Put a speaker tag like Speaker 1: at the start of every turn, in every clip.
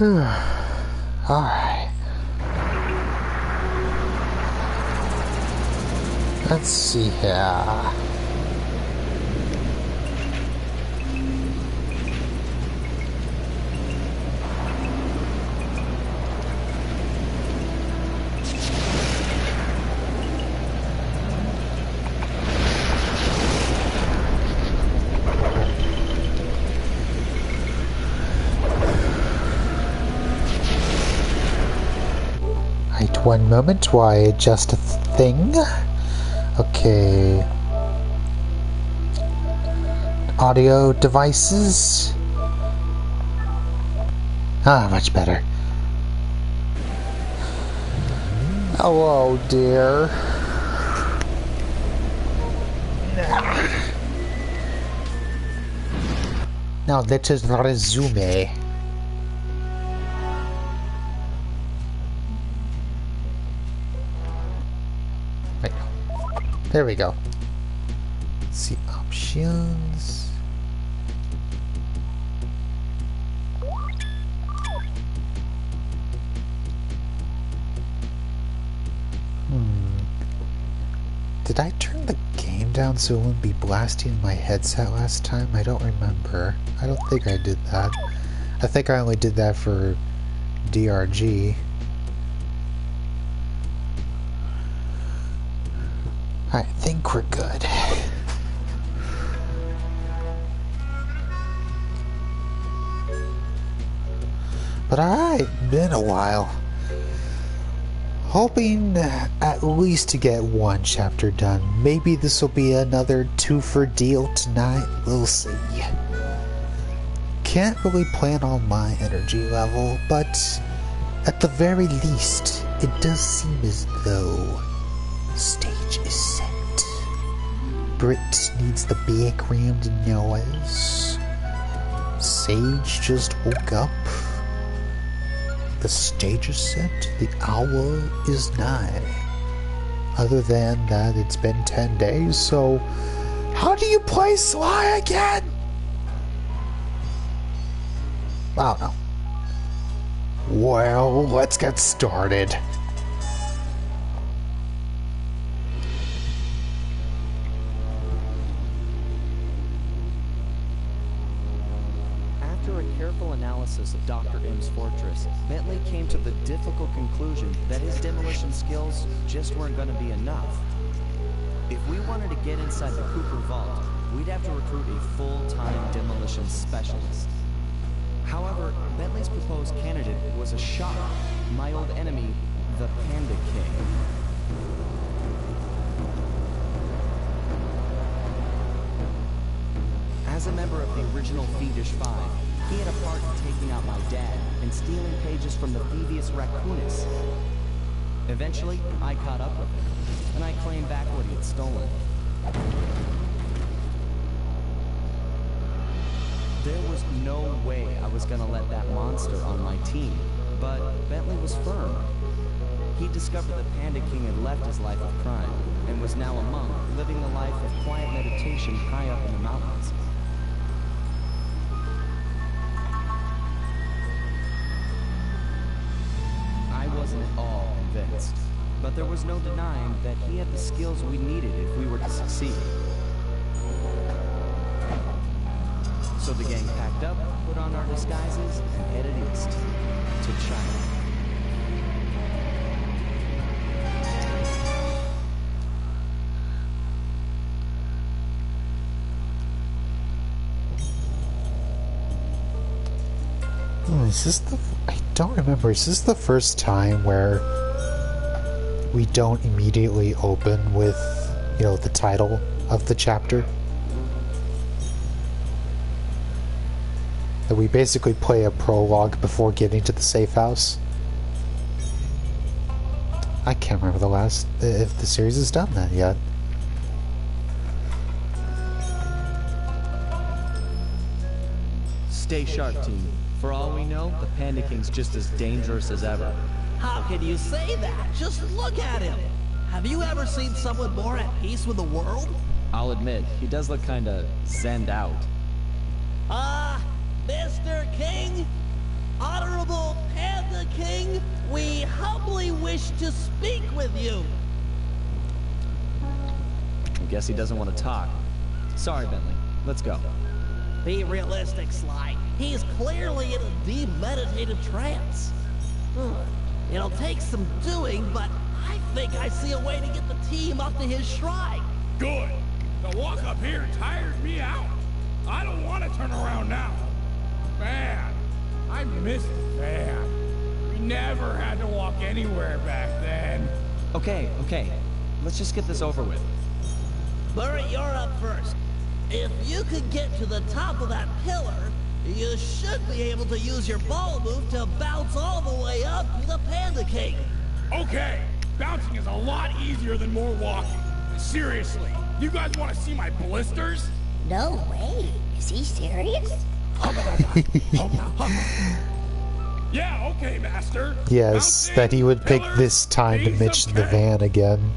Speaker 1: Alright. Let's see here. Wait one moment while I adjust a thing. Okay. Audio devices. Ah, much better. Hello, dear. Now let us resume. Wait. There we go. Let's see options. Did I turn the game down so it wouldn't be blasting my headset last time? I don't remember. I don't think I did that. I think I only did that for DRG. I think we're good. But alright, been a while. Hoping at least to get one chapter done. Maybe this will be another 2-for deal tonight. We'll see. Can't really plan on my energy level, but at the very least, it does seem as though the stage is set. Britt needs the background noise. Sage just woke up. The stage is set, the hour is nigh. Other than that, it's been 10 days, so how do you play Sly again? I don't know. Well, let's get started.
Speaker 2: After a careful analysis of Dr. M's fortress, Bentley came to the difficult conclusion that his demolition skills just weren't going to be enough. If we wanted to get inside the Cooper Vault, we'd have to recruit a full-time demolition specialist. However, Bentley's proposed candidate was a shock. My old enemy, the Panda King. As a member of the original Fiendish Five, he had a part in taking out my dad and stealing pages from the Thievius Raccoonus. Eventually, I caught up with him, and I claimed back what he had stolen. There was no way I was gonna let that monster on my team, but Bentley was firm. He discovered the Panda King had left his life of crime, and was now a monk living a life of quiet meditation high up in the mountains. I wasn't at all convinced, but there was no denying that he had the skills we needed if we were to succeed. So the gang packed up, put on our disguises, and headed east to China.
Speaker 1: Is this the... I don't remember. Is this the first time where we don't immediately open with, you know, the title of the chapter? That we basically play a prologue before getting to the safe house? I can't remember the last... if the series has done that yet.
Speaker 2: Stay sharp, team. For all we know, the Panda King's just as dangerous as ever.
Speaker 3: How can you say that? Just look at him! Have you ever seen someone more at peace with the world?
Speaker 2: I'll admit, he does look kinda zenned out.
Speaker 3: Mr. King? Honorable Panda King, we humbly wish to speak with you.
Speaker 2: I guess he doesn't want to talk. Sorry, Bentley. Let's go.
Speaker 3: Be realistic, Sly. He's clearly in a deep meditative trance. It'll take some doing, but I think I see a way to get the team up to his shrine.
Speaker 4: Good. The walk up here tired me out. I don't want to turn around now. Man, I miss the van. We never had to walk anywhere back then.
Speaker 2: Okay. Let's just get this over with.
Speaker 3: Murray, you're up first. If you could get to the top of that pillar, you should be able to use your ball move to bounce all the way up to the Panda King.
Speaker 4: Okay, bouncing is a lot easier than more walking. Seriously, you guys want to see my blisters?
Speaker 5: No way. Is he serious?
Speaker 4: Yeah, okay, Master.
Speaker 1: Yes,
Speaker 4: Bouncing,
Speaker 1: that he would pick
Speaker 4: pillar,
Speaker 1: this time to
Speaker 4: piece
Speaker 1: mention
Speaker 4: of
Speaker 1: the
Speaker 4: cake.
Speaker 1: van again.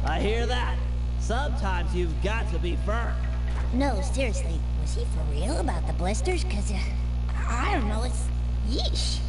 Speaker 3: I hear that. Sometimes you've got to be firm.
Speaker 5: No, seriously. Was he for real about the blisters? Cause, I don't know, it's... yeesh.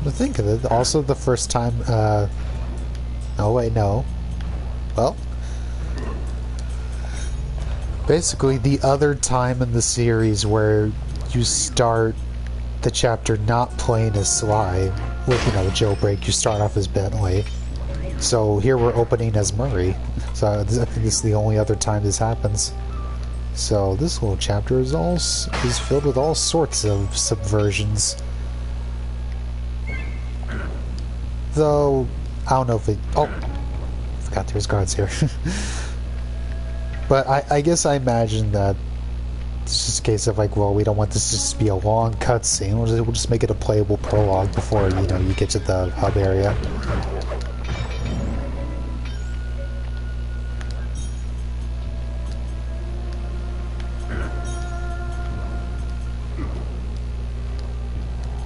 Speaker 1: To think of it, also the first time, oh wait, no. Well, basically the other time in the series where you start the chapter not playing as Sly, with, Jailbreak, you start off as Bentley. So here we're opening as Murray. So I think this is the only other time this happens. So this little chapter is filled with all sorts of subversions. Though, I don't know if it... Oh! I forgot there's guards here. But I guess I imagine that it's just a case of like, well, we don't want this to just be a long cutscene. We'll just make it a playable prologue before, you get to the hub area.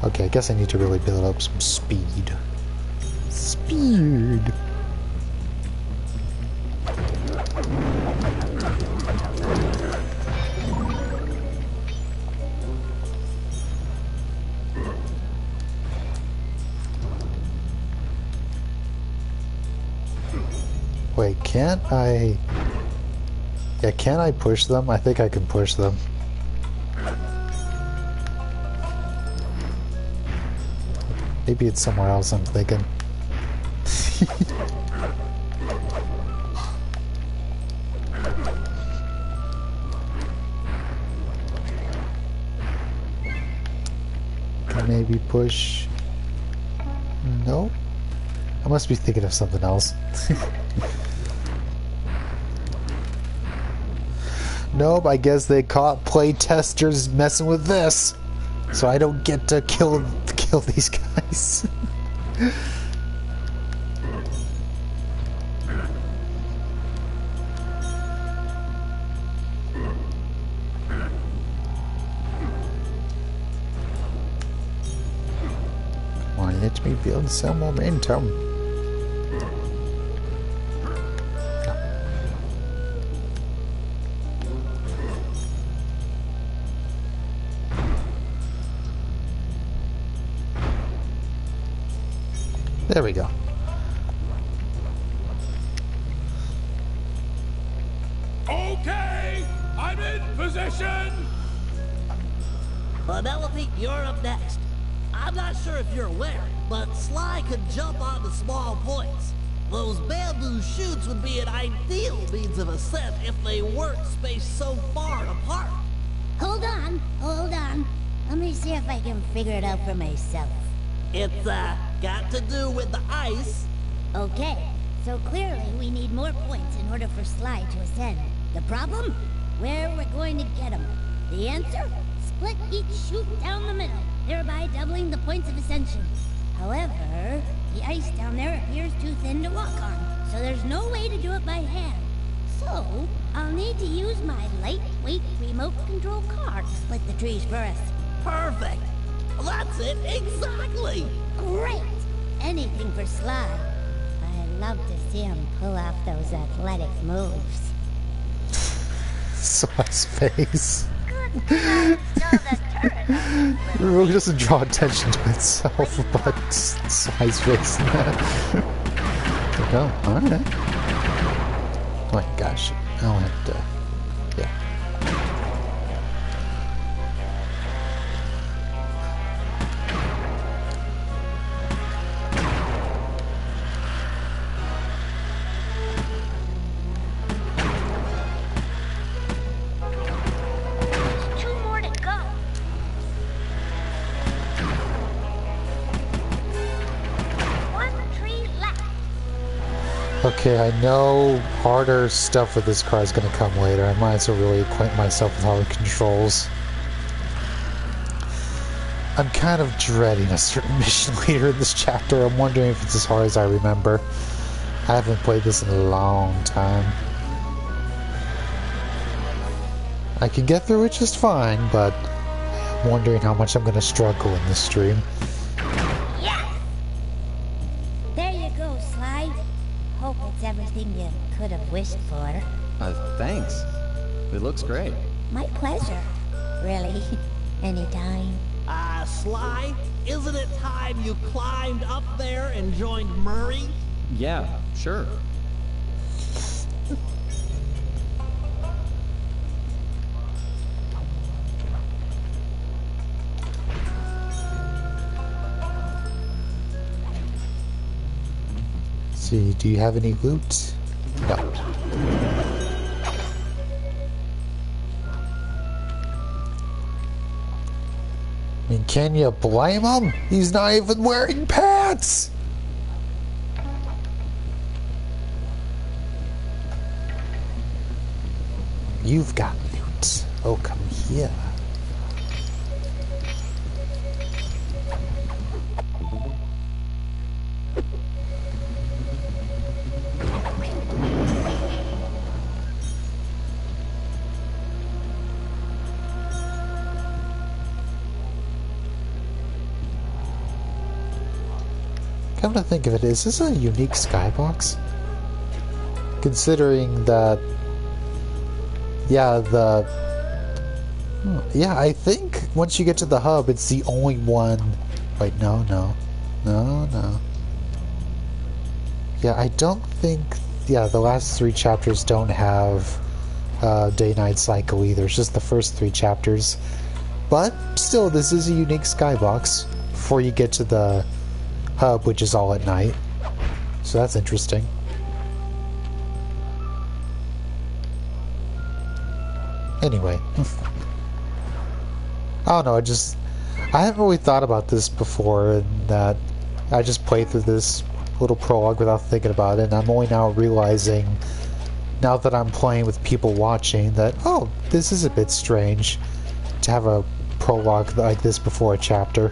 Speaker 1: Okay, I guess I need to really build up some speed. Speed. Wait, can't I... Yeah, can I push them? I think I can push them. Maybe it's somewhere else I'm thinking. Can maybe push... No? I must be thinking of something else. Nope, I guess they caught playtesters messing with this. So I don't get to kill these guys. Come on, let me build some momentum. There we go.
Speaker 4: Okay, I'm in position.
Speaker 3: Penelope, you're up next. I'm not sure if you're aware, but Sly could jump onto small points. Those bamboo chutes would be an ideal means of ascent if they weren't spaced so far apart.
Speaker 5: Hold on. Let me see if I can figure it out for myself.
Speaker 3: It's, got to do with the ice.
Speaker 5: Okay, so clearly we need more points in order for Sly to ascend. The problem? Where we're going to get them. The answer? split each chute down the middle, thereby doubling the points of ascension. However, the ice down there appears too thin to walk on, so there's no way to do it by hand. So, I'll need to use my lightweight remote control car to split the trees for us.
Speaker 3: Perfect. That's it, exactly.
Speaker 5: Great! Anything for Sly. I love to see him pull off those athletic moves.
Speaker 1: Sly's face.
Speaker 5: Good thing I saw the turret.
Speaker 1: It really doesn't draw attention to itself, but Sly's face in that. There we go. Alright. Oh my gosh. I don't have to. Yeah.
Speaker 5: Two more to go. One tree left.
Speaker 1: Okay, I know harder stuff with this car is going to come later. I might as well really acquaint myself with how it controls. I'm kind of dreading a certain mission later in this chapter. I'm wondering if it's as hard as I remember. I haven't played this in a long time. I can get through it just fine, but I'm wondering how much I'm going to struggle in this stream.
Speaker 5: Yes! There you go, Sly. Hope it's everything you could have wished for.
Speaker 2: Thanks. It looks great.
Speaker 5: My pleasure. Really. Anytime.
Speaker 3: Sly, isn't it time you climbed up there and joined Murray?
Speaker 2: Yeah, sure.
Speaker 1: See, do you have any loot? No. I mean, can you blame him? He's not even wearing pants! You've got loot. Oh, come here. Come to think of it, is this a unique skybox? Considering that, yeah, I think once you get to the hub, it's the only one. Wait, no. Yeah, I don't think, yeah, the last 3 chapters don't have day-night cycle either. It's just the first 3 chapters. But still, this is a unique skybox before you get to the hub, which is all at night. So that's interesting. Anyway. I don't know, I haven't really thought about this before, and that I just played through this little prologue without thinking about it, and I'm only now realizing, now that I'm playing with people watching, that, oh, this is a bit strange to have a prologue like this before a chapter.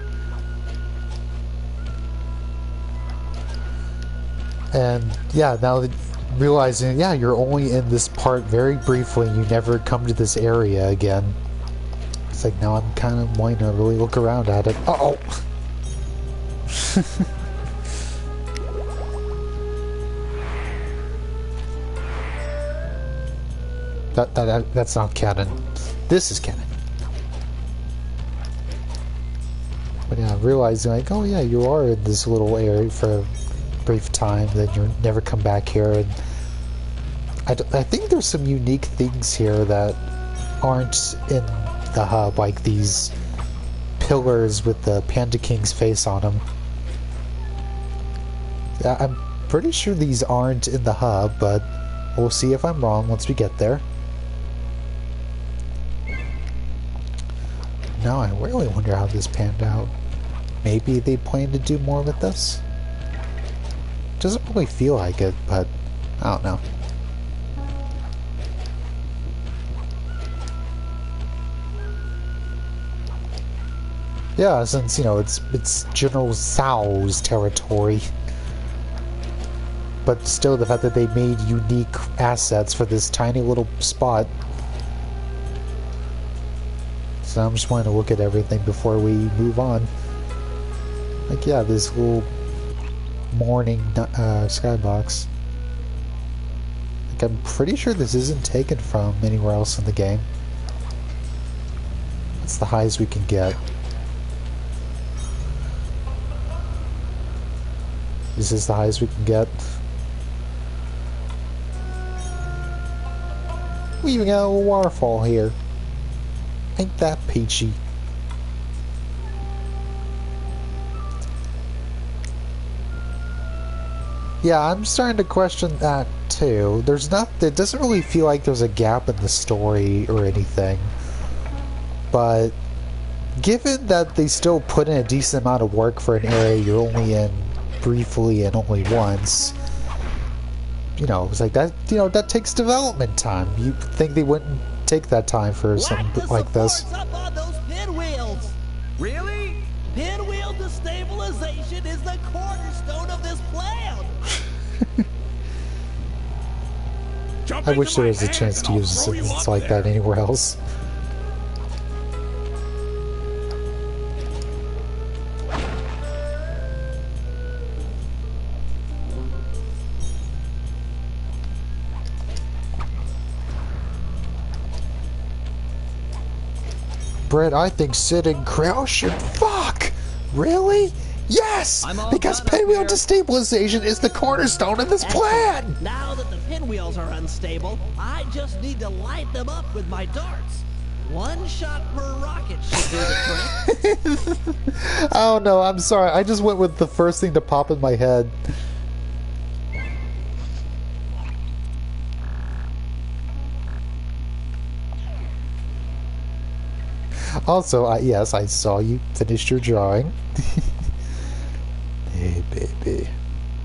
Speaker 1: And yeah, now that realizing, yeah, you're only in this part very briefly and you never come to this area again. It's like, now I'm kind of wanting to really look around at it. Uh-oh! That's not canon. This is canon. But yeah, realizing like, oh yeah, you are in this little area for a brief time, then you never come back here, and I think there's some unique things here that aren't in the hub, like these pillars with the Panda King's face on them. I'm pretty sure these aren't in the hub, but we'll see if I'm wrong once we get there. Now I really wonder how this panned out. Maybe they plan to do more with this? Doesn't really feel like it, but I don't know. Yeah, since, you know, it's General Tsao's territory. But still, the fact that they made unique assets for this tiny little spot. So I'm just wanting to look at everything before we move on. Like, yeah, this little morning skybox. Like, I'm pretty sure this isn't taken from anywhere else in the game. That's the highest we can get. This is the highest we can get. We even got a little waterfall here. Ain't that peachy? Yeah, I'm starting to question that too. It doesn't really feel like there's a gap in the story or anything. But given that they still put in a decent amount of work for an area you're only in briefly and only once, you know, it's like that, you know, that takes development time. You'd think they wouldn't take that time for something like this.
Speaker 3: Up on those pinwheels.
Speaker 2: Really?
Speaker 3: Pinwheel destabilization is the cornerstone of this plan.
Speaker 4: Jump
Speaker 1: I
Speaker 4: into
Speaker 1: wish there
Speaker 4: my
Speaker 1: was a
Speaker 4: hands
Speaker 1: chance
Speaker 4: and
Speaker 1: to
Speaker 4: I'll
Speaker 1: use a
Speaker 4: throw you
Speaker 1: sentence
Speaker 4: up
Speaker 1: like
Speaker 4: there.
Speaker 1: that anywhere else. Brett, I think Sid and Krell should fuck! Really? Yes!
Speaker 2: I'm all
Speaker 1: Because
Speaker 2: done up
Speaker 1: pinwheel
Speaker 2: here.
Speaker 1: destabilization is the cornerstone of this plan!
Speaker 3: Now that the pinwheels are unstable, I just need to light them up with my darts. One shot per rocket should do the trick.
Speaker 1: I don't know, I'm sorry. I just went with the first thing to pop in my head. Also, yes, I saw you finished your drawing. Hey, baby.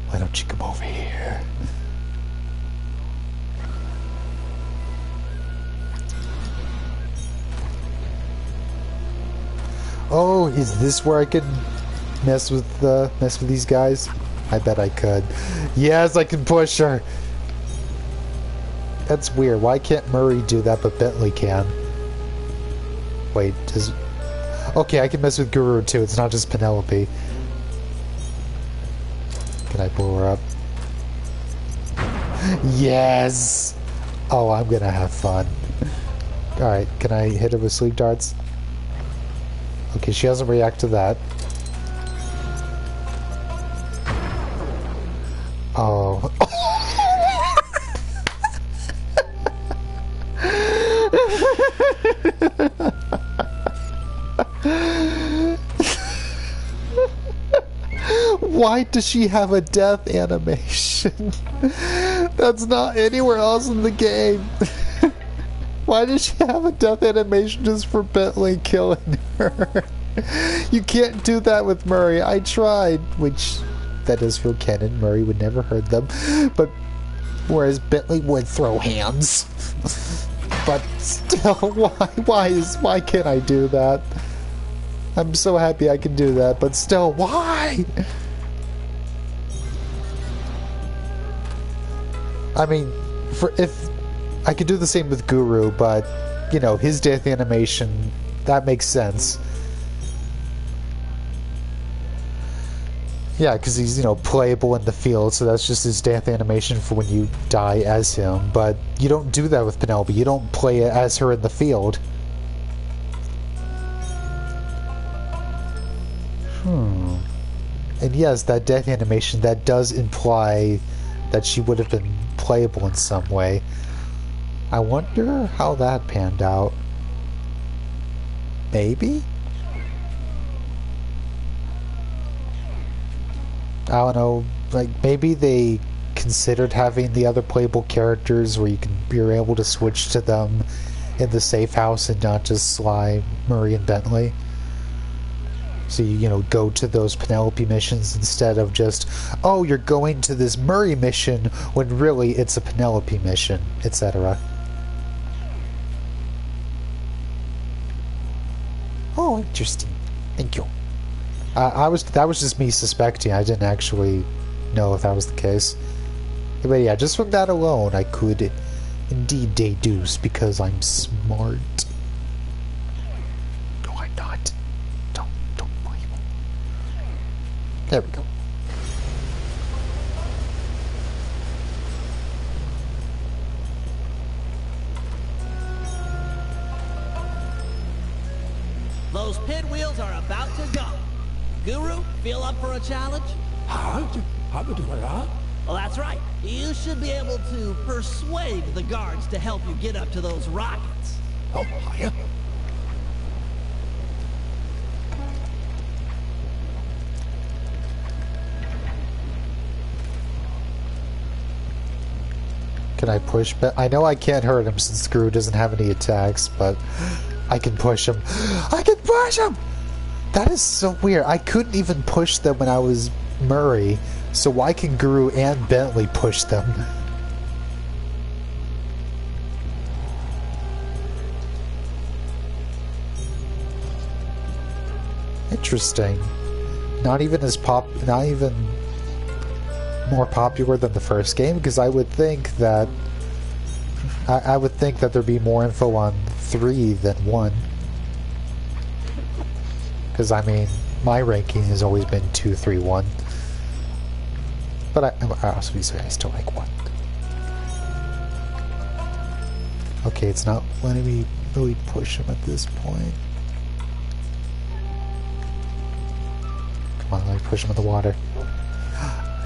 Speaker 1: Why don't you come over here? Oh, is this where I can mess with these guys? I bet I could. Yes, I can push her. That's weird. Why can't Murray do that, but Bentley can? Wait, does... Okay, I can mess with Guru too. It's not just Penelope. Can I blow her up? Yes! Oh, I'm gonna have fun. Alright, can I hit her with sleep darts? Okay, she doesn't react to that. Oh. Why does she have a death animation? That's not anywhere else in the game. Why does she have a death animation just for Bentley killing her? You can't do that with Murray. I tried, which that does feel canon. Murray would never hurt them, but whereas Bentley would throw hands. But still, why can't I do that? I'm so happy I can do that, but still, why? I mean, if I could do the same with Guru, but you know, his death animation, that makes sense. Yeah, because he's, you know, playable in the field, so that's just his death animation for when you die as him. But you don't do that with Penelope. You don't play as her in the field. And yes, that death animation, that does imply that she would have been playable in some way. I wonder how that panned out. Maybe? I don't know, like maybe they considered having the other playable characters where you're able to switch to them in the safe house and not just Sly, Murray, and Bentley. So you know, go to those Penelope missions instead of just, oh, you're going to this Murray mission when really it's a Penelope mission, etc. Oh, interesting. Thank you. That was just me suspecting. I didn't actually know if that was the case. But yeah, just from that alone, I could indeed deduce because I'm smart. No, I'm not. Don't blame me. There we go.
Speaker 3: Those pinwheels are about to go. Guru, feel up for a challenge? Well, that's right. You should be able to persuade the guards to help you get up to those rockets.
Speaker 1: Can I push? I know I can't hurt him since Guru doesn't have any attacks, but I can push him. I can push him! That is so weird. I couldn't even push them when I was Murray, so why can Guru and Bentley push them? Interesting. Not even more popular than the first game, because I would think that I would think that there'd be more info on 3 than 1. Because I mean, my ranking has always been 2, 3, 1. But I also say I still like 1. Okay, it's not letting me really push him at this point. Come on, let me push him in the water.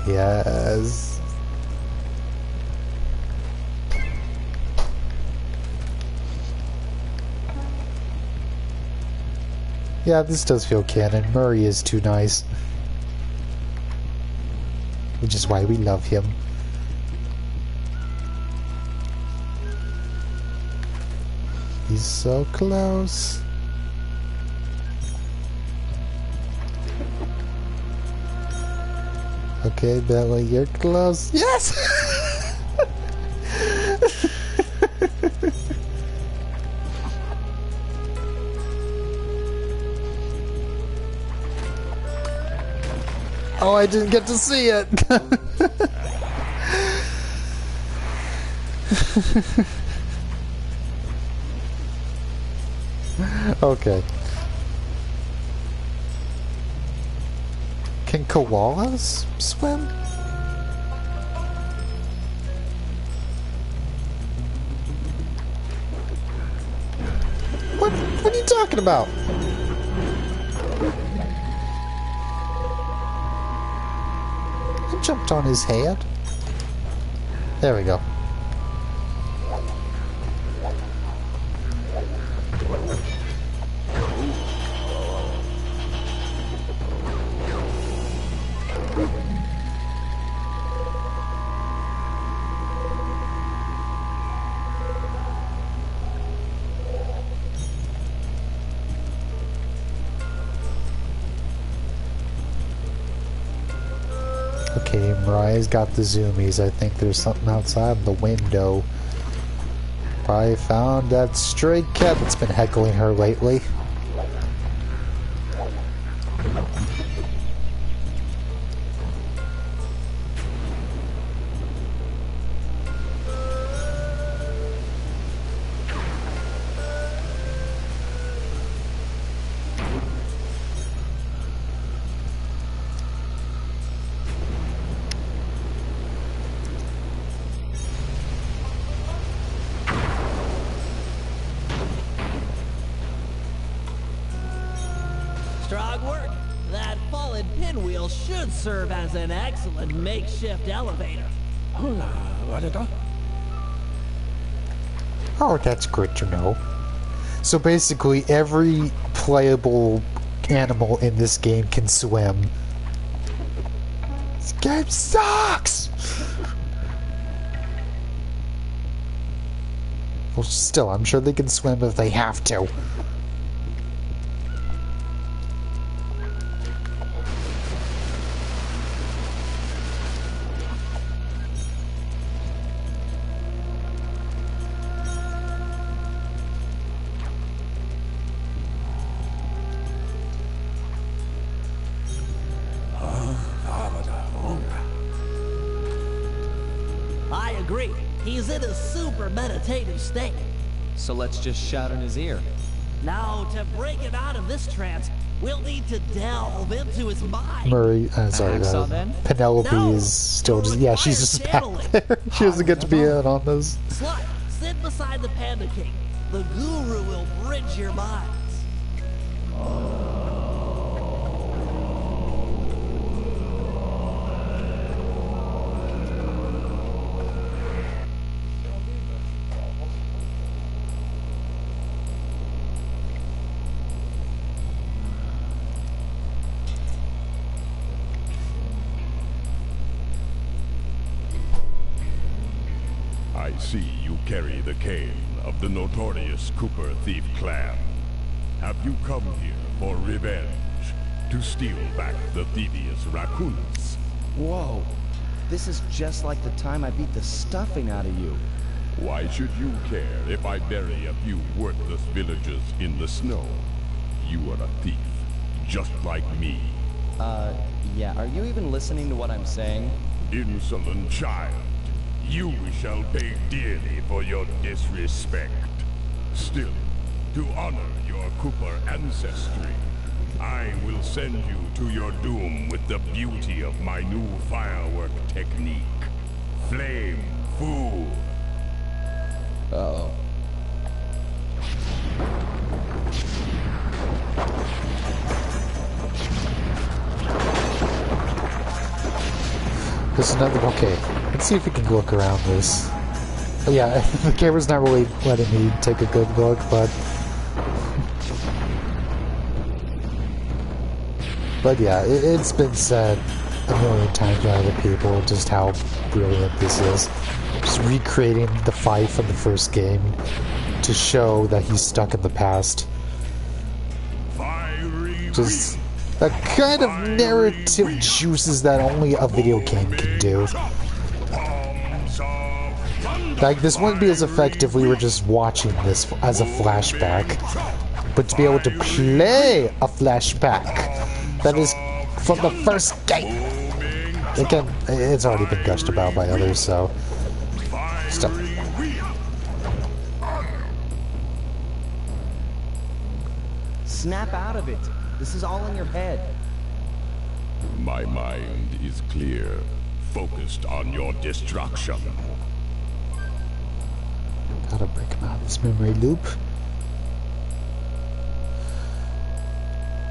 Speaker 1: Yes. Yeah, this does feel canon. Murray is too nice. Which is why we love him. He's so close. Okay, Bentley, you're close. Yes! Oh, I didn't get to see it. Okay. Can koalas swim? What are you talking about? I jumped on his head. There we go. Okay, Mariah's got the zoomies. I think there's something outside the window. Probably found that stray cat that's been heckling her lately.
Speaker 3: Strong work. That fallen pinwheel should serve as an excellent makeshift elevator.
Speaker 1: Oh, that's good to know. So basically, every playable animal in this game can swim. This game sucks! Well, still, I'm sure they can swim if they have to.
Speaker 3: agree. He's in a super meditative state.
Speaker 2: So let's just shout in his ear.
Speaker 3: Now, to break him out of this trance, we'll need to delve into his mind.
Speaker 2: Hacksaw, then?
Speaker 1: Penelope
Speaker 3: No,
Speaker 1: is still
Speaker 3: it
Speaker 1: just, yeah, she's
Speaker 3: requires
Speaker 1: just back
Speaker 3: channeling.
Speaker 1: there. She doesn't get to be in on this.
Speaker 3: Sly, sit beside the Panda King. The Guru will bridge your minds.
Speaker 6: I see you carry the cane of the notorious Cooper Thief clan. Have you come here for revenge? To steal back the Thievius raccoons?
Speaker 2: Whoa. This is just like the time I beat the stuffing out of you.
Speaker 6: Why should you care if I bury a few worthless villagers in the snow? You are a thief, just like me.
Speaker 2: Yeah, are you even listening to what I'm saying?
Speaker 6: Insolent child. You shall pay dearly for your disrespect. Still, to honor your Cooper ancestry, I will send you to your doom with the beauty of my new firework technique. Flame Fool.
Speaker 2: Uh-oh.
Speaker 1: There's another, okay, let's see if we can look around this. Yeah, the camera's not really letting me take a good look, but yeah, it's been said a million times by other people just how brilliant this is. Just recreating the fight from the first game to show that he's stuck in the past. Just the kind of narrative juices that only a video game can do. Like, this wouldn't be as effective if we were just watching this as a flashback. But to be able to play a flashback that is from the first game. Again, it's already been gushed about by others, so... Stop.
Speaker 2: Snap out of it. This is all in your head.
Speaker 6: My mind is clear, focused on your destruction.
Speaker 1: Gotta break him out of this memory loop.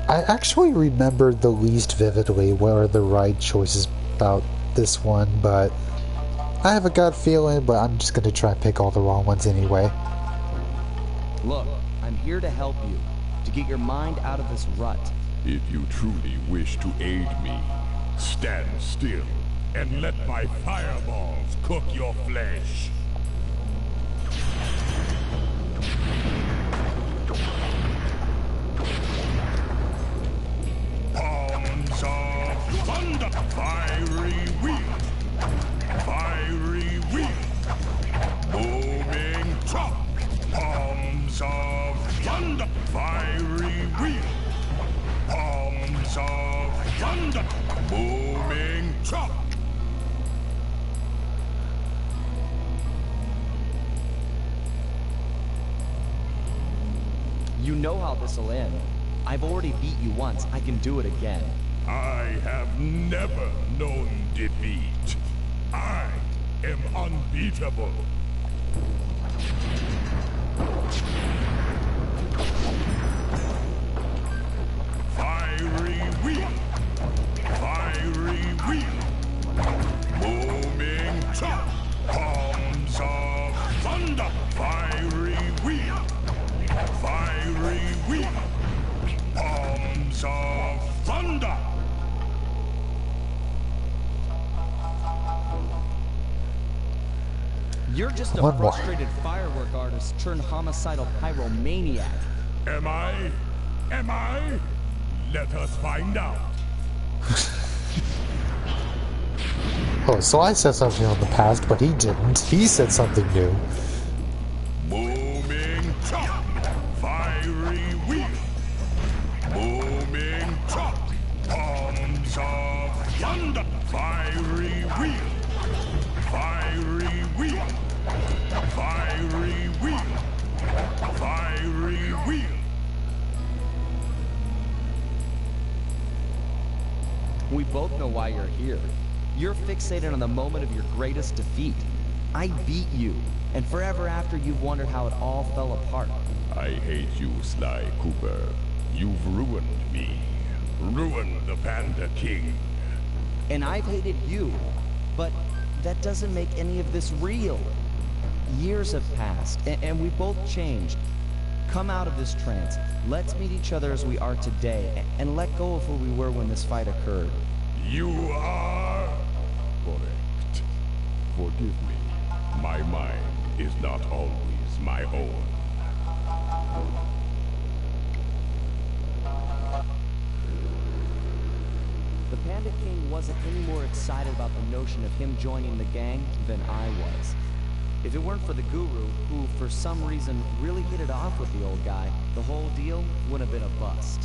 Speaker 1: I actually remember the least vividly what are the right choices about this one, but I have a gut feeling, but I'm just gonna try and pick all the wrong ones anyway.
Speaker 2: Look, I'm here to help you, to get your mind out of this rut.
Speaker 6: If you truly wish to aid me, stand still and let my fireballs cook your flesh. Palms of thunder, fiery wheel, fiery wheel, moving chop. Palms of thunder, fiery wheel, palms of thunder, moving chop.
Speaker 2: You know how this'll end. I've already beat you once. I can do it again.
Speaker 6: I have never known defeat. I am unbeatable. Fiery wheel, fiery wheel, booming chop, palms of thunder, fiery wheel, palms of thunder.
Speaker 2: You're just a
Speaker 1: One more.
Speaker 2: frustrated firework artist turned homicidal pyromaniac.
Speaker 6: Am I? Am I? Let us find out.
Speaker 1: Oh, so I said something on the past, but he didn't. He said something new.
Speaker 6: Booming chop, fiery wheel, booming chop, palms of thunder, fiery wheel,
Speaker 2: both know why you're here. You're fixated on the moment of your greatest defeat. I beat you, and forever after you've wondered how it all fell apart.
Speaker 6: I hate you, Sly Cooper. You've ruined me. Ruined the Panda King.
Speaker 2: And I've hated you, but that doesn't make any of this real. Years have passed, and we both changed. Come out of this trance. Let's meet each other as we are today, and let go of who we were when this fight occurred.
Speaker 6: You are correct. Forgive me. My mind is not always my own.
Speaker 2: The Panda King wasn't any more excited about the notion of him joining the gang than I was. If it weren't for the Guru, who for some reason really hit it off with the old guy, the whole deal would have been a bust.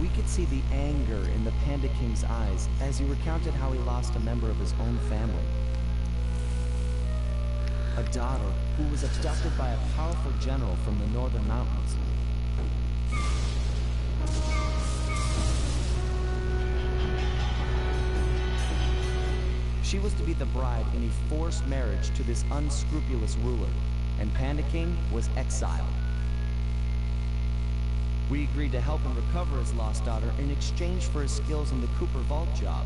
Speaker 2: We could see the anger in the Panda King's eyes as he recounted how he lost a member of his own family. A daughter who was abducted by a powerful general from the northern mountains. She was to be the bride in a forced marriage to this unscrupulous ruler, and Panda King was exiled. We agreed to help him recover his lost daughter in exchange for his skills in the Cooper Vault job.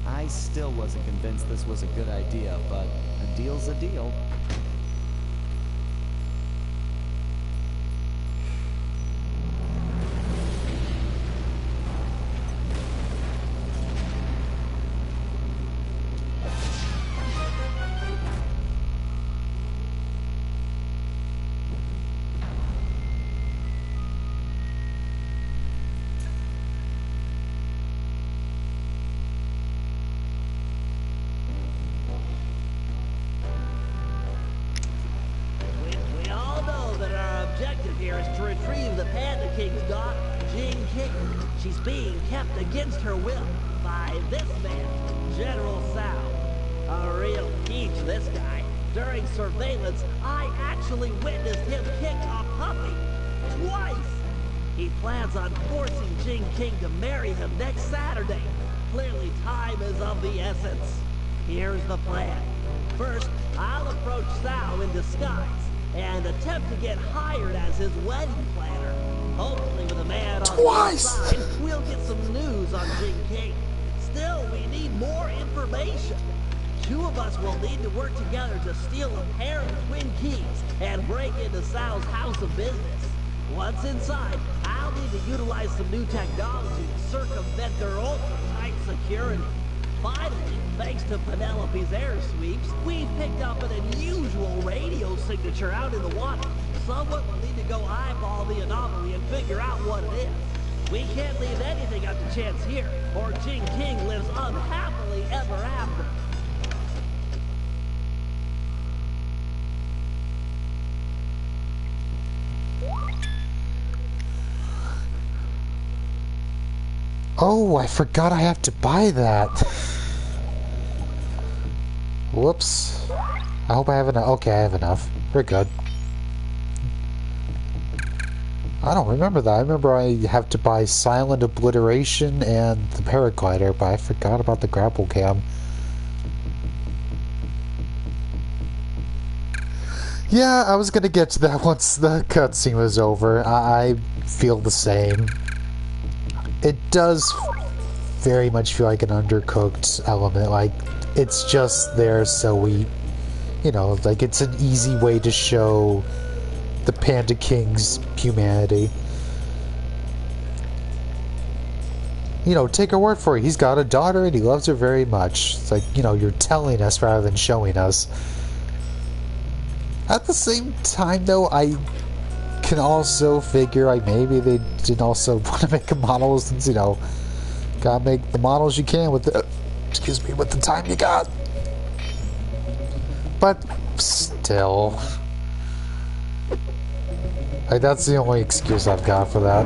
Speaker 2: I still wasn't convinced this was a good idea, but a deal's a deal.
Speaker 3: She's being kept against her will by this man, General Tsao. A real peach, this guy. During surveillance, I actually witnessed him kick a puppy. Twice! He plans on forcing Jing King to marry him next Saturday. Clearly time is of the essence. Here's the plan. First, I'll approach Tsao in disguise and attempt to get hired as his wedding planner. Hopefully with a man on the side, we'll get some news on Jing King. Still, we need more information. Two of us will need to work together to steal a pair of twin keys and break into Tsao's house of business. Once inside, I'll need to utilize some new technology to circumvent their ultra-tight security. Finally, thanks to Penelope's air sweeps, we've picked up an unusual radio signature out in the water. Someone will need to go eyeball the anomaly and figure out what it is. We can't leave anything up to chance here, or Jing King lives unhappily ever after.
Speaker 1: Oh, I forgot I have to buy that. Whoops. I hope I have enough. Okay, I have enough. We're good. I don't remember that. I remember I have to buy Silent Obliteration and the Paraglider, but I forgot about the Grapple Cam. Yeah, I was gonna get to that once the cutscene was over. I feel the same. It does very much feel like an undercooked element. Like, it's just there so we, you know, like it's an easy way to show the Panda King's humanity. You know, take our word for it. He's got a daughter and he loves her very much. It's like, you know, you're telling us rather than showing us. At the same time, though, I can also figure like maybe they didn't also want to make a model since, you know, gotta make the models you can with the, excuse me, with the time you got. But still, like, that's the only excuse I've got for that.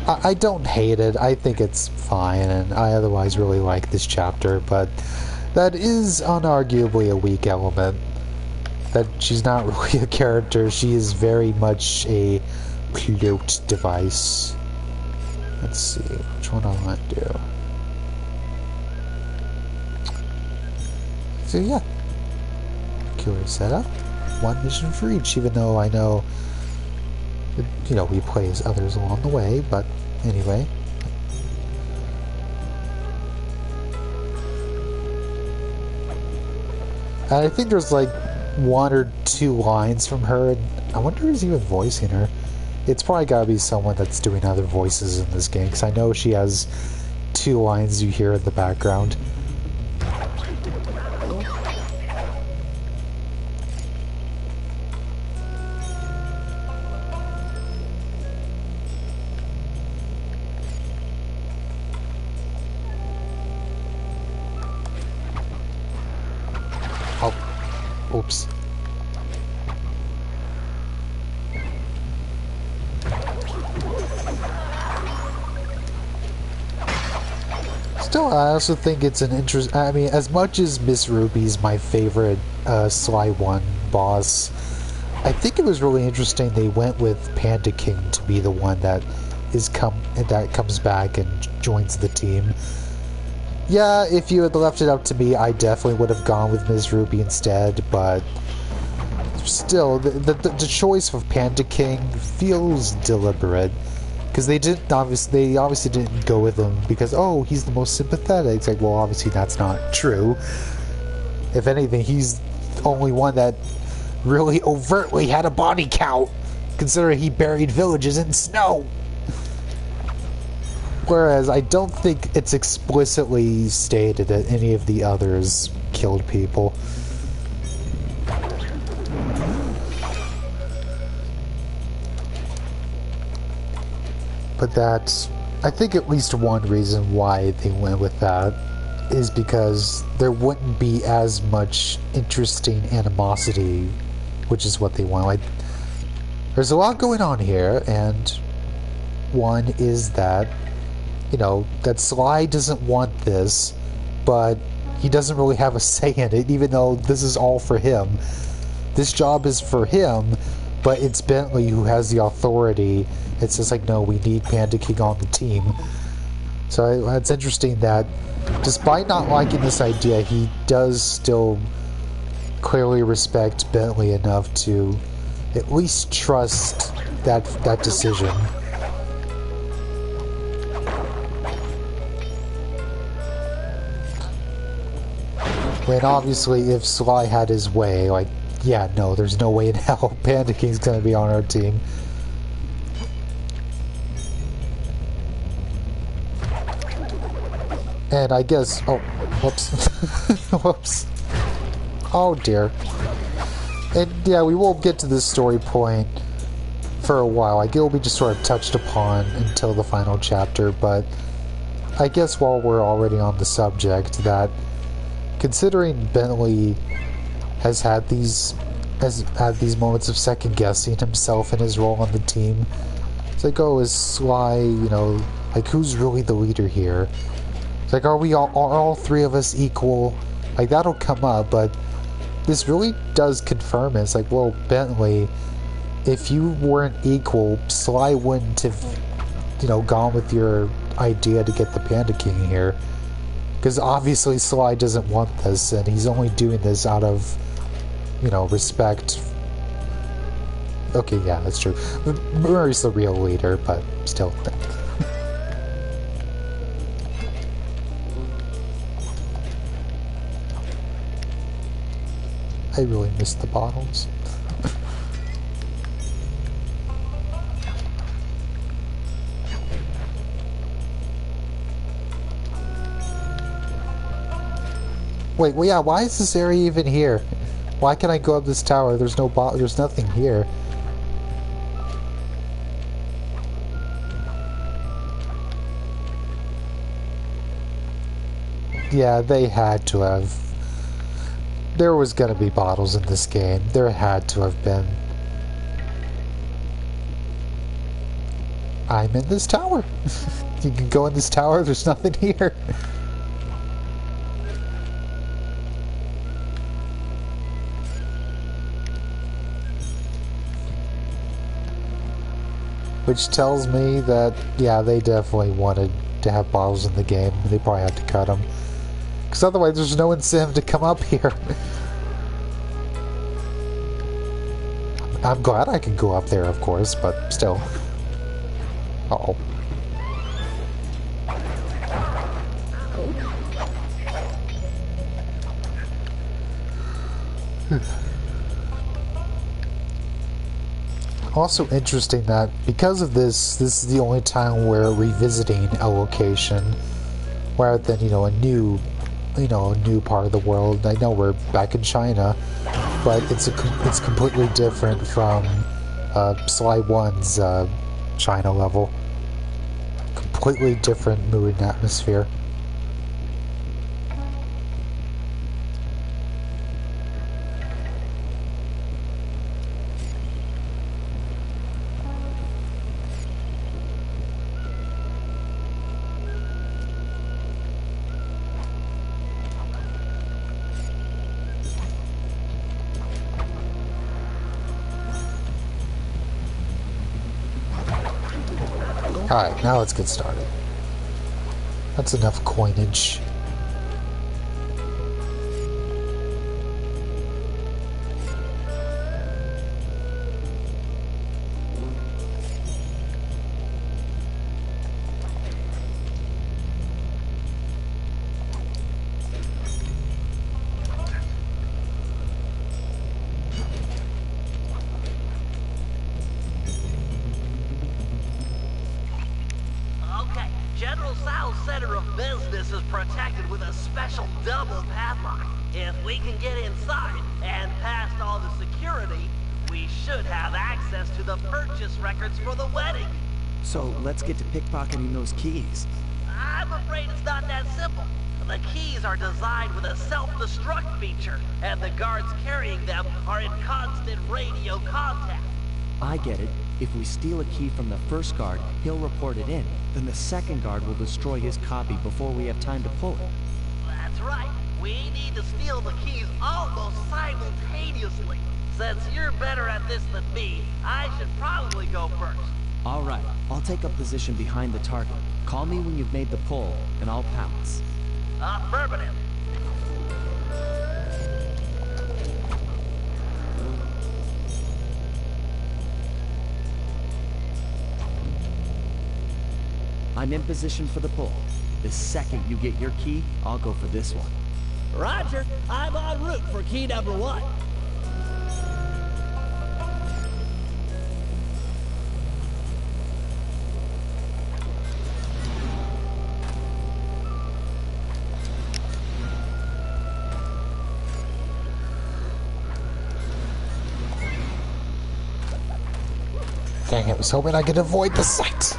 Speaker 1: I don't hate it. I think it's fine, and I otherwise really like this chapter, but that is unarguably a weak element. That she's not really a character, she is very much a plot device. Let's see, which one I want to do. So yeah, curious setup. One mission for each, even though I know, you know, we play as others along the way, but anyway. And I think there's like 1 or 2 lines from her, and I wonder who's even voicing her. It's probably gotta be someone that's doing other voices in this game, because I know she has 2 lines you hear in the background. Oh, oops. Still, I also think it's an interest. I mean, as much as Miss Ruby's my favorite Sly 1 boss, I think it was really interesting they went with Panda King to be the one that comes back and joins the team. Yeah, if you had left it up to me, I definitely would have gone with Miss Ruby instead, but still, the choice of Panda King feels deliberate. Because they obviously didn't go with him because, oh, he's the most sympathetic. It's like, well, obviously that's not true. If anything, he's the only one that really overtly had a body count, considering he buried villages in snow. Whereas I don't think it's explicitly stated that any of the others killed people. But that's, I think, at least one reason why they went with that is because there wouldn't be as much interesting animosity, which is what they want. Like, there's a lot going on here, and one is that, you know, that Sly doesn't want this, but he doesn't really have a say in it, even though this is all for him. This job is for him, but it's Bentley who has the authority. It's just like, no, we need Panda King on the team. So it's interesting that, despite not liking this idea, he does still clearly respect Bentley enough to at least trust that decision. When obviously, if Sly had his way, like, yeah, no, there's no way in hell Panda King's gonna be on our team. And I guess, oh, whoops, whoops, oh dear. And yeah, we won't get to this story point for a while. Like, it'll be just sort of touched upon until the final chapter, but I guess while we're already on the subject, that considering Bentley has had these moments of second guessing himself and his role on the team, it's like, oh, is Sly, you know, like, who's really the leader here? It's like, are all 3 of us equal? Like, that'll come up, but this really does confirm it. It's like, well, Bentley, if you weren't equal, Sly wouldn't have, you know, gone with your idea to get the Panda King here. Because obviously Sly doesn't want this, and he's only doing this out of, you know, respect. Okay, yeah, that's true. Murray's the real leader, but still. I really miss the bottles. Wait, well, yeah, why is this area even here? Why can I go up this tower? There's no there's nothing here. Yeah, they had to have. There was gonna be bottles in this game. There had to have been. I'm in this tower. You can go in this tower, there's nothing here. Which tells me that, yeah, they definitely wanted to have bottles in the game. They probably had to cut them. Because otherwise there's no incentive to come up here. I'm glad I can go up there, of course, but still. Uh-oh. Also interesting that because of this is the only time we're revisiting a location rather than, a new part of the world. I know we're back in China, but it's completely different from Sly 1's China level. Completely different mood and atmosphere. Alright, now let's get started. That's enough coinage.
Speaker 3: General Tso's center of business is protected with a special double padlock. If we can get inside and past all the security, we should have access to the purchase records for the wedding.
Speaker 2: So let's get to pickpocketing those keys.
Speaker 3: I'm afraid it's not that simple. The keys are designed with a self-destruct feature, and the guards carrying them are in constant radio contact.
Speaker 2: I get it. If we steal a key from the first guard, he'll report it in. Then the second guard will destroy his copy before we have time to pull it.
Speaker 3: That's right. We need to steal the keys almost simultaneously. Since you're better at this than me, I should probably go first.
Speaker 2: All right. I'll take up position behind the target. Call me when you've made the pull, and I'll pounce.
Speaker 3: Affirmative.
Speaker 2: I'm in position for the pull. The second you get your key, I'll go for this one.
Speaker 3: Roger. I'm en route for key number 1.
Speaker 1: Dang it, I was hoping I could avoid the sight.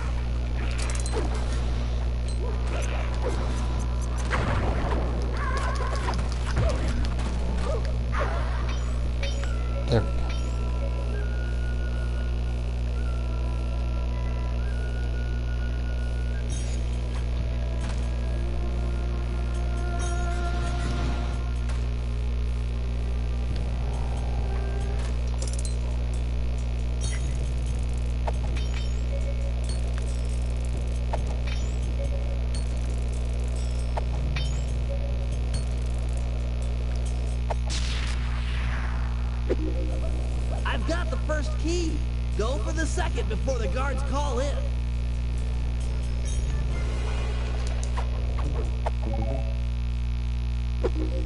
Speaker 1: There we go.
Speaker 3: I've got the first key. Go for the second before the guards call in.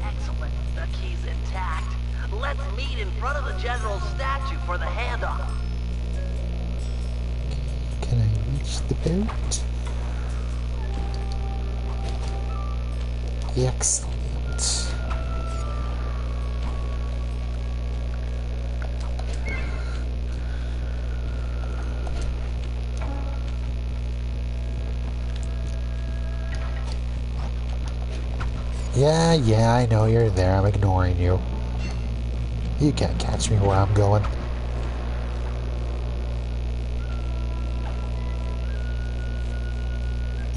Speaker 3: Excellent. The key's intact. Let's meet in front of the general's statue for the handoff.
Speaker 1: Can I reach the boat? Excellent. Yeah, I know you're there. I'm ignoring you. You can't catch me where I'm going.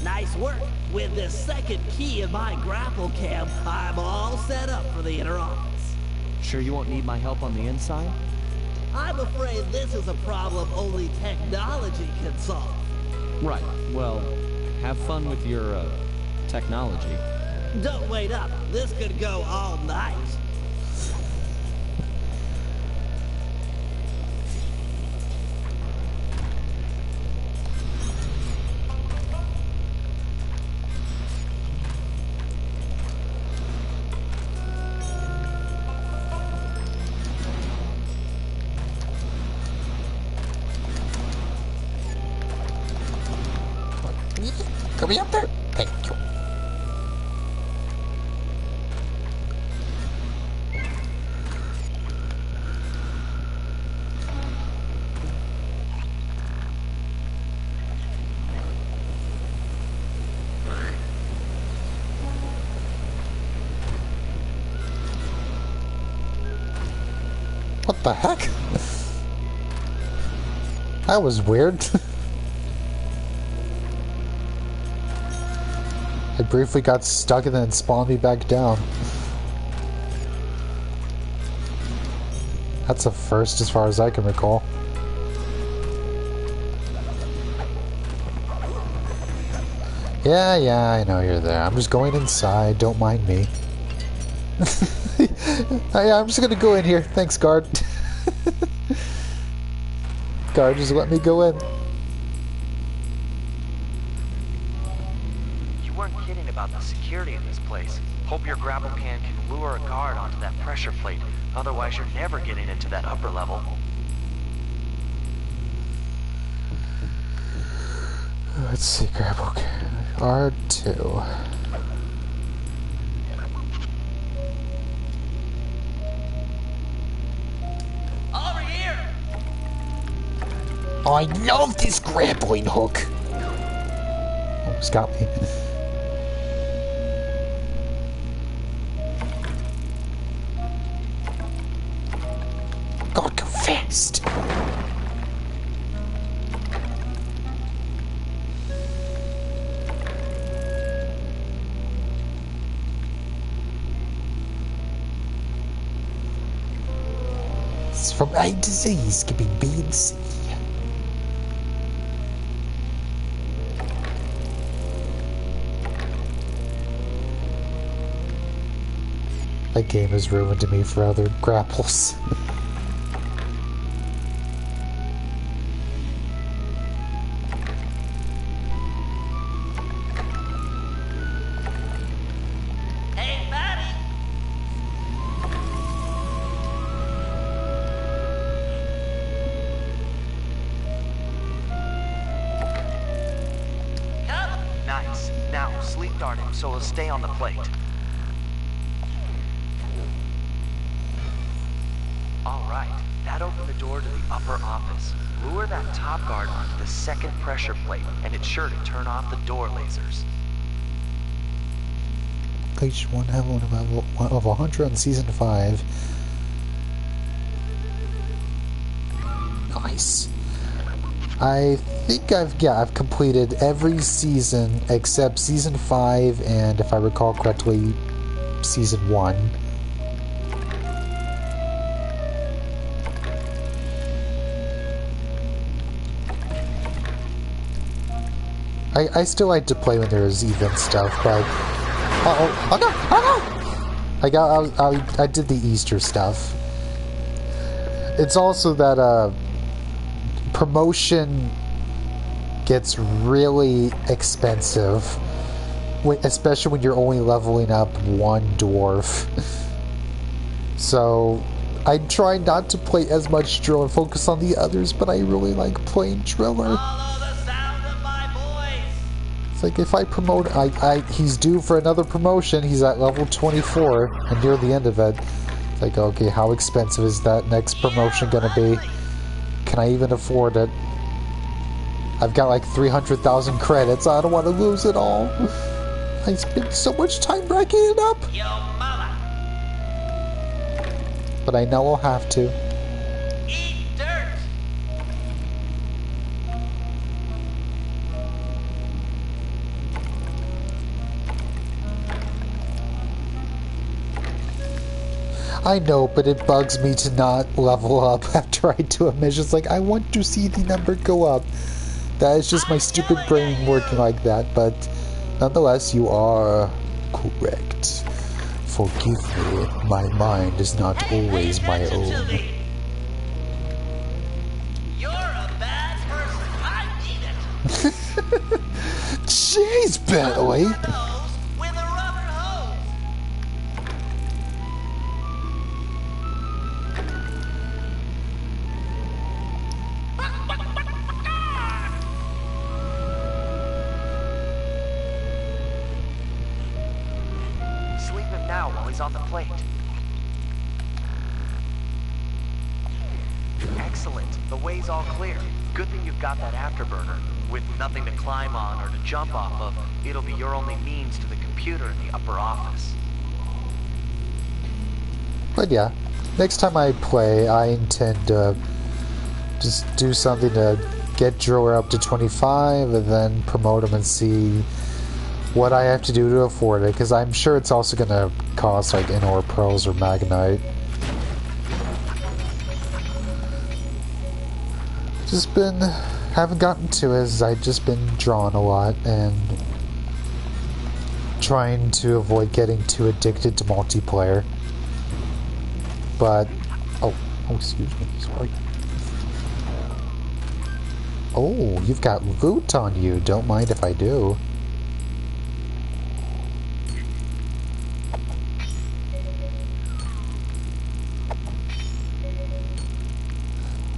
Speaker 3: Nice work. With this second key in my grapple cam, I'm all set up for the inner office.
Speaker 2: Sure you won't need my help on the inside?
Speaker 3: I'm afraid this is a problem only technology can solve.
Speaker 2: Right. Well, have fun with your, technology.
Speaker 3: Don't wait up. This could go all night.
Speaker 1: Can we up there? Thank you. What the heck? That was weird. I briefly got stuck and then it spawned me back down. That's a first as far as I can recall. Yeah, I know you're there. I'm just going inside. Don't mind me. Yeah, I'm just gonna go in here. Thanks, guard. Guard, just let me go in.
Speaker 7: You weren't kidding about the security in this place. Hope your grapple can lure a guard onto that pressure plate. Otherwise, you're never getting into that upper level.
Speaker 1: Let's see, grapple can. R2.
Speaker 3: Over here!
Speaker 1: Oh, I love this grappling hook. Almost got me. God, go fast. It's from A to Z, skipping B and C. That game has ruined me for other grapples.
Speaker 3: Hey, buddy! Come!
Speaker 7: Nice. Now, sleep dart him so he'll stay on the plate. Alright, that opened the door to the upper office. Lure that top guard onto the second pressure plate, and it's sure to turn off the door lasers.
Speaker 1: Page 1 of 100 on Season 5. Nice. I think I've completed every season except Season 5 and, if I recall correctly, Season 1. I still like to play when there's event stuff, but oh no! I did the Easter stuff. It's also that promotion gets really expensive, especially when you're only leveling up one dwarf. So I try not to play as much Drill and focus on the others, but I really like playing Driller. Like, if I promote, he's due for another promotion. He's at level 24 and near the end of it. It's like, okay, how expensive is that next promotion gonna be? Can I even afford it? I've got like 300,000 credits. I don't want to lose it all. I spent so much time racking it up.
Speaker 3: Yo, mama!
Speaker 1: But I know I'll have to.
Speaker 3: Eat dirt!
Speaker 1: I know, but it bugs me to not level up after I do a mission. It's like, I want to see the number go up. That is just my stupid brain working like that, but nonetheless, you are correct. Forgive me, my mind is not always my own.
Speaker 3: You're a bad person. I mean it.
Speaker 1: Jeez, Bentley!
Speaker 3: With a rubber hose.
Speaker 7: Sleep him now while he's on the plate. Excellent. The way's all clear. Good thing you've got that afterburner. With nothing to climb on or to jump off of, it'll be your only means to the computer in the upper office.
Speaker 1: But yeah, next time I play, I intend to just do something to get Driller up to 25 and then promote him and see what I have to do to afford it, because I'm sure it's also going to cost like Inor Pearls or Magnite. Just been, haven't gotten to it as I've just been drawing a lot and trying to avoid getting too addicted to multiplayer. But, oh, excuse me, sorry. Oh, you've got loot on you, don't mind if I do.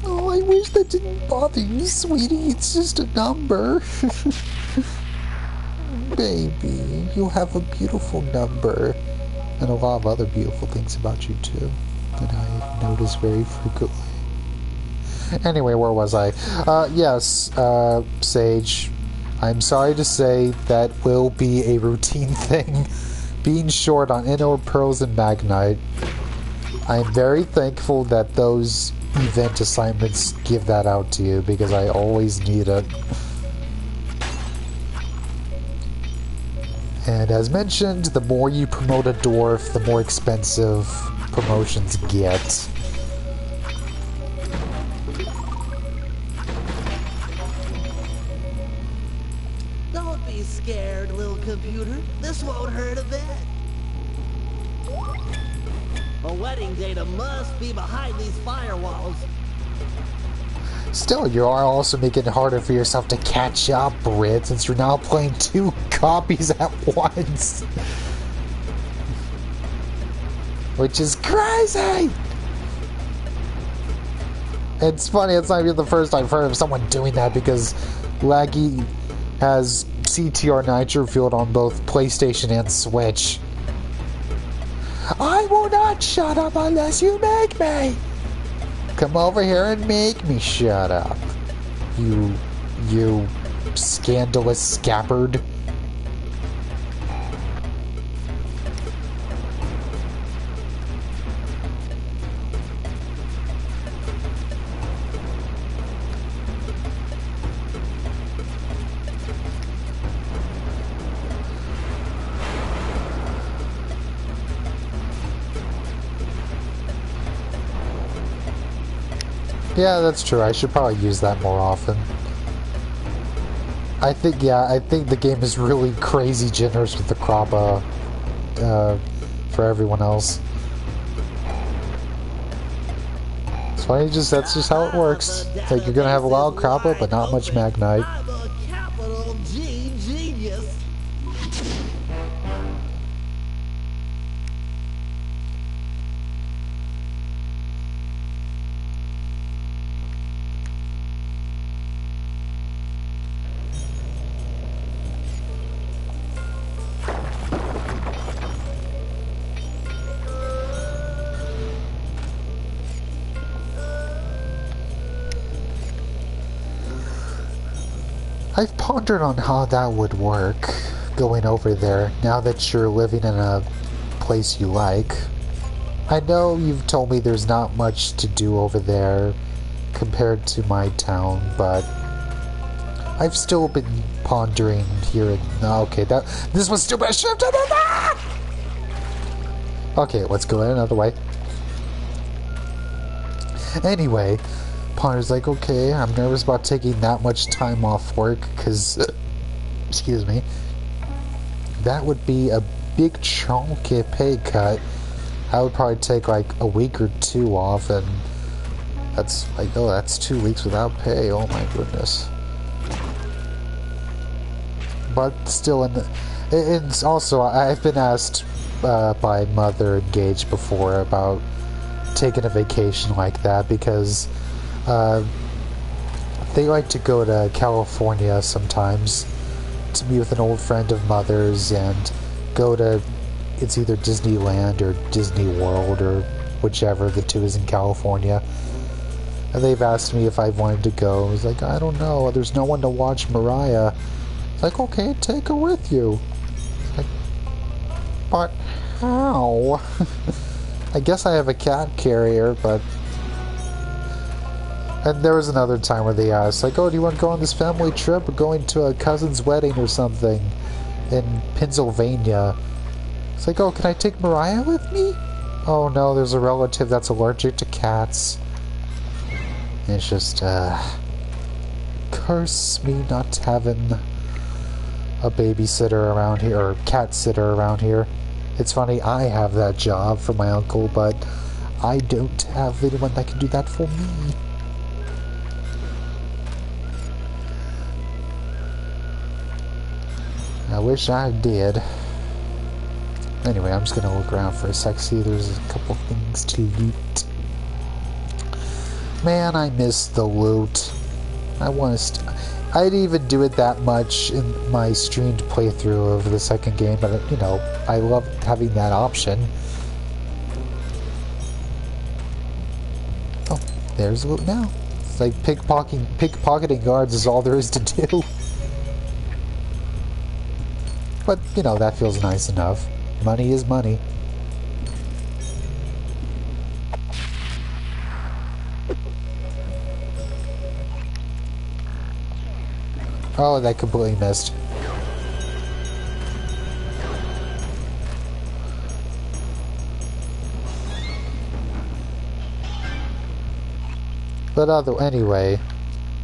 Speaker 1: Oh, I wish that didn't bother you, sweetie, it's just a number. Baby, you have a beautiful number. And a lot of other beautiful things about you, too, that I notice very frequently. Anyway, where was I? Yes, Sage, I'm sorry to say that will be a routine thing. Being short on Inor Pearls and Magnite. I'm very thankful that those event assignments give that out to you, because I always need it. And as mentioned, the more you promote a dwarf, the more expensive promotions get.
Speaker 3: Don't be scared, little computer. This won't hurt a bit. A wedding data must be behind these firewalls.
Speaker 1: Still, you are also making it harder for yourself to catch up, Brit, since you're now playing 2 copies at once. Which is crazy! It's funny, it's not even the first I've heard of someone doing that, because Laggy has CTR Nitro Fueled on both PlayStation and Switch. I will not shut up unless you make me! Come over here and make me shut up. You scandalous scabbard. Yeah, that's true. I should probably use that more often. I think the game is really crazy generous with the Krabba for everyone else. It's funny, that's just how it works. It's like you're gonna have a lot of Krabba, but not much Magnite.
Speaker 3: I'm a capital G genius.
Speaker 1: I've pondered on how that would work, going over there, now that you're living in a place you like. I know you've told me there's not much to do over there compared to my town, but I've still been pondering here and... Okay, this was stupid shift! Okay, let's go in another way. Anyway, Ponder's like, okay, I'm nervous about taking that much time off work, because, excuse me, that would be a big chunky pay cut. I would probably take like a week or two off, and that's like, oh, that's 2 weeks without pay. Oh my goodness. But still, it's also, I've been asked by Mother and Gage before about taking a vacation like that, because they like to go to California sometimes to be with an old friend of Mother's and go to, it's either Disneyland or Disney World or whichever, the two is in California. And they've asked me if I wanted to go. I was like, I don't know, there's no one to watch Mariah. It's like, okay, take her with you. It's like, but how? I guess I have a cat carrier, but... And there was another time where they asked, like, oh, do you want to go on this family trip? We're going to a cousin's wedding or something in Pennsylvania. It's like, oh, can I take Mariah with me? Oh no, there's a relative that's allergic to cats. It's just, curse me not having a babysitter around here, or cat sitter around here. It's funny, I have that job for my uncle, but I don't have anyone that can do that for me. I wish I did. Anyway, I'm just gonna look around for a sec, see there's a couple things to loot. Man, I miss the loot. I want to... I didn't even do it that much in my streamed playthrough of the second game, but, you know, I love having that option. Oh, there's loot now. It's like pickpocketing guards is all there is to do. But, you know, that feels nice enough. Money is money. Oh, that completely missed. But anyway,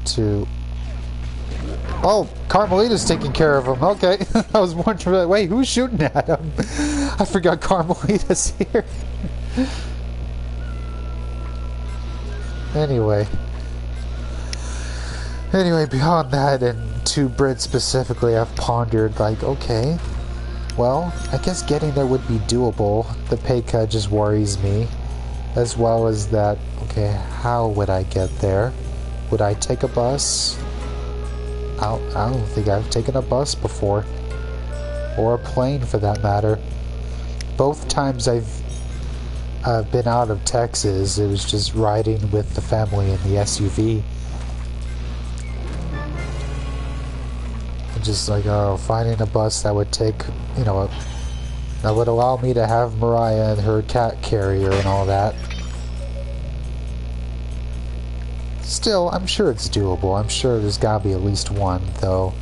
Speaker 1: to... Oh, Carmelita's taking care of him. Okay. I was wondering, wait, who's shooting at him? I forgot Carmelita's here. Anyway, beyond that, and to Brit specifically, I've pondered, like, okay, well, I guess getting there would be doable. The pay cut just worries me. As well as that, okay, how would I get there? Would I take a bus? I don't think I've taken a bus before. Or a plane, for that matter. Both times I've been out of Texas, it was just riding with the family in the SUV. And just like, finding a bus that would take, you know, that would allow me to have Mariah and her cat carrier and all that. Still, I'm sure it's doable. I'm sure there's gotta be at least one, though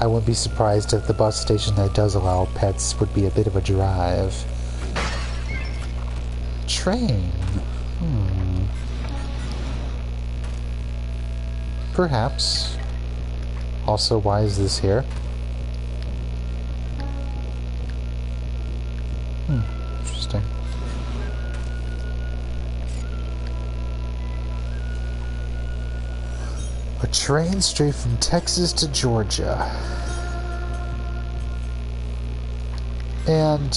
Speaker 1: I wouldn't be surprised if the bus station that does allow pets would be a bit of a drive. Train. Perhaps. Also, why is this here? Interesting. A train straight from Texas to Georgia. And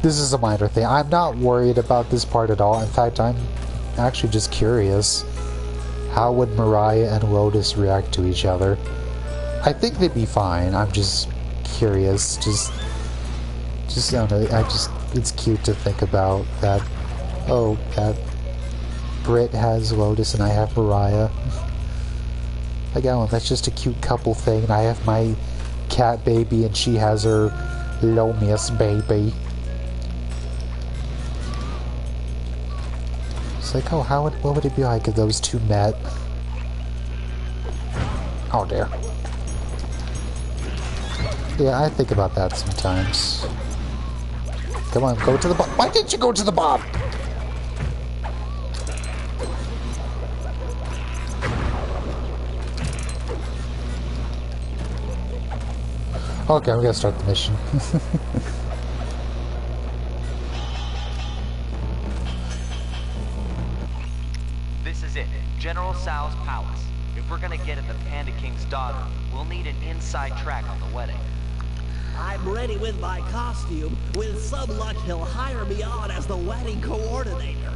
Speaker 1: this is a minor thing. I'm not worried about this part at all. In fact, I'm actually just curious. How would Mariah and Lotus react to each other? I think they'd be fine. I'm just curious. Just I don't know. It's cute to think about that. Oh, that Brit has Lotus and I have Mariah. Like, oh, that's just a cute couple thing. I have my cat baby and she has her Lomius baby. It's like, oh, what would it be like if those two met? Oh dear. Yeah, I think about that sometimes. Come on, go to the bomb. Why didn't you go to the bomb? Okay, we gotta start the mission.
Speaker 7: This is it, General Tsao's palace. If we're gonna get at the Panda King's daughter, we'll need an inside track on the wedding.
Speaker 3: I'm ready with my costume. With some luck, he'll hire me on as the wedding coordinator.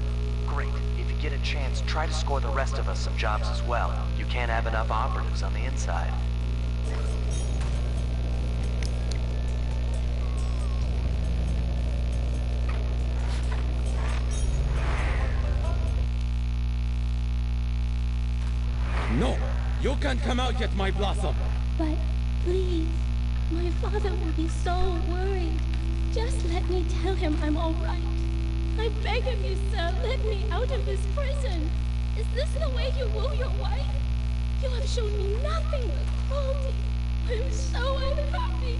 Speaker 7: Great. If you get a chance, try to score the rest of us some jobs as well. You can't have enough operatives on the inside.
Speaker 4: No, you can't come out yet, my Blossom.
Speaker 8: But please, my father will be so worried. Just let me tell him I'm all right. I beg of you, sir, let me out of this prison. Is this the way you woo your wife? You have shown me nothing but cruelty. I'm so unhappy.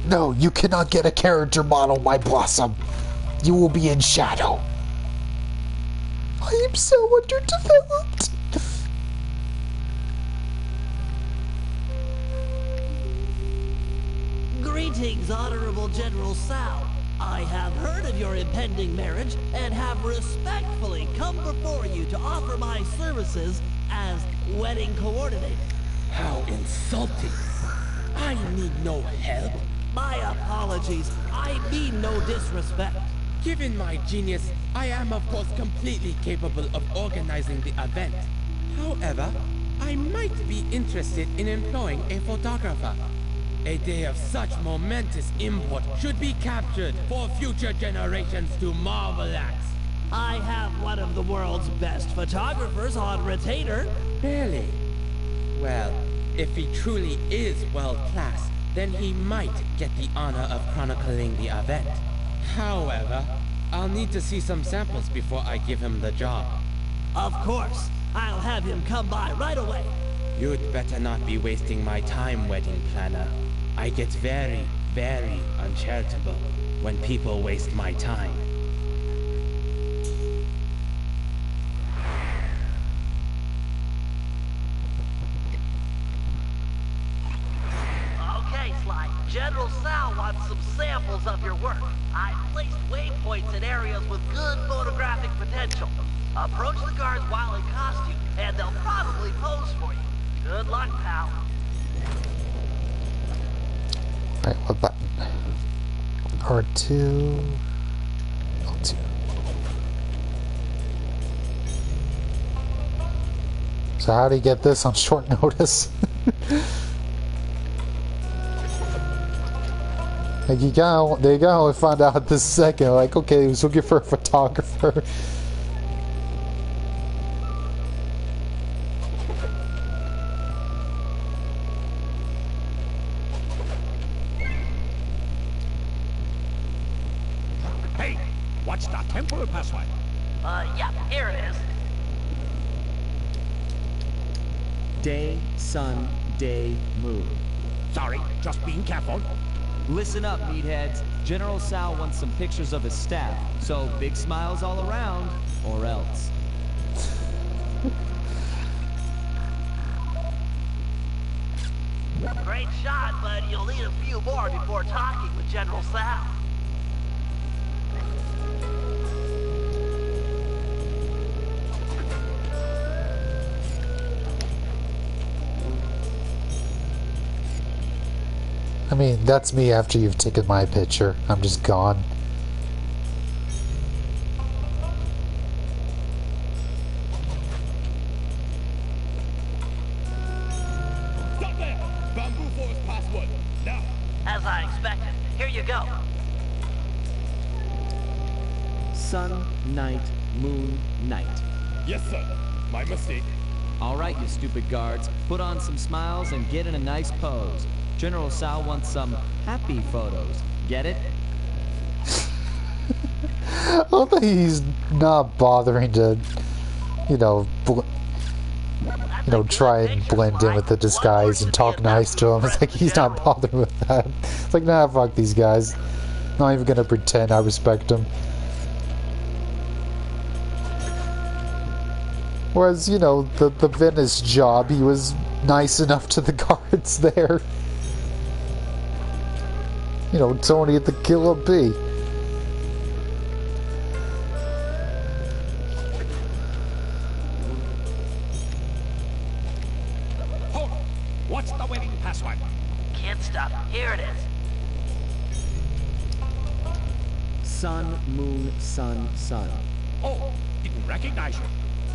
Speaker 1: No, you cannot get a character model, my Blossom. You will be in shadow. I am so underdeveloped.
Speaker 3: Greetings, Honorable General Tsao. I have heard of your impending marriage and have respectfully come before you to offer my services as wedding coordinator.
Speaker 4: How insulting. I need no help.
Speaker 3: My apologies. I mean no disrespect.
Speaker 4: Given my genius, I am of course completely capable of organizing the event. However, I might be interested in employing a photographer. A day of such momentous import should be captured for future generations to marvel at.
Speaker 3: I have one of the world's best photographers on retainer.
Speaker 4: Really? Well, if he truly is world-class, then he might get the honor of chronicling the event. However, I'll need to see some samples before I give him the job.
Speaker 3: Of course. I'll have him come by right away.
Speaker 4: You'd better not be wasting my time, wedding planner. I get very, very uncharitable when people waste my time.
Speaker 3: Okay, Sly. General Tsao wants some samples of your work. I've placed waypoints in areas with good photographic potential. Approach the guards while in costume, and they'll probably pose for you. Good luck, pal.
Speaker 1: Alright, what button? R2. L2. So how do you get this on short notice? Like you got, they got only found out this second. Like, okay, he was looking for a photographer.
Speaker 6: Hey, watch that temple passway.
Speaker 3: Yeah, here it is.
Speaker 2: Day, sun, day, moon.
Speaker 6: Sorry, just being careful.
Speaker 2: Listen up, meatheads. General Tsao wants some pictures of his staff, so big smiles all around, or else.
Speaker 3: Great shot, but you'll need a few more before talking with General Tsao.
Speaker 1: I mean, that's me after you've taken my picture. I'm just gone.
Speaker 6: Stop there! Bamboo Forest password. Now.
Speaker 3: As I expected. Here you go.
Speaker 2: Sun, night, moon, night.
Speaker 6: Yes, sir. My mistake.
Speaker 2: All right, you stupid guards. Put on some smiles and get in a nice pose. General Tsao wants some happy photos. Get it?
Speaker 1: I love that he's not bothering to, try and blend in with the disguise and talk nice to him. It's like he's not bothered with that. It's like, nah, fuck these guys. Not even gonna pretend I respect them. Whereas, you know, the Venice job, he was nice enough to the guards there. You know, Tony at the Killer Bee.
Speaker 4: Hold on. What's the wedding password?
Speaker 3: Can't stop. Here it is.
Speaker 2: Sun, moon, sun, sun.
Speaker 4: Oh, didn't recognize you.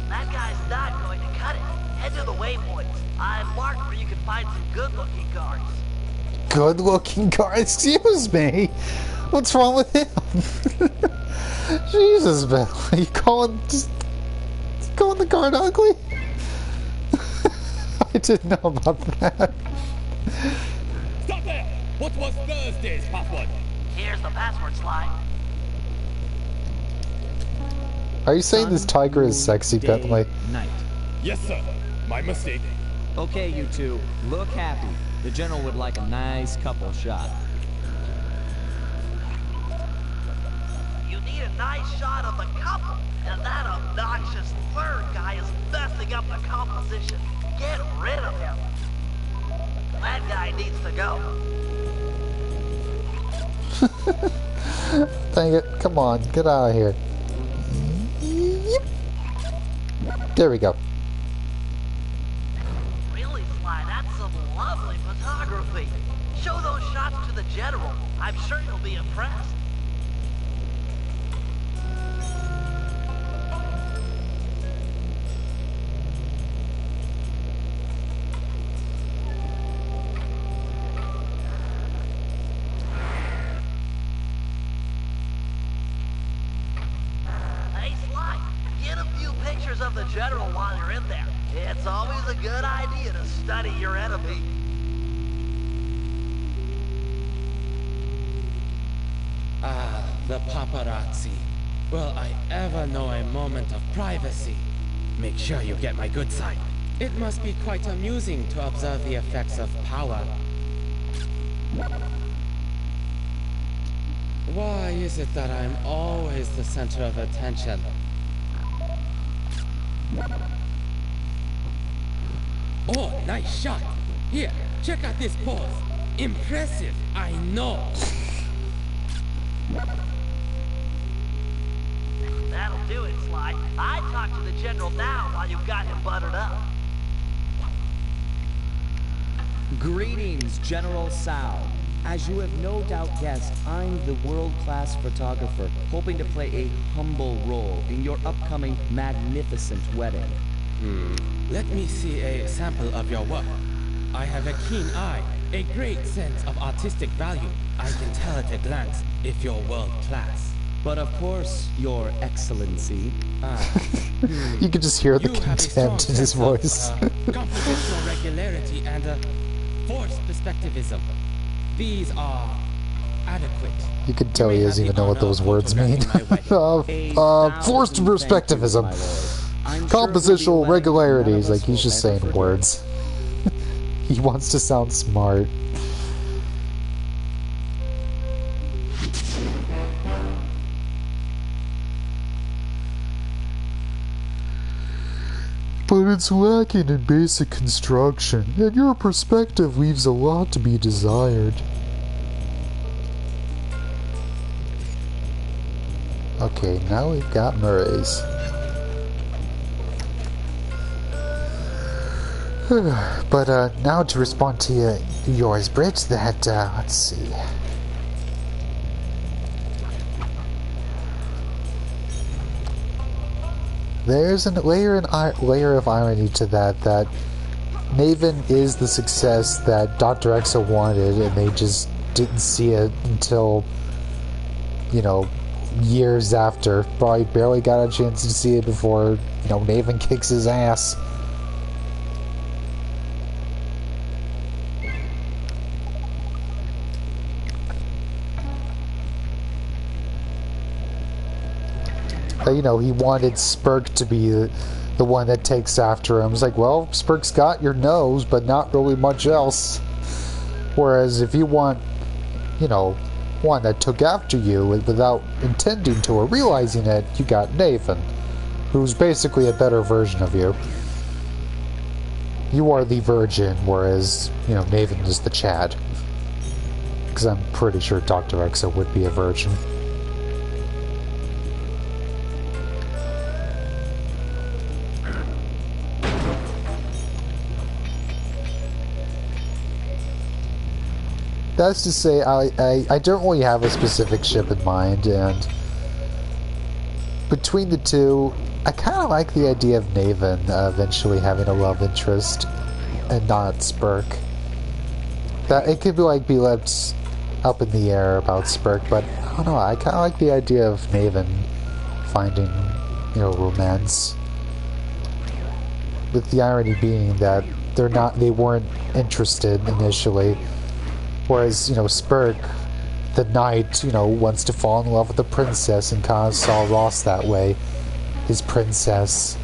Speaker 3: That guy's not going to cut it. Head to the waypoints. I've marked where you can find some good-looking guards.
Speaker 1: Good-looking guard? Excuse me? What's wrong with him? Jesus, man. Are you calling the guard ugly? I didn't know about that.
Speaker 4: Stop there! What was Thursday's password?
Speaker 3: Here's the password slide.
Speaker 1: Are you saying this tiger is sexy,
Speaker 2: day,
Speaker 1: Bentley?
Speaker 2: Night.
Speaker 4: Yes, sir. My mistake.
Speaker 2: Okay, you two, look happy. The general would like a nice couple shot.
Speaker 3: You need a nice shot of the couple, and that obnoxious third guy is messing up the composition. Get rid of him. That guy needs to go.
Speaker 1: Dang it. Come on, get out of here. There we go.
Speaker 3: Really, Sly, that's some lovely photography. Show those shots to the general. I'm sure he'll be impressed. Hey, Sly, get a few pictures of the general while you're in there. It's always a good idea to study your enemy.
Speaker 9: Ah, the paparazzi. Will I ever know a moment of privacy? Make sure you get my good side. It must be quite amusing to observe the effects of power. Why is it that I'm always the center of attention? Oh, nice shot! Here, check out this pose. Impressive, I know.
Speaker 3: That'll do it, Sly. I talk to the general now while you've got him buttered up.
Speaker 2: Greetings, General Sao. As you have no doubt guessed, I'm the world-class photographer, hoping to play a humble role in your upcoming magnificent wedding.
Speaker 9: Let me see a sample of your work. I have a keen eye, a great sense of artistic value. I can tell at a glance if you're world-class.
Speaker 2: But of course, Your Excellency.
Speaker 1: You could just hear the
Speaker 9: You have a strong
Speaker 1: contempt in his
Speaker 9: sense of,
Speaker 1: voice.
Speaker 9: compositional regularity and forced perspectivism. These are adequate.
Speaker 1: You can tell
Speaker 9: You
Speaker 1: he
Speaker 9: may
Speaker 1: doesn't
Speaker 9: have
Speaker 1: even
Speaker 9: the
Speaker 1: know what
Speaker 9: honor
Speaker 1: those
Speaker 9: of
Speaker 1: words mean.
Speaker 9: photographing my
Speaker 1: Forced perspectivism. Compositional regularities. Like, he's just saying words. He wants to sound smart. But it's lacking in basic construction, and your perspective leaves a lot to be desired. Okay, now we've got Murray's. But now to respond to yours, Britt, that, let's see. There's a layer of irony to that Maven is the success that Dr. Exo wanted, and they just didn't see it until, you know, years after. Probably barely got a chance to see it before, you know, Maven kicks his ass. You know, he wanted Spurk to be the one that takes after him. It's like, well, Spurk's got your nose, but not really much else. Whereas if you want, you know, one that took after you without intending to or realizing it, you got Nathan. who's basically a better version of you. You are the virgin, whereas, you know, Naven is the Chad. Because I'm pretty sure Dr. Exo would be a virgin. That's to say, I don't really have a specific ship in mind, and between the two, I kind of like the idea of Naven eventually having a love interest, and not Spurk. That it could be left up in the air about Spurk, but I don't know. I kind of like the idea of Naven finding, you know, romance. With the irony being that they weren't interested initially. Whereas, you know, Spurk, the knight, you know, wants to fall in love with the princess and kind of saw Ross that way, his princess.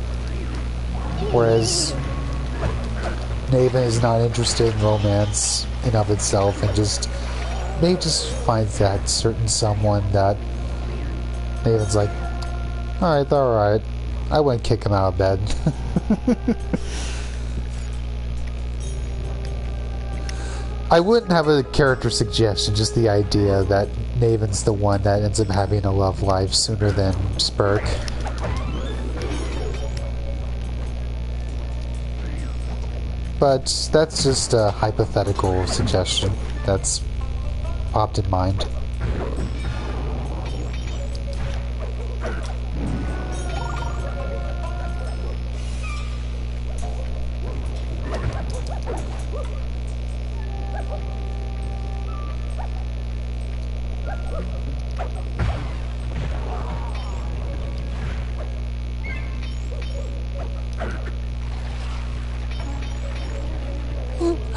Speaker 1: Whereas Naven is not interested in romance in of itself and may just finds that certain someone that Naven's like, alright, I wouldn't kick him out of bed. I wouldn't have a character suggestion, just the idea that Naven's the one that ends up having a love life sooner than Spurk. But that's just a hypothetical suggestion that's popped in mind.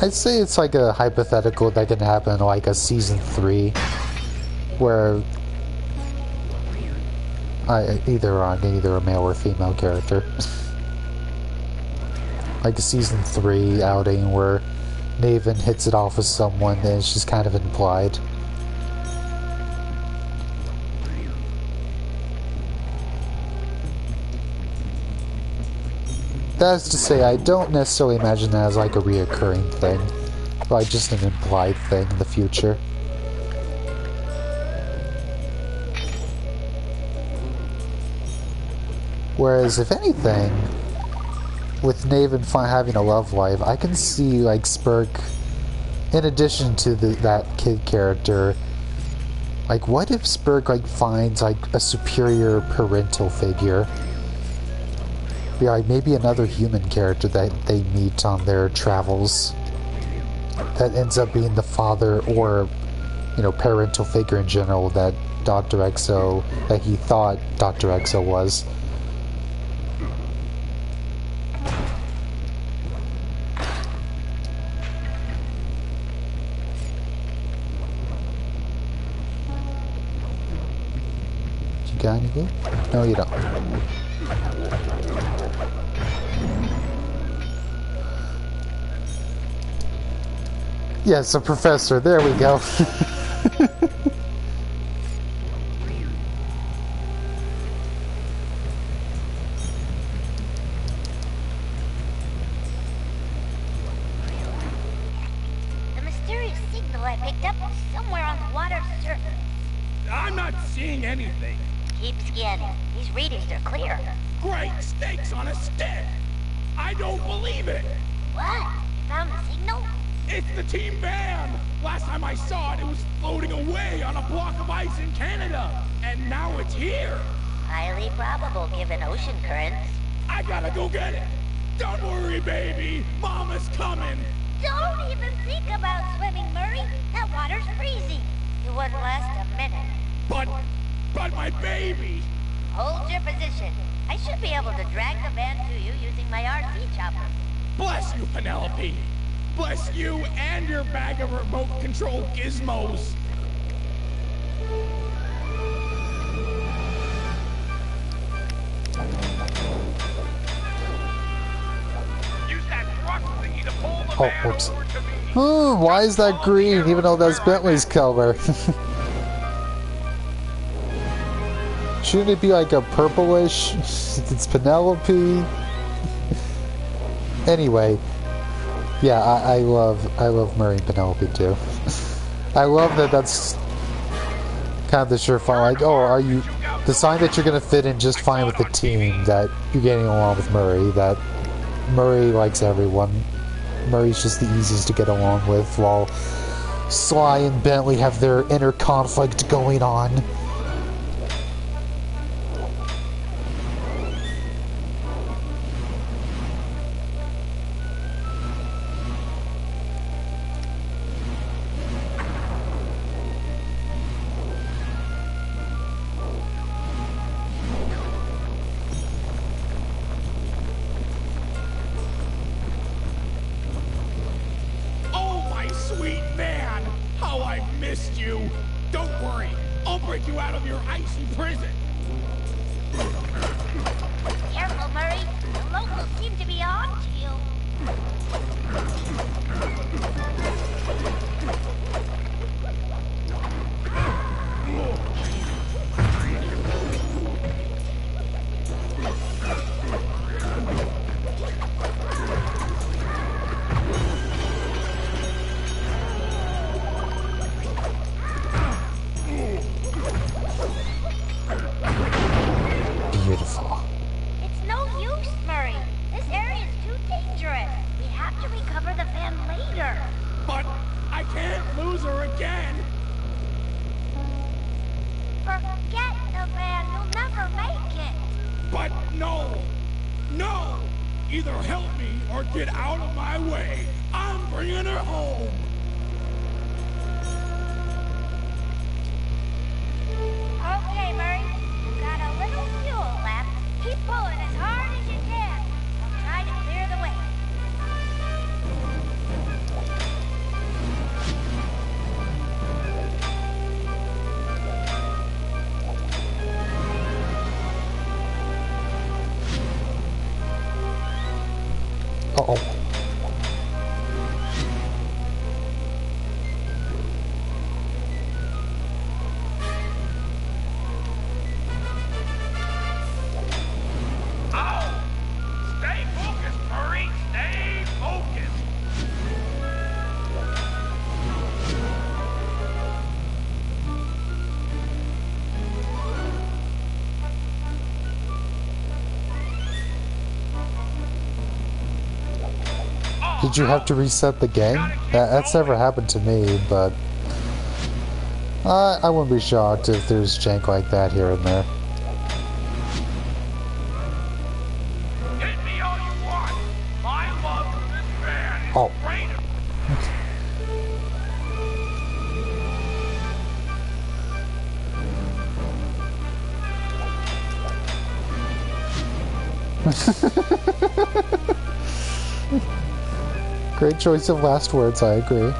Speaker 1: I'd say it's like a hypothetical that can happen in like a season 3, where either a male or female character, like a season 3 outing where Naven hits it off with someone, and it's just kind of implied. That's to say, I don't necessarily imagine that as like a reoccurring thing, but just an implied thing in the future. Whereas, if anything, with Naven having a love life, I can see like Spurk, in addition to that kid character, like what if Spurk like finds like a superior parental figure? Like maybe another human character that they meet on their travels that ends up being the father or, you know, parental figure in general that Dr. Exo, that he thought Dr. Exo was. You got anything? No, you don't. Yes, a professor. There we go.
Speaker 5: The mysterious signal I picked up was somewhere on the water's surface.
Speaker 4: I'm not seeing anything.
Speaker 5: Keep scanning. These readings are clear.
Speaker 4: Great stakes on a stick. I don't believe it.
Speaker 5: What? Found the signal?
Speaker 4: It's the team van! Last time I saw it, it was floating away on a block of ice in Canada. And now it's here.
Speaker 5: Highly probable given ocean currents.
Speaker 4: I gotta go get it. Don't worry, baby. Mama's coming.
Speaker 5: Don't even think about swimming, Murray. That water's freezing. You wouldn't last a minute.
Speaker 4: But my baby.
Speaker 5: Hold your position. I should be able to drag the van to you using my RC chopper.
Speaker 4: Bless you, Penelope. Bless you and your bag of remote control gizmos. Use that truck thingy to pull the van
Speaker 1: whoops.
Speaker 4: over to me.
Speaker 1: Why is that green even though that's Bentley's color? Shouldn't it be like a purplish? It's Penelope. Anyway, yeah, I love Murray and Penelope too. I love that. That's kind of the surefire. Like, oh, are you the sign that you're gonna fit in just fine with the team? That you're getting along with Murray. That Murray likes everyone. Murray's just the easiest to get along with, while Sly and Bentley have their inner conflict going on. Did you have to reset the game? That's never happened to me, but I wouldn't be shocked if there's jank like that here and there.
Speaker 4: Hit me all you want. My love for this man is
Speaker 1: Great choice of last words, I agree.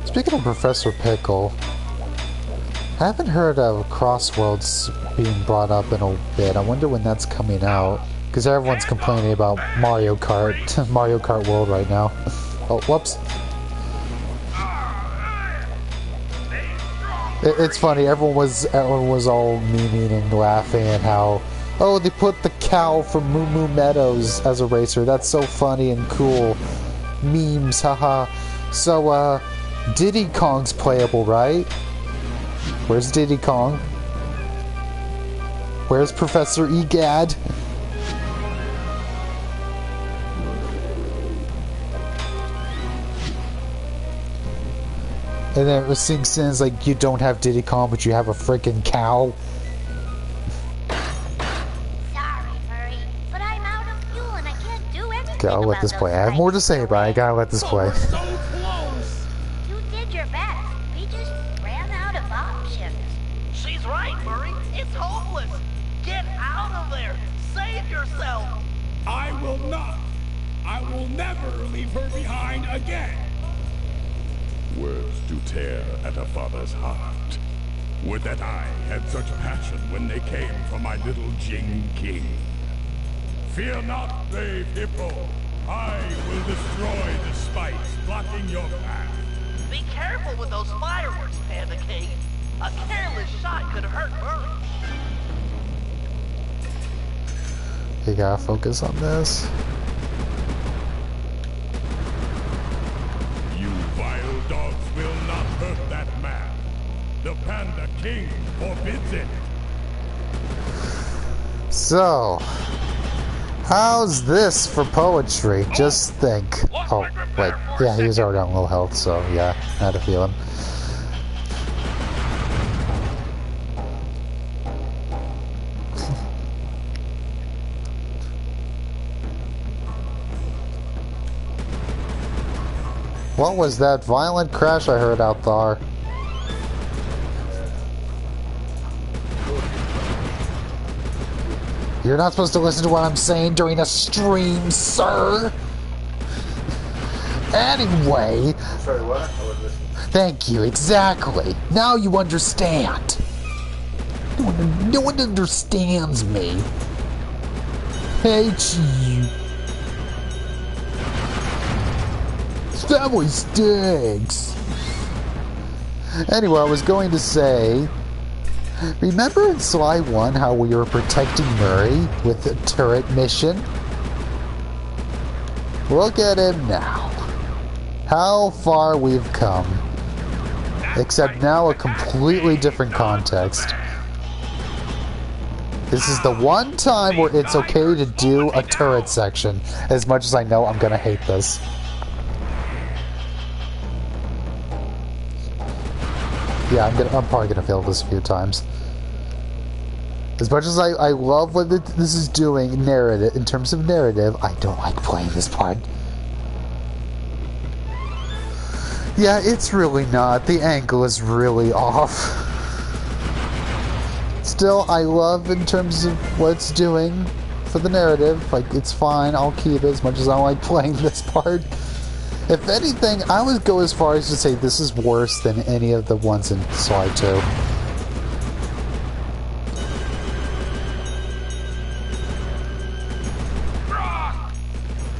Speaker 1: Speaking of Professor Pickle, I haven't heard of Crossworlds being brought up in a bit. I wonder when that's coming out, because everyone's complaining about Mario Kart, Mario Kart World right now. Oh, whoops. It's funny. Everyone was all memeing and laughing at how, oh, they put the cow from Moo Moo Meadows as a racer. That's so funny and cool. Memes, haha. So, Diddy Kong's playable, right? Where's Diddy Kong? Where's Professor Egad? And then it was Sing Sin's like, you don't have Diddy Kong, but you have a freaking cow.
Speaker 5: Sorry, Murray, but I'm out of fuel and I can't do anything.
Speaker 1: Okay, I'll let this play. I have more to say, but I gotta let this play.
Speaker 5: You did your best. We just ran out of options.
Speaker 3: She's right, Murray. It's hopeless. Get out of there. Save yourself.
Speaker 4: I will not. I will never leave her behind again.
Speaker 6: Words to tear at a father's heart. Would that I had such passion when they came from my little Jing King. Fear not, brave Hippo. I will destroy the spikes blocking your path.
Speaker 3: Be careful with those fireworks, Panda King. A careless shot could hurt Murray.
Speaker 1: You gotta focus on this.
Speaker 6: You vile dogs will not hurt that man. The Panda King forbids it.
Speaker 1: So, how's this for poetry? Just think. Oh, wait. Yeah, he was already on low health, so yeah, I had a feeling. What was that violent crash I heard out there? You're not supposed to listen to what I'm saying during a stream, sir! Anyway...
Speaker 10: Sorry, what? I was listening.
Speaker 1: Thank you, exactly. Now you understand. No one understands me. Hate you. Family stinks. Anyway, I was going to say, remember in Sly 1 how we were protecting Murray with the turret mission? Look at him now. How far we've come. Except now a completely different context. This is the one time where it's okay to do a turret section, as much as I know I'm gonna hate this. Yeah, I'm probably gonna fail this a few times. As much as I love what this is doing narrative in terms of narrative, I don't like playing this part. Yeah, it's really not. The angle is really off. Still, I love in terms of what it's doing for the narrative. Like, it's fine. I'll keep it as much as I like playing this part. If anything, I would go as far as to say this is worse than any of the ones in Sly 2.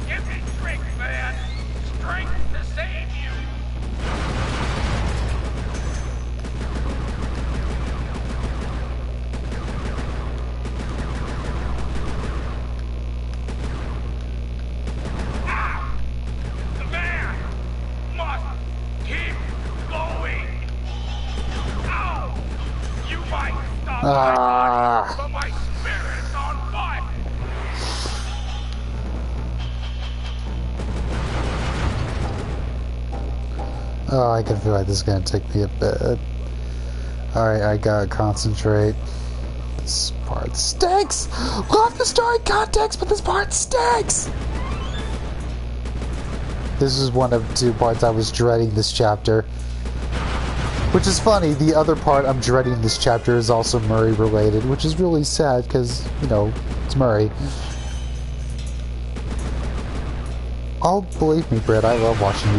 Speaker 4: Give me strength, man. Strength to save you. The man must keep going. Ow! You might stop my body, but my spirit's on fire.
Speaker 1: Oh, I can feel like this is gonna take me a bit. Alright, I gotta concentrate. This part stinks! Love the story context, but this part stinks! This is one of two parts I was dreading this chapter. Which is funny, the other part I'm dreading this chapter is also Murray related, which is really sad because, you know, it's Murray. Oh, believe me, Britt, I love watching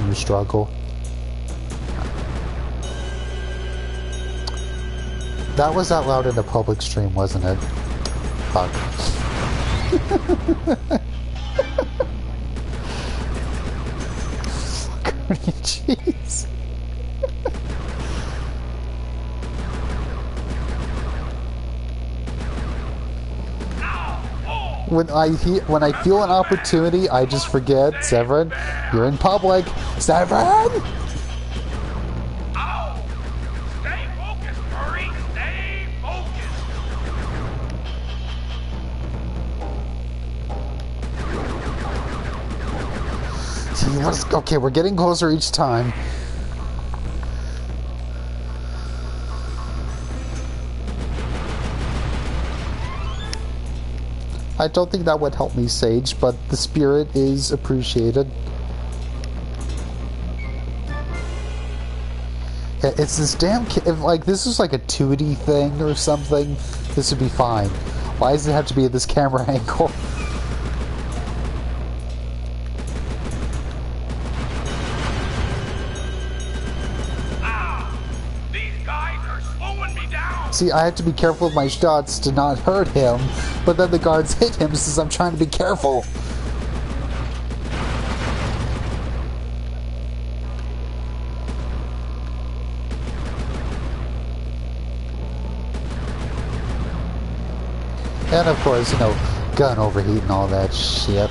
Speaker 1: you struggle. That was out loud in a public stream, wasn't it? Fuck. Jeez. When I feel an opportunity, I just forget. Severin, you're in public. Severin!
Speaker 4: Ow! Stay focused, Murray. Stay focused.
Speaker 1: Okay, we're getting closer each time. I don't think that would help me, Sage, but the spirit is appreciated. It's this damn... If, like, this is like a 2D thing or something, this would be fine. Why does it have to be at this camera angle? See, I have to be careful with my shots to not hurt him, but then the guards hit him since I'm trying to be careful. And of course, you know, gun overheat and all that shit.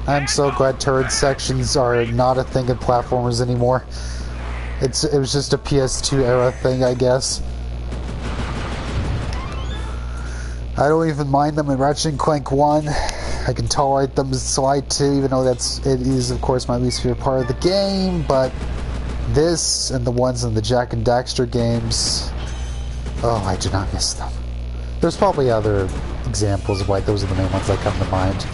Speaker 1: I'm so glad turret sections are not a thing in platformers anymore. It was just a PS2 era thing, I guess. I don't even mind them in Ratchet & Clank 1. I can tolerate them in Slide 2, even though it is, of course, my least favorite part of the game. But this and the ones in the Jak and Daxter games, oh, I do not miss them. There's probably other examples of why those are the main ones that come to mind,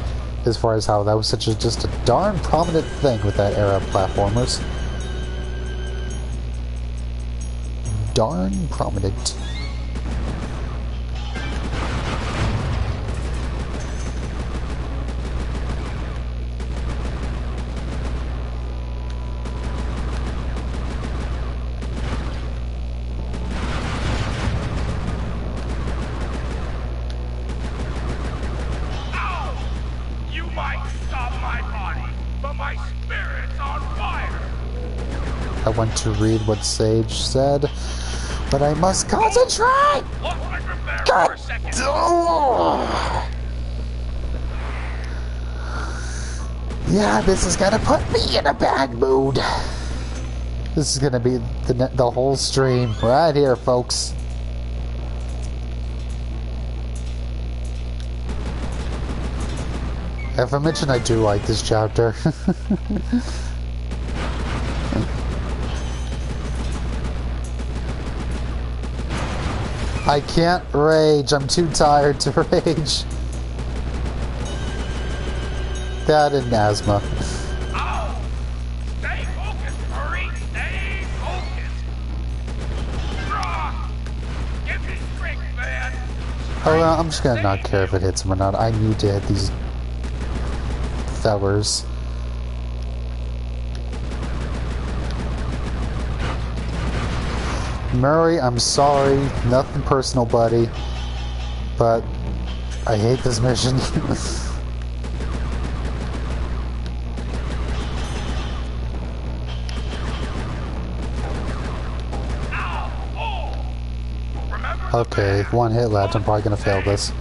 Speaker 1: as far as how that was just a darn prominent thing with that era of platformers. Darn prominent. I want to read what Sage said, but I must concentrate! God. Oh. Yeah, this is gonna put me in a bad mood. This is gonna be the whole stream right here, folks. If I mention I do like this chapter. I can't rage. I'm too tired to rage. That and asthma.
Speaker 4: Oh, stay focused, hurry. Stay focused. Give me strength, man.
Speaker 1: Oh, well, I'm just gonna not care if it hits him or not. I need to hit these fellers. Murray, I'm sorry. Nothing personal, buddy. But I hate this mission. Okay, one hit left. I'm probably gonna fail this.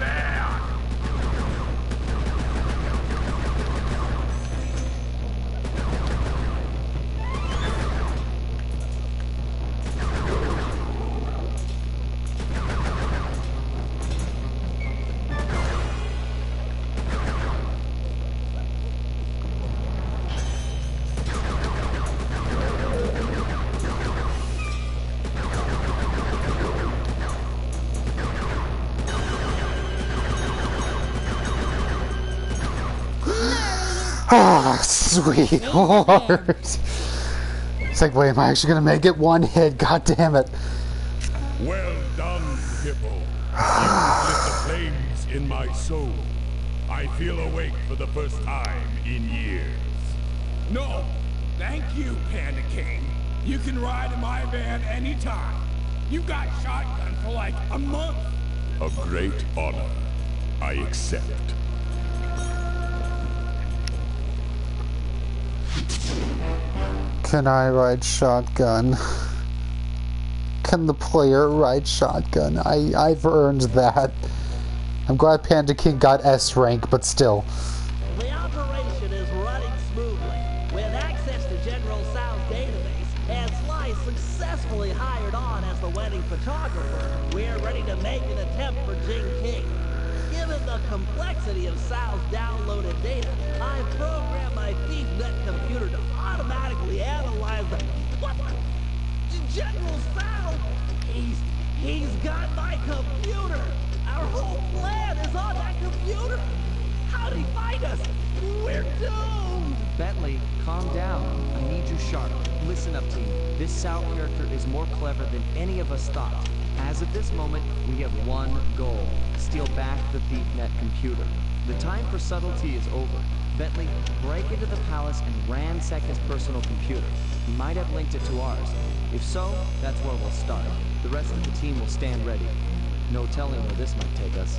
Speaker 1: Ah, sweetheart. It's like, wait, am I actually gonna make it? One hit, god damn it.
Speaker 6: Well done, Hippo. You lit the flames in my soul. I feel awake for the first time in years.
Speaker 4: No, thank you, Panda King. You can ride in my van anytime. You got shotgun for like a month.
Speaker 6: A great honor. I accept.
Speaker 1: Can I ride shotgun? Can the player ride shotgun? I've earned that. I'm glad Panda King got S rank, but still.
Speaker 3: The operation is running smoothly. With access to General Sal's database and Sly successfully hired on as the wedding photographer, we're ready to make an attempt for Jing King. Given the complexity of Sal's downloaded data, I've programmed my ThiefNet computer to automatically analyze the... What the... General Sal? computer? How'd he find us? We're doomed!
Speaker 2: Bentley, calm down. I need you sharp. Listen up, team. This Sal character is more clever than any of us thought. As of this moment, we have one goal. Steal back the ThiefNet computer. The time for subtlety is over. Bentley, break into the palace and ransack his personal computer. He might have linked it to ours. If so, that's where we'll start. The rest of the team will stand ready. No telling where this might take us.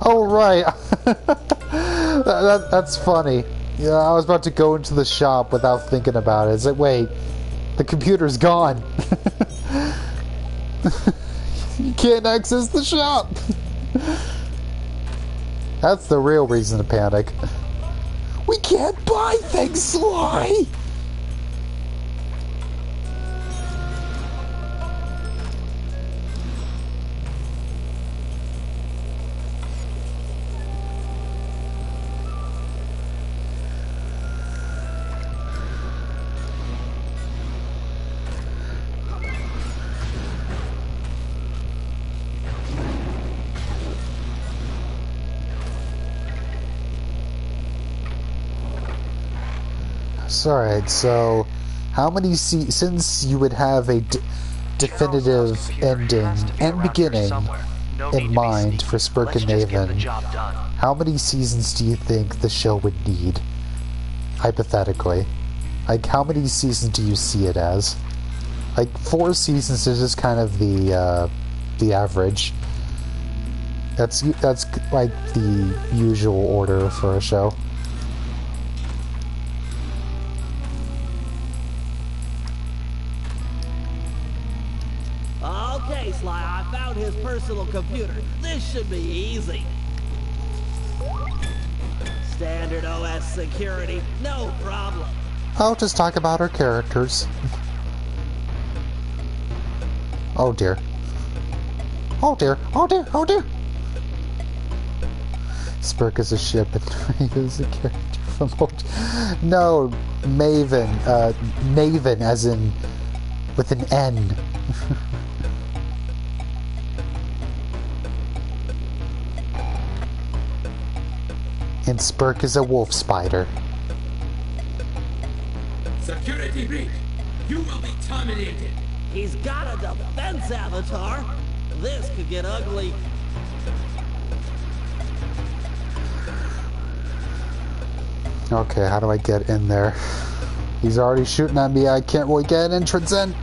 Speaker 1: Oh, right. That's funny. Yeah, I was about to go into the shop without thinking about it. It's like, wait, the computer's gone. You can't access the shop. That's the real reason to panic. We can't buy things, Sly! Alright, so how many since you would have a definitive ending and beginning in mind for Spurk and Naven, how many seasons do you think the show would need? Hypothetically. Like, how many seasons do you see it as? Like, 4 seasons is just kind of the average. That's like the usual order for a show.
Speaker 3: Okay, Sly, I found his personal computer. This should be easy. Standard OS security, no problem.
Speaker 1: I'll just talk about our characters. Oh dear. Oh dear, oh dear, oh dear. Spurk is a ship and Maven is a character from old... No, Maven. Naven as in... with an N. And Spurk is a wolf spider.
Speaker 10: Security breach! You will be terminated!
Speaker 3: He's got a defense avatar! This could get ugly.
Speaker 1: Okay, how do I get in there? He's already shooting at me, I can't really get an entrance in.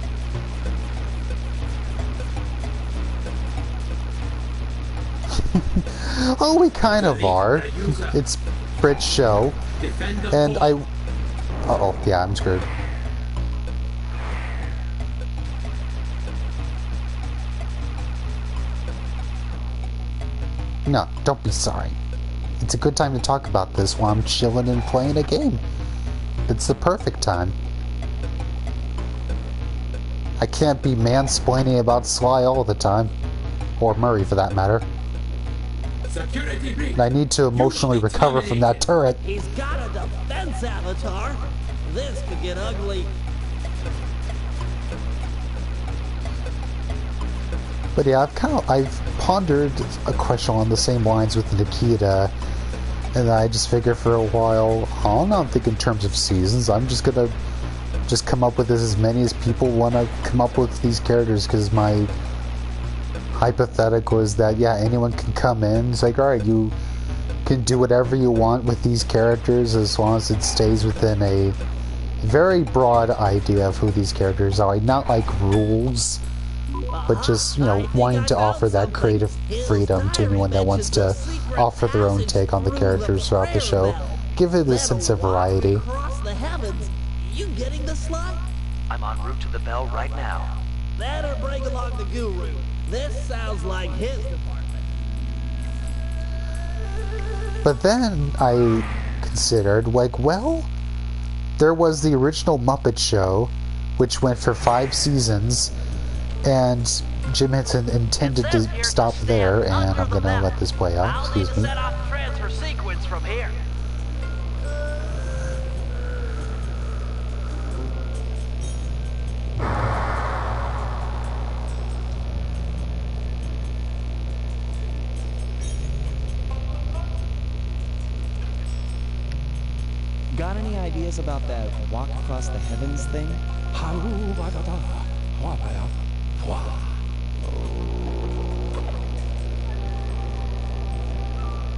Speaker 1: Oh, we kind of are. It's Brit's show. And I... Uh-oh, yeah, I'm screwed. No, don't be sorry. It's a good time to talk about this while I'm chilling and playing a game. It's the perfect time. I can't be mansplaining about Sly all the time. Or Murray, for that matter. And I need to emotionally recover from that turret.
Speaker 3: He's got a defense avatar. This could get ugly.
Speaker 1: But yeah, I've pondered a question on the same lines with Nikita, and I just figured for a while, I'm not thinking in terms of seasons. I'm just gonna come up with as many as people want to come up with these characters, because my hypothetical is that, yeah, anyone can come in. It's like, alright, you can do whatever you want with these characters as long as it stays within a very broad idea of who these characters are. Not like rules, but just, you know, wanting to offer that creative freedom to anyone that wants to offer their own take on the characters throughout the show. Give it a sense of variety.
Speaker 3: Across the heavens, you getting the slot?
Speaker 7: I'm en route to the bell right now.
Speaker 3: Better bring along the guru. This sounds like his department.
Speaker 1: But then I considered, like, well, there was the original Muppet Show, which went for 5 seasons, and Jim Henson intended to stop there, and I'm gonna let this play out. Excuse me.
Speaker 7: Set off the transfer sequence from here.
Speaker 2: Got any ideas about that walk across the heavens thing?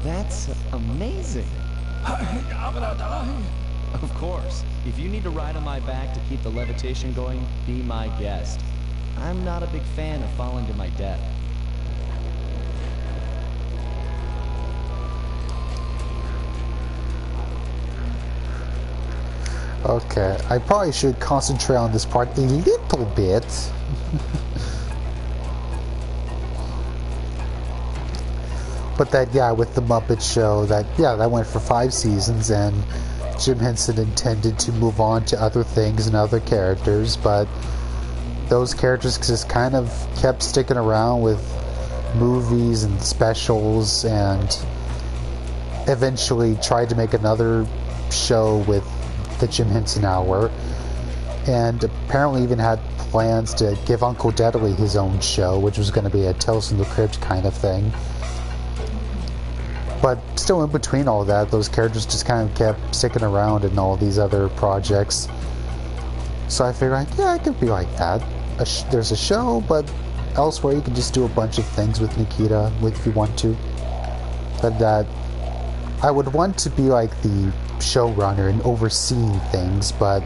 Speaker 2: That's amazing. Of course. If you need to ride on my back to keep the levitation going, be my guest. I'm not a big fan of falling to my death.
Speaker 1: Okay, I probably should concentrate on this part a little bit. But that, yeah, with the Muppet Show, that went for 5 seasons, and Jim Henson intended to move on to other things and other characters, but those characters just kind of kept sticking around with movies and specials, and eventually tried to make another show with the Jim Henson Hour, and apparently even had plans to give Uncle Deadly his own show, which was going to be a Tales from the Crypt kind of thing. But still, in between all that, those characters just kind of kept sticking around in all these other projects. So I figured, yeah, it could be like that. There's a show, but elsewhere you can just do a bunch of things with Nikita if you want to. But that I would want to be like the showrunner and overseeing things, but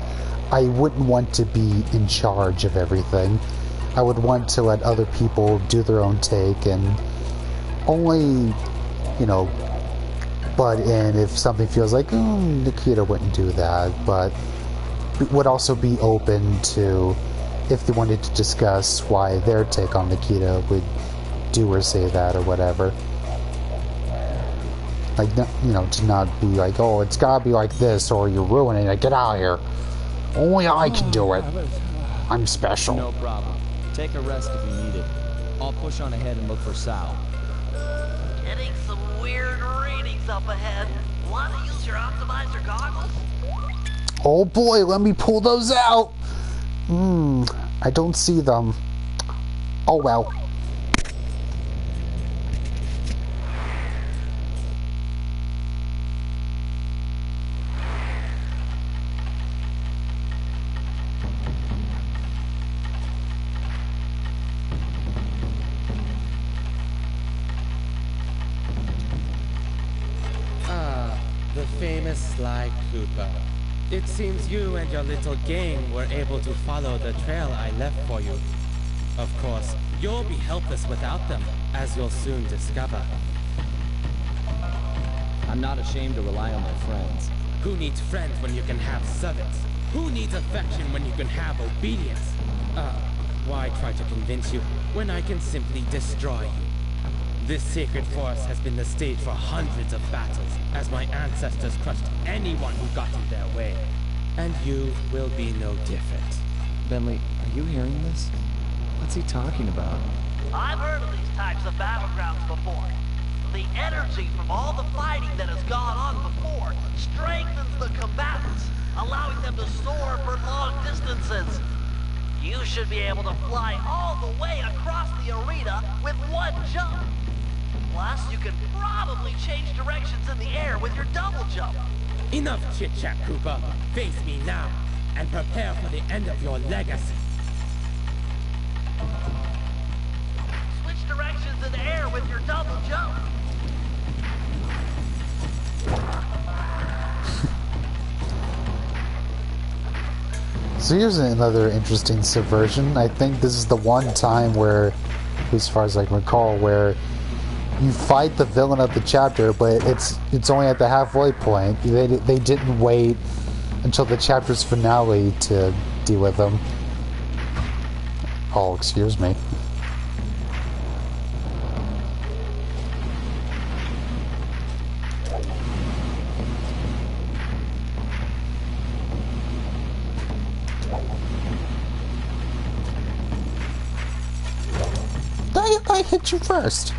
Speaker 1: I wouldn't want to be in charge of everything. I would want to let other people do their own take and only, butt in if something feels like, Nikita wouldn't do that, but would also be open to if they wanted to discuss why their take on Nikita would do or say that or whatever. Like, to not be like, oh, it's gotta be like this or you're ruining it, get out of here. Only I can do it. I'm special.
Speaker 2: No problem. Take a rest if you need it. I'll push on ahead and look for Sal.
Speaker 3: Getting some weird readings up ahead. Want to use your optimizer goggles?
Speaker 1: Oh boy, let me pull those out. I don't see them. Oh well.
Speaker 9: The famous Sly Cooper. It seems you and your little gang were able to follow the trail I left for you. Of course, you'll be helpless without them, as you'll soon discover.
Speaker 2: I'm not ashamed to rely on my friends.
Speaker 9: Who needs friends when you can have servants? Who needs affection when you can have obedience? Why try to convince you when I can simply destroy you? This sacred forest has been the stage for hundreds of battles, as my ancestors crushed anyone who got in their way. And you will be no different.
Speaker 2: Bentley, are you hearing this? What's he talking about?
Speaker 3: I've heard of these types of battlegrounds before. The energy from all the fighting that has gone on before strengthens the combatants, allowing them to soar for long distances. You should be able to fly all the way across the arena with one jump. Plus, you can probably change directions in the air with your double jump.
Speaker 9: Enough chit-chat, Cooper. Face me now, and prepare for the end of your legacy.
Speaker 3: Switch directions in the air with your double jump.
Speaker 1: So here's another interesting subversion. I think this is the one time where, as far as I can recall, where you fight the villain of the chapter, but it's only at the halfway point. They didn't wait until the chapter's finale to deal with them. Oh, excuse me. I hit you first.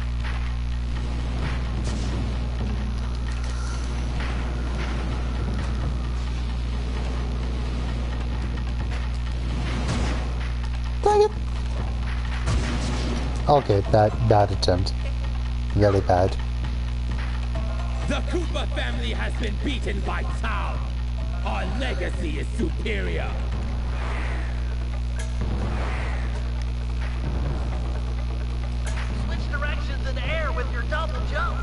Speaker 1: Okay, bad attempt. Very bad.
Speaker 10: The Koopa family has been beaten by Tao. Our legacy is superior.
Speaker 3: Switch directions in the air with your double jump.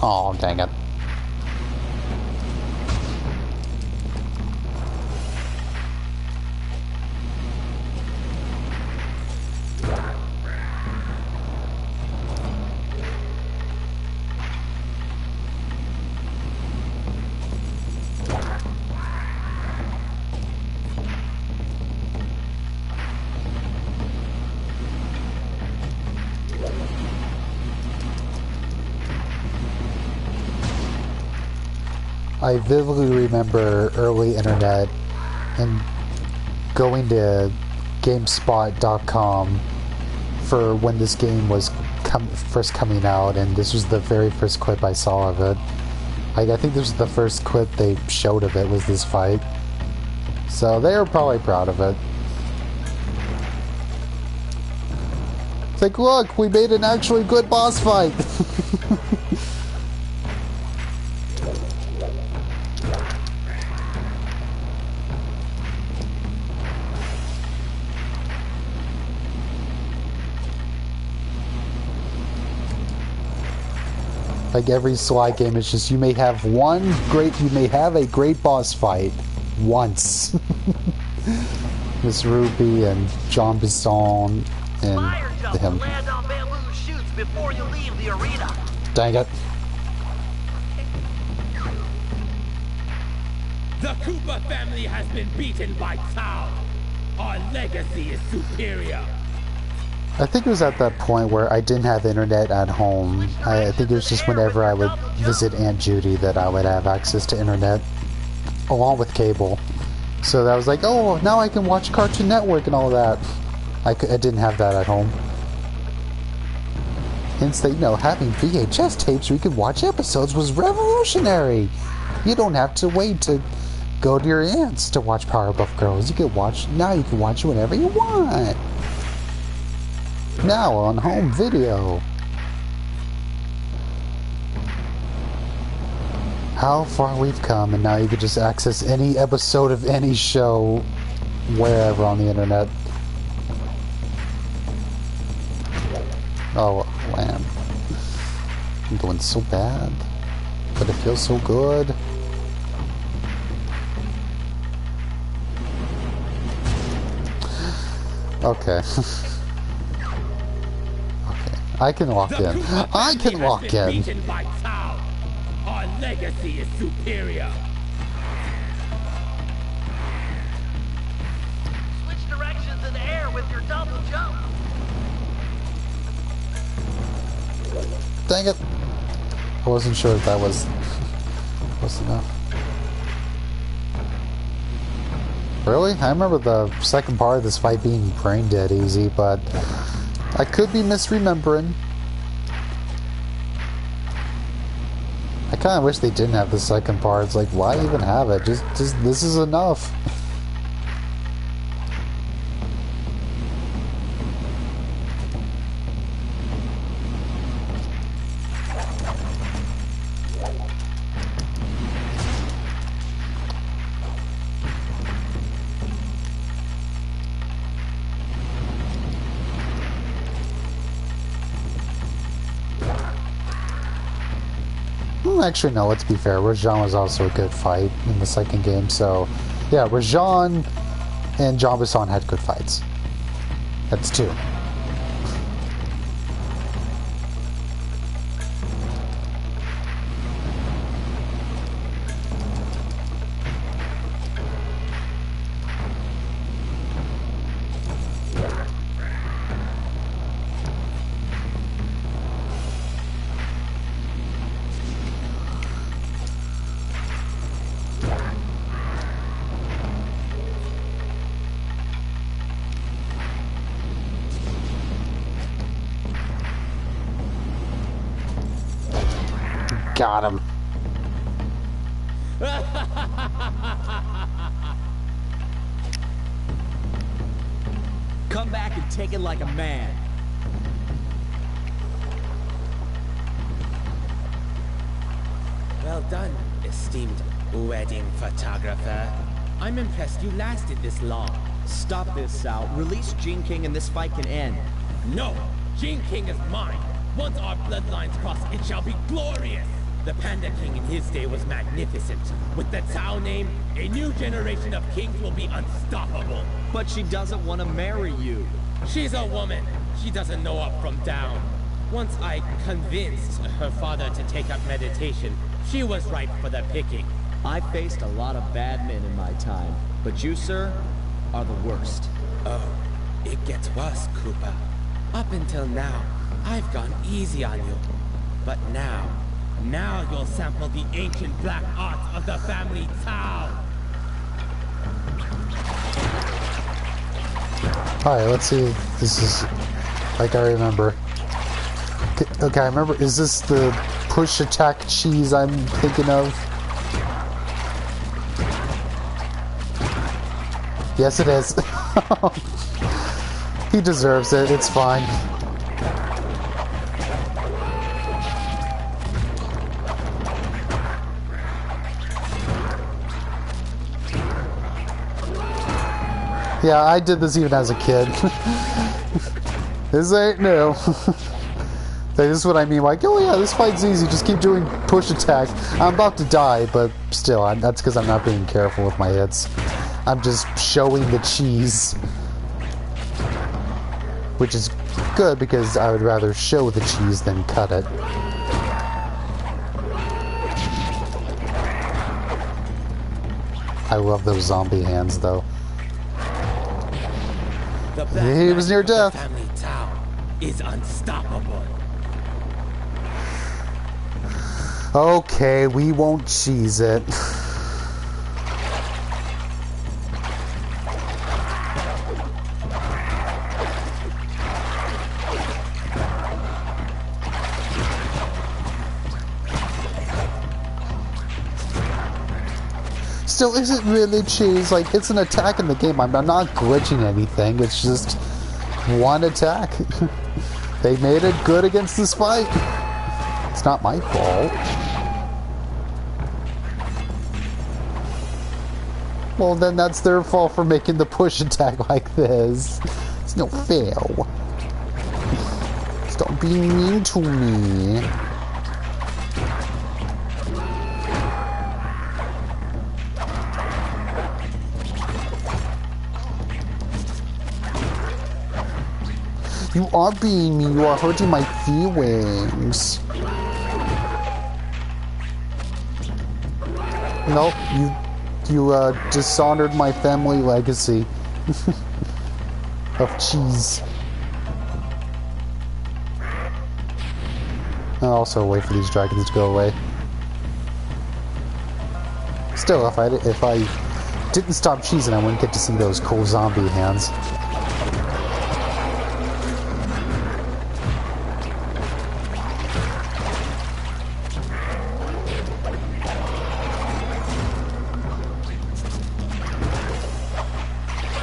Speaker 1: Oh, dang it. I vividly remember early internet and going to GameSpot.com for when this game was first coming out, and this was the very first clip I saw of it. I think this was the first clip they showed of it, was this fight. So they were probably proud of it. It's like, look, we made an actually good boss fight! Like every Sly game, it's just you may have a great boss fight once. Miss Ruby and John Bisson and him.
Speaker 3: Land on bamboo shoots before you leave the arena.
Speaker 1: Dang it.
Speaker 10: The Koopa family has been beaten by Tao. Our legacy is superior.
Speaker 1: I think it was at that point where I didn't have internet at home. I think it was just whenever I would visit Aunt Judy that I would have access to internet, along with cable. So that was like, oh, now I can watch Cartoon Network and all that. I didn't have that at home. Instead, you know, having VHS tapes where you could watch episodes was revolutionary. You don't have to wait to go to your aunt's to watch Powerpuff Girls. Now you can watch it whenever you want. Now on home video. How far we've come, and now you can just access any episode of any show wherever on the internet. Oh man, I'm doing so bad, but it feels so good. Okay. I can walk in. I can walk in.
Speaker 10: Our legacy is superior.
Speaker 3: Switch directions in the air with your double jump.
Speaker 1: Dang it. I wasn't sure if that was close enough. Really? I remember the second part of this fight being brain dead easy, but I could be misremembering. I kind of wish they didn't have the second part. It's like, why even have it? Just this is enough. Actually, no, let's be fair. Rajan was also a good fight in the second game, so yeah, Rajan and John Bisson had good fights. That's two. Got him.
Speaker 2: Come back and take it like a man.
Speaker 9: Well done, esteemed wedding photographer. I'm impressed you lasted this long.
Speaker 2: Stop this, Sal. Release Gene King and this fight can end.
Speaker 10: No! Gene King is mine! Once our bloodlines cross, it shall be glorious! The Panda King in his day was magnificent. With the Tao name, a new generation of kings will be unstoppable.
Speaker 2: But she doesn't want to marry you.
Speaker 10: She's a woman. She doesn't know up from down. Once I convinced her father to take up meditation, she was ripe for the picking.
Speaker 2: I faced a lot of bad men in my time, but you, sir, are the worst.
Speaker 9: Oh, it gets worse, Cooper. Up until now, I've gone easy on you. But now you'll sample the ancient black arts of the family Tao.
Speaker 1: Alright, let's see if this is like I remember. Okay, I remember. Is this the push attack cheese I'm thinking of? Yes, it is. He deserves it. It's fine. Yeah, I did this even as a kid. This ain't new. This is what I mean, like, oh yeah, this fight's easy, just keep doing push attack. I'm about to die, but still, that's because I'm not being careful with my hits. I'm just showing the cheese. Which is good, because I would rather show the cheese than cut it. I love those zombie hands, though. He was near death.
Speaker 10: The family Tao is unstoppable.
Speaker 1: Okay, we won't cheese it. Still, is it really cheese? Like, it's an attack in the game. I'm not glitching anything. It's just one attack. They made it good against this fight. It's not my fault. Well, then that's their fault for making the push attack like this. It's no fair. Stop being mean to me. You are being mean. You are hurting my feelings. Nope, you dishonored my family legacy of cheese. I'll also wait for these dragons to go away. Still, if I didn't stop cheesing, I wouldn't get to see those cool zombie hands.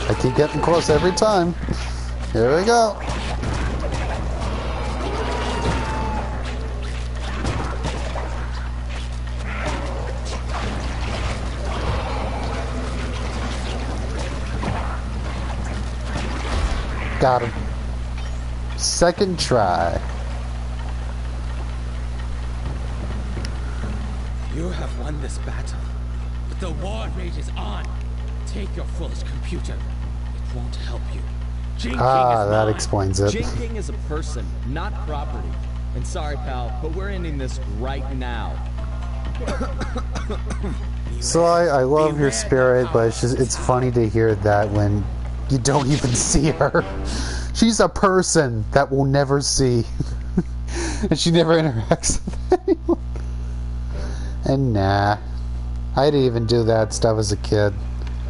Speaker 1: I keep getting close every time. Here we go. Got him. Second try.
Speaker 10: You have won this battle, but the war rages on. Take your foolish computer. It won't help you. Gene King is
Speaker 1: that
Speaker 10: mine.
Speaker 1: explains it.
Speaker 2: Gene King is a person, not property. And sorry, pal, but we're ending this right now.
Speaker 1: So I love your spirit, but it's funny to hear that when you don't even see her. She's a person that we'll never see. And she never interacts with anyone. And nah. I didn't even do that stuff as a kid.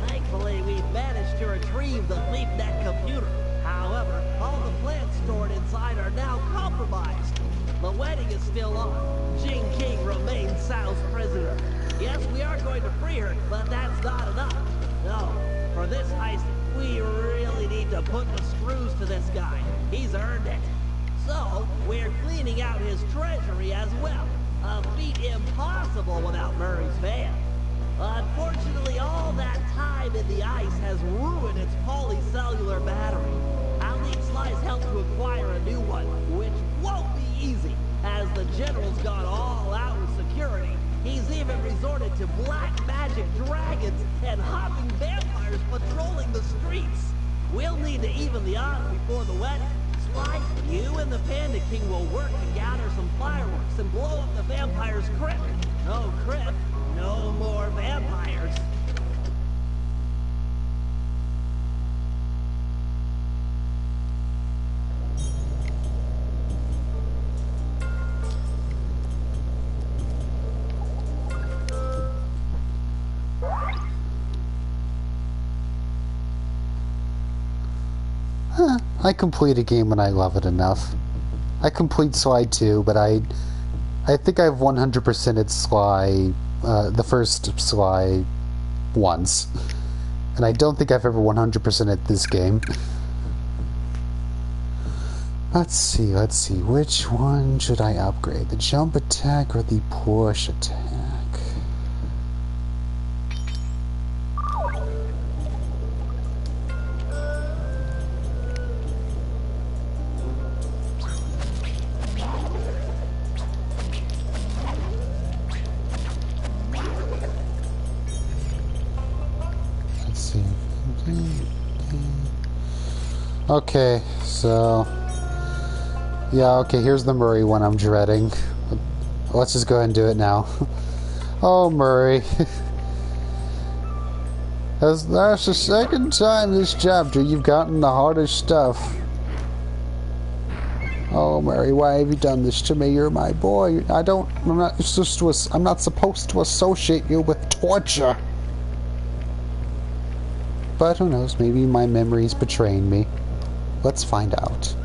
Speaker 3: Thankfully, we've managed to retrieve the LeapNet computer. However, all the plants stored inside are now compromised. The wedding is still on. Gene King remains Sal's prisoner. Yes, we are going to free her, but that's not enough. No, for this heist, we really need to put the screws to this guy. He's earned it. So, we're cleaning out his treasury as well. A feat impossible without Murray's van. Unfortunately, all that time in the ice has ruined its polycellular battery. I'll need Sly's help to acquire a new one, which won't be easy, as the General's gone all out with security. He's even resorted to black magic dragons and hopping vampires patrolling the streets. We'll need to even the odds before the wedding. Sly, you and the Panda King will work to gather some fireworks and blow up the vampire's crypt. No crypt, no more vampires.
Speaker 1: I complete a game when I love it enough. I complete Sly 2, but I think I've 100%ed Sly, the first Sly once. And I don't think I've ever 100%ed this game. Let's see, which one should I upgrade? The jump attack or the push attack? Okay, so... yeah, okay, here's the Murray one I'm dreading. Let's just go ahead and do it now. Oh, Murray. That's the second time this chapter you've gotten the hardest stuff. Oh, Murray, why have you done this to me? You're my boy. I'm not supposed to associate you with torture. But who knows, maybe my memory's betraying me. Let's find out.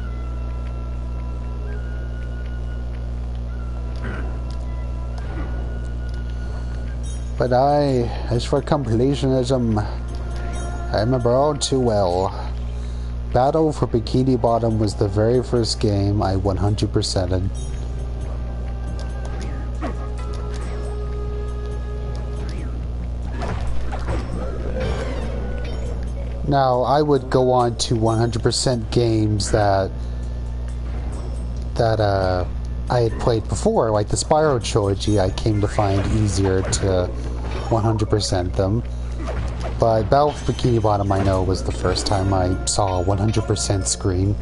Speaker 1: But as for completionism, I remember all too well. Battle for Bikini Bottom was the very first game I 100%ed. Now, I would go on to 100% games that I had played before, like the Spyro trilogy. I came to find easier to 100% them. But Battle for Bikini Bottom, I know, was the first time I saw a 100% screen.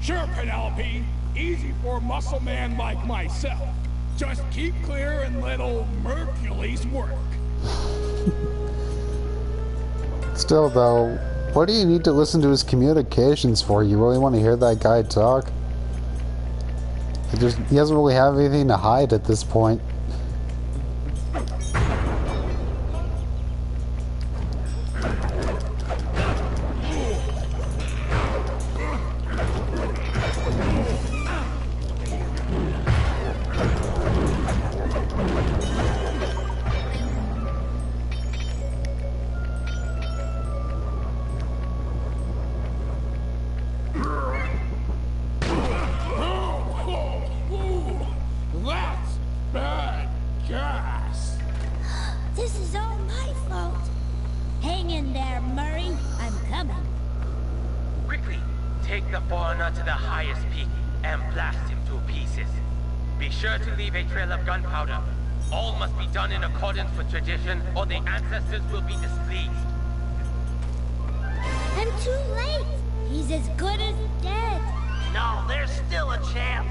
Speaker 4: Sure, Penelope. Easy for a muscle man like myself. Just keep clear and let old Mercules work.
Speaker 1: Still, though, what do you need to listen to his communications for? You really want to hear that guy talk? He doesn't really have anything to hide at this point.
Speaker 5: I'm too late. He's as good as dead.
Speaker 3: No, there's still a chance.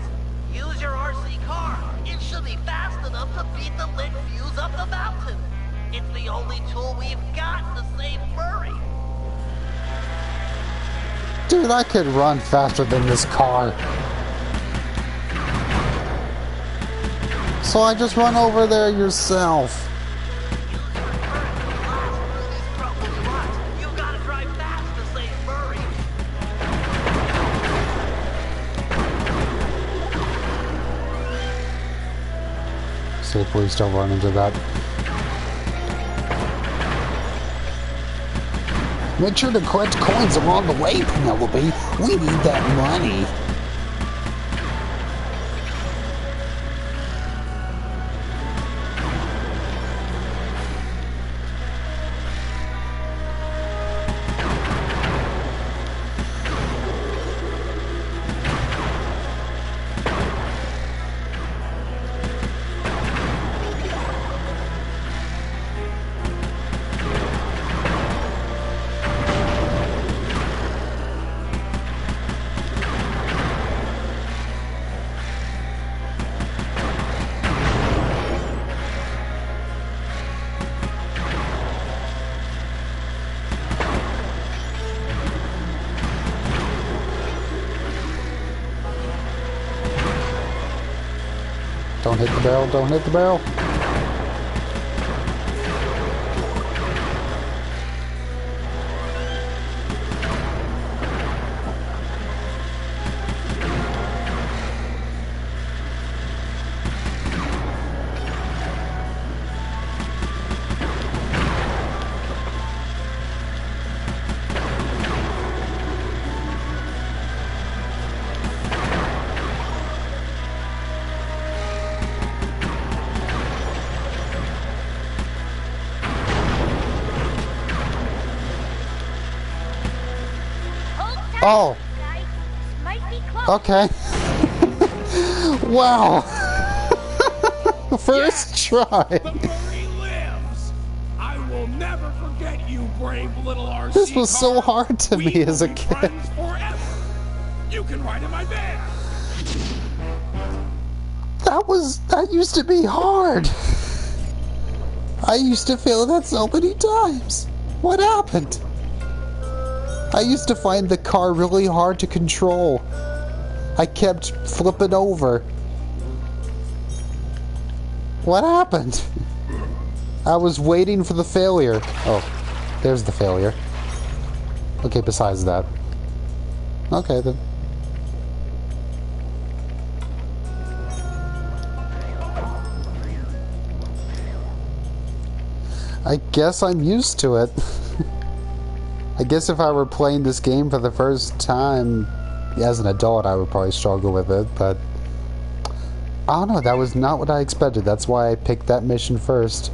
Speaker 3: Use your RC car. It should be fast enough to beat the lit fuse up the mountain. It's the only tool we've got to save Murray.
Speaker 1: Dude, I could run faster than this car. So I just run over there yourself.
Speaker 3: You've got to drive fast to save Murray.
Speaker 1: See if we still run into that. Make sure to collect coins along the way, Penelope. We need that money. Don't hit the barrel, don't hit the barrel. Oh.
Speaker 5: Might be close.
Speaker 1: Okay. Wow. First try.
Speaker 4: The Murray lives. I will never forget you, brave little RC
Speaker 1: This was so
Speaker 4: car.
Speaker 1: hard to
Speaker 4: We
Speaker 1: me as a
Speaker 4: will be
Speaker 1: kid.
Speaker 4: friends forever. You can ride in my van.
Speaker 1: That used to be hard. I used to fail that so many times. What happened? I used to find the car really hard to control. I kept flipping over. What happened? I was waiting for the failure. Oh, there's the failure. Okay, besides that. Okay, then. I guess I'm used to it. I guess if I were playing this game for the first time as an adult, I would probably struggle with it, but I don't know, that was not what I expected. That's why I picked that mission first.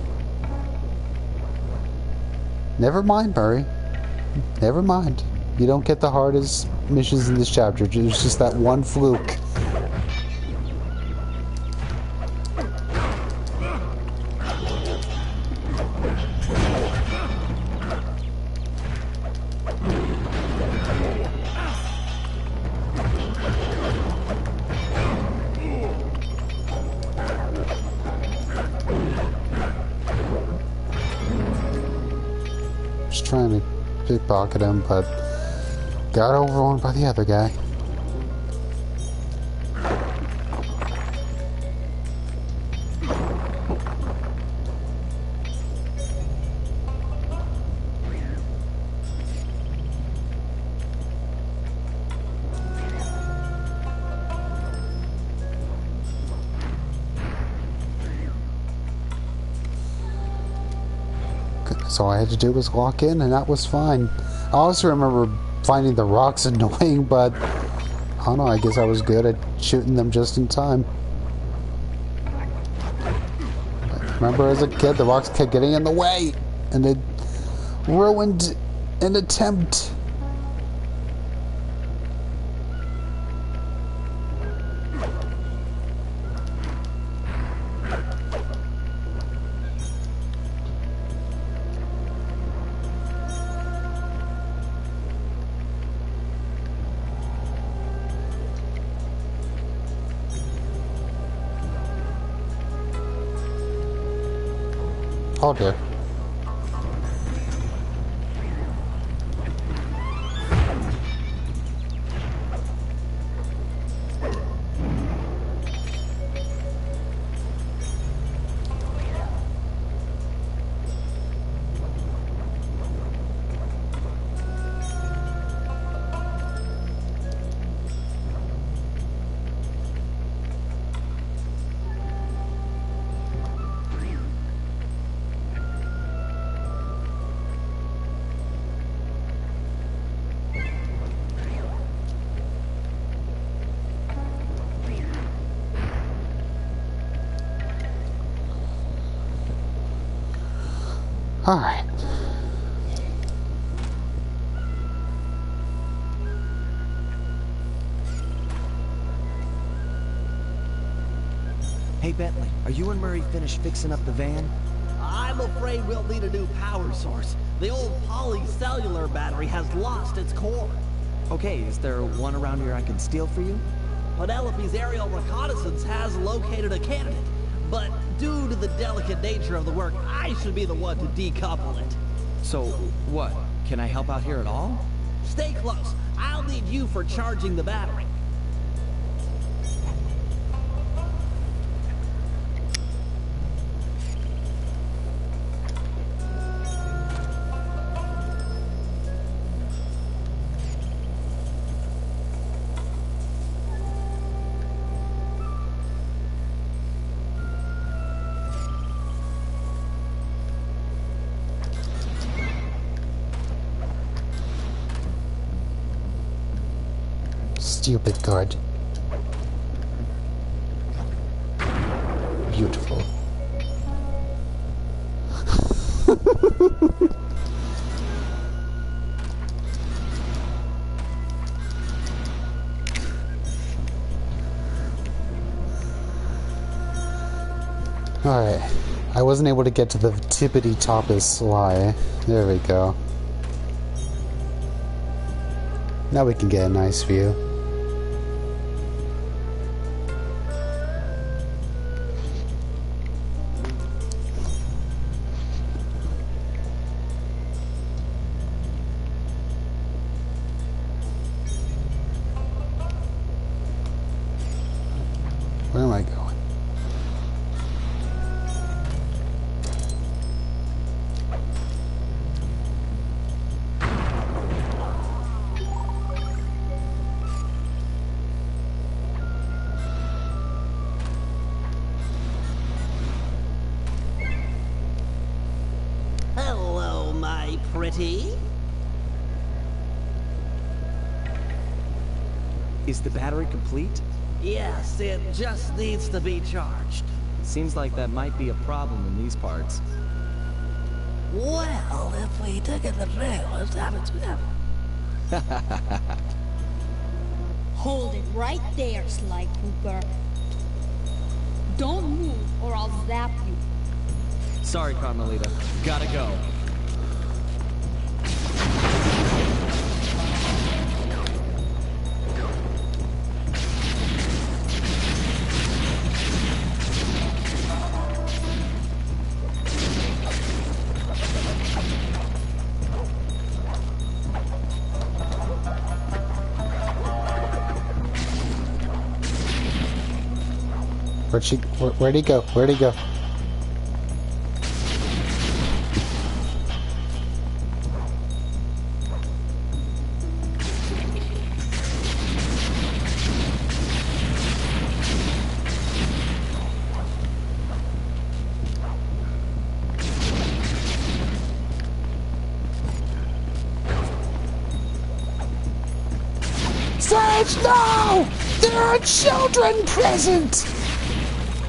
Speaker 1: Never mind, Murray. Never mind. You don't get the hardest missions in this chapter. It's just that one fluke. Trying to pickpocket him, but got overrun by the other guy. So all I had to do was walk in, and that was fine. I also remember finding the rocks annoying, but I don't know, I guess I was good at shooting them just in time. Remember as a kid, the rocks kept getting in the way, and it ruined an attempt. called her. Alright.
Speaker 2: Hey, Bentley, are you and Murray finished fixing up the van?
Speaker 3: I'm afraid we'll need a new power source. The old polycellular battery has lost its core.
Speaker 2: Okay, is there one around here I can steal for you?
Speaker 3: Penelope's aerial reconnaissance has located a candidate, but due to the delicate nature of the work, I should be the one to decouple it.
Speaker 2: So, what? Can I help out here at all?
Speaker 3: Stay close. I'll need you for charging the battery.
Speaker 1: Stupid guard. Beautiful. Alright. I wasn't able to get to the tippity top of Sly. There we go. Now we can get a nice view. Where am I going?
Speaker 3: Hello, my pretty.
Speaker 2: Is the battery complete?
Speaker 3: Yes, it just needs to be charged.
Speaker 2: Seems like that might be a problem in these parts.
Speaker 3: Well, if we dig in the trailers, happens to them.
Speaker 11: Hold it right there, Sly Cooper. Don't move or I'll zap you.
Speaker 2: Sorry, Carmelita. Gotta go.
Speaker 1: Where'd he go? Where'd he go? Sage, no! There are children present!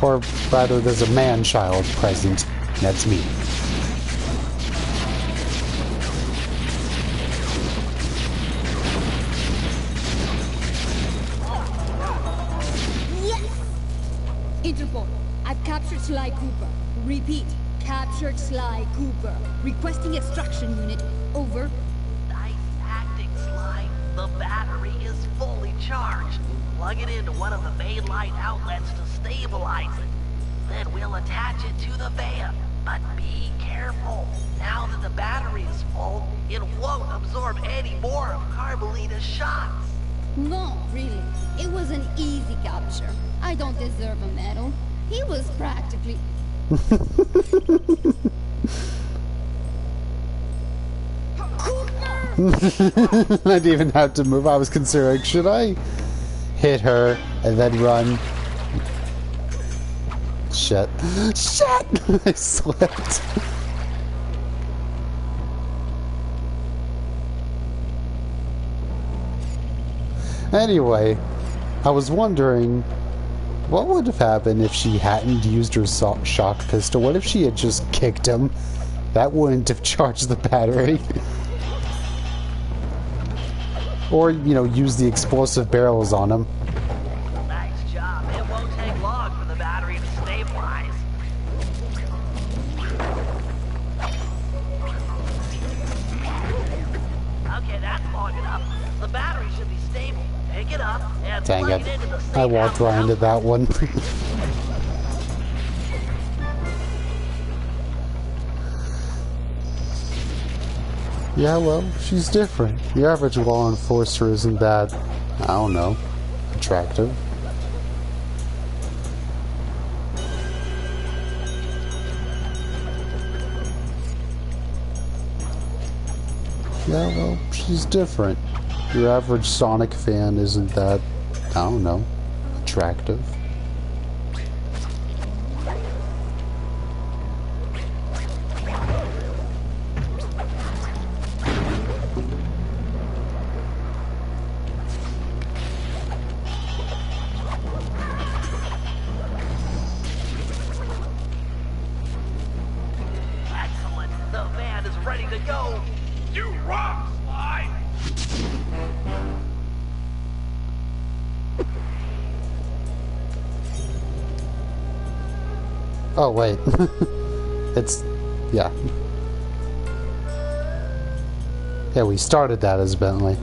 Speaker 1: Or rather, there's a man-child present. That's me.
Speaker 11: Yes! Interpol, I've captured Sly Cooper. Repeat, captured Sly Cooper. Requesting extraction unit. Over.
Speaker 3: Nice acting, Sly. The battery is fully charged. Plug it into one of the main light outlets to stabilize it. Then we'll attach it to the van. But be careful. Now that the battery is full, it won't absorb any more of Carmelita's shots.
Speaker 11: No, really. It was an easy capture. I don't deserve a medal. He was practically...
Speaker 1: I didn't even have to move. I was considering, should I hit her and then run? Shit. Shit! I slipped. Anyway, I was wondering what would have happened if she hadn't used her shock pistol. What if she had just kicked him? That wouldn't have charged the battery. Or, you know, use the explosive barrels on him.
Speaker 3: Nice job. It won't take long for the battery to stabilize. Okay, that's long enough. The battery should be stable. Pick it up and
Speaker 1: Dang
Speaker 3: plug
Speaker 1: it.
Speaker 3: it into the safe
Speaker 1: I walked right into that one. Yeah, well, she's different. The average law enforcer isn't that, I don't know, attractive. Yeah, well, she's different. Your average Sonic fan isn't that, I don't know, attractive.
Speaker 3: Excellent. The van is ready to go.
Speaker 4: You rock, Sly!
Speaker 1: Oh, wait. It's... yeah. Yeah, we started that as Bentley.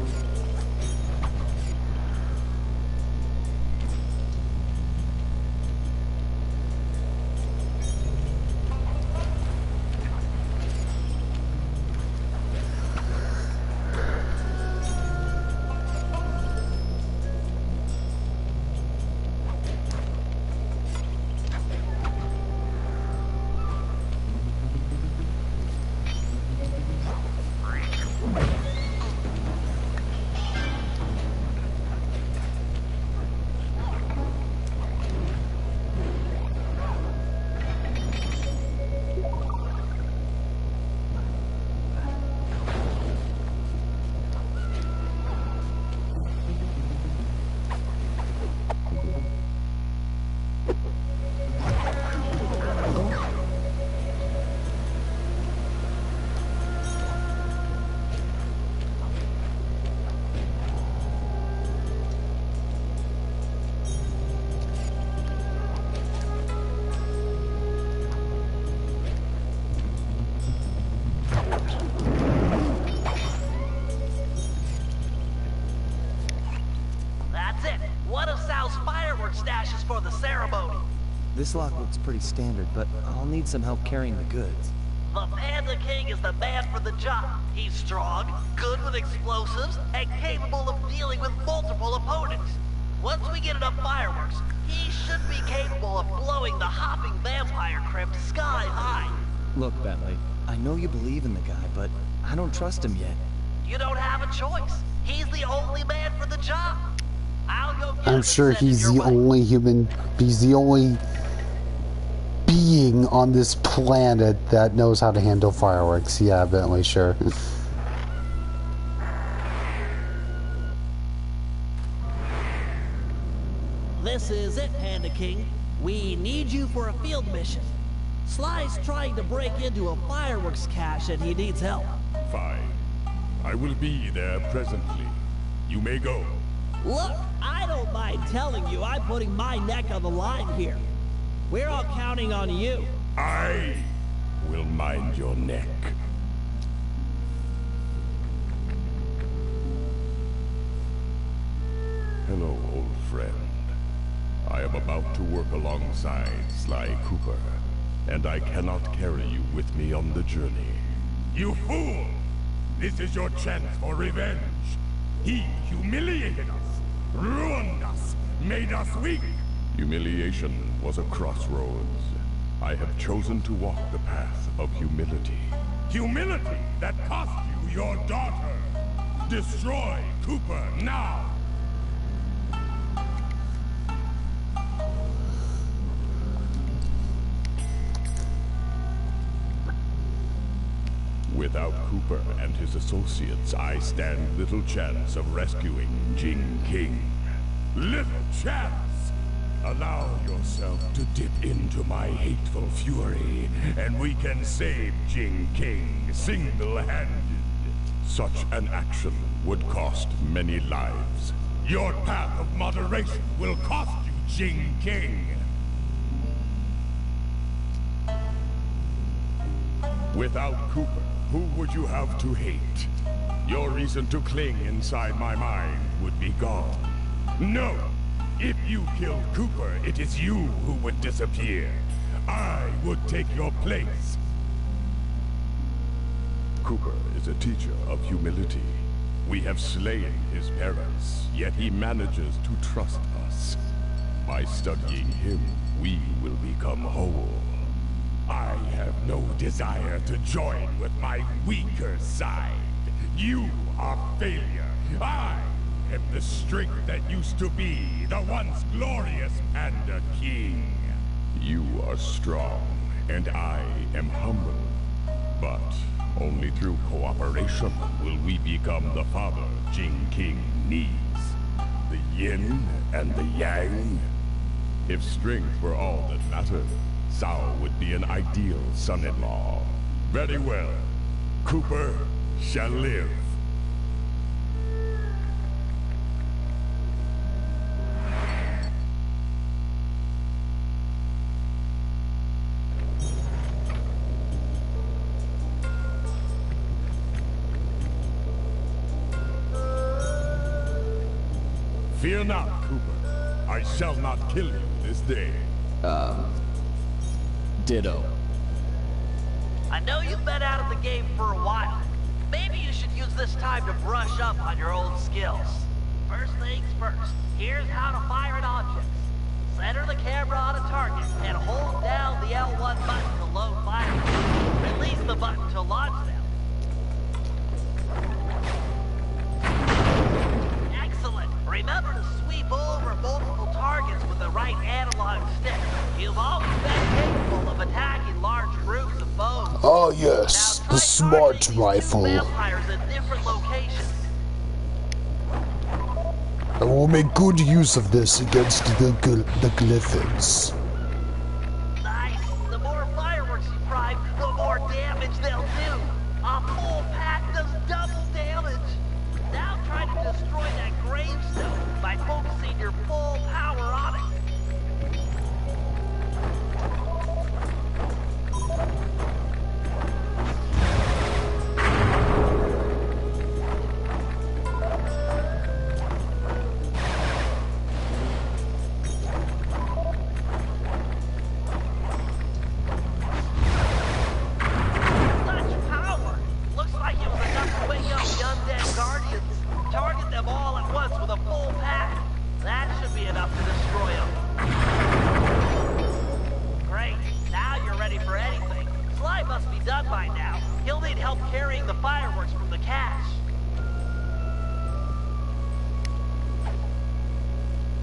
Speaker 3: That's it. One of Sal's fireworks stashes for the ceremony.
Speaker 2: This lock looks pretty standard, but I'll need some help carrying the goods.
Speaker 3: The Panda King is the man for the job. He's strong, good with explosives, and capable of dealing with multiple opponents. Once we get enough fireworks, he should be capable of blowing the hopping vampire crypt sky high.
Speaker 2: Look, Bentley, I know you believe in the guy, but I don't trust him yet.
Speaker 3: You don't have a choice. He's the only man for the job. I'll go get him
Speaker 1: I'm
Speaker 3: and
Speaker 1: sure
Speaker 3: send him
Speaker 1: he's
Speaker 3: your
Speaker 1: the
Speaker 3: way.
Speaker 1: only human, he's the only being on this planet that knows how to handle fireworks. Yeah, Bentley, sure.
Speaker 3: This is it, Panda King. We need you for a field mission. Sly's trying to break into a fireworks cache and he needs help.
Speaker 6: Fine. I will be there presently. You may go.
Speaker 3: Look, I don't mind telling you I'm putting my neck on the line here. We're all counting on you.
Speaker 6: I will mind your neck. Hello, old friend. I am about to work alongside Sly Cooper. and I cannot carry you with me on the journey.
Speaker 4: You fool! This is your chance for revenge. He humiliated us, ruined us, made us weak.
Speaker 6: Humiliation was a crossroads. I have chosen to walk the path of humility.
Speaker 4: Humility that cost you your daughter. Destroy Cooper now!
Speaker 6: Without Cooper and his associates, I stand little chance of rescuing Jing King.
Speaker 4: Little chance! Allow yourself to dip into my hateful fury, and we can save Jing King single-handed.
Speaker 6: Such an action would cost many lives.
Speaker 4: Your path of moderation will cost you Jing King.
Speaker 6: Without Cooper, who would you have to hate? Your reason to cling inside my mind would be gone.
Speaker 4: No! If you killed Cooper, it is you who would disappear. I would take your place.
Speaker 6: Cooper is a teacher of humility. We have slain his parents, yet he manages to trust us. By studying him, we will become whole.
Speaker 4: I have no desire to join with my weaker side. You are failure. I am the strength that used to be the once glorious Panda King.
Speaker 6: You are strong, and I am humble. But only through cooperation will we become the father Jing King needs. The yin and the yang. If strength were all that mattered, Cao would be an ideal son-in-law. Very well. Cooper shall live. Fear not, Cooper. I shall not kill you this day.
Speaker 2: Ditto.
Speaker 3: I know you've been out of the game for a while. Maybe you should use this time to brush up on your old skills. First things first, here's how to fire an object. Center the camera on a target and hold down the L1 button to load fire. Release the button to launch them. Excellent! Remember to sweep over multiple targets with the right analog stick. You've always been capable of attacking large groups of foes.
Speaker 1: Oh yes, the smart rifle.
Speaker 3: Vampires in different locations.
Speaker 1: I will make good use of this against the Glyphons.
Speaker 3: Nice. The more fireworks you prime, the more damage they'll do. A full pack does double damage. Now try to destroy that gravestone by focusing your full power on it.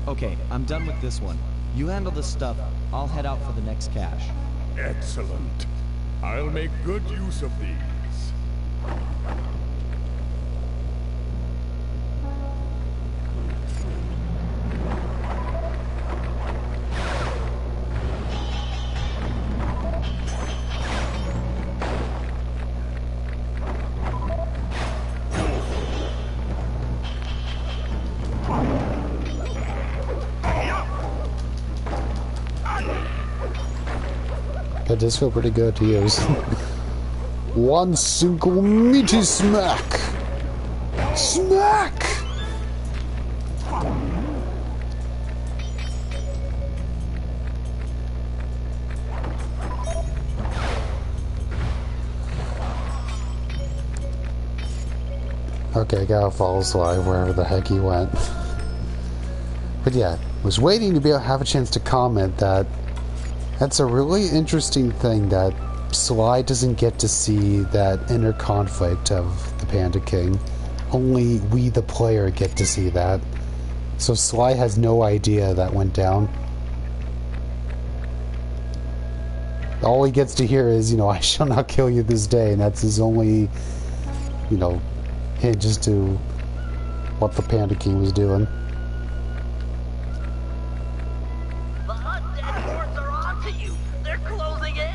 Speaker 2: Okay, I'm done with this one. You handle the stuff, I'll head out for the next cache.
Speaker 6: Excellent. I'll make good use of these.
Speaker 1: That does feel pretty good to use. One single meaty smack! Smack! Okay, gotta follow Sly wherever the heck he went. But yeah, was waiting to be able to have a chance to comment that that's a really interesting thing that Sly doesn't get to see that inner conflict of the Panda King. Only we, the player, get to see that. So Sly has no idea that went down. All he gets to hear is, you know, I shall not kill you this day, and that's his only, you know, hint as to what the Panda King was doing.
Speaker 3: The undead hordes are onto you. They're closing in.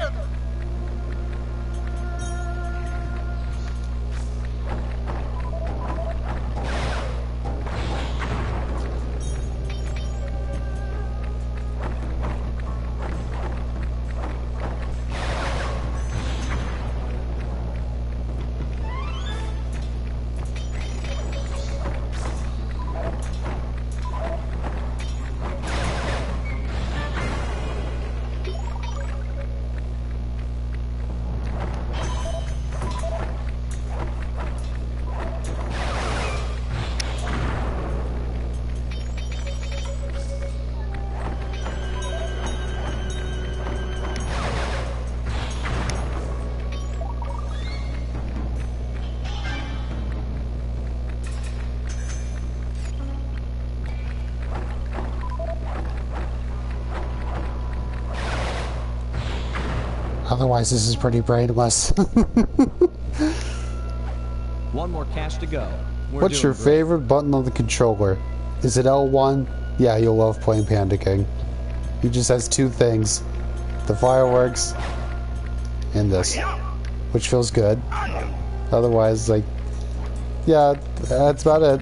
Speaker 1: Otherwise, this is pretty brainless.
Speaker 2: One more cache to go.
Speaker 1: What's your favorite button on the controller? Is it L1? Yeah, you'll love playing Panda King. He just has two things. The fireworks and this. Which feels good. Otherwise, like... yeah, that's about it.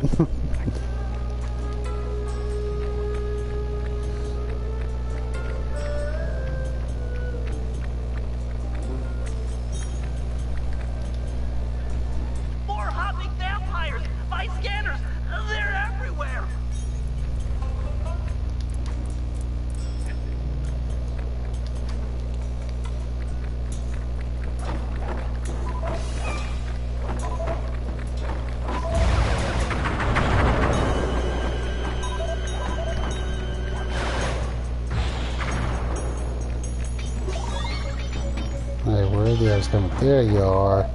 Speaker 1: There you are.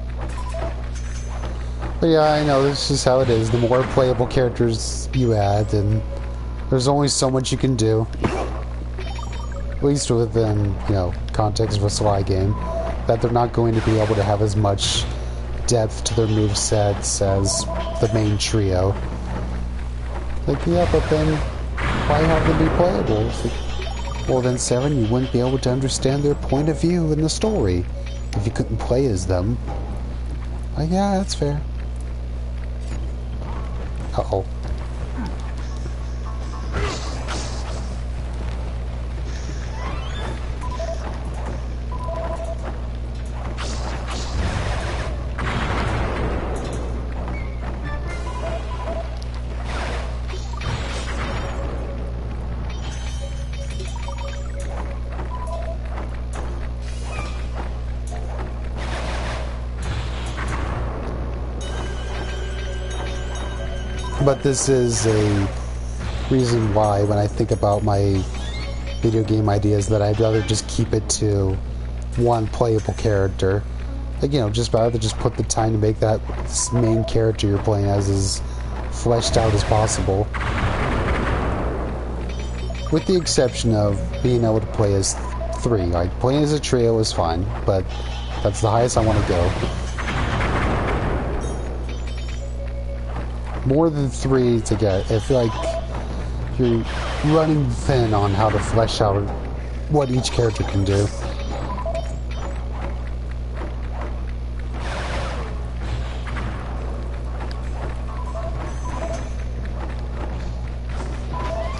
Speaker 1: But yeah, I know, this is how it is. The more playable characters you add, and there's only so much you can do. At least within, you know, context of a Sly game. That they're not going to be able to have as much depth to their movesets as the main trio. Like, yeah, but then why have them be playable? It's like, well then, Seven, you wouldn't be able to understand their point of view in the story if you couldn't play as them. Yeah, that's fair. Uh-oh. But this is a reason why, when I think about my video game ideas, that I'd rather just keep it to one playable character. Like, you know, just rather just put the time to make that main character you're playing as fleshed out as possible. With the exception of being able to play as three. Like, playing as a trio is fine, but that's the highest I want to go. More than three to get. I feel like you're running thin on how to flesh out what each character can do.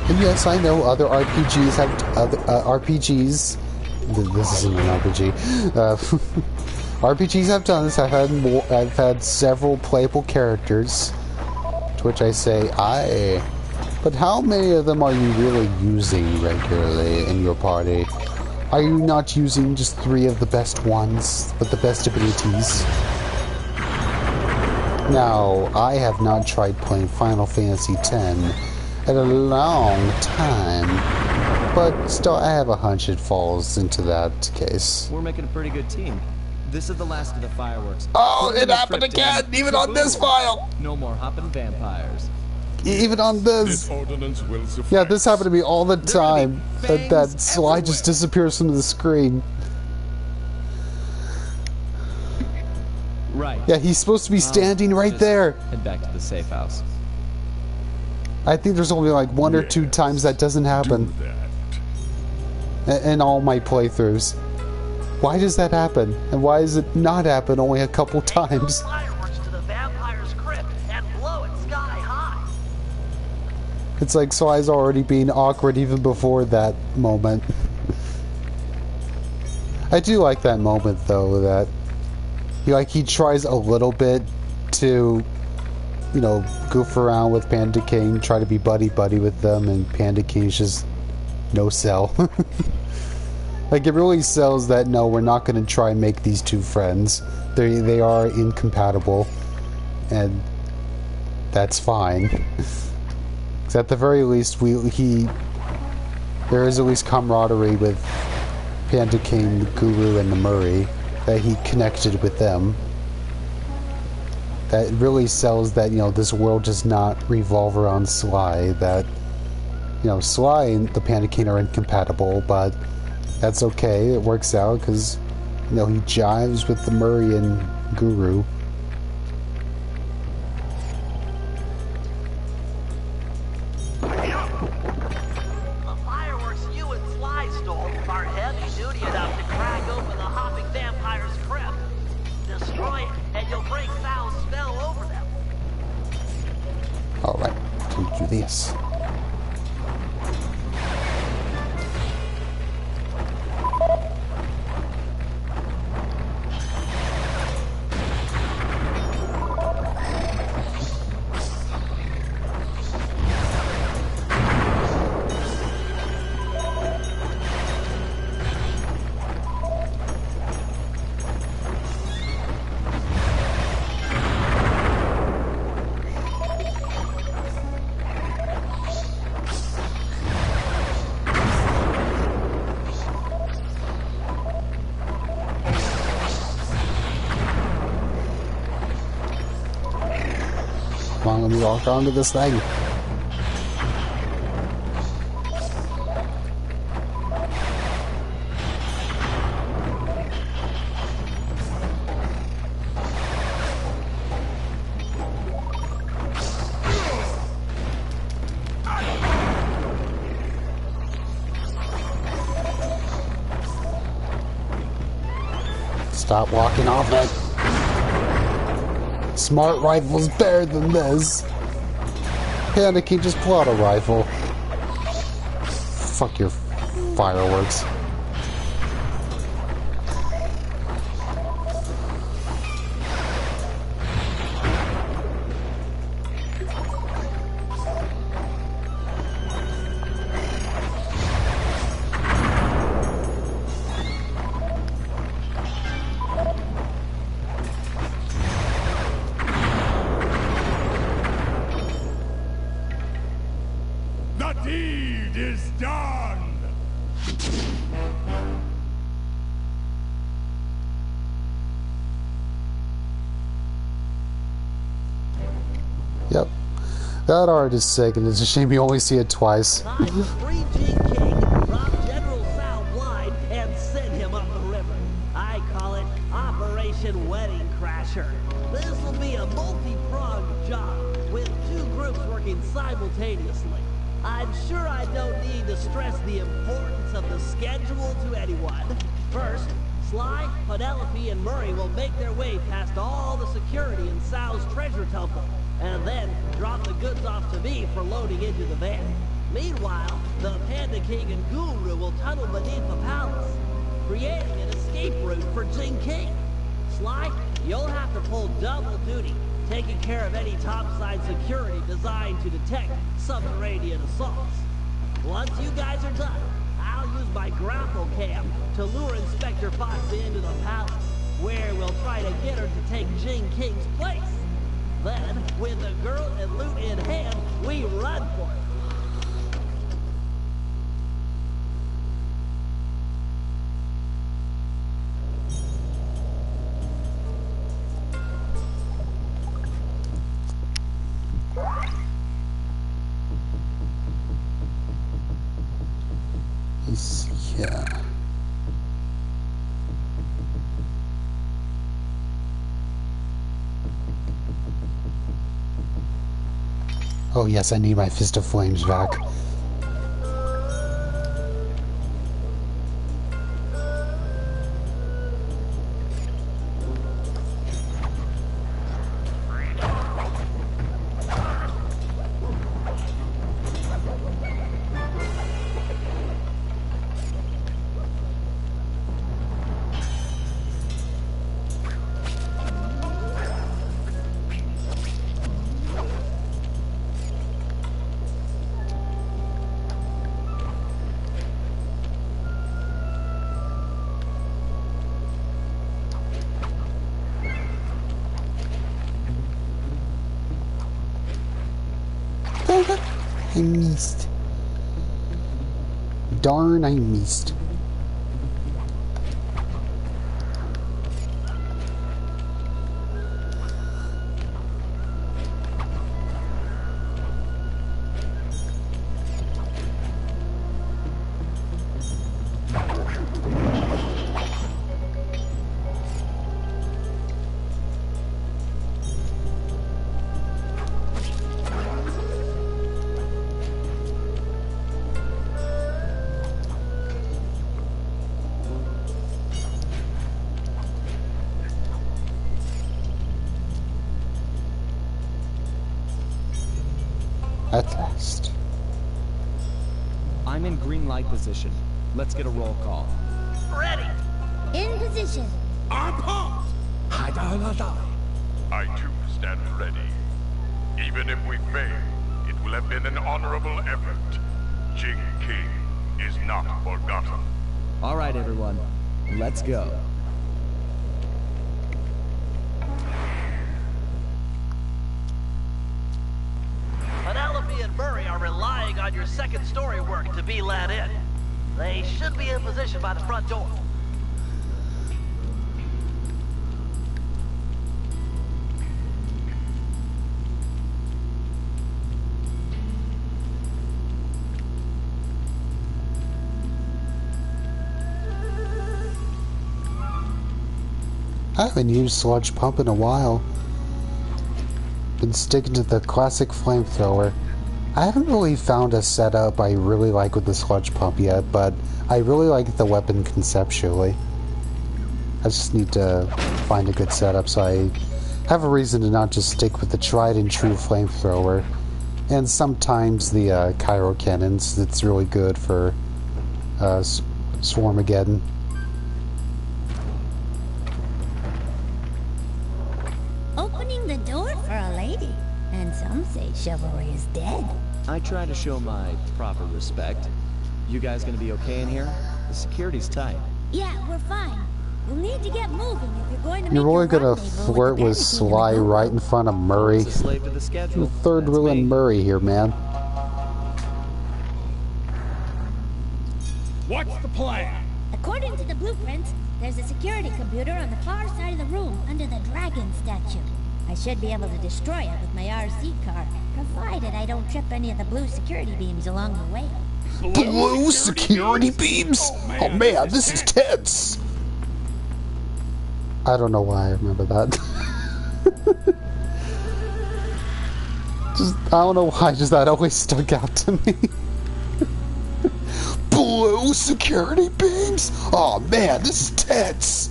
Speaker 1: And yes, I know other RPGs have other RPGs. This isn't an RPG. RPGs have done this. I've had several playable characters. To which I say, aye. But how many of them are you really using regularly in your party? Are you not using just three of the best ones with the best abilities? Now, I have not tried playing Final Fantasy X in a long time, but still I have a hunch it falls into that case.
Speaker 2: We're making a pretty good team. This is the last of the fireworks.
Speaker 1: Oh, it happened again, even on this file!
Speaker 2: No more hopping vampires.
Speaker 1: Even on this.
Speaker 6: Ordinance will suffice.
Speaker 1: Yeah, this happened to me all the time. That slide just disappears from the screen.
Speaker 2: Right.
Speaker 1: Yeah, he's supposed to be standing right there.
Speaker 2: Head back to the safe house.
Speaker 1: I think there's only like one or two times that doesn't happen. In all my playthroughs. Why does that happen? And why does it not happen only a couple times?
Speaker 3: Fireworks to the vampire's crypt and blow it sky high.
Speaker 1: It's like Sly's already being awkward even before that moment. I do like that moment though, that he tries a little bit to, you know, goof around with Panda King, try to be buddy-buddy with them, and Panda King's just no sell. Like, it really sells that, no, we're not going to try and make these two friends. They are incompatible, and that's fine. Because at the very least, there is at least camaraderie with Panda King, the Guru, and the Murray, that he connected with them. That really sells that, you know, this world does not revolve around Sly, that, you know, Sly and the Panda King are incompatible, but that's okay, it works out, because, you know, he jives with the Murray and Guru.
Speaker 3: The fireworks you and Sly stole are heavy-duty enough to crack open the hopping vampire's crypt. Destroy it, and you'll bring foul smell over them.
Speaker 1: Alright, can do this. Come on, let me walk onto this thing. Stop walking off it. Smart rifle's better than this. Panda King, just pull out a rifle. Fuck your fireworks.
Speaker 6: The deed is done!
Speaker 1: Yep. That art is sick, and it's a shame you only see it twice.
Speaker 3: Time to free Jing King, rob General Sal blind, and send him up the river. I call it Operation Wedding Crasher. This will be a multi-pronged job, with two groups working simultaneously. I'm sure I don't need to stress the importance of the schedule to anyone. First, Sly, Penelope, and Murray will make their way past all the security in Sal's treasure temple, and then drop the goods off to me for loading into the van. Meanwhile, the Panda King and Guru will tunnel beneath the palace, creating an escape route for Jing King. Sly, you'll have to pull double duty, taking care of any topside security designed to detect subterranean assaults. Once you guys are done, I'll use my grapple cam to lure Inspector Fox into the palace, where we'll try to get her to take Jing King's place. With the girl and loot in hand, we run for it.
Speaker 1: Yeah. Oh yes, I need my Fist of Flames back. I missed. Darn, I missed. At last.
Speaker 2: I'm in green light position. Let's get a roll call.
Speaker 3: Ready!
Speaker 5: In position.
Speaker 4: I'm pumped!
Speaker 6: I too stand ready. Even if we fail, it will have been an honorable effort. Jing King is not forgotten.
Speaker 2: All right, everyone. Let's go.
Speaker 3: Penelope and Murray are relying on your second story work to be let in. They should be in position by the front door.
Speaker 1: I haven't used Sludge Pump in a while. Been sticking to the classic flamethrower. I haven't really found a setup I really like with the Sludge Pump yet, but I really like the weapon conceptually. I just need to find a good setup so I have a reason to not just stick with the tried and true flamethrower. And sometimes the Kyro Cannons, that's really good for Swarmageddon.
Speaker 5: Opening the door for a lady. And some say chivalry is dead.
Speaker 2: I try to show my proper respect. You guys gonna be okay in here? The security's tight.
Speaker 5: Yeah, we're fine. You'll need to get moving if you're going to
Speaker 1: You're
Speaker 5: make
Speaker 1: really
Speaker 5: your
Speaker 1: gonna
Speaker 5: rendezvous
Speaker 1: flirt with
Speaker 5: the
Speaker 1: Sly right in front of Murray.
Speaker 2: Almost a slave to the schedule.
Speaker 1: Third
Speaker 2: That's
Speaker 1: wheeling
Speaker 2: me.
Speaker 1: Murray here, man.
Speaker 4: What's the plan?
Speaker 5: According to the blueprints, there's a security computer on the far side of the room under the dragon statue. I should be able to destroy it with my RC car, provided I don't trip any of the blue security beams along the way.
Speaker 1: Blue security beams? Oh man, this is tense! I don't know why I remember that. I don't know why, just that always stuck out to me. Blue security beams? Oh man, this is tense!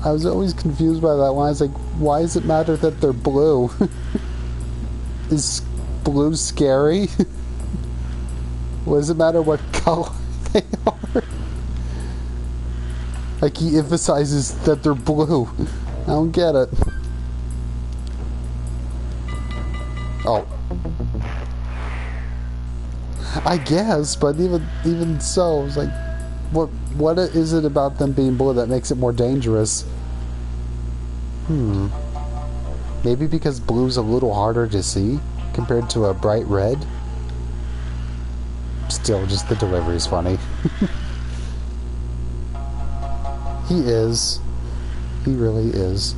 Speaker 1: I was always confused by that one. I was like, why does it matter that they're blue? Is blue scary? What does it matter what color they are? Like, he emphasizes that they're blue. I don't get it. Oh. I guess, but even so, it's like, what is it about them being blue that makes it more dangerous? Maybe because blue's a little harder to see compared to a bright red. Still, just the delivery's funny. He is. He really is.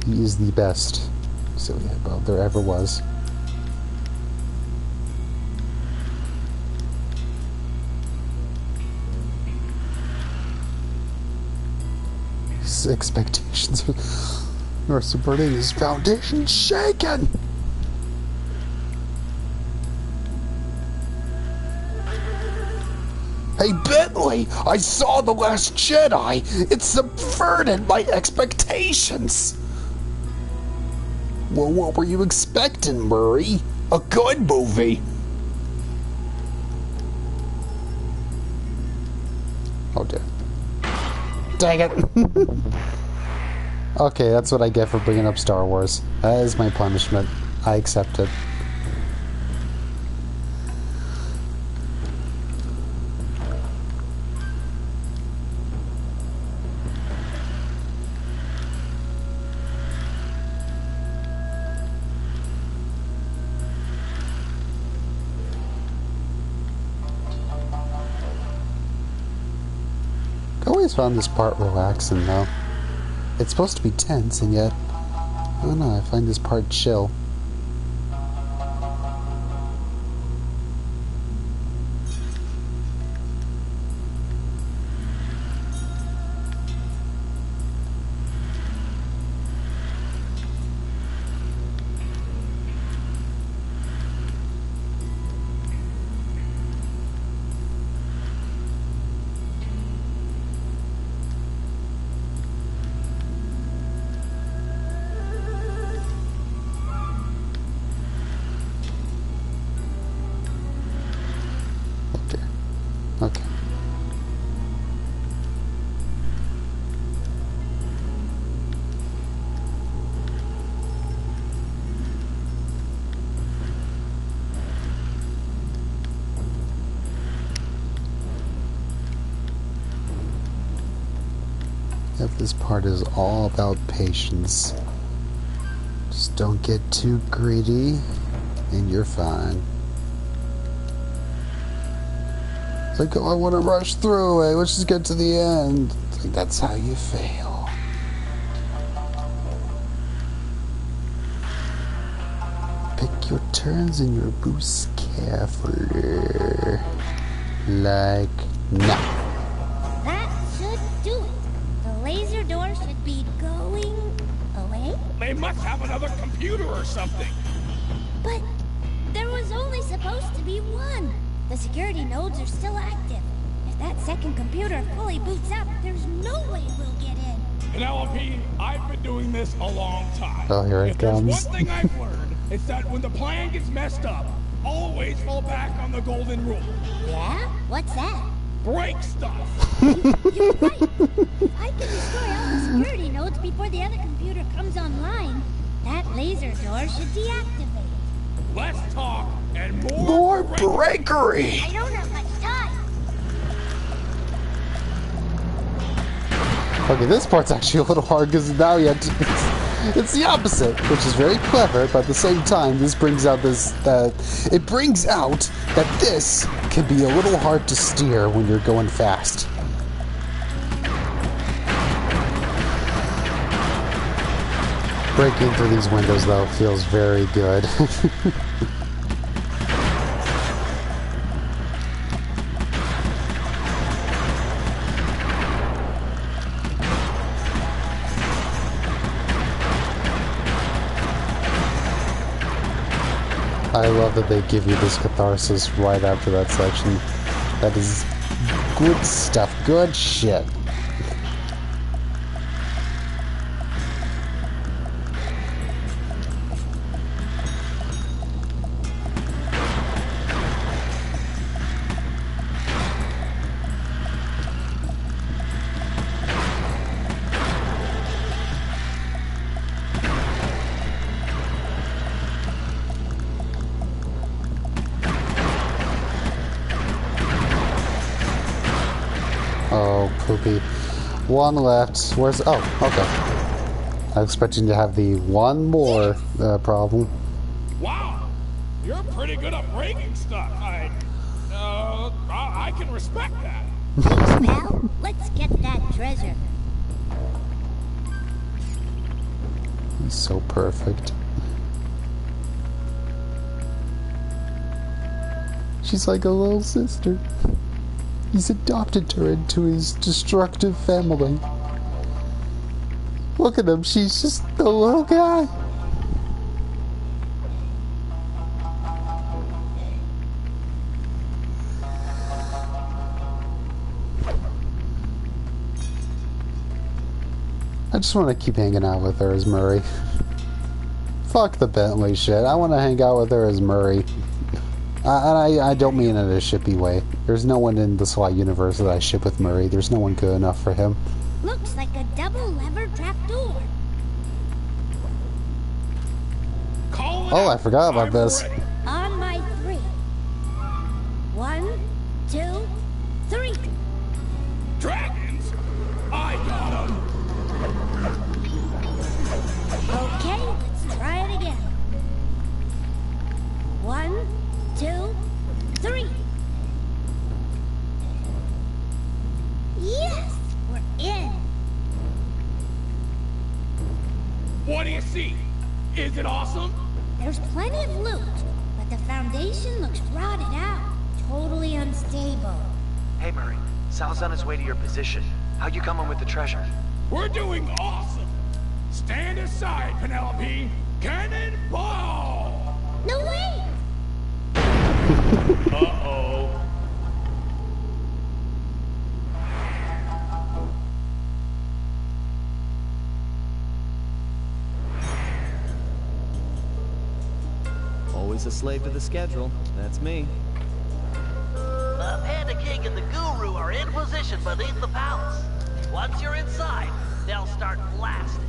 Speaker 1: He is the best silly hippo there ever was. His expectations are subverting, his foundation shaken! Hey Bentley, I saw The Last Jedi! It subverted my expectations! Well, what were you expecting, Murray? A good movie! Oh dear. Dang it! Okay, that's what I get for bringing up Star Wars. That is my punishment. I accept it. I always found this part relaxing, though. It's supposed to be tense, and yet, I don't know, I find this part chill. Okay. Yep, this part is all about patience. Just don't get too greedy, and you're fine. It's like, oh, I want to rush through it. Let's just get to the end. It's like, that's how you fail. Pick your turns and your boosts carefully. Like now.
Speaker 5: That should do it. The laser door should be going away.
Speaker 4: They must have another computer or something.
Speaker 5: But there was only supposed to be one. The security nodes are still active. If that second computer fully boots up, there's no way we'll get in.
Speaker 4: Penelope, I've been doing this a long time.
Speaker 1: Oh, here it
Speaker 4: if
Speaker 1: comes.
Speaker 4: There's one thing I've learned, it's that when the plan gets messed up, always fall back on the golden rule.
Speaker 5: Yeah? What's that?
Speaker 4: Break stuff.
Speaker 5: You're right. If I can destroy all the security nodes before the other computer comes online, that laser door should deactivate.
Speaker 4: Less talk and
Speaker 1: More breakery!
Speaker 5: I don't have much time.
Speaker 1: Okay, this part's actually a little hard because now you have to, it's the opposite, which is very clever, but at the same time, this brings out this, it brings out that this can be a little hard to steer when you're going fast. Breaking through these windows, though, feels very good. I love that they give you this catharsis right after that section. That is good stuff. Good shit. Oh, poopy. One left. Where's... Oh, okay. I was expecting to have the one more problem.
Speaker 4: Wow, you're pretty good at breaking stuff. I can respect that.
Speaker 5: Thanks, pal. Let's get that treasure.
Speaker 1: It's so perfect. She's like a little sister. He's adopted her into his destructive family. Look at him, she's just a little guy. I just want to keep hanging out with her as Murray. Fuck the Bentley shit. I want to hang out with her as Murray. And I don't mean it in a shippy way. There's no one in the SWAT universe that I ship with Murray. There's no one good enough for him.
Speaker 5: Looks like a double lever trapdoor.
Speaker 1: Oh, I forgot about this.
Speaker 5: On my 3. 1, 2, 3.
Speaker 4: Dragons? I got them.
Speaker 5: Okay, let's try it again. 1, 2, 3. Yes, we're in.
Speaker 4: What do you see? Is it awesome?
Speaker 5: There's plenty of loot, but the foundation looks rotted out. Totally unstable.
Speaker 7: Hey, Murray. Sal's on his way to your position. How you coming with the treasure?
Speaker 4: We're doing awesome. Stand aside, Penelope. Cannonball!
Speaker 5: No way!
Speaker 4: Uh-oh.
Speaker 2: Always a slave to the schedule. That's me.
Speaker 3: The Panda King and the Guru are in position beneath the palace. Once you're inside, they'll start blasting.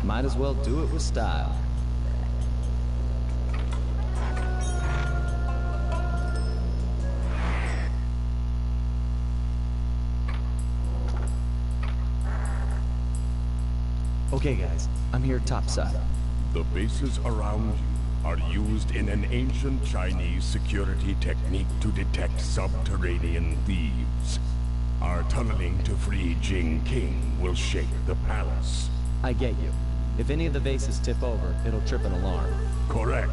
Speaker 2: Might as well do it with style. Okay, guys, I'm here topside.
Speaker 6: The bases around you are used in an ancient Chinese security technique to detect subterranean thieves. Our tunneling to free Jing King will shake the palace.
Speaker 2: I get you. If any of the vases tip over, it'll trip an alarm.
Speaker 6: Correct.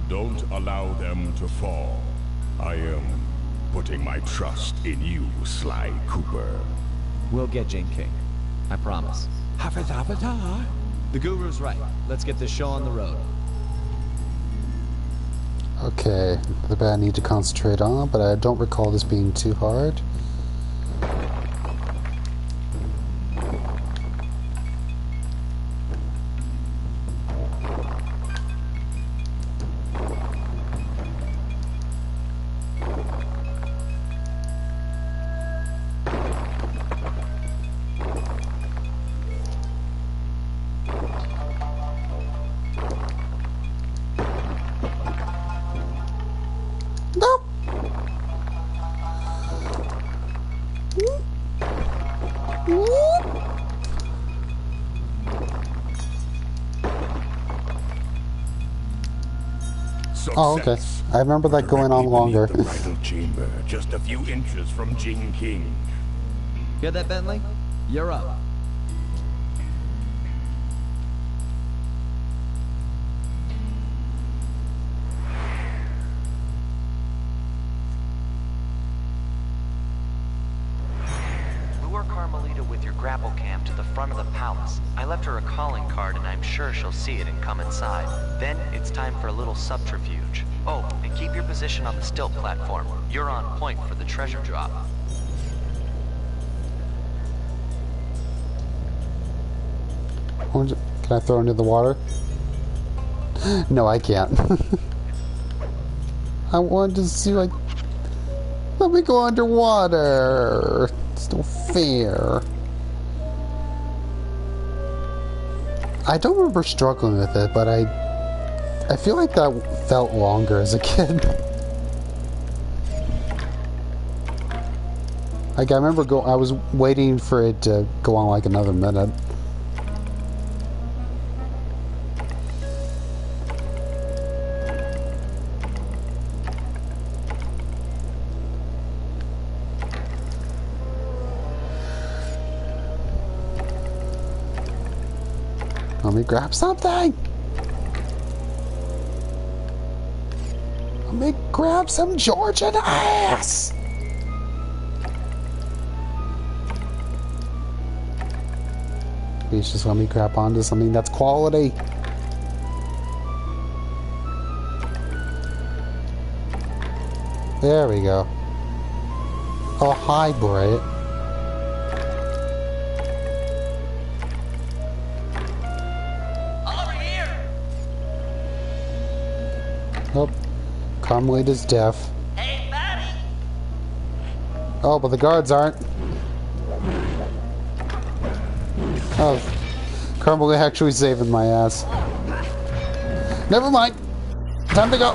Speaker 6: Don't allow them to fall. I am putting my trust in you, Sly Cooper.
Speaker 2: We'll get Jing King. I promise. The Guru's right. Let's get this show on the road.
Speaker 1: Okay, the bit I need to concentrate on, but I don't recall this being too hard. Oh, okay. I remember that going on longer.
Speaker 6: The bridal chamber, just a few inches from Jing King.
Speaker 2: Hear that, Bentley? You're up.
Speaker 7: Lure Carmelita with your grapple cam to the front of the palace. I left her a calling card and I'm sure she'll see it and come inside. Then it's time for a little subterfuge. Oh, and keep your position on the stilt platform. You're on point for the treasure drop.
Speaker 1: Can I throw into the water? No, I can't. I wanted to see, like... Let me go underwater! It's no fair. I don't remember struggling with it, but I feel like that felt longer as a kid. Like, I remember I was waiting for it to go on like another minute. Let me grab something! Let me grab some Georgian ass! Please just let me grab onto something that's quality. There we go. Oh, hi, Brett.
Speaker 3: Over here!
Speaker 1: Oh, Carmelita's deaf.
Speaker 3: Hey, Patty!
Speaker 1: Oh, but the guards aren't. Oh, Carmelita actually saving my ass. Never mind. Time to go.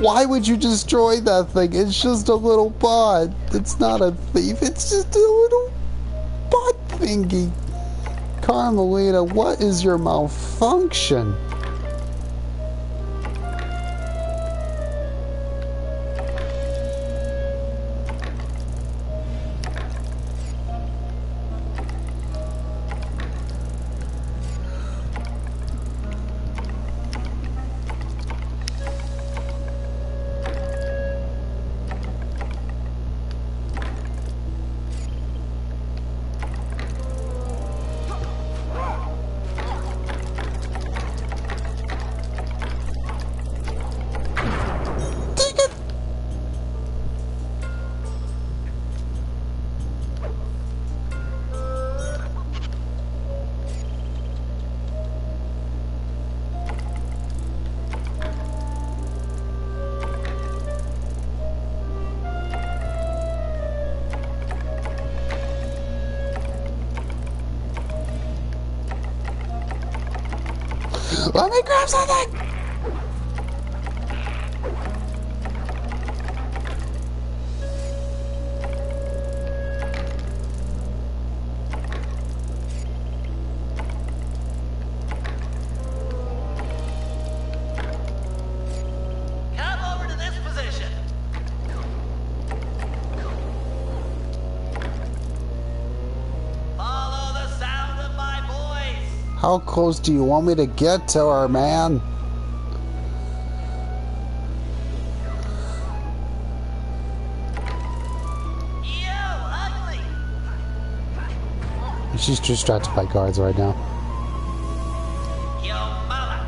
Speaker 1: Why would you destroy that thing? It's just a little bot. It's not a thief. It's just a little bot thingy. Carmelita, what is your malfunction? Let me grab something!
Speaker 3: Come over to this position. Follow the sound of my voice.
Speaker 1: How close do you want me to get to her, man?
Speaker 3: You ugly.
Speaker 1: She's distracted by guards right now.
Speaker 3: Yo mama.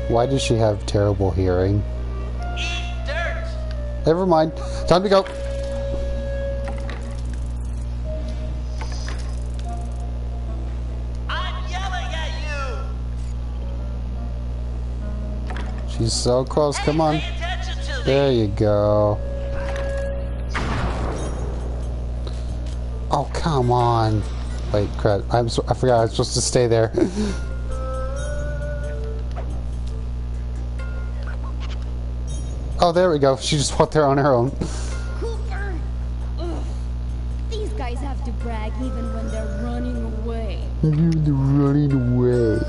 Speaker 1: Why does she have terrible hearing?
Speaker 3: Eat dirt.
Speaker 1: Never mind. Time to go.
Speaker 3: I'm yelling at you.
Speaker 1: She's so close. Come on.
Speaker 3: Pay attention to me.
Speaker 1: There you go. Oh, come on. Wait, crap. I forgot I was supposed to stay there. Oh, there we go. She just walked there on her own.
Speaker 11: Cooper! Ugh. These guys have to brag even when they're running away.
Speaker 1: You're running away.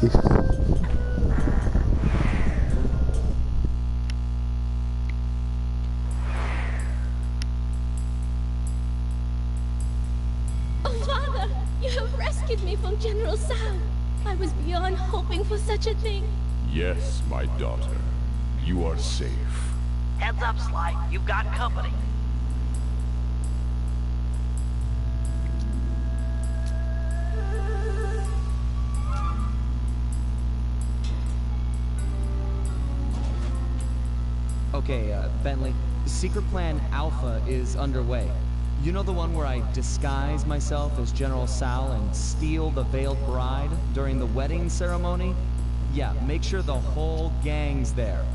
Speaker 8: Oh, Father! You have rescued me from General Sao. I was beyond hoping for such a thing.
Speaker 6: Yes, my daughter. You are safe.
Speaker 3: Heads up, Sly. You've got company.
Speaker 2: Okay, Bentley, Secret Plan Alpha is underway. You know the one where I disguise myself as General Sal and steal the veiled bride during the wedding ceremony? Yeah, make sure the whole gang's there.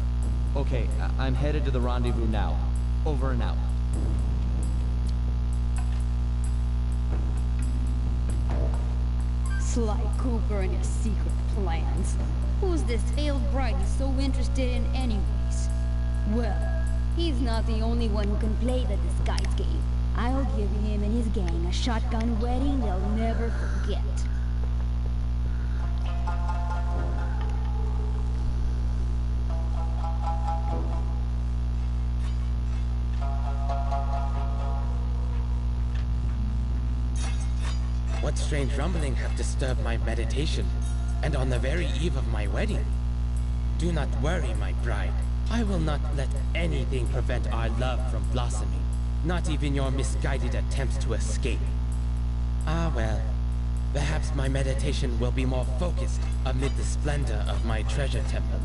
Speaker 2: Okay, I'm headed to the rendezvous now. Over and out.
Speaker 11: Sly Cooper and his secret plans. Who's this veiled bride he's so interested in anyways? Well, He's not the only one who can play the disguise game. I'll give him and his gang a shotgun wedding they'll never forget.
Speaker 9: What strange rumbling have disturbed my meditation, and on the very eve of my wedding? Do not worry, my bride. I will not let anything prevent our love from blossoming, not even your misguided attempts to escape. Ah well, perhaps my meditation will be more focused amid the splendor of my treasure temple.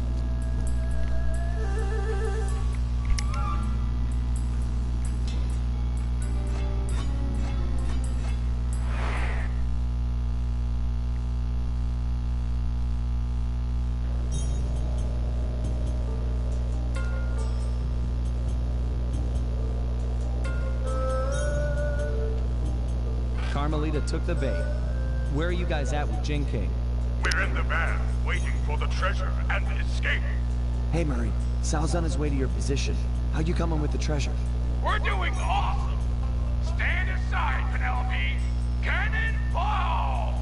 Speaker 2: Carmelita took the bait. Where are you guys at with Jin King?
Speaker 6: We're in the van, waiting for the treasure and escape.
Speaker 2: Hey Murray, Sal's on his way to your position. How you coming with the treasure?
Speaker 4: We're doing awesome! Stand aside, Penelope! Cannonball!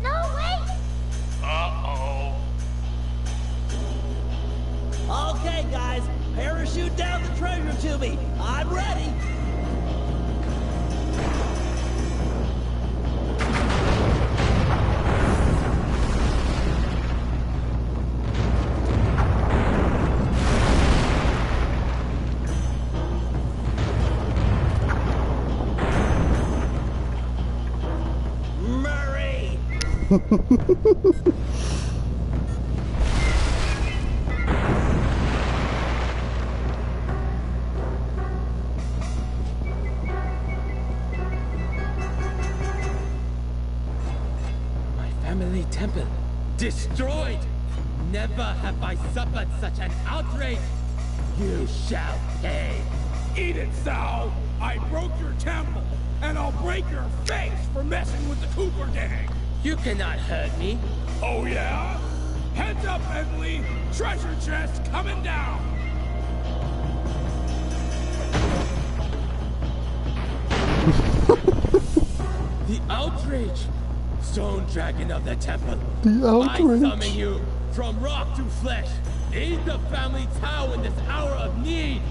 Speaker 5: No, wait!
Speaker 4: Uh-oh.
Speaker 3: Okay, guys, parachute down the treasure to me. I'm ready. Murray!
Speaker 9: Family temple destroyed! Never have I suffered such an outrage! You shall pay!
Speaker 4: Eat it, Sal! I broke your temple, and I'll break your face for messing with the Cooper gang!
Speaker 9: You cannot hurt me!
Speaker 4: Oh yeah? Heads up, Bentley! Treasure chest coming down!
Speaker 9: The outrage! Stone Dragon of the Temple!
Speaker 1: The outrage!
Speaker 9: I summon you from rock to flesh! Aid the family Tau in this hour of need!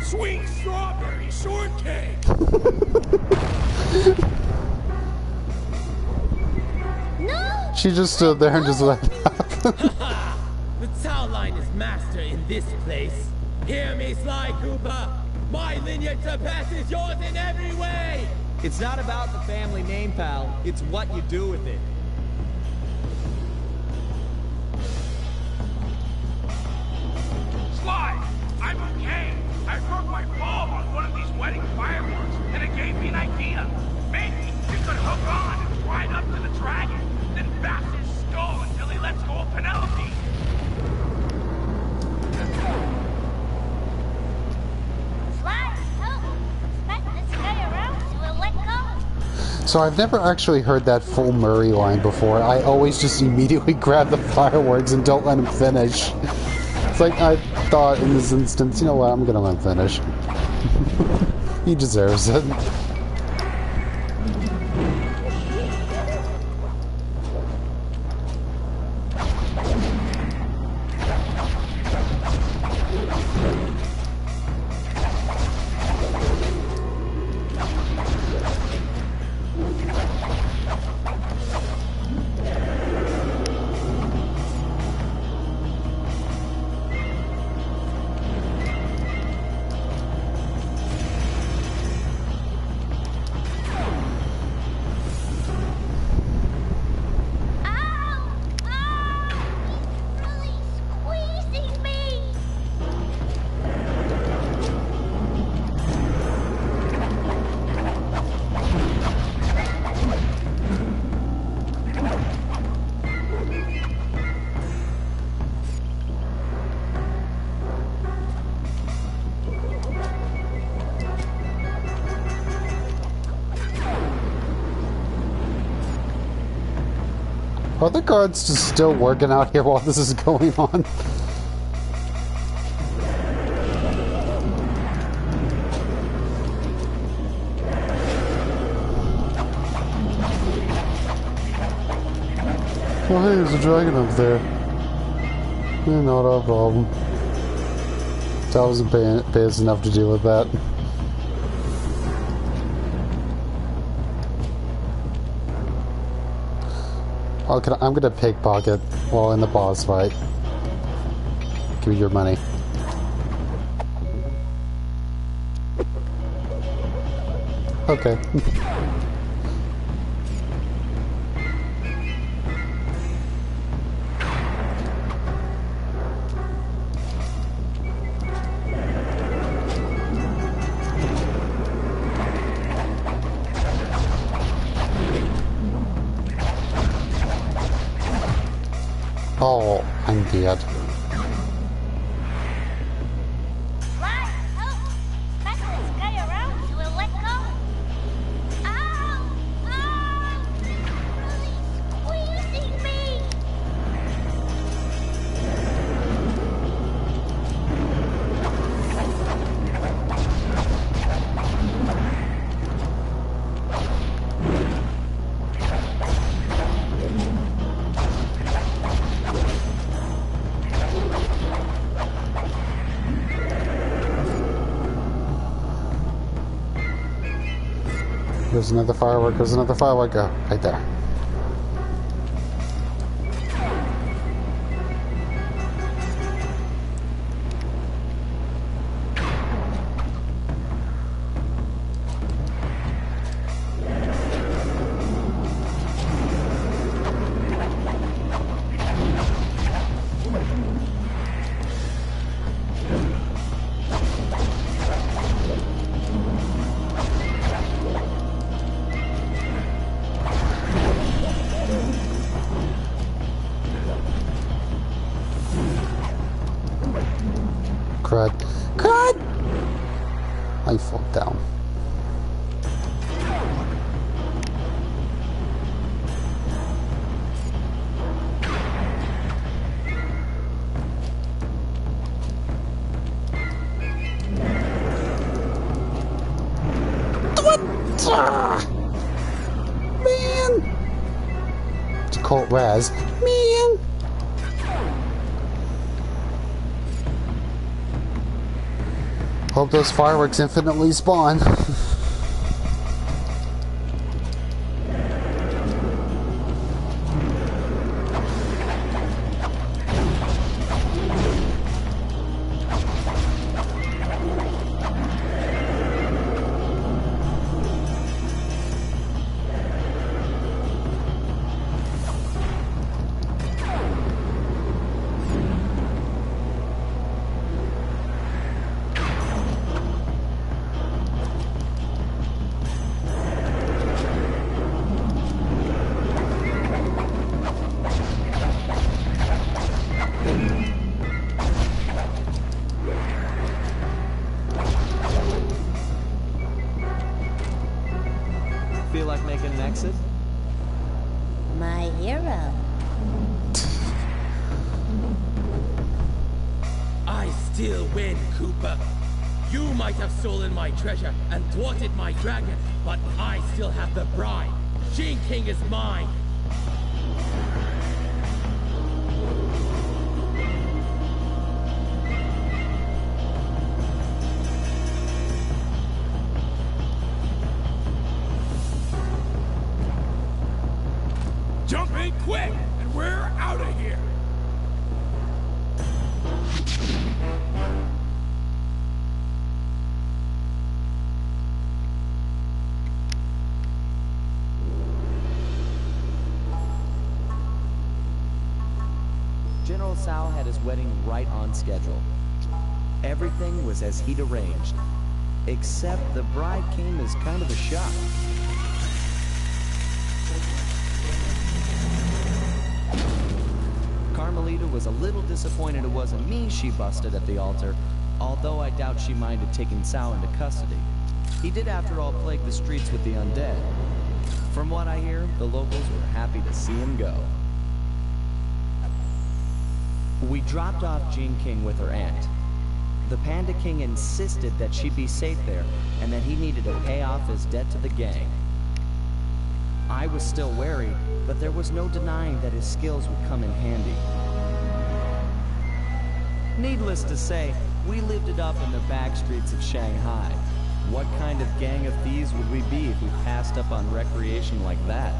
Speaker 4: Sweet strawberry shortcake!
Speaker 5: No!
Speaker 1: She just stood there and just let it happen.
Speaker 9: The Tau line is master in this place. Hear me, Sly Cooper! My lineage surpasses yours in every way!
Speaker 2: It's not about the family name, pal. It's what you do with it.
Speaker 4: Sly, I'm okay. I broke my bulb on one of these wedding fireworks, and it gave me an idea. Maybe you could hook on and ride up to the dragon, then bash his skull until he lets go of Penelope.
Speaker 5: Fly, help! Smack this guy around so he'll let go.
Speaker 1: So I've never actually heard that full Murray line before. I always just immediately grab the fireworks and don't let him finish. It's like I thought in this instance, you know what, I'm gonna let him finish. He deserves it.
Speaker 12: Are the guards just still working out here while this is going on? Oh hey, there's a dragon up there. Yeah, not our problem. I wasn't paying enough to deal with that. Okay, I'm gonna pickpocket while in the boss fight. Give me your money. Okay. Oh, I'm dead. There's another firework, there's another firework. Oh, right there. Crud. Crud! I fall down. What? Man! It's called Raz. Man! Hope those fireworks infinitely spawn.
Speaker 2: Feel like making an exit?
Speaker 5: My hero.
Speaker 10: I still win, Cooper. You might have stolen my treasure and thwarted my dragon, but I still have the bride. Jing King is mine.
Speaker 4: Jump in quick, and we're out of here.
Speaker 2: General Tsao had his wedding right on schedule. Everything was as he'd arranged, except the bride came as kind of a shock. Carmelita was a little disappointed it wasn't me she busted at the altar, although I doubt she minded taking Tsao into custody. He did, after all, plague the streets with the undead. From what I hear, the locals were happy to see him go. We dropped off Jean King with her aunt. The Panda King insisted that she'd be safe there, and that he needed to pay off his debt to the gang. I was still wary, but there was no denying that his skills would come in handy. Needless to say, we lived it up in the back streets of Shanghai. What kind of gang of thieves would we be if we passed up on recreation like that?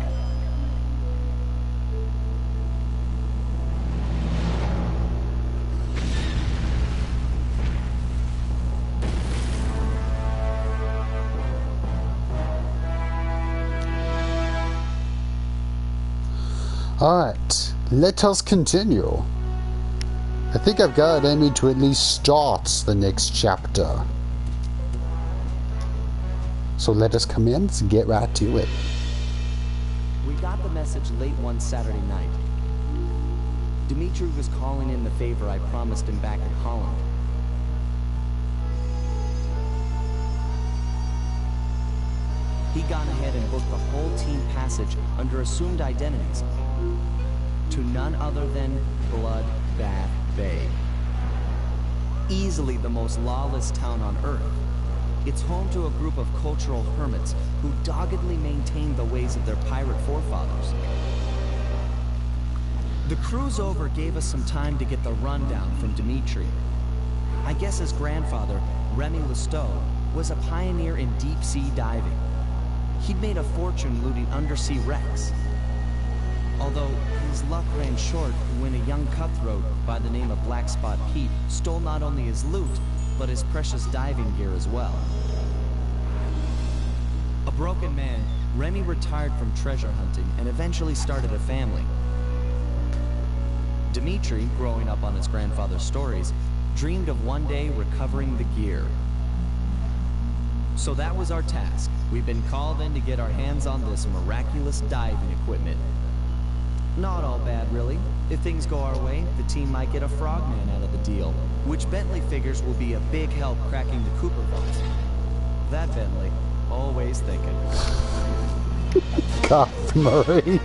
Speaker 12: Alright, let us continue. I think I've got Amy to at least start the next chapter. So let us commence and get right to it.
Speaker 2: We got the message late one Saturday night. Dimitri was calling in the favor I promised him back in Holland. He'd gone ahead and booked the whole team passage under assumed identities to none other than Bloodbath Bay. Easily the most lawless town on Earth. It's home to a group of cultural hermits who doggedly maintain the ways of their pirate forefathers. The cruise over gave us some time to get the rundown from Dimitri. I guess his grandfather, Remy Lestow, was a pioneer in deep-sea diving. He'd made a fortune looting undersea wrecks. Although his luck ran short when a young cutthroat by the name of Black Spot Pete stole not only his loot, but his precious diving gear as well. A broken man, Remy retired from treasure hunting and eventually started a family. Dimitri, growing up on his grandfather's stories, dreamed of one day recovering the gear. So that was our task. We've been called in to get our hands on this miraculous diving equipment. Not all bad, really. If things go our way, the team might get a frogman out of the deal, which Bentley figures will be a big help cracking the Cooper vault. That Bentley, always thinking.
Speaker 12: God, Murray.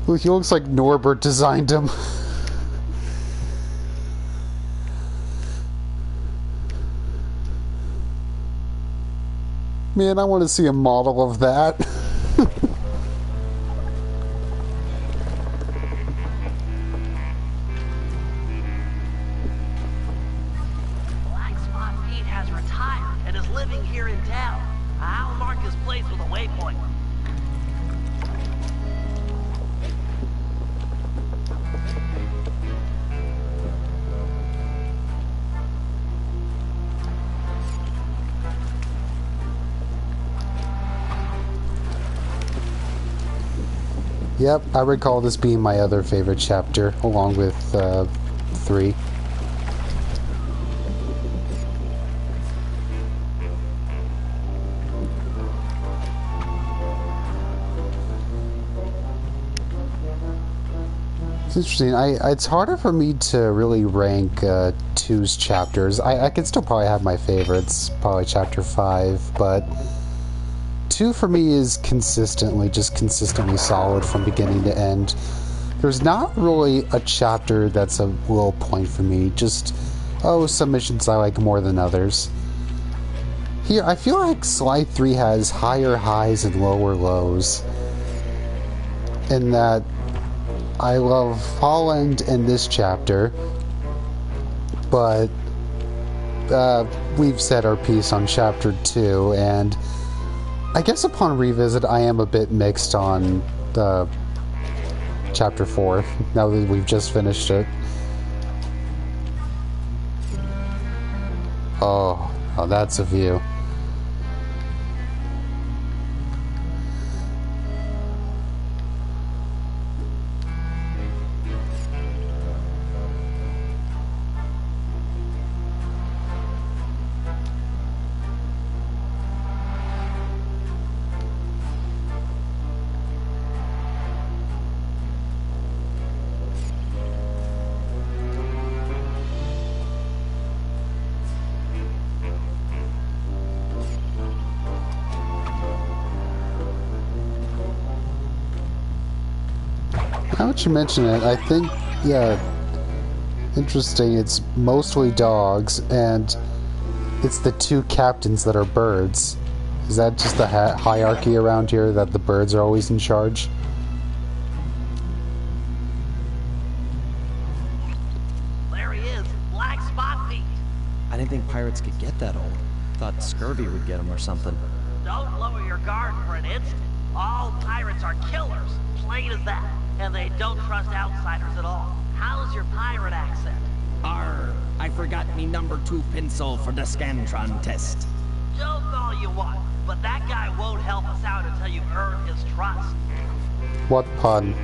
Speaker 12: Look, he looks like Norbert designed him. Man, I want to see a model of that.
Speaker 3: Black Spot Pete has retired and is living here in town. I'll mark his place with a waypoint.
Speaker 12: Yep, I recall this being my other favorite chapter, along with 3. It's interesting. It's harder for me to really rank 2's chapters. I could still probably have my favorites, probably chapter 5, but 2 for me is consistently solid from beginning to end. There's not really a chapter that's a low point for me, just, some missions I like more than others. Here, I feel like Sly 3 has higher highs and lower lows, in that I love Holland in this chapter, but we've said our piece on chapter 2, and I guess upon revisit, I am a bit mixed on chapter 4, now that we've just finished it. Oh, that's a view. Now that you mention it, I think, yeah, interesting, it's mostly dogs, and it's the two captains that are birds. Is that just the hierarchy around here, that the birds are always in charge?
Speaker 3: There he is, Black Spot Pete.
Speaker 2: I didn't think pirates could get that old. Thought scurvy would get them or something.
Speaker 3: Don't lower your guard for an instant. All pirates are killers, plain as that. And they don't trust outsiders at all. How's your pirate accent?
Speaker 13: Arr, I forgot me number 2 pencil for the Scantron test.
Speaker 3: Joke all you want, but that guy won't help us out until you've earned his trust.
Speaker 12: What pun?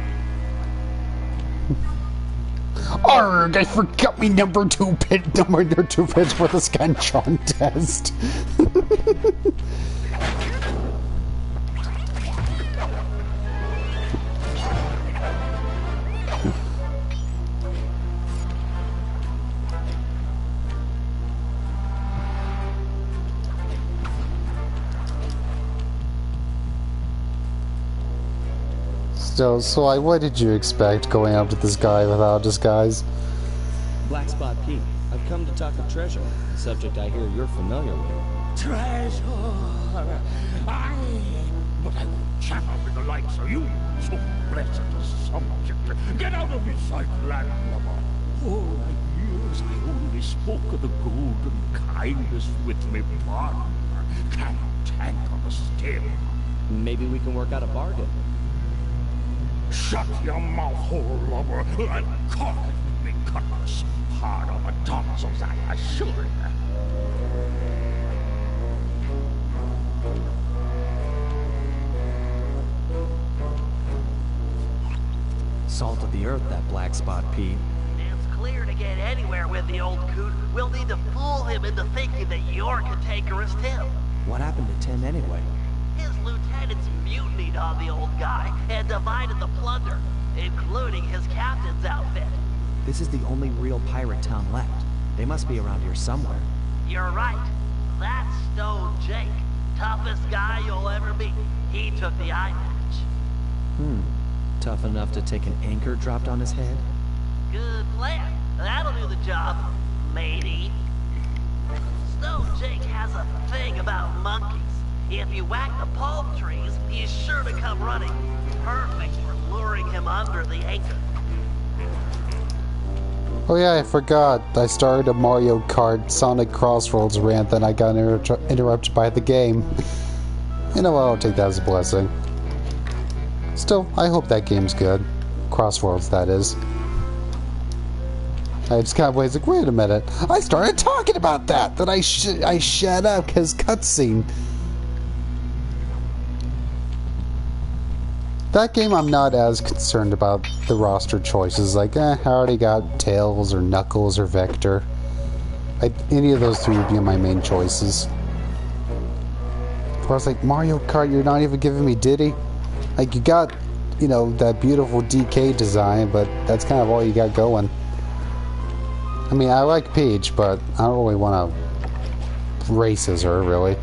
Speaker 12: Arrgh, I forgot me number 2 pin for the Scantron test. So what did you expect going up to this guy without a disguise?
Speaker 2: Black Spot Pete, I've come to talk of treasure, a subject I hear you're familiar with.
Speaker 6: Treasure! But I will chaffer with the likes of you, so blessed a subject. Get out of his sight, landlubber. All my years I only spoke of the golden kindness with me partner. Can't tangle the stem.
Speaker 2: Maybe we can work out a bargain.
Speaker 6: Shut your mouth hole, lover, and cock it with me cutlass. Hard on the tonsils, I assure you.
Speaker 2: Salt of the earth, that Black Spot Pete.
Speaker 3: It's clear to get anywhere with the old coot. We'll need to fool him into thinking that you're cantankerous Tim.
Speaker 2: What happened to Tim anyway?
Speaker 3: His lieutenants mutinied on the old guy and divided the plunder, including his captain's outfit.
Speaker 2: This is the only real pirate town left. They must be around here somewhere.
Speaker 3: You're right. That's Stone Jake. Toughest guy you'll ever meet. He took the eye patch.
Speaker 2: Tough enough to take an anchor dropped on his head?
Speaker 3: Good plan. That'll do the job, matey. Stone Jake has a thing about monkeys. If you whack the palm trees, he's sure to come running. Perfect for luring him under the anchor.
Speaker 12: Oh yeah, I forgot. I started a Mario Kart Sonic Crossroads rant, then I got interrupted by the game. You know what, I'll take that as a blessing. Still, I hope that game's good. Crossroads, that is. I just kind of was like, wait a minute. I started talking about that! Then I shut up, because cutscene. That game, I'm not as concerned about the roster choices. Like, I already got Tails or Knuckles or Vector. Any of those three would be my main choices. I was like, Mario Kart, you're not even giving me Diddy? Like, you got, you know, that beautiful DK design, but that's kind of all you got going. I mean, I like Peach, but I don't really want to race as her, really.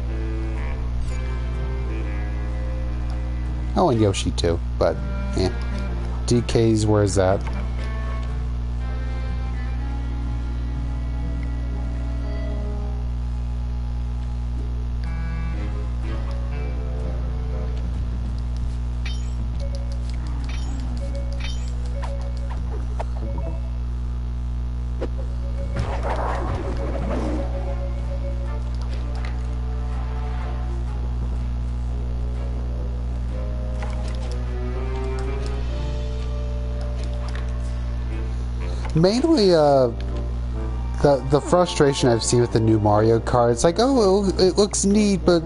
Speaker 12: Oh, and Yoshi too, but yeah. DK's, where's that? Mainly, the frustration I've seen with the new Mario Kart, it's like, oh, it looks neat, but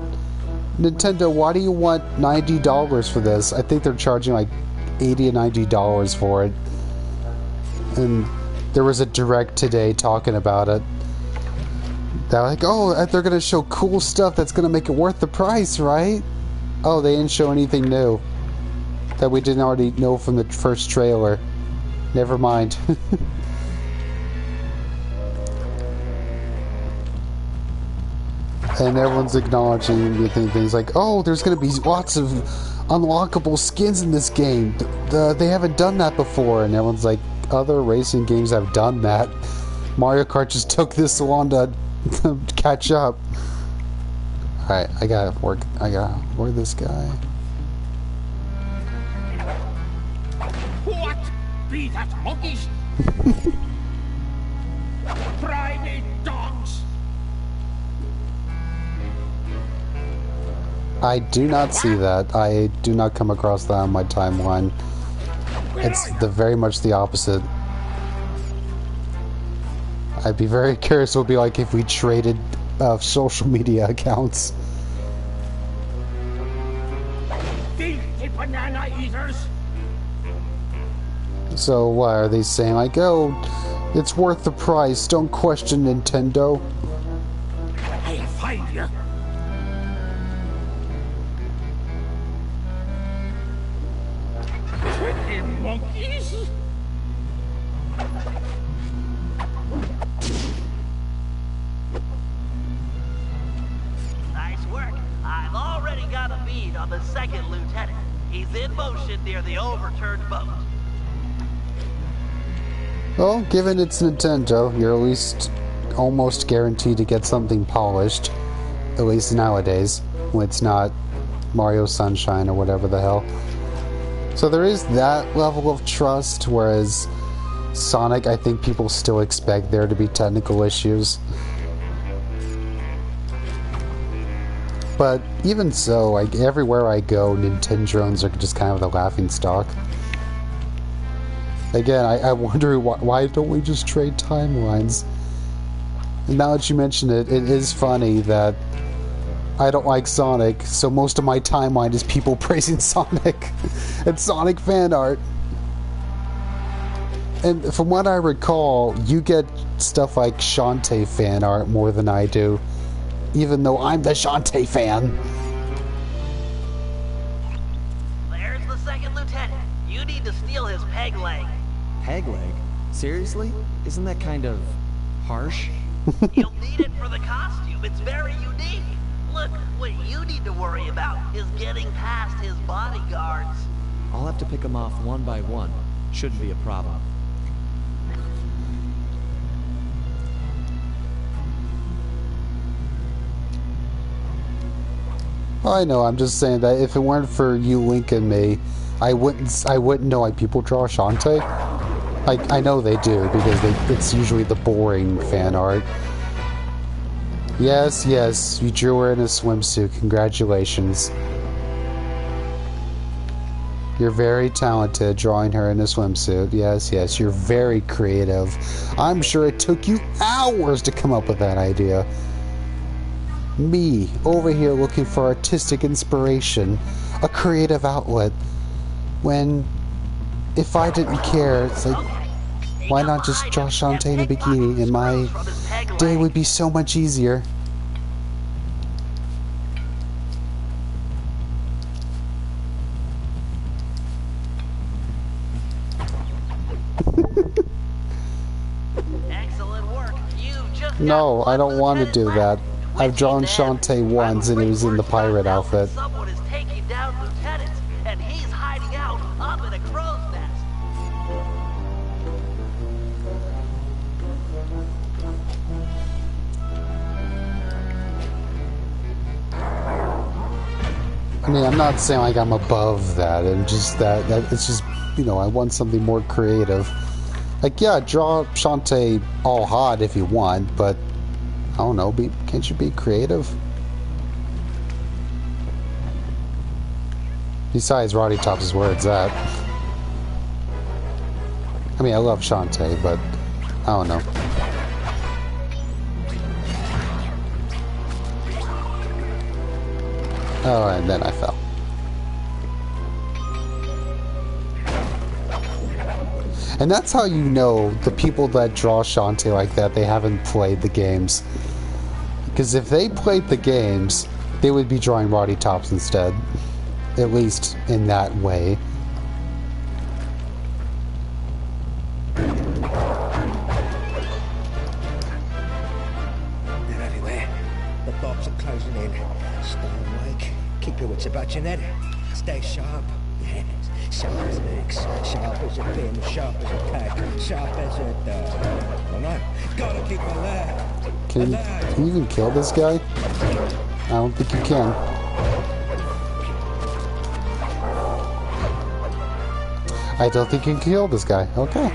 Speaker 12: Nintendo, why do you want $90 for this? I think they're charging like $80 and $90 for it. And there was a Direct today talking about it. They're like, oh, they're gonna show cool stuff that's gonna make it worth the price, right? Oh, they didn't show anything new that we didn't already know from the first trailer. Never mind. And everyone's acknowledging things like, oh, there's going to be lots of unlockable skins in this game. They haven't done that before, and everyone's like, other racing games have done that. Mario Kart just took this long to catch up. Alright, I gotta work this guy.
Speaker 4: What? Be that monkeys? Private dogs!
Speaker 12: I do not see that. I do not come across that on my timeline. It's very much the opposite. I'd be very curious what it would be like if we traded social media accounts.
Speaker 4: Filthy banana eaters!
Speaker 12: So what are they saying? Like, oh, it's worth the price. Don't question Nintendo.
Speaker 4: I'll find you. Pretty monkeys!
Speaker 3: Nice work. I've already got a bead on the second lieutenant. He's in motion near the overturned boat.
Speaker 12: Well, given it's Nintendo, you're at least almost guaranteed to get something polished. At least nowadays, when it's not Mario Sunshine or whatever the hell. So there is that level of trust, whereas Sonic, I think people still expect there to be technical issues. But even so, like, everywhere I go, Nintendrones are just kind of the laughingstock. Again, I wonder why don't we just trade timelines? And now that you mention it, it is funny that I don't like Sonic, so most of my timeline is people praising Sonic and Sonic fan art. And from what I recall, you get stuff like Shantae fan art more than I do, even though I'm the Shantae fan.
Speaker 3: There's the second lieutenant. You need to steal his peg leg.
Speaker 2: Peg leg? Seriously? Isn't that kind of harsh?
Speaker 3: You'll need it for the costume. It's very unique. Look, what you need to worry about is getting past his bodyguards.
Speaker 2: I'll have to pick them off one by one. Shouldn't be a problem.
Speaker 12: I know, I'm just saying that if it weren't for you, Link, and me, I wouldn't know why people draw Shantae. I know they do, because it's usually the boring fan art. Yes, yes, you drew her in a swimsuit. Congratulations. You're very talented drawing her in a swimsuit. Yes, yes, you're very creative. I'm sure it took you hours to come up with that idea. Me, over here looking for artistic inspiration, a creative outlet, when, if I didn't care, it's like, why not just draw Shantae in a bikini and my day would be so much easier.
Speaker 3: Excellent work. You just
Speaker 12: No, I don't want to do that. I've drawn Shantae once and it was in the pirate outfit.
Speaker 3: Someone is taking down lieutenants, and he's hiding out up in a crow's nest.
Speaker 12: I mean, I'm not saying like I'm above that, and just that it's just, you know, I want something more creative. Like, yeah, draw Shantae all hot if you want, but I don't know, can't you be creative? Besides, Roddy Tops is where it's at. I mean, I love Shantae, but I don't know. Oh, and then I fell. And that's how you know the people that draw Shantae like that, they haven't played the games. Because if they played the games, they would be drawing Roddy Tops instead. At least in that way.
Speaker 14: They're everywhere. The bombs are closing in. Stay awake. Keep your wits about you, Ned. Stay sharp. Yes. Sharp as an axe, sharp as a pin, sharp as a tack, sharp as a... oh no, gotta keep alert.
Speaker 12: Can you even kill this guy? I don't think you can. I don't think you can kill this guy. Okay.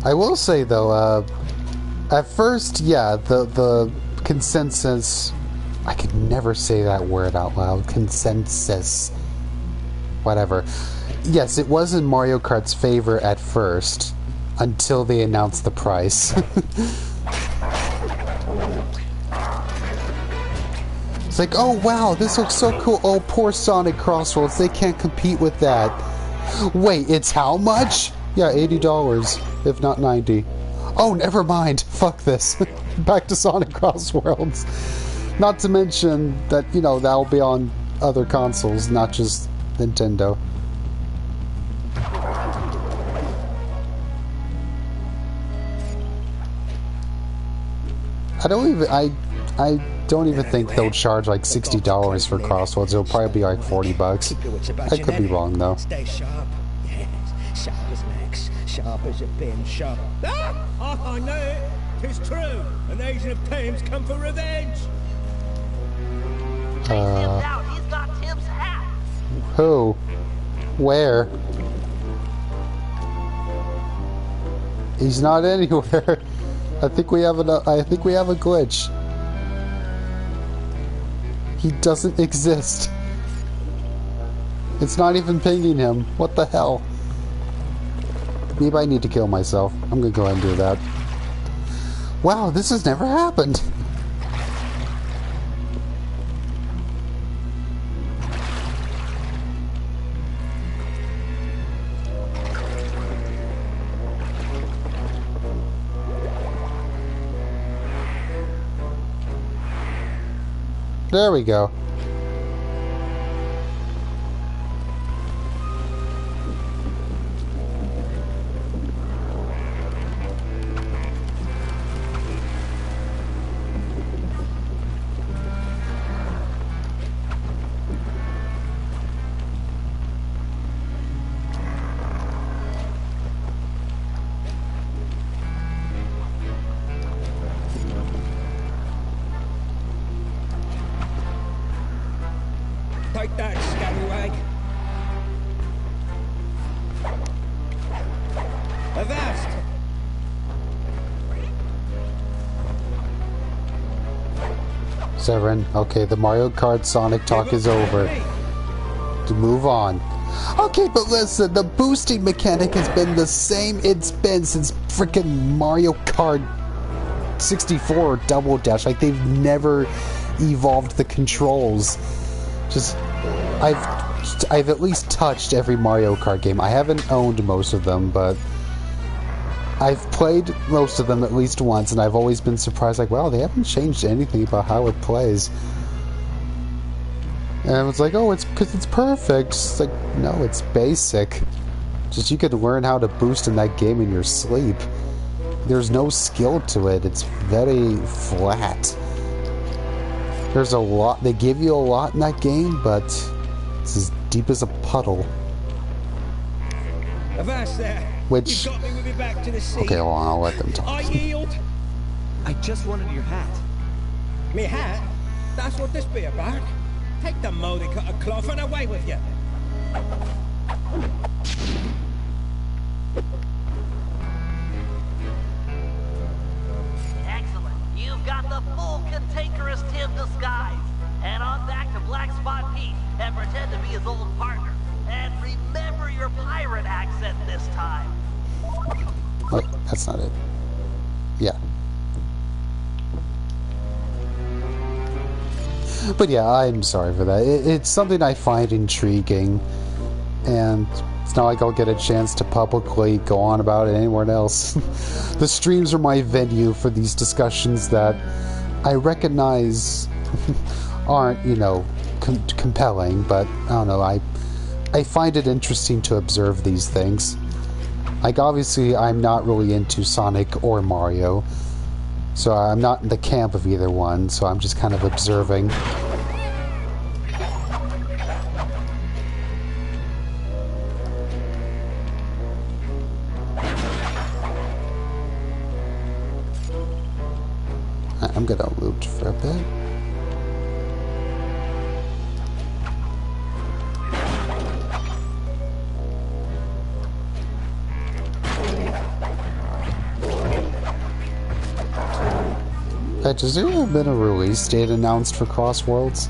Speaker 12: I will say though, at first, yeah, the consensus, I could never say that word out loud, consensus, whatever. Yes, it was in Mario Kart's favor at first, until they announced the price. It's like, oh wow, this looks so cool, oh poor Sonic Crossroads, they can't compete with that. Wait, it's how much? Yeah, $80, if not 90. Oh, never mind. Fuck this. Back to Sonic Crossworlds. Not to mention that, you know, that'll be on other consoles, not just Nintendo. I don't even think they'll charge like $60 for Crossworlds. It'll probably be like $40. I could be wrong though.
Speaker 14: Stay sharp. Yes. Sharp as an axe, sharp as a pin, sharp. Ah! I know it. 'Tis true. An Asian of Thames come for revenge.
Speaker 3: He's got Tim's hat.
Speaker 12: Who? Where? He's not anywhere. I think we have a glitch. He doesn't exist. It's not even pinging him. What the hell? Maybe I need to kill myself. I'm gonna go ahead and do that. Wow, this has never happened. There we go.
Speaker 14: Take that, scallywag. Avast!
Speaker 12: Severin, okay, the Mario Kart Sonic talk is over. To move on. Okay, but listen, the boosting mechanic has been the same it's been since frickin' Mario Kart 64 or Double Dash. Like, they've never evolved the controls. Just, I've at least touched every Mario Kart game. I haven't owned most of them, but I've played most of them at least once, and I've always been surprised, like, wow, they haven't changed anything about how it plays. And it's like, oh, it's because it's perfect. It's like, no, it's basic. Just you could learn how to boost in that game in your sleep. There's no skill to it. It's very flat. There's a lot, they give you a lot in that game, but it's as deep as a puddle.
Speaker 14: Avast there.
Speaker 12: Which,
Speaker 14: you got me with me back to the sea.
Speaker 12: okay, hold on, I'll let them talk.
Speaker 14: I yield.
Speaker 2: I just wanted your hat.
Speaker 14: Me hat? That's what this be about. Take the mouldy cut of cloth and away with you.
Speaker 3: Excellent. You've got the full cantankerous Tim disguise. Head on back to Black Spot Pete and pretend to be his old partner. And remember your pirate accent this time.
Speaker 12: Oh, that's not it. Yeah. But yeah, I'm sorry for that. It's something I find intriguing, and it's not like I'll get a chance to publicly go on about it anywhere else. The streams are my venue for these discussions that I recognize aren't, you know, compelling, but I don't know, I find it interesting to observe these things. Like, obviously, I'm not really into Sonic or Mario, so I'm not in the camp of either one, so I'm just kind of observing. I'm gonna loot for a bit. Has there been a release date announced for Cross Worlds?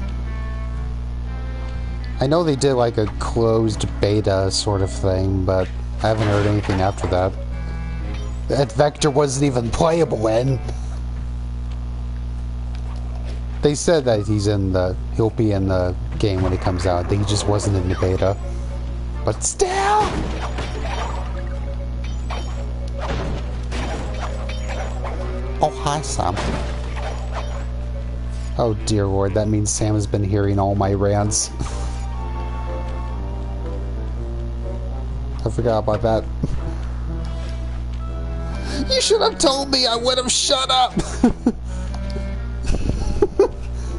Speaker 12: I know they did like a closed beta sort of thing, but I haven't heard anything after that. That Vector wasn't even playable in. They said that he'll be in the game when it comes out. I think he just wasn't in the beta. But still! Oh, hi, Sam. Oh, dear Lord, that means Sam has been hearing all my rants. I forgot about that. You should have told me, I would have shut up!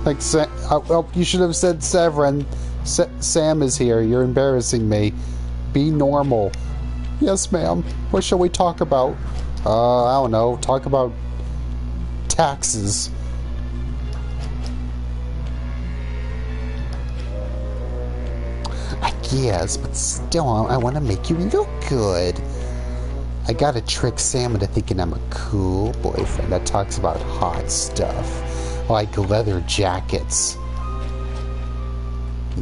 Speaker 12: Like, you should have said, Severin, Sam is here, you're embarrassing me. Be normal. Yes, ma'am. What shall we talk about? I don't know. Talk about taxes. I guess, but still, I want to make you look good. I gotta trick Sam into thinking I'm a cool boyfriend that talks about hot stuff, like leather jackets.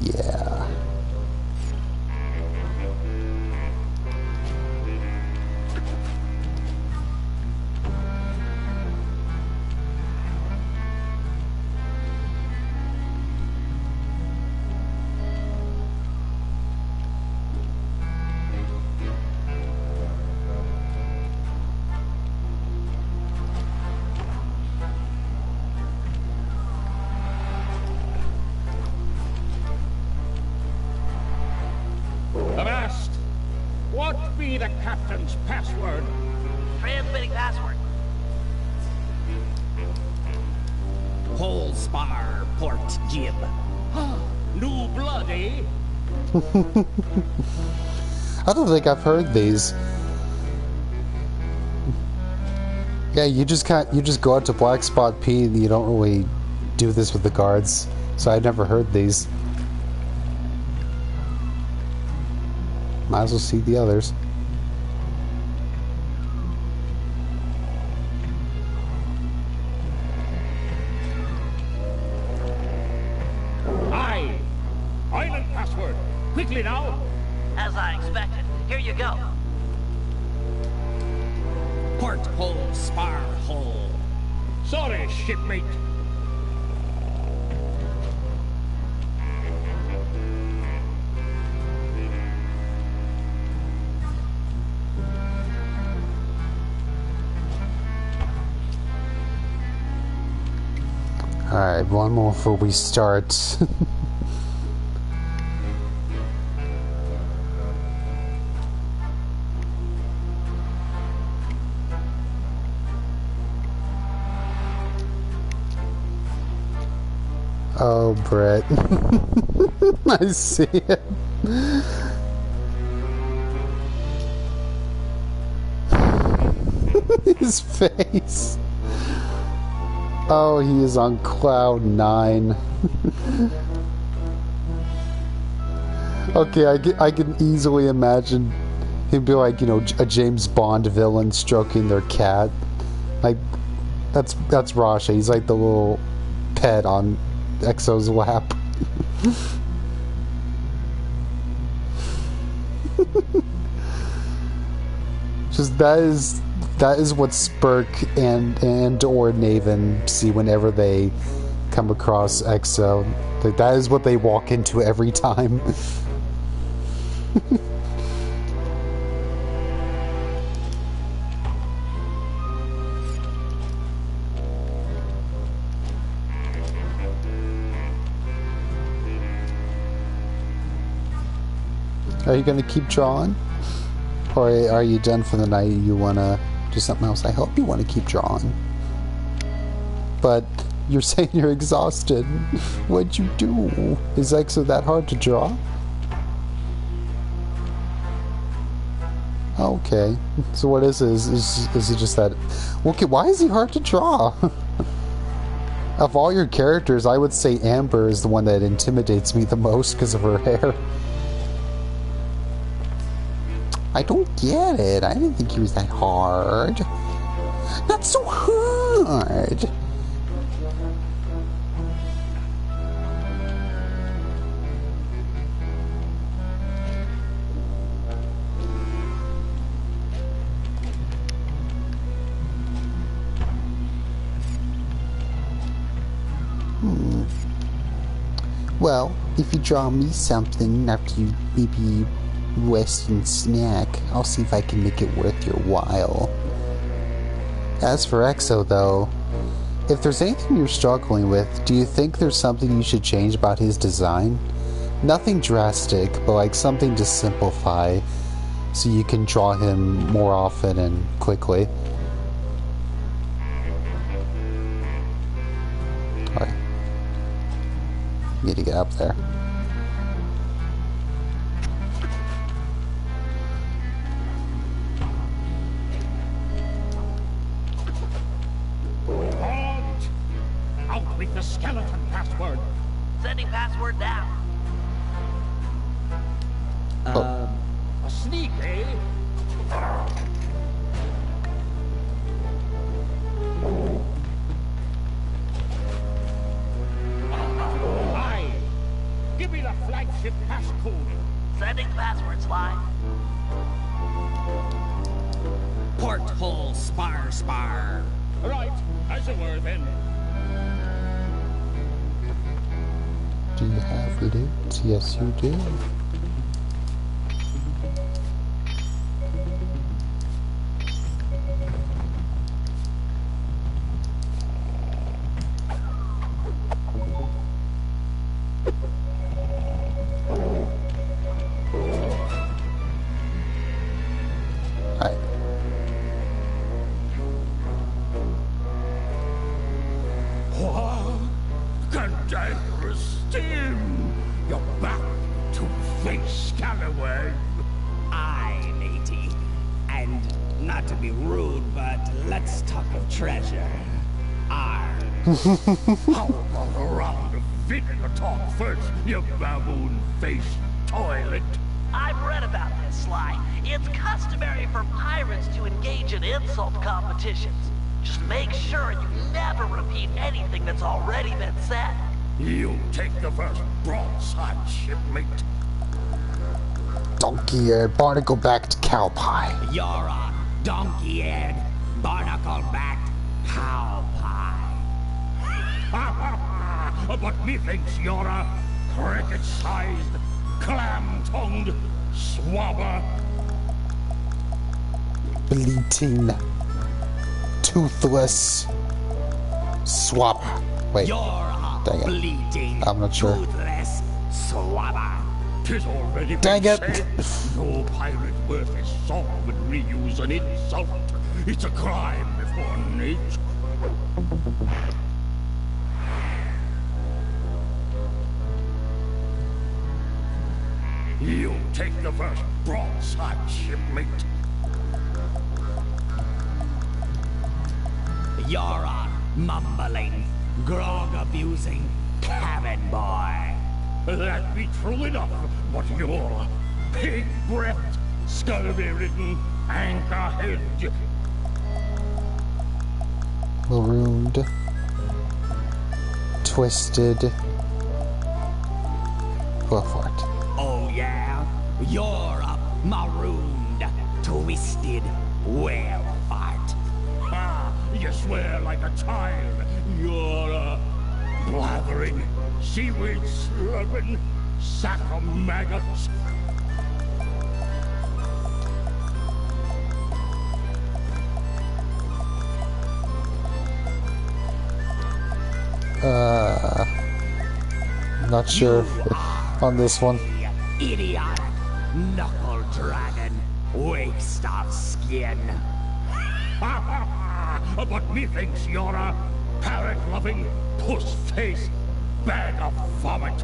Speaker 12: Yeah.
Speaker 14: Avast! What be the captain's password?
Speaker 3: Transmitting password.
Speaker 13: Whole spar, port jib.
Speaker 14: New blood, eh?
Speaker 12: I don't think I've heard these. Yeah, you just go out to Black Spot P and you don't really do this with the guards. So I've never heard these. Might as well see the others.
Speaker 14: Aye. Island password. Quickly now.
Speaker 3: As I expected. Here you go.
Speaker 13: Port hole, spar hole.
Speaker 14: Sorry, shipmate.
Speaker 12: Alright, one more before we start. Oh, Brett. I see it. His face. Oh, he is on cloud 9. Okay, I can easily imagine him be like, you know, a James Bond villain stroking their cat. Like, that's Rasha. He's like the little pet on Exo's lap. Just that is what Spurk and or Naven see whenever they come across Exo. Like, that is what they walk into every time. Are you gonna keep drawing? Or are you done for the night? You want to do something else? I hope you want to keep drawing. But you're saying you're exhausted. What'd you do? Is Exo that hard to draw? Okay. So what is it? Is it just that... Okay, why is he hard to draw? Of all your characters, I would say Amber is the one that intimidates me the most because of her hair. I don't get it. I didn't think he was that hard. Not so hard. Well, if you draw me something after you maybe rest and snack, I'll see if I can make it worth your while. As for Exo, though, if there's anything you're struggling with, do you think there's something you should change about his design? Nothing drastic, but like something to simplify so you can draw him more often and quickly. Alright. Need to get up there.
Speaker 14: Out with the skeleton password.
Speaker 3: Sending password now.
Speaker 14: A sneak, eh? Aye. Give me the flagship passcode.
Speaker 3: Sending password, Sly.
Speaker 13: Porthole spar.
Speaker 14: Right, as it were then.
Speaker 12: Do you have loot? Yes, you do.
Speaker 6: Cantankerous Tim! You're back to face Calloway.
Speaker 13: Aye, matey. And not to be rude, but let's talk of treasure.
Speaker 6: How about a round of vinegar talk first, you baboon-faced toilet?
Speaker 3: I've read about this, Sly. It's customary for pirates to engage in insult competitions. Just make sure you never repeat anything that's already been said.
Speaker 6: You take the first broadside, shipmate.
Speaker 12: Donkey-eared barnacle backed cow pie.
Speaker 13: You're a donkey-eared, barnacle-backed cow pie.
Speaker 6: But methinks you're a cricket-sized, clam-tongued swabber.
Speaker 12: Bleating, toothless swabber. Wait,
Speaker 13: You're a
Speaker 12: dang it.
Speaker 13: bleating,
Speaker 12: I'm not sure.
Speaker 13: toothless swabber.
Speaker 6: 'Tis already
Speaker 12: Dang
Speaker 6: been
Speaker 12: it.
Speaker 6: said, no pirate worth his salt would reuse an insult. It's a crime before nature. You take the first broadside, shipmate.
Speaker 13: You're a mumbling, grog-abusing cabin boy.
Speaker 6: That be true enough, but you're a pig-breathed, scurvy-ridden anchorhead.
Speaker 12: Marooned, twisted. Go for it.
Speaker 13: Oh yeah? You're a marooned, twisted whale fart.
Speaker 6: Ah, you swear like a child. You're a blathering, seaweed-slurping sack of maggots.
Speaker 12: Not sure on this one.
Speaker 13: Idiotic knuckle dragon, wake stuff skin.
Speaker 6: But methinks you're a parrot-loving, puss-faced bag of vomit.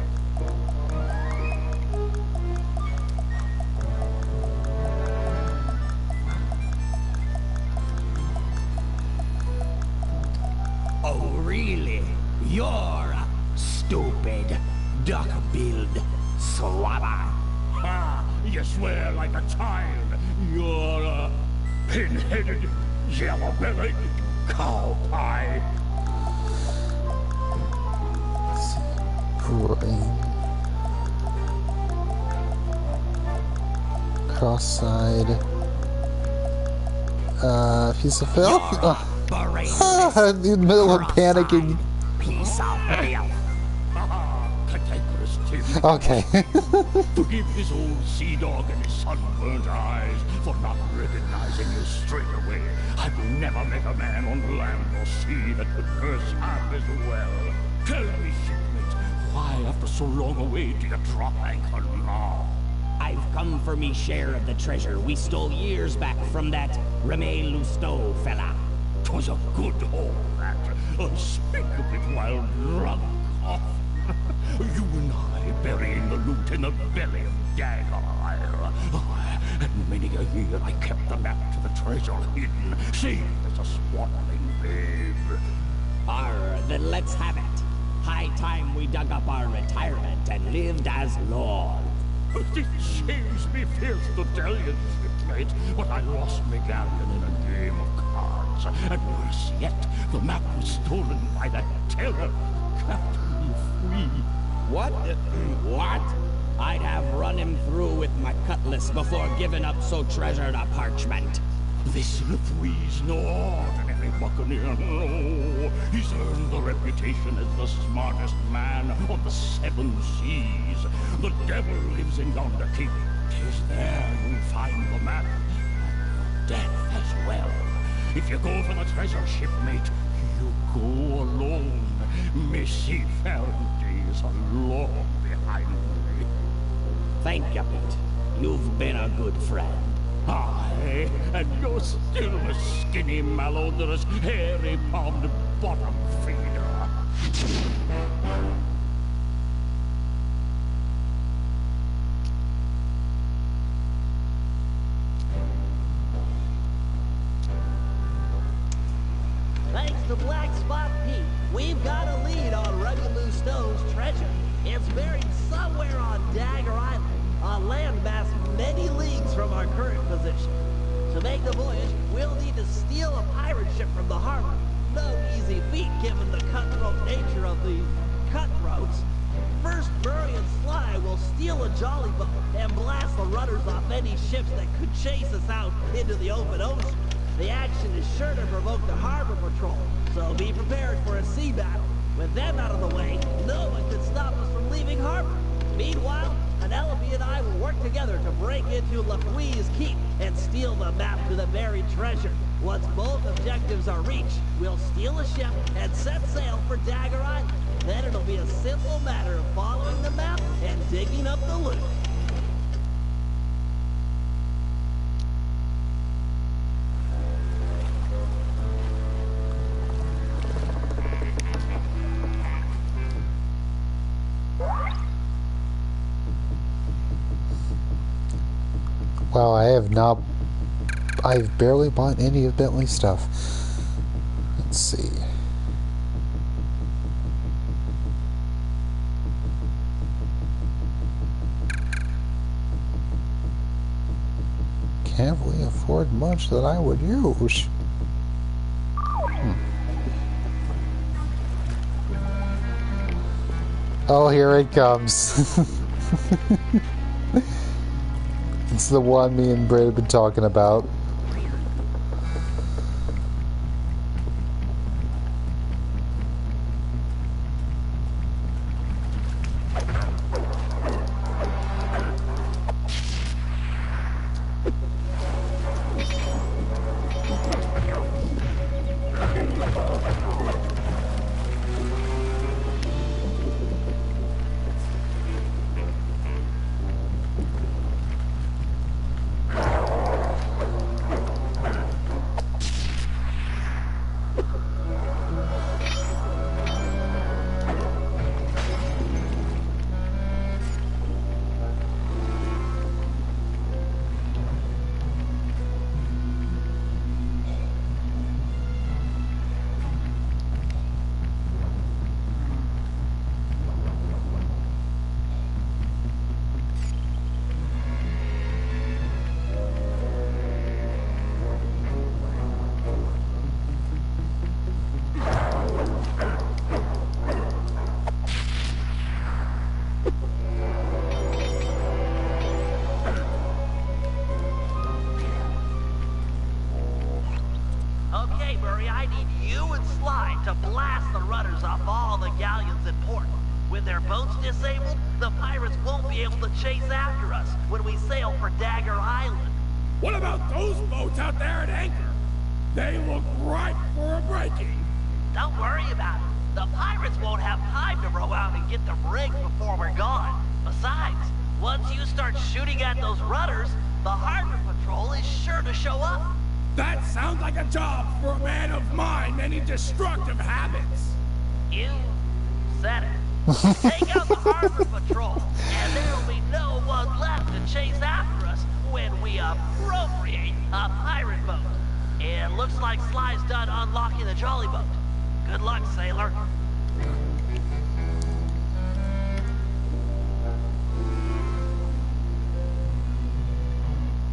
Speaker 13: Oh, really? You're a stupid, duck-billed swabber.
Speaker 6: Ah, you swear like a child. You're a pin-headed, yellow-bellied cow pie.
Speaker 12: Brain. Cross-side. Piece of filth? In the middle of panicking.
Speaker 13: Piece of filth.
Speaker 6: Cantankerous Tim.
Speaker 12: Okay.
Speaker 6: Forgive his old sea dog and his sunburnt eyes for not recognizing you straight away. I will never make a man on land or sea that could curse half as well. Tell me, shipmate, why after so long a wait do you drop anchor now?
Speaker 13: I've come for me share of the treasure we stole years back from that Remain Lousteau fella.
Speaker 6: 'Twas a good haul, that. Unspeakably while drunk off. You and I burying the loot in the belly of Dagger Isle. And many a year I kept the map to the treasure hidden, safe as a swaddling babe.
Speaker 13: Arr, then let's have it. High time we dug up our retirement and lived as lords.
Speaker 6: It shames me fierce to tell you, shipmate, but I lost my galleon in a game of cards. And worse yet, the map was stolen by that terror, Captain Lefree.
Speaker 13: What? What? I'd have run him through with my cutlass before giving up so treasured a parchment.
Speaker 6: This Lefree's no ordinary buccaneer, no. He's earned the reputation as the smartest man on the 7 seas. The devil lives in yonder keep. 'Tis there you'll find the map. Death as well. If you go for the treasure, shipmate, you go alone. Missy Ferrandy's alone behind me.
Speaker 13: Thank you, Pete. You've been a good friend.
Speaker 6: Aye, and you're still a skinny, malodorous, hairy-palmed bottom feeder.
Speaker 3: Thanks to Black Spot Pete, we've got a lead on Remy Lousteau's treasure. It's buried somewhere on Dagger Island, a landmass many leagues from our current position. To make the voyage, we'll need to steal a pirate ship from the harbor. No easy feat given the cutthroat nature of the cutthroats. First, Murray and Sly will steal a jolly boat and blast the rudders off any ships that could chase us out into the open ocean. The action is sure to provoke the harbor patrol, so be prepared for a sea battle. With them out of the way, no one could stop us from leaving harbor. Meanwhile, Penelope and I will work together to break into Lefree's keep and steal the map to the buried treasure. Once both objectives are reached, we'll steal a ship and set sail for Dagger Island. Then it'll be a simple matter of following the map and digging up the loot.
Speaker 12: Wow, I've barely bought any of Bentley's stuff. Let's see. Can't really afford much that I would use. Oh, here it comes. It's the one me and Britt have been talking about.
Speaker 3: Murray, I need you and Sly to blast the rudders off all the galleons in port. With their boats disabled, the pirates won't be able to chase after us when we sail for Dagger Island.
Speaker 4: What about those boats out there at anchor? They look ripe for a breaking.
Speaker 3: Don't worry about it. The pirates won't have time to row out and get them rigged before we're gone. Besides, once you start shooting at those rudders, the harbor patrol is sure to show up.
Speaker 4: That sounds like a job for a man of my many destructive habits.
Speaker 3: You said it. Take out the harbor patrol, and there'll be no one left to chase after us when we appropriate a pirate boat. It looks like Sly's done unlocking the jolly boat. Good luck, sailor.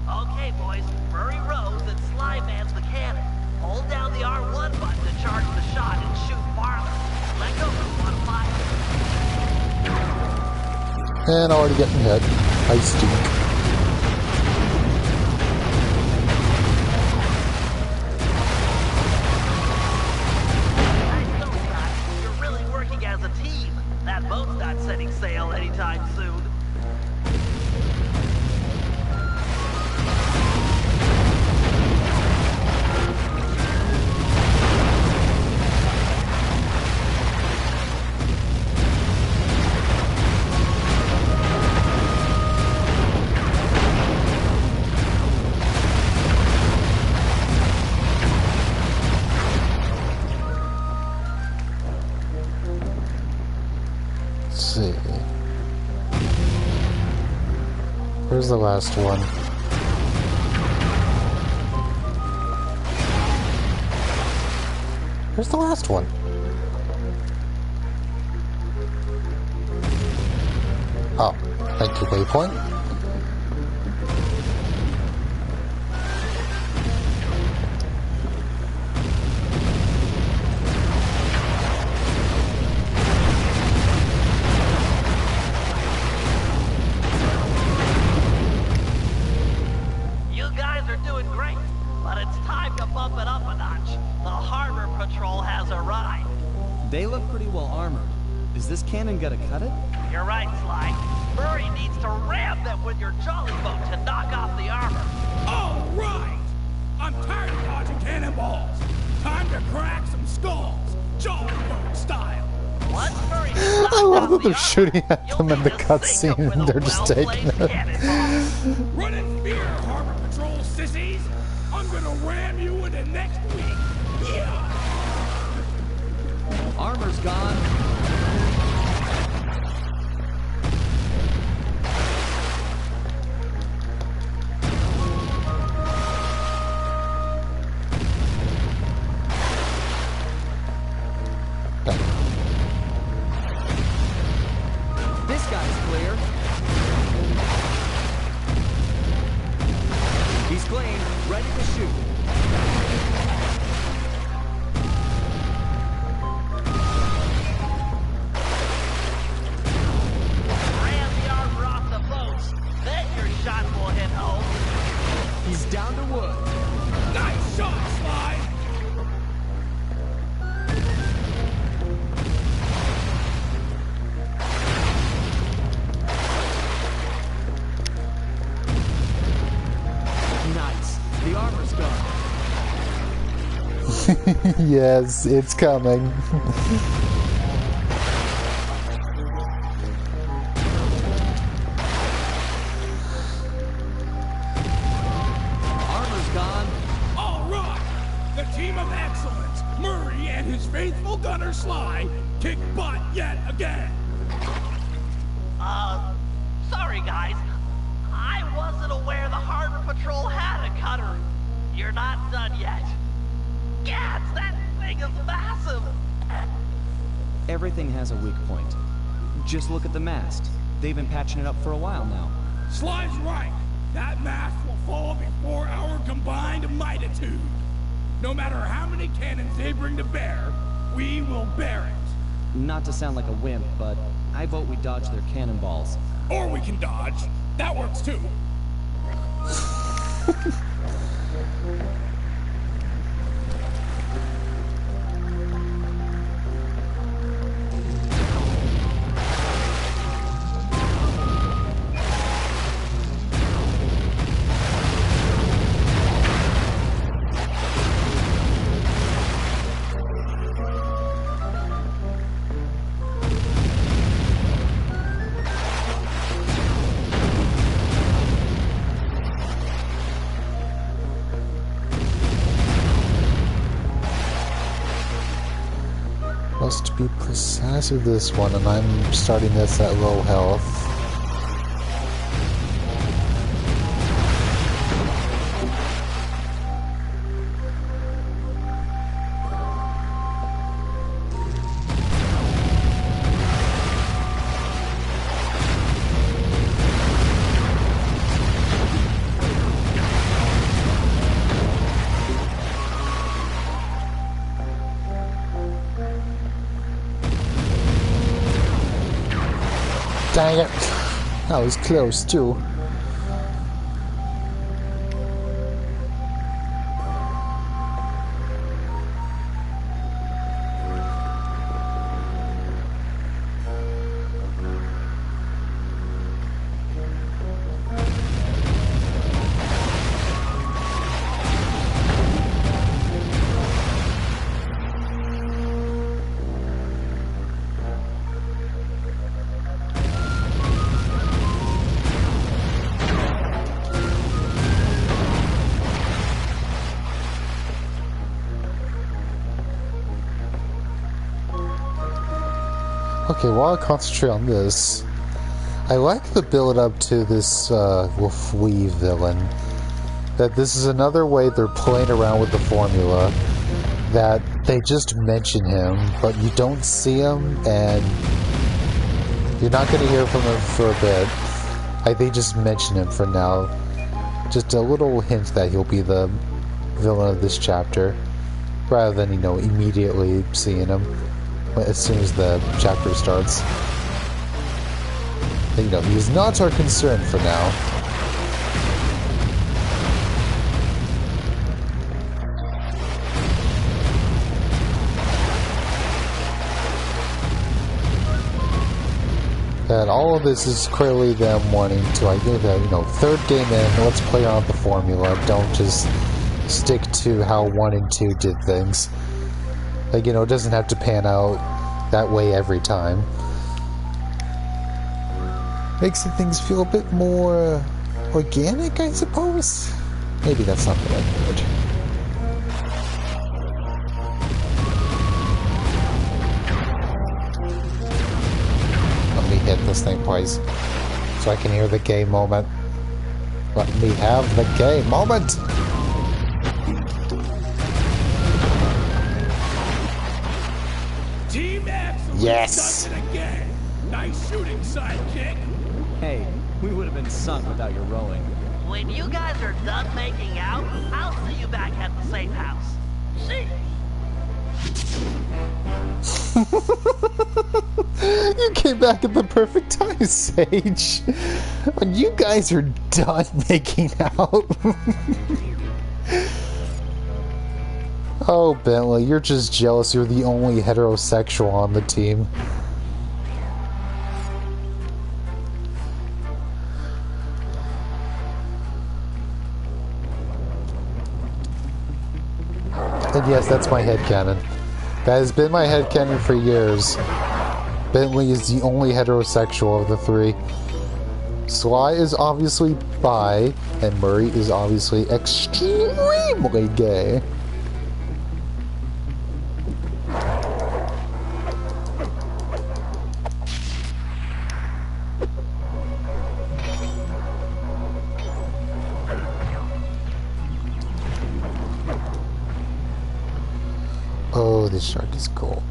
Speaker 3: Okay, boys. Murray rows and Sly mans the cannon. Hold down the R1 button to charge the shot and shoot farther. Let go if you want to fire.
Speaker 12: And already getting hit. I stink.
Speaker 3: That boat's not setting sail anytime soon.
Speaker 12: Where's the last one? Where's the last one? Oh, thank you, waypoint.
Speaker 2: They look pretty well armored. Is this cannon gonna cut it?
Speaker 3: You're right, Sly. Murray needs to ram them with your jolly boat to knock off the armor.
Speaker 4: All right! I'm tired of dodging cannonballs. Time to crack some skulls, jolly boat style.
Speaker 12: I love that they're shooting at them in the cutscene and they're just taking it.
Speaker 4: Running fear, Harbor Patrol sissies! I'm gonna ram you into next week. Yeah!
Speaker 2: Armor's gone. This guy's clear. He's clean, ready to shoot. He's down to wood.
Speaker 4: Nice shot, Sly!
Speaker 2: Nice. The armor's gone.
Speaker 12: Yes, it's coming.
Speaker 4: Faithful gunner Sly kick butt yet again.
Speaker 3: Sorry guys. I wasn't aware the Harbor Patrol had a cutter. You're not done yet. Gats, that thing is massive.
Speaker 2: Everything has a weak point. Just look at the mast. They've been patching it up for a while now.
Speaker 4: Sly's right. That mast will fall before our combined mightitude. No matter how many cannons they bring to bear, we will bear it.
Speaker 2: Not to sound like a wimp, but I vote we dodge their cannonballs.
Speaker 4: Or we can dodge. That works too.
Speaker 12: Must be precisely this one, and I'm starting this at low health. Dang it. That was close, too. Okay, while I concentrate on this, I like the build-up to this Wolf Weave villain. That this is another way they're playing around with the formula. That they just mention him, but you don't see him, and you're not going to hear from him for a bit. They just mention him for now. Just a little hint that he'll be the villain of this chapter, rather than, you know, immediately seeing him as soon as the chapter starts. You know, he is not our concern for now. And all of this is clearly them wanting to, I think that, you know, third game in, let's play around with the formula. Don't just stick to how 1 and 2 did things. Like, you know, it doesn't have to pan out that way every time. Makes things feel a bit more organic, I suppose? Maybe that's not the right word. Let me hit this thing twice so I can hear the gay moment. Let me have the gay moment! Yes!
Speaker 4: Again. Nice shooting, sidekick.
Speaker 2: Hey, we would have been sunk without your rowing.
Speaker 3: When you guys are done making out, I'll see you back at the safe house. See?
Speaker 12: You came back at the perfect time, Sage. When you guys are done making out. Oh, Bentley, you're just jealous you're the only heterosexual on the team. And yes, that's my headcanon. That has been my headcanon for years. Bentley is the only heterosexual of the three. Sly is obviously bi, and Murray is obviously extremely gay. Oh, this shark is cool.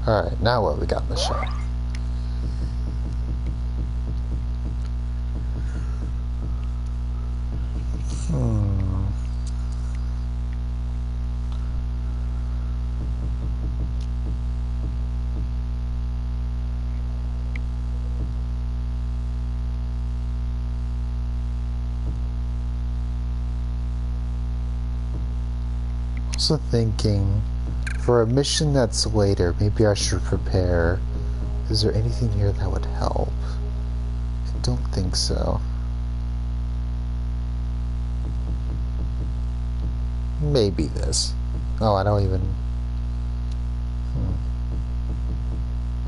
Speaker 12: Alright, now what we got in the shop? Also thinking, for a mission that's later, maybe I should prepare. Is there anything here that would help? I don't think so. Maybe this. Oh, I don't even...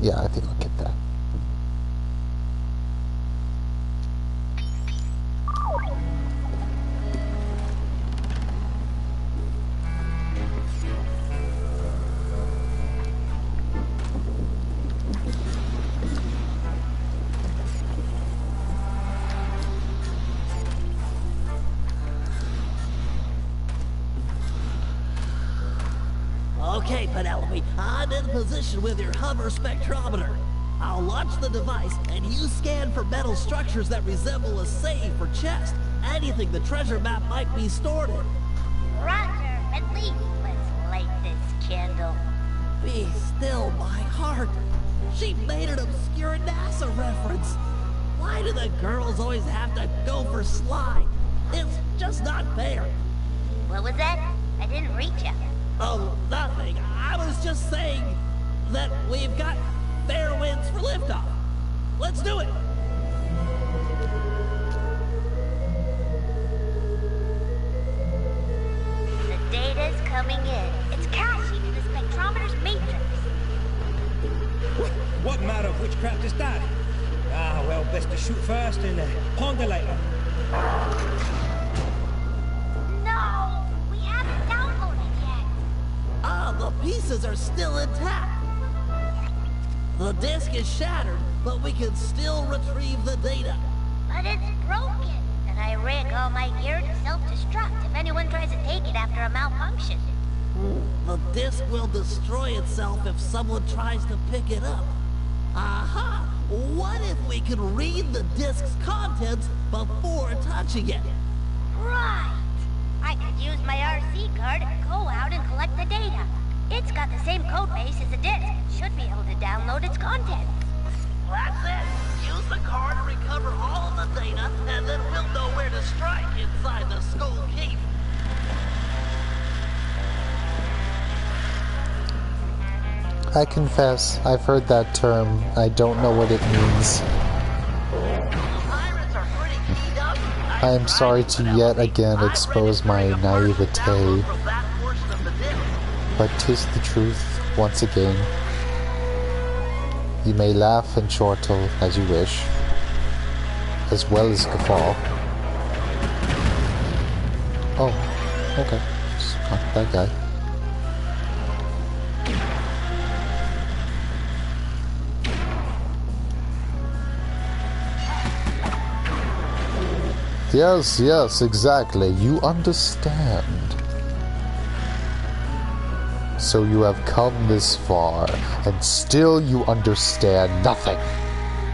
Speaker 12: Yeah, I think I'll get that.
Speaker 3: Okay, Penelope, I'm in position with your hover spectrometer. I'll launch the device, and you scan for metal structures that resemble a safe or chest. Anything the treasure map might be stored in.
Speaker 5: Roger, Bentley. Let's light this candle.
Speaker 3: Be still, my heart. She made an obscure NASA reference. Why do the girls always have to go for Sly? It's just not fair.
Speaker 5: What was that? I didn't reach you.
Speaker 3: Oh, nothing. I was just saying that we've got fair winds for liftoff. Let's do it.
Speaker 5: The data's coming in. It's caching in the spectrometer's matrix.
Speaker 14: What matter of witchcraft is that? Ah, well, best to shoot first and ponder later.
Speaker 5: No, we haven't downloaded yet.
Speaker 3: Ah, the pieces are still intact. The disk is shattered, but we can still retrieve the data.
Speaker 5: But it's broken, and I rig all my gear to self-destruct if anyone tries to take it after a malfunction.
Speaker 3: The disk will destroy itself if someone tries to pick it up. Aha! What if we could read the disk's contents before touching it?
Speaker 5: Right! I could use my RC card and go out and collect the data. It's got the same code base as the disk. Should be able to download its contents.
Speaker 3: That's it. Use the card to recover all of the data, and then we'll know where to strike inside the Skull Keep.
Speaker 12: I confess, I've heard that term. I don't know what it means. I am sorry to yet again expose my naivete, but 'tis the truth once again. You may laugh and chortle as you wish, as well as guffaw. Oh, okay. Just not that guy. Yes, exactly. You understand. So you have come this far, and still you understand nothing.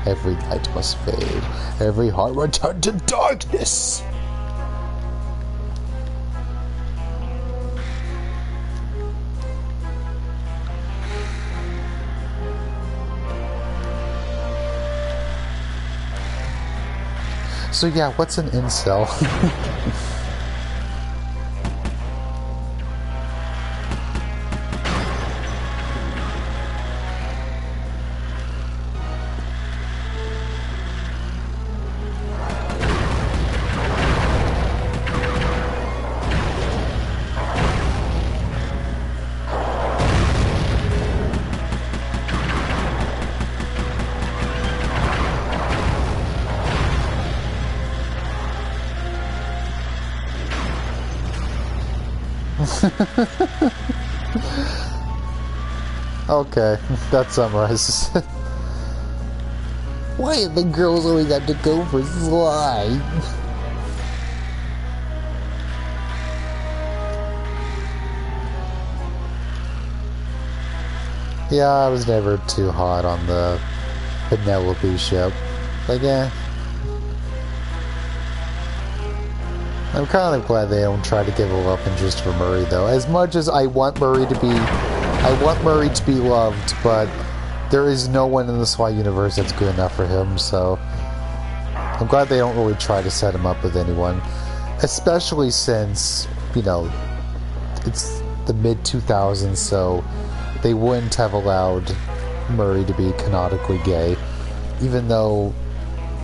Speaker 12: Every light must fade. Every heart return to darkness. So yeah, what's an incel? Okay, that summarizes it. Why have the girls always have to go for Sly? Yeah, I was never too hot on the Penelope ship. Like, yeah. I'm kind of glad they don't try to give a love interest for Murray, though. As much as I want Murray to be... I want Murray to be loved, but there is no one in the Sly universe that's good enough for him, so... I'm glad they don't really try to set him up with anyone. Especially since, you know, it's the mid-2000s, so they wouldn't have allowed Murray to be canonically gay, even though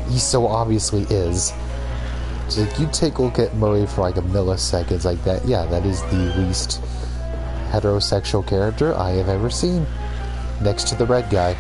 Speaker 12: he so obviously is. So like, you take a look at Murray for like a millisecond, like that, yeah, that is the least heterosexual character I have ever seen, next to the red guy.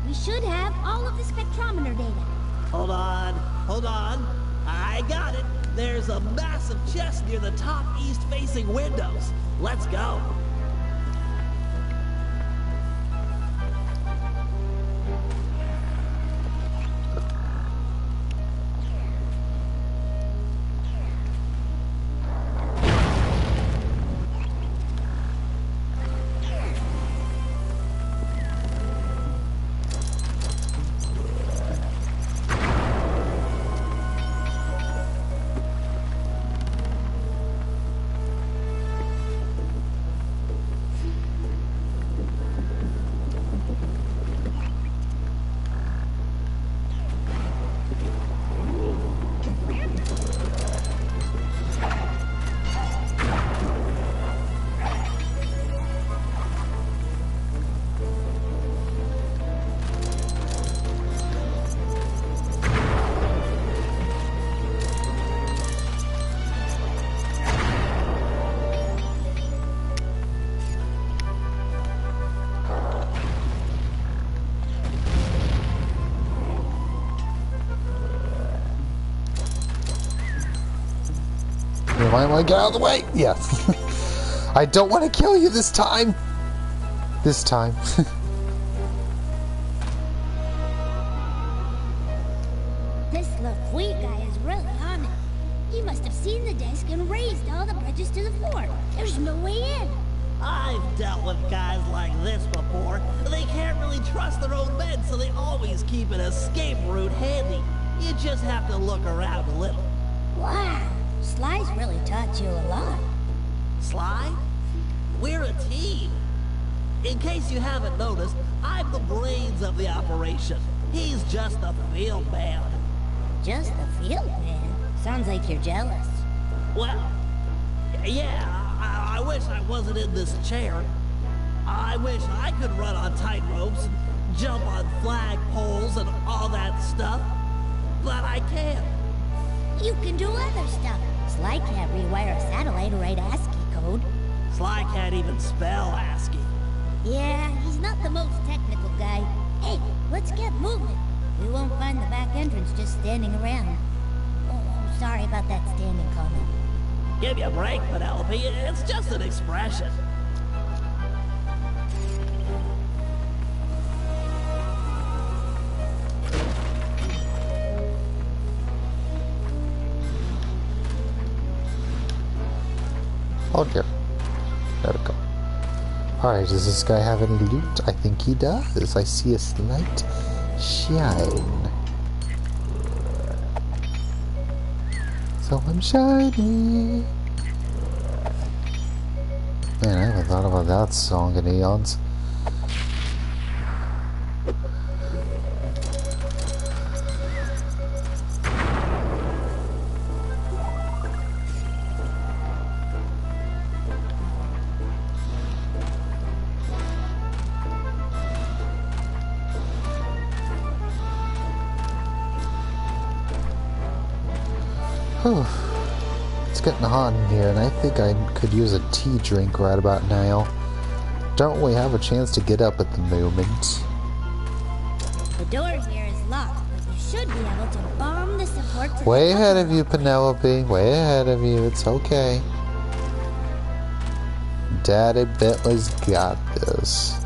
Speaker 5: We should have all of the spectrometer data.
Speaker 3: Hold on. I got it. There's a massive chest near the top east-facing windows. Let's go.
Speaker 12: I want to get out of the way. Yes. I don't want to kill you this time. This time.
Speaker 5: This LaFouille guy is really on it. He must have seen the desk and raised all the bridges to the floor. There's no way in.
Speaker 3: I've dealt with guys like this before. They can't really trust their own men, so they always keep an escape route handy. You just have to look around a little.
Speaker 5: Wow. Sly's really taught you a lot.
Speaker 3: Sly? We're a team. In case you haven't noticed, I'm the brains of the operation. He's just the field man.
Speaker 5: Just the field man? Sounds like you're jealous.
Speaker 3: Well, yeah, I wish I wasn't in this chair. I wish I could run on tight ropes and jump on flagpoles and all that stuff. But I can't.
Speaker 5: You can do other stuff. Sly can't rewire a satellite or write ASCII code.
Speaker 3: Sly can't even spell ASCII.
Speaker 5: Yeah, he's not the most technical guy. Hey, let's get moving. We won't find the back entrance just standing around. Oh, sorry about that standing comment.
Speaker 3: Give me a break, Penelope. It's just an expression.
Speaker 12: Oh dear. There we go. Alright, does this guy have any loot? I think he does. I see a slight shine. So I'm shiny. Man, I haven't thought about that song in eons. It's getting hot in here, and I think I could use a tea drink right about now. Don't we have a chance to get up at the moment?
Speaker 5: The door here is locked, but you should be able to bomb the supports.
Speaker 12: Way ahead of you, Penelope. Way ahead of you. It's okay. Daddy Bentley's got this.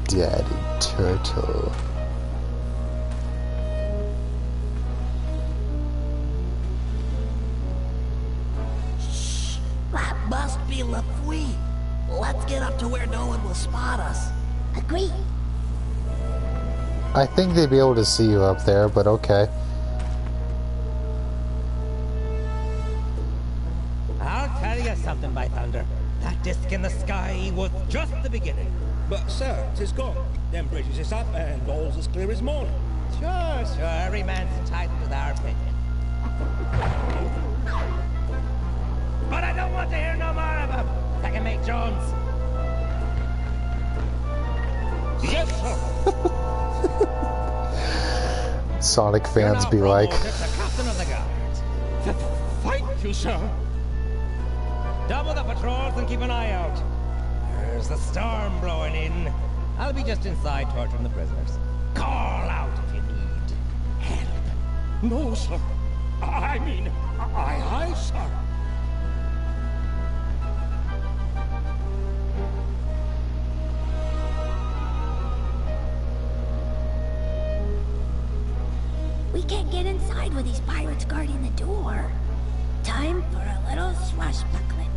Speaker 12: Daddy Turtle.
Speaker 3: Hey, Lafui, let's get up to where no one will spot us.
Speaker 5: Agreed.
Speaker 12: I think they'd be able to see you up there, but okay.
Speaker 14: I'll tell you something, by thunder. That disc in the sky was just the beginning. But, sir, 'tis gone. Them bridges is up and all's as clear as morning. Sure. Every man's entitled to their opinion. But I don't want to hear no more of him. Second mate Jones. Yes, sir.
Speaker 12: Sonic fans be like,
Speaker 14: The captain of the guard. Thank you, sir. Double the patrols and keep an eye out. There's the storm blowing in. I'll be just inside torturing the prisoners. Call out if you need help. No, sir. I mean, aye, sir.
Speaker 5: We can't get inside with these pirates guarding the door. Time for a little swashbuckling.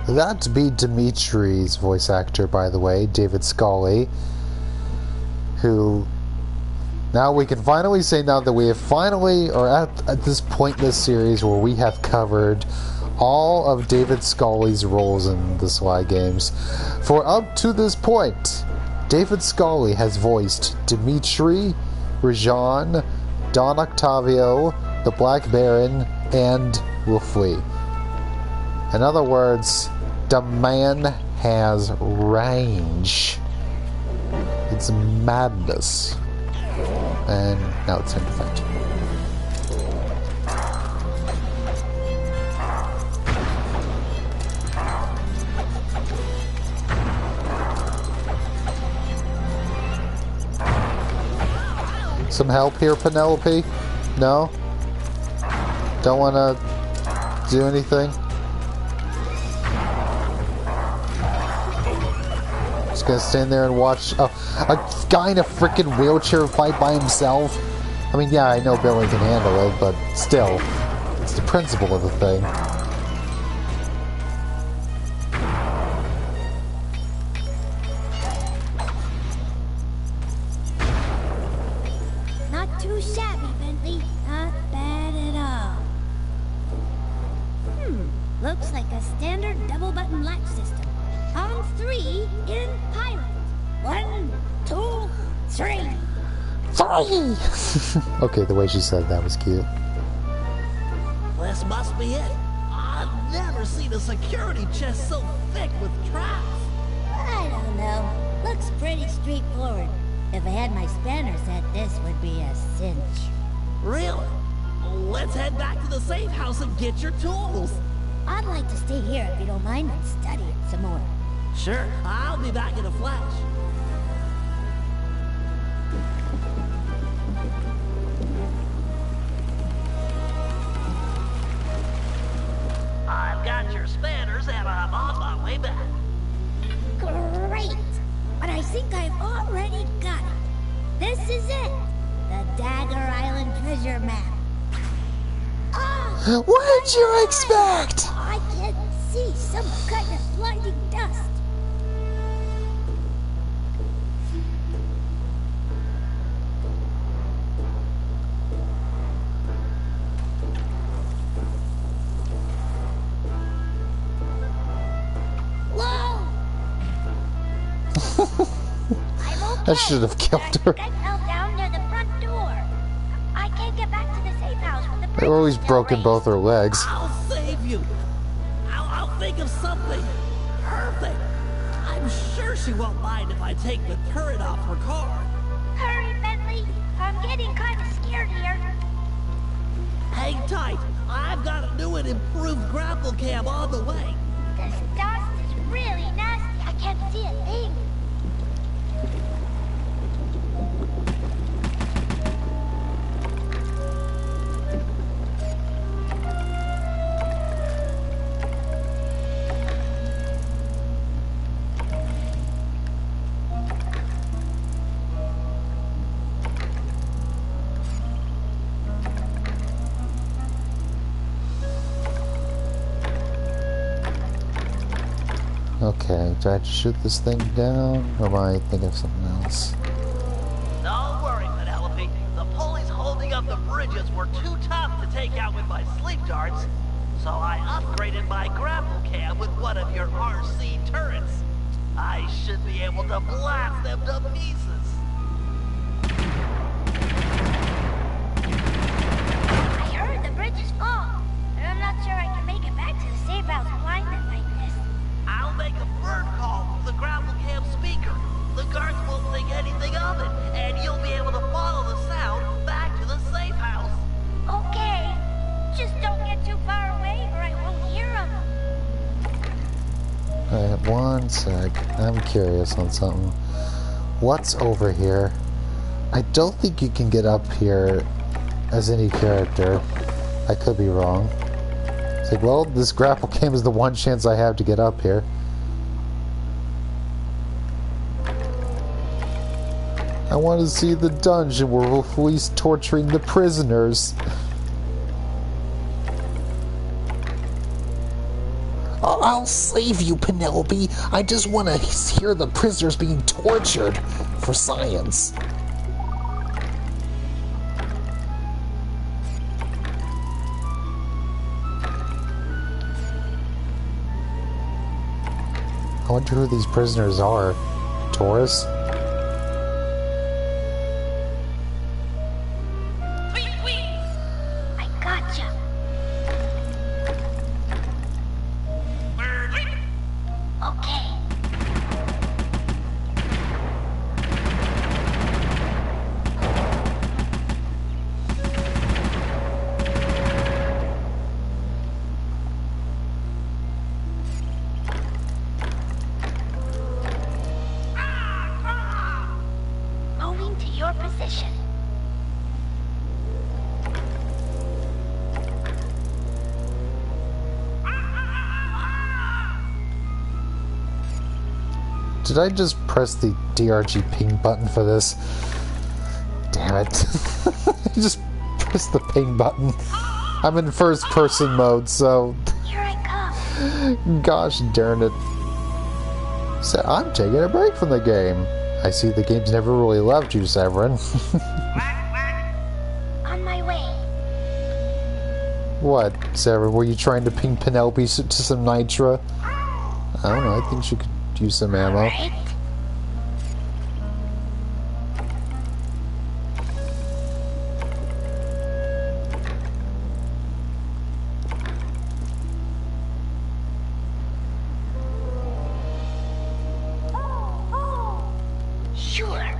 Speaker 12: That'd be Dimitri's voice actor, by the way, David Scully, who now we can finally say now that we have finally, or at this point in this series where we have covered all of David Scully's roles in the Sly games. For up to this point, David Scully has voiced Dimitri, Rajan, Don Octavio, the Black Baron, and Lafui. In other words, the man has range. It's madness. And now it's time to fight. Some help here, Penelope? No? Don't want to do anything? Just gonna stand there and watch a guy in a freaking wheelchair fight by himself? I mean, yeah, I know Billy can handle it, but still, it's the principle of the thing.
Speaker 5: Not too shabby, Bentley. Not bad at all. Looks like a standard double-button latch system. On 3 in pirate. 1, 2, 3.
Speaker 12: 3! Okay, the way she said that was cute.
Speaker 3: This must be it. I've never seen a security chest so thick with traps.
Speaker 5: I don't know. Looks pretty straightforward. If I had my spanner set, this would be a cinch.
Speaker 3: Really? Let's head back to the safe house and get your tools.
Speaker 5: I'd like to stay here if you don't mind and study it some more.
Speaker 3: Sure, I'll be back in a flash. I've got your spanners and I'm on my way back.
Speaker 5: Great! But I think I've already got it. This is it! The Dagger Island treasure map. Oh,
Speaker 12: what did you expect?
Speaker 5: I can see some kind of blinding dust.
Speaker 12: I should have killed her.
Speaker 5: I fell down near the front door. I can't get back to the safe house with the bridge.
Speaker 12: They've always broken both her legs.
Speaker 3: I'll save you. I'll think of something perfect. I'm sure she won't mind if I take the turret off her car.
Speaker 5: Hurry, Bentley. I'm getting kind of scared here.
Speaker 3: Hang tight. I've got a new and improved grapple cam on the way.
Speaker 5: This dust is really nasty. I can't see a thing.
Speaker 12: do I have to shoot this thing down? Or am I thinking of something else?
Speaker 3: Don't worry, Penelope. The pulleys holding up the bridges were too tough to take out with my sleep darts. So I upgraded my grapple cam with one of your RC turrets. I should be able to blast them to pieces.
Speaker 5: I heard the bridge is full, but I'm not sure I can make it back to the safe house blinded like this.
Speaker 3: I'll make a bird call through the grapple cam speaker. The guards won't think anything of it, and you'll be able to follow the sound back to the safe house.
Speaker 5: Okay, just don't get too far away or I won't hear them.
Speaker 12: Alright, one sec. I'm curious on something. What's over here? I don't think you can get up here as any character. I could be wrong. It's like, well, this grapple cam is the one chance I have to get up here. I want to see the dungeon where Wolfie's torturing the prisoners.
Speaker 1: I'll save you, Penelope. I just want to hear the prisoners being tortured for science.
Speaker 12: I wonder who these prisoners are. Taurus?
Speaker 5: I gotcha. Okay. Moving to your position.
Speaker 12: Did I just press the DRG ping button for this? Damn it. I just pressed the ping button. I'm in first person mode, so...
Speaker 5: Here I come.
Speaker 12: Gosh darn it. So I'm taking a break from the game. I see the game's never really left you, Severin.
Speaker 5: On my way.
Speaker 12: What, Severin? Were you trying to ping Penelope to some Nitra? I don't know, I think she could use some ammo.
Speaker 5: Right. Sure.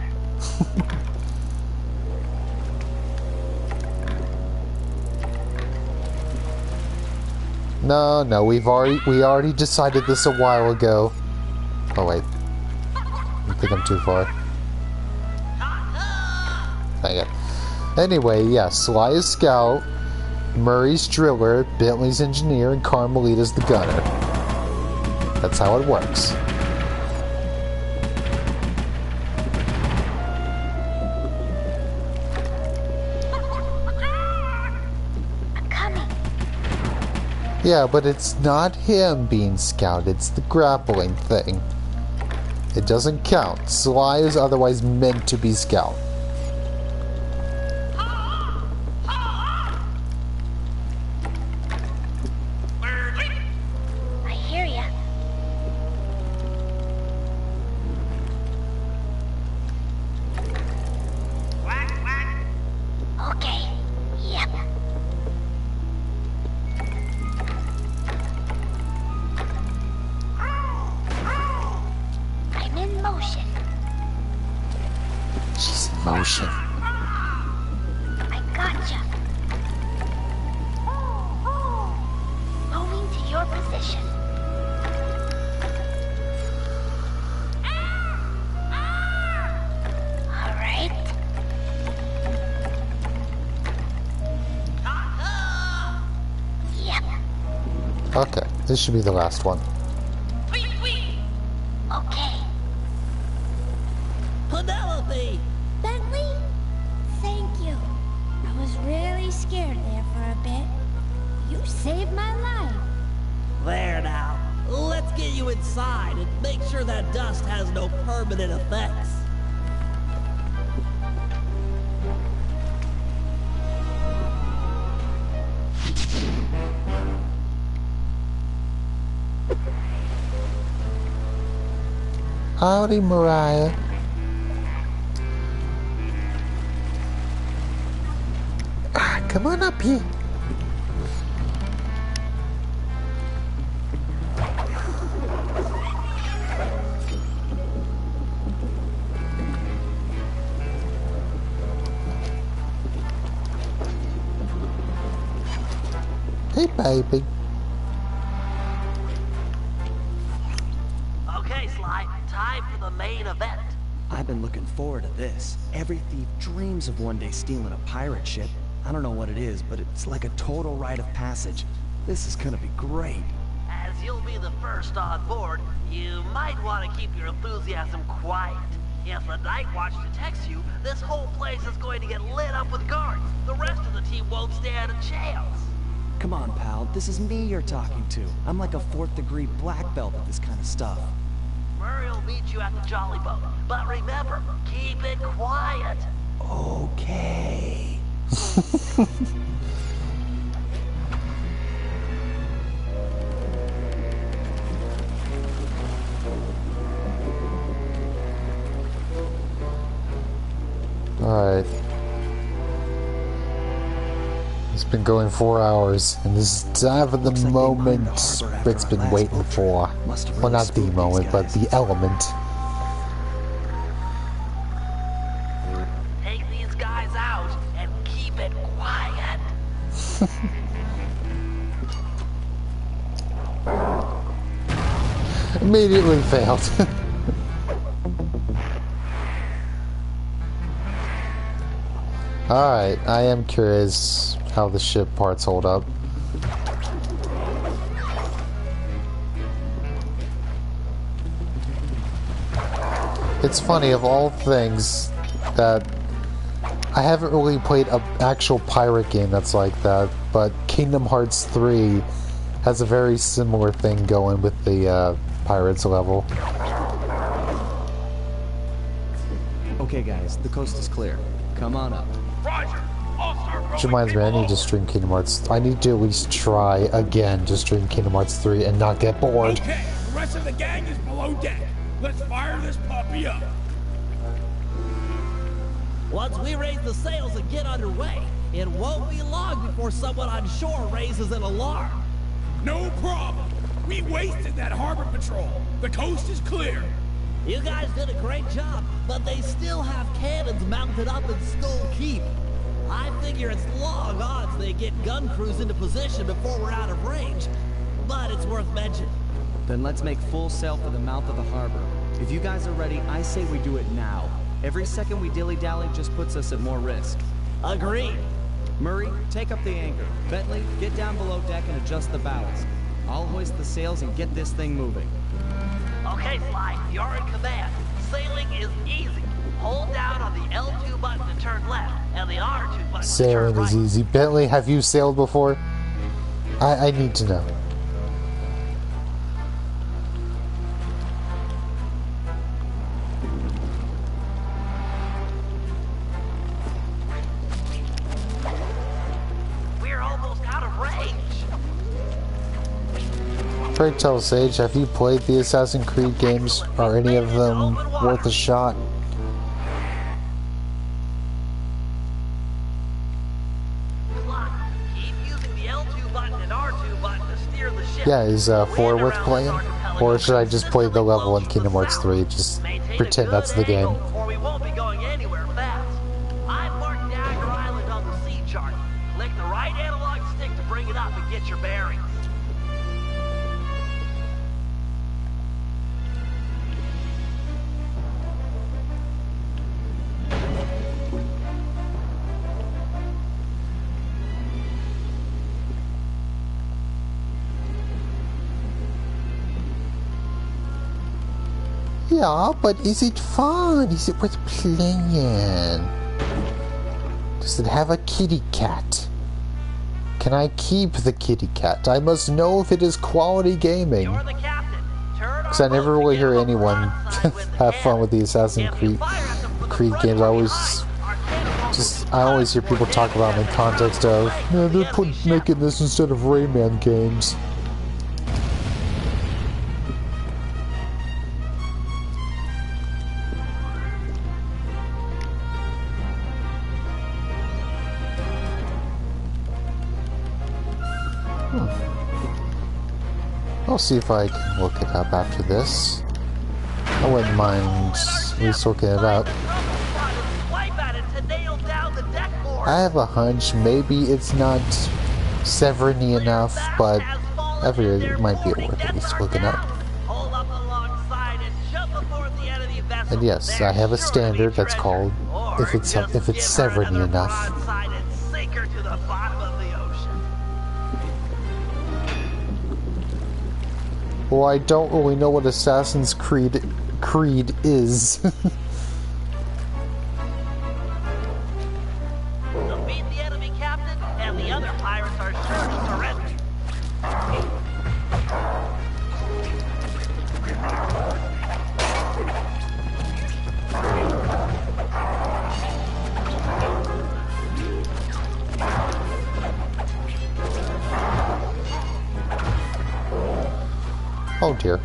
Speaker 12: No, we already decided this a while ago. Oh wait. I think I'm too far. Dang it. Anyway, yeah, Sly is Scout, Murray's Driller, Bentley's Engineer, and Carmelita's the Gunner. That's how it works.
Speaker 5: I'm coming.
Speaker 12: Yeah, but it's not him being Scout, it's the grappling thing. It doesn't count. Sly is otherwise meant to be Scout.
Speaker 5: I hear ya. Okay. Yep. I'm in motion.
Speaker 12: She's in motion.
Speaker 5: I gotcha. Moving to your position. All right. Yep.
Speaker 12: Okay, this should be the last one.
Speaker 5: Okay.
Speaker 3: Penelope!
Speaker 5: Bentley, thank you. I was really scared there for a bit. You saved my life.
Speaker 3: There now. Let's get you inside and make sure that dust has no permanent effects.
Speaker 1: Howdy, Mariah. Come on up here. Hey, baby.
Speaker 3: Okay, Sly, time for the main event.
Speaker 2: I've been looking forward to this. Every thief dreams of one day stealing a pirate ship. I don't know what it is, but it's like a total rite of passage. This is gonna be great.
Speaker 3: As you'll be the first on board, you might want to keep your enthusiasm quiet. If the Night Watch detects you, this whole place is going to get lit up with guards. The rest of the team won't stand a chance.
Speaker 2: Come on, pal. This is me you're talking to. I'm like a 4th degree black belt at this kind of stuff.
Speaker 3: Murray will meet you at the Jolly Boat. But remember, keep it quiet.
Speaker 2: Okay.
Speaker 1: Alright. It's been going 4 hours, and this is time for the moment Rick's been waiting for. Well, not the moment, but the element.
Speaker 3: Take these guys out and keep it quiet.
Speaker 1: Immediately failed. Alright, I am curious how the ship parts hold up. It's funny, of all things, that I haven't really played an actual pirate game that's like that, but Kingdom Hearts 3 has a very similar thing going with the pirates level.
Speaker 2: Okay, guys, the coast is clear. Come on up.
Speaker 1: Which reminds me, I need to stream Kingdom Hearts. I need to at least try again to stream Kingdom Hearts 3 and not get bored.
Speaker 4: Okay, the rest of the gang is below deck. Let's fire this puppy up.
Speaker 3: Once we raise the sails and get underway, it won't be long before someone on shore raises an alarm.
Speaker 4: No problem. We wasted that harbor patrol. The coast is clear.
Speaker 3: You guys did a great job, but they still have cannons mounted up in Skull Keep. I figure it's long odds they get gun crews into position before we're out of range, but it's worth mentioning.
Speaker 2: Then let's make full sail for the mouth of the harbor. If you guys are ready, I say we do it now. Every second we dilly-dally just puts us at more risk.
Speaker 3: Agreed.
Speaker 2: Murray, take up the anchor. Bentley, get down below deck and adjust the ballast. I'll hoist the sails and get this thing moving.
Speaker 3: Okay, Sly, you're in command. Sailing is easy. Hold down on the L2 button to turn left, and the R2 button to turn
Speaker 1: Sailing
Speaker 3: right.
Speaker 1: is easy. Bentley, have you sailed before? I need to know.
Speaker 3: We're almost out of range.
Speaker 1: Pray tell, Sage, have you played the Assassin's Creed games? Are any of them worth a shot? Yeah, is 4 worth playing? Or should I just play the level in Kingdom Hearts 3? Just pretend that's the game.
Speaker 3: Or we won't be going anywhere fast. I've marked Dagger Island on the sea chart. Click the right analog stick to bring it up and get your bearings.
Speaker 1: Yeah, but is it fun? Is it worth playing? Does it have a kitty cat? Can I keep the kitty cat? I must know if it is quality gaming.
Speaker 3: You're the captain.
Speaker 12: Because I never really hear anyone have fun with the Assassin's Creed games. I always hear people talk about them in context of, yeah, they're making this instead of Rayman games. I'll see if I can look it up after this. I wouldn't mind at least looking it up. I have a hunch maybe it's not Severny enough, but I figure it might be worth at least looking up. And yes, I have a standard that's called if it's Severny enough. Well, I don't really know what Assassin's Creed is.
Speaker 3: Defeat the enemy captain, and the other pirates are sure to surrender.
Speaker 12: Oh dear.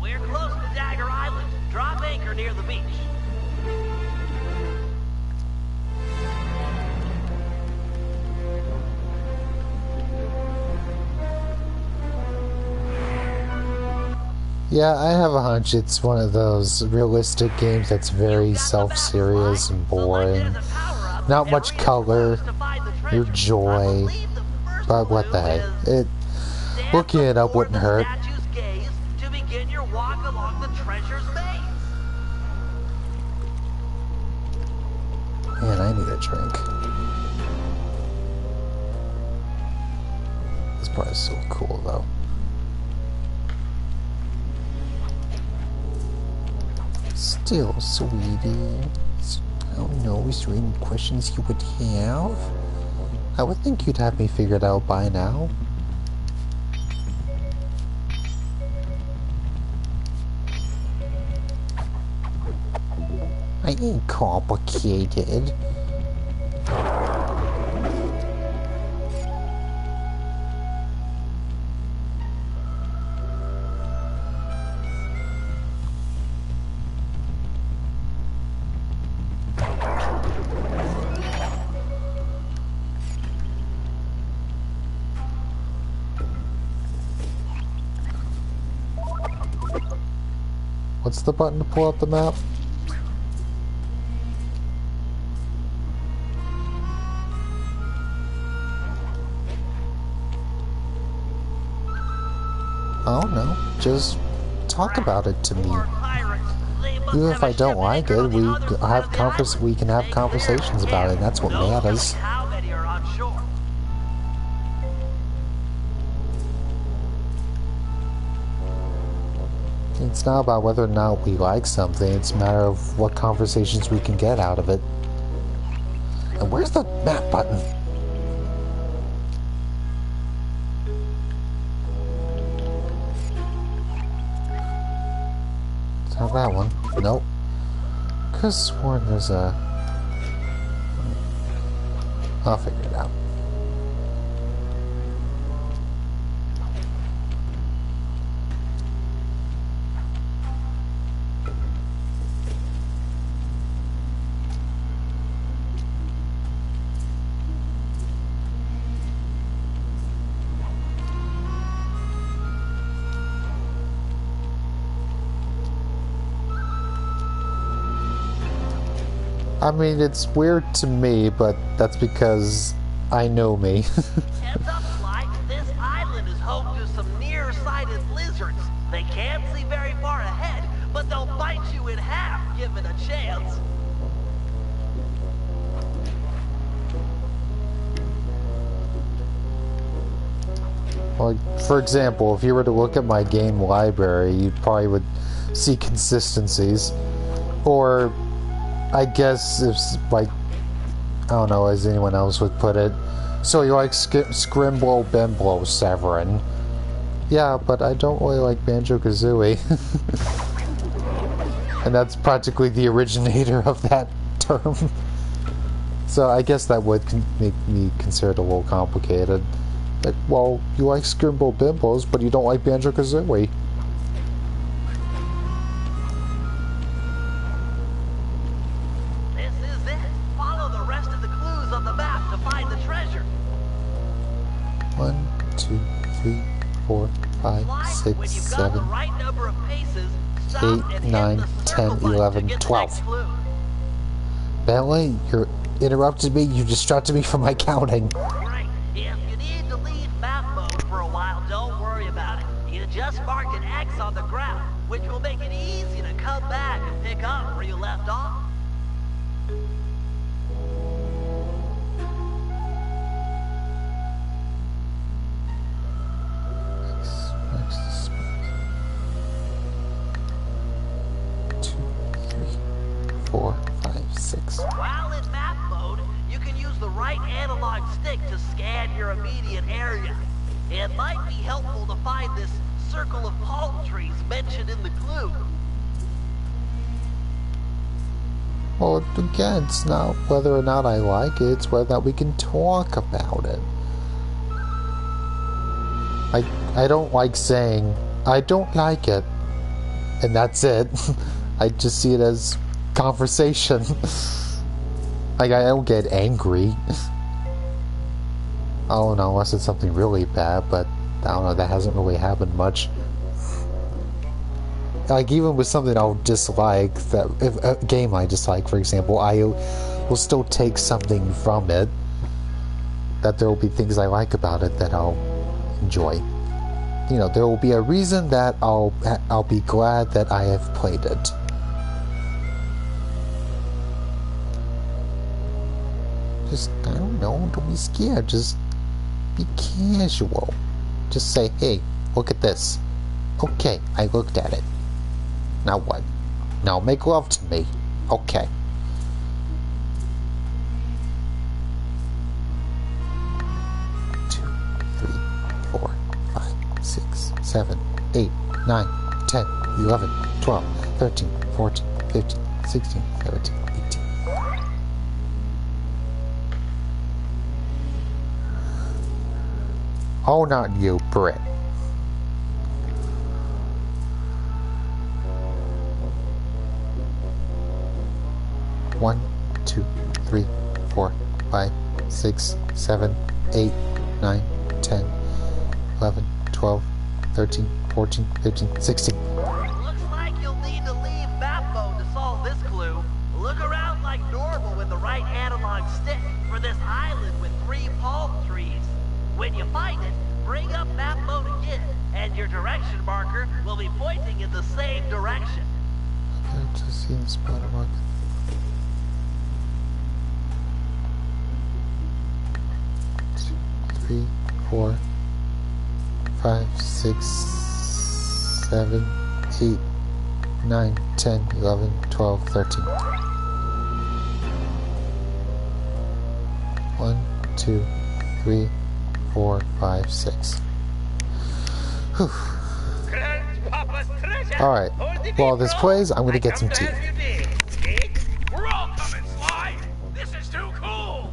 Speaker 3: We're close to Dagger Island. Drop anchor near the beach.
Speaker 12: Yeah, I have a hunch it's one of those realistic games that's very self-serious and boring. Not much color, or joy, but what the heck. Looking it up wouldn't hurt. Man, I need a drink. This part is so cool, though. Still, sweetie. I don't know, is there any questions you would have? I would think you'd have me figured out by now. I ain't complicated. What's the button to pull out the map? I don't know. Just talk about it to me. Even if I don't like it, we can have conversations about it. That's what matters. It's not about whether or not we like something, it's a matter of what conversations we can get out of it. And where's the map button? It's not that one. Nope. Could've sworn there's a... I'll figure it out. I mean, it's weird to me, but that's because I know me.
Speaker 3: Heads up, Sly. This island is home to some nearsighted lizards. They can't see very far ahead, but they'll bite you in half given a chance.
Speaker 12: Like, for example, if you were to look at my game library, you probably would see consistencies. Or, I guess, if, like, I don't know as anyone else would put it. So you like Scrimble Bimblo, Severin. Yeah, but I don't really like Banjo-Kazooie. And that's practically the originator of that term. So I guess that would make me consider it a little complicated. Like, well, you like Scrimble Bimbos, but you don't like Banjo-Kazooie.
Speaker 3: This is it. Follow the rest of the clues on the map to find the treasure.
Speaker 12: 1, 2, 3, 4, 5, 6, 7, 8, 9, 10, 11, 12. Bentley, you interrupted me. You distracted me from my counting.
Speaker 3: Great. If you need to leave map mode for a while, don't worry about it. You just mark an X on the ground, which will make it easy to come back and pick up where you left off. While in map mode, you can use the right analog stick to scan your immediate area. It might be helpful to find this circle of palm trees mentioned in the clue.
Speaker 12: Well, again, it's not whether or not I like it, it's whether or not we can talk about it. I don't like saying, I don't like it, and that's it. I just see it as conversation. Like, I don't get angry. I don't know, unless it's something really bad, but I don't know, that hasn't really happened much. Like, even with something I'll dislike, that if a game I dislike, for example, I will still take something from it. That there will be things I like about it that I'll enjoy. You know, there will be a reason that I'll be glad that I have played it. Just, I don't know, don't be scared, just be casual. Just say, hey, look at this. Okay, I looked at it. Now what? Now make love to me. Okay. 2, 3, 4, 5, 6, 7, 8, 9, 10, 11, 12, 13, 14, 15, 16, 17, 18. Oh, not you, Britt. One, 2, 3, 4, 5, 6, 7, 8, 9, 10, 11, 12, 13, 14, 15, 16.
Speaker 3: Looks like you'll need to leave map mode to solve this clue. Look around like normal with the right analog stick for this island with 3 palm trees. When you find it, bring up map mode again, and your direction marker will be pointing in the same direction.
Speaker 12: Okay, to see the spot mark. 2, 3, 4, 5, 6, 7, 8, 9, 10, 11, 12, 13. 1, 2, 3, 4, 5, 6. Whew. Alright, while this plays, I'm gonna get some tea.
Speaker 4: We're all coming, Sly! This is too cool!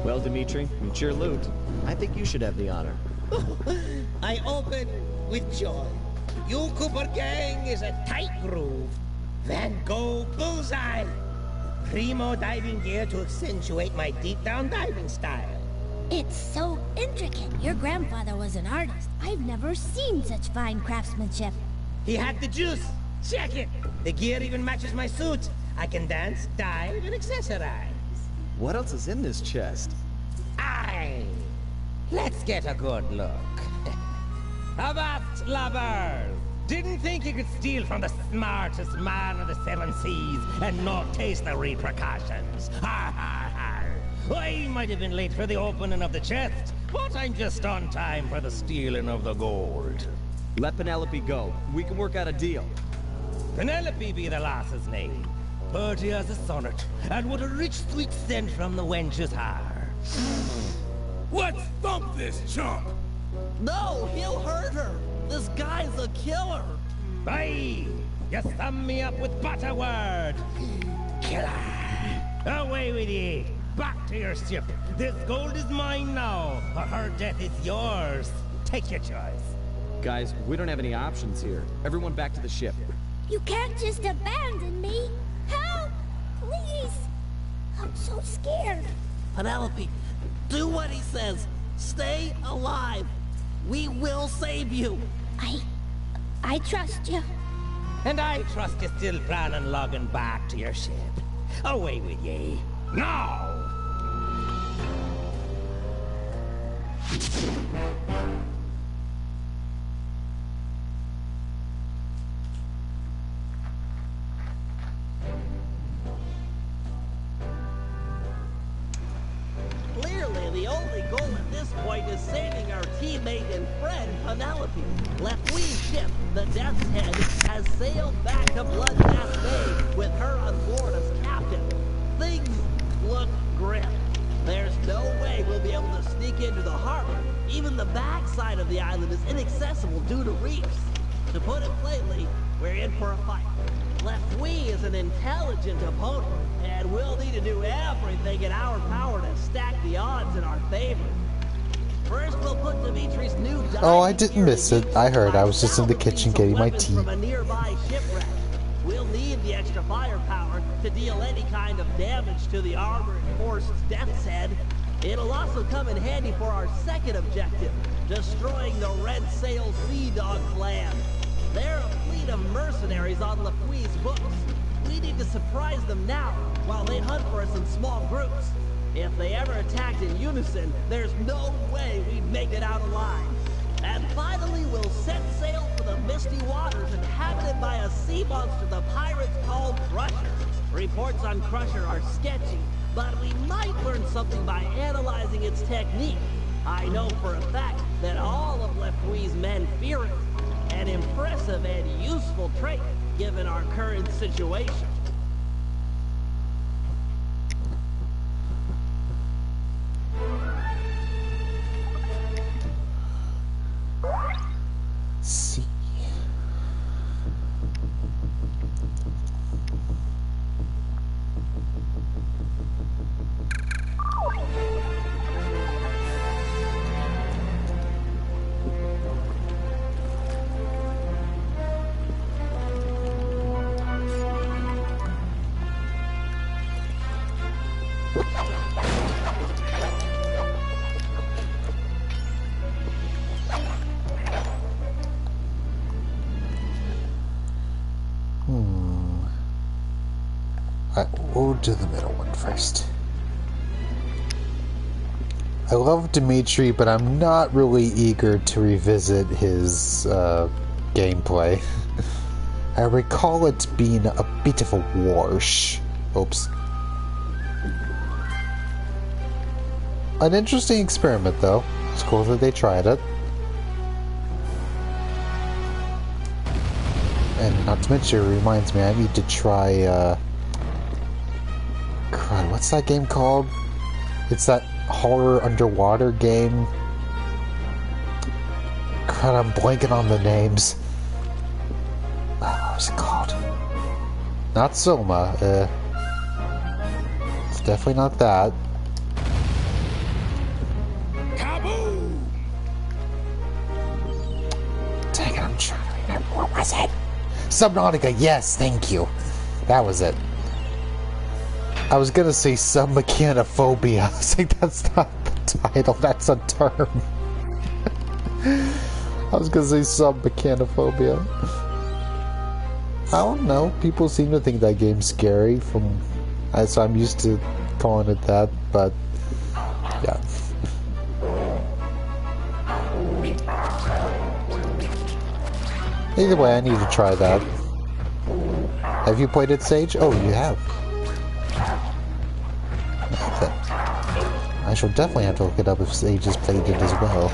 Speaker 2: Well, Dimitri, it's your loot. I think you should have the honor.
Speaker 14: I open with joy. You Cooper gang is a tight groove. Van Gogh bullseye. Primo diving gear to accentuate my deep-down diving style.
Speaker 5: It's so intricate. Your grandfather was an artist. I've never seen such fine craftsmanship.
Speaker 14: He had the juice. Check it. The gear even matches my suit. I can dance, dive, and accessorize.
Speaker 2: What else is in this chest?
Speaker 14: Aye. Let's get a good look. Avast, lubbers! Didn't think you could steal from the smartest man of the 7 seas and not taste the repercussions. Ha ha ha! I might have been late for the opening of the chest, but I'm just on time for the stealing of the gold.
Speaker 2: Let Penelope go. We can work out a deal.
Speaker 14: Penelope be the lass's name. Pretty as a sonnet, and what a rich sweet scent from the wench's hair.
Speaker 4: Let's thump this chump!
Speaker 3: No, he'll hurt her. This guy's a killer.
Speaker 14: Bye! You thumb me up with but a word. Killer! Away with ye! Back to your ship. This gold is mine now, or her death is yours. Take your choice.
Speaker 2: Guys, we don't have any options here. Everyone back to the ship.
Speaker 5: You can't just abandon me. Help! Please! I'm so scared.
Speaker 3: Penelope, do what he says. Stay alive. We will save you.
Speaker 5: I trust you.
Speaker 14: And I trust you still plan on logging back to your ship. Away with ye. Now!
Speaker 3: Clearly, the only goal at this point is saving our teammate and friend, Penelope. Lefwee's ship, the Death's Head, has sailed back to Bloodbath Bay with her on board as captain. Things look grim. There's no way we'll be able to sneak into the harbor. Even the backside of the island is inaccessible due to reefs. To put it plainly, we're in for a fight. Lefwee is an intelligent opponent, and we'll need to do everything in our power to stack the odds in our favor. First, we'll put Dimitri's new
Speaker 12: Oh, I didn't miss it. I heard. I was just in the kitchen getting my tea.
Speaker 3: From a nearby shipwreck. We'll need the extra firepower to deal any kind of damage to the armor-enforced Death's Head. It'll also come in handy for our second objective, destroying the Red Sail Sea Dog clan. They're a fleet of mercenaries on Lefwee's books. We need to surprise them now, while they hunt for us in small groups. If they ever attacked in unison, there's no way we'd make it out alive. And finally, we'll set sail for the misty waters inhabited by a sea monster the pirates call Crusher. Reports on Crusher are sketchy, but we might learn something by analyzing its technique. I know for a fact that all of Lefwee's men fear it. An impressive and useful trait, given our current situation.
Speaker 12: See. We'll do the middle one first. I love Dimitri, but I'm not really eager to revisit his gameplay. I recall it being a bit of a wash. Oops. An interesting experiment, though. It's cool that they tried it. And not to mention, it reminds me, I need to try, God, what's that game called? It's that horror underwater game. God, I'm blanking on the names. What was it called? Not Soma. It's definitely not that.
Speaker 4: Kaboom!
Speaker 12: Dang it, I'm trying to remember. What was it? Subnautica, yes, thank you. That was it. I was gonna say submechanophobia. I was like, that's not the title, that's a term. I was gonna say submechanophobia. I don't know. People seem to think that game's scary so I'm used to calling it that, but yeah. Either way, I need to try that. Have you played it, Sage? Oh, you have. I shall definitely have to look it up if Sage has played it as well.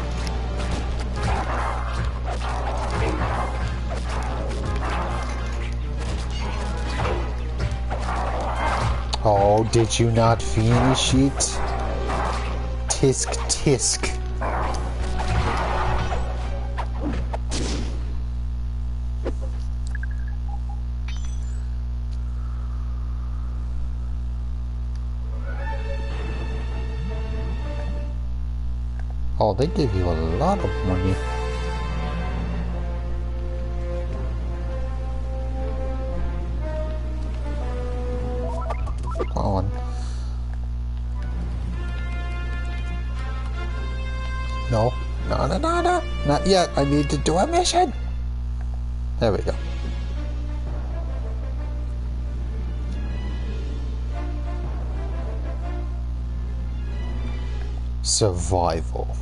Speaker 12: Oh, did you not finish it? Tisk tisk. Oh, they give you a lot of money. Come on. No. No, no, no, no. Not yet. I need to do a mission. There we go. Survival.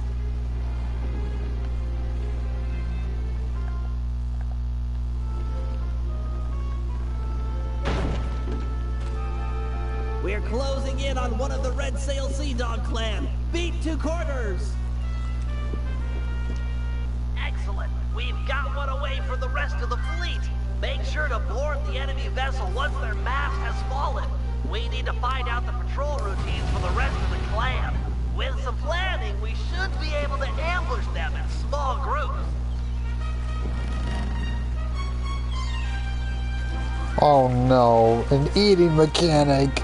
Speaker 3: We're closing in on one of the Red Sail Sea Dog clan. Beat 2 quarters. Excellent. We've got one away from the rest of the fleet. Make sure to board the enemy vessel once their mast has fallen. We need to find out the patrol routines for the rest of the clan. With some planning, we should be able to ambush them in small groups.
Speaker 12: Oh no, an eating mechanic.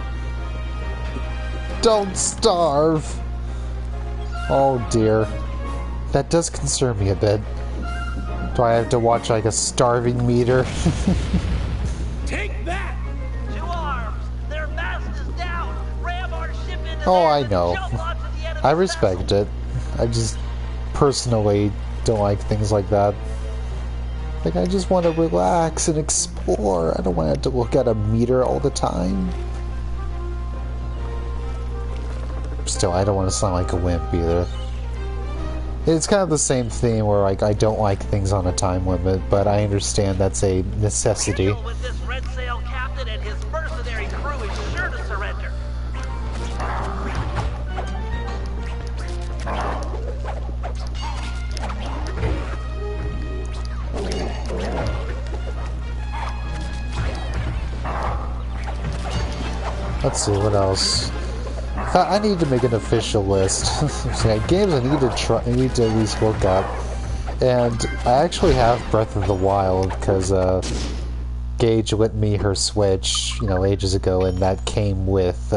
Speaker 12: Don't starve. Oh dear. That does concern me a bit. Do I have to watch like a starving meter?
Speaker 3: Take that! 2 arms! Their mast is down! Ram our ship into
Speaker 12: Oh,
Speaker 3: there
Speaker 12: I
Speaker 3: and
Speaker 12: know.
Speaker 3: jump onto the enemy
Speaker 12: I respect it. I just personally don't like things like that. Like, I just want to relax and explore. I don't want to have to look at a meter all the time. Still, I don't want to sound like a wimp either. It's kind of the same thing where, like, I don't like things on a time limit, but I understand that's a necessity.
Speaker 3: With this Red Sail captain and his mercenary crew is sure to surrender.
Speaker 12: Let's see, what else? I need to make an official list. Games I need to at least look at. And I actually have Breath of the Wild, because Gage lent me her Switch, you know, ages ago, and that came with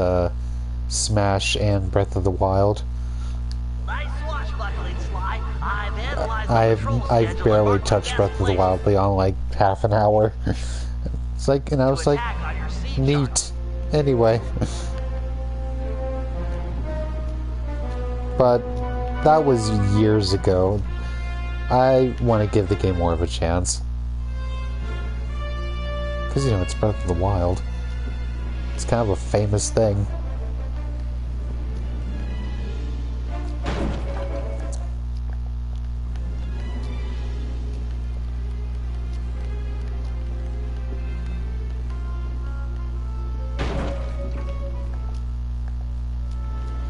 Speaker 12: Smash and Breath of the Wild.
Speaker 3: Nice swashbuckling, Sly. I've analyzed the patrol
Speaker 12: I've
Speaker 3: schedule
Speaker 12: barely
Speaker 3: and
Speaker 12: touched
Speaker 3: marked
Speaker 12: Breath of the Wild beyond like half an hour. It's like, and I was like, neat. Anyway. But that was years ago. I want to give the game more of a chance. Because, you know, it's Breath of the Wild. It's kind of a famous thing.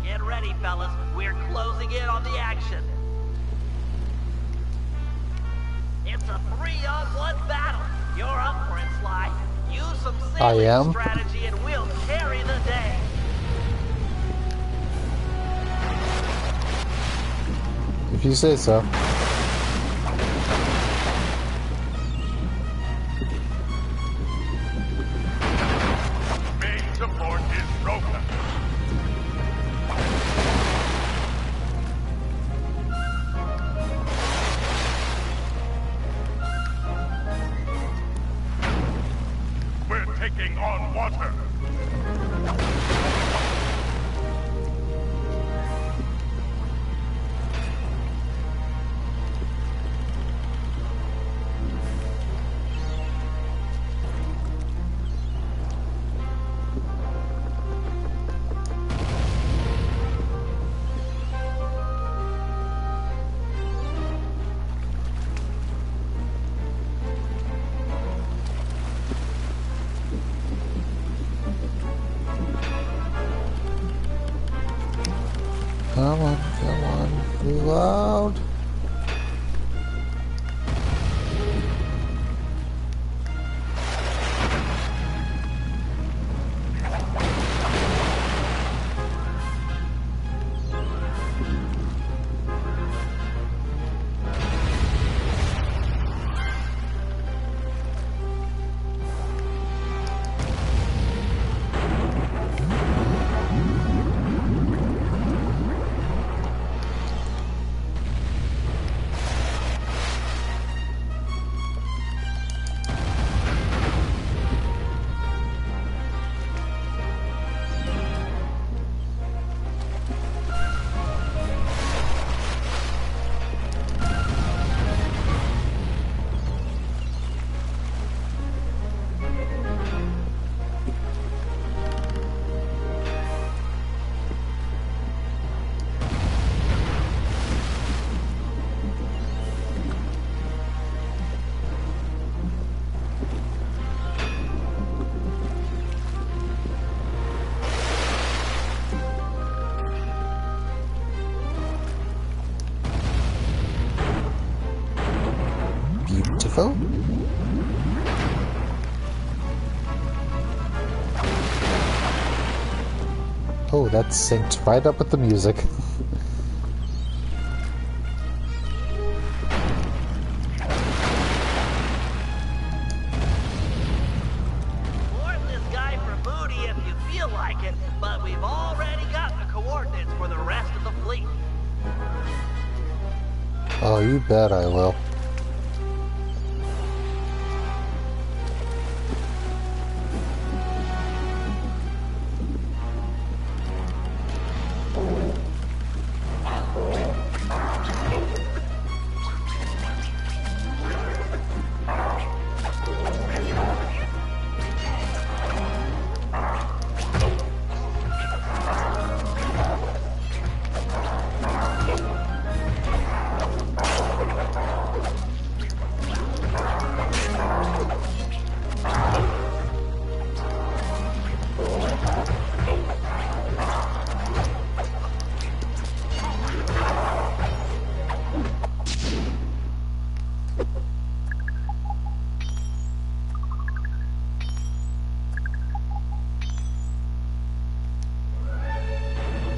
Speaker 3: Get ready, fellas. We're closing in on the action. It's a 3-on-1 battle. You're up for it, Sly. Use some
Speaker 12: I
Speaker 3: sailing
Speaker 12: am.
Speaker 3: strategy and we'll carry the day.
Speaker 12: If you say so.
Speaker 6: Main support is broken. We're taking on water.
Speaker 12: loud. Beautiful. Oh, that synced right up with the music.
Speaker 3: Board this guy for booty if you feel like it, but we've already got the coordinates for the rest of the fleet.
Speaker 12: Oh, you bet I will.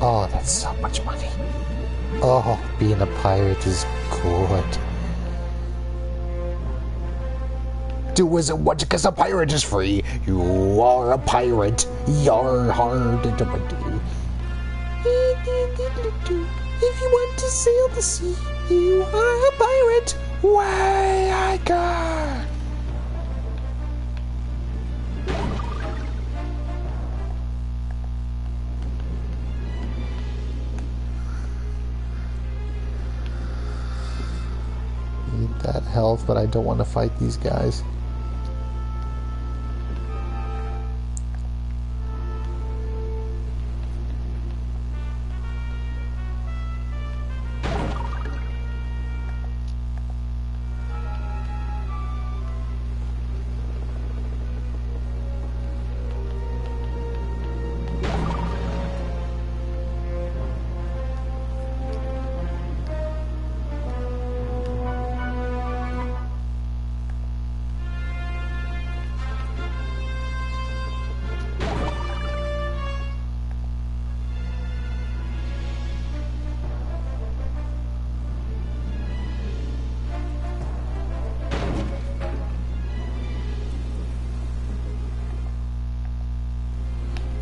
Speaker 12: Oh, that's so much money. Oh, being a pirate is good. Do as it what, because a pirate is free. You are a pirate. You're hard to do. If you want to sail the sea, you are a pirate. Way I go. Need that health, but I don't want to fight these guys.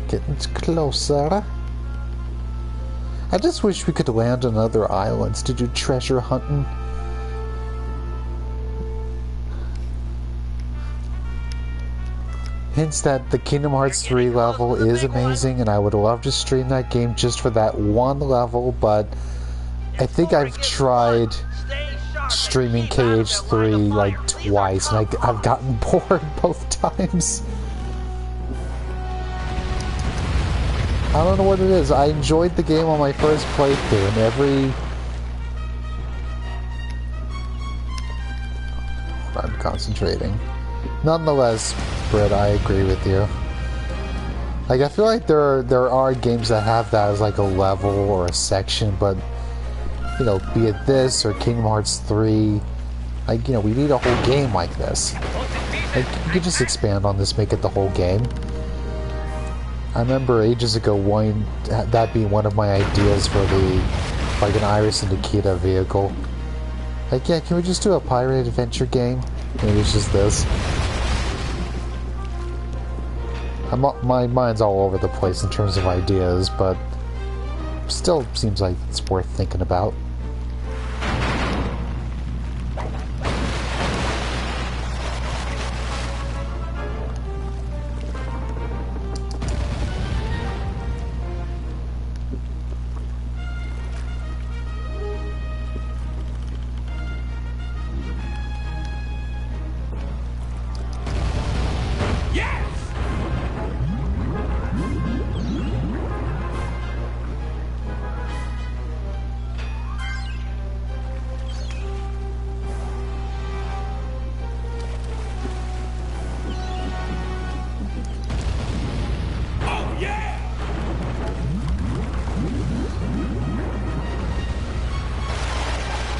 Speaker 12: Getting closer. I just wish we could land on other islands to do treasure hunting. Hints that the Kingdom Hearts 3 level is amazing, and I would love to stream that game just for that one level, but I think I've tried streaming KH3 like twice, and I've gotten bored both times. I don't know what it is. I enjoyed the game on my first playthrough, and I'm concentrating. Nonetheless, Britt, I agree with you. Like, I feel like there are games that have that as like a level or a section, but you know, be it this or Kingdom Hearts 3, like, you know, we need a whole game like this. Like, you could just expand on this, make it the whole game. I remember ages ago wanting that being one of my ideas for the, like, an Iris and Nikita vehicle. Like, yeah, can we just do a pirate adventure game? Maybe it's just this. My mind's all over the place in terms of ideas, but still seems like it's worth thinking about.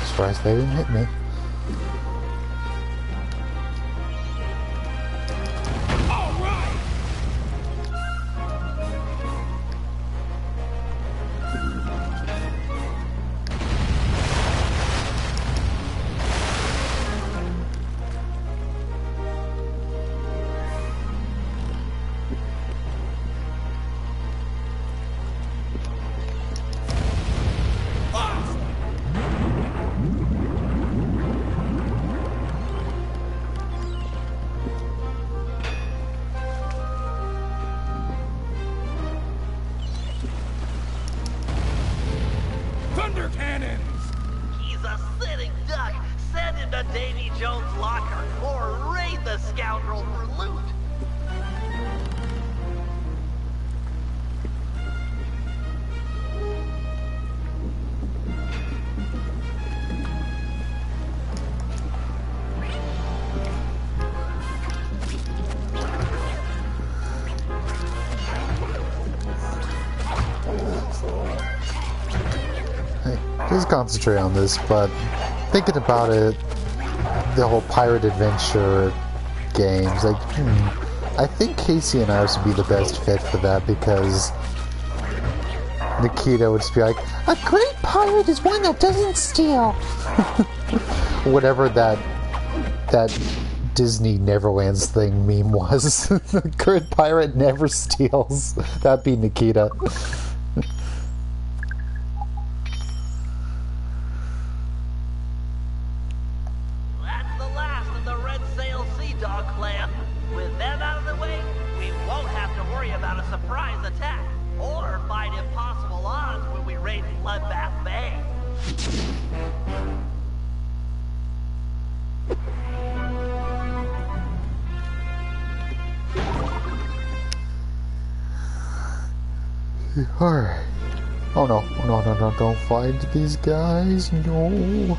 Speaker 12: Surprised they didn't hit me. Just concentrate on this, but thinking about it, the whole pirate adventure games, like, I think Casey and Iris would be the best fit for that, because Nikita would just be like, a great pirate is one that doesn't steal. Whatever that Disney Neverlands thing meme was. The good pirate never steals. That'd be Nikita. Alright. Oh no, no, don't fight these guys, no.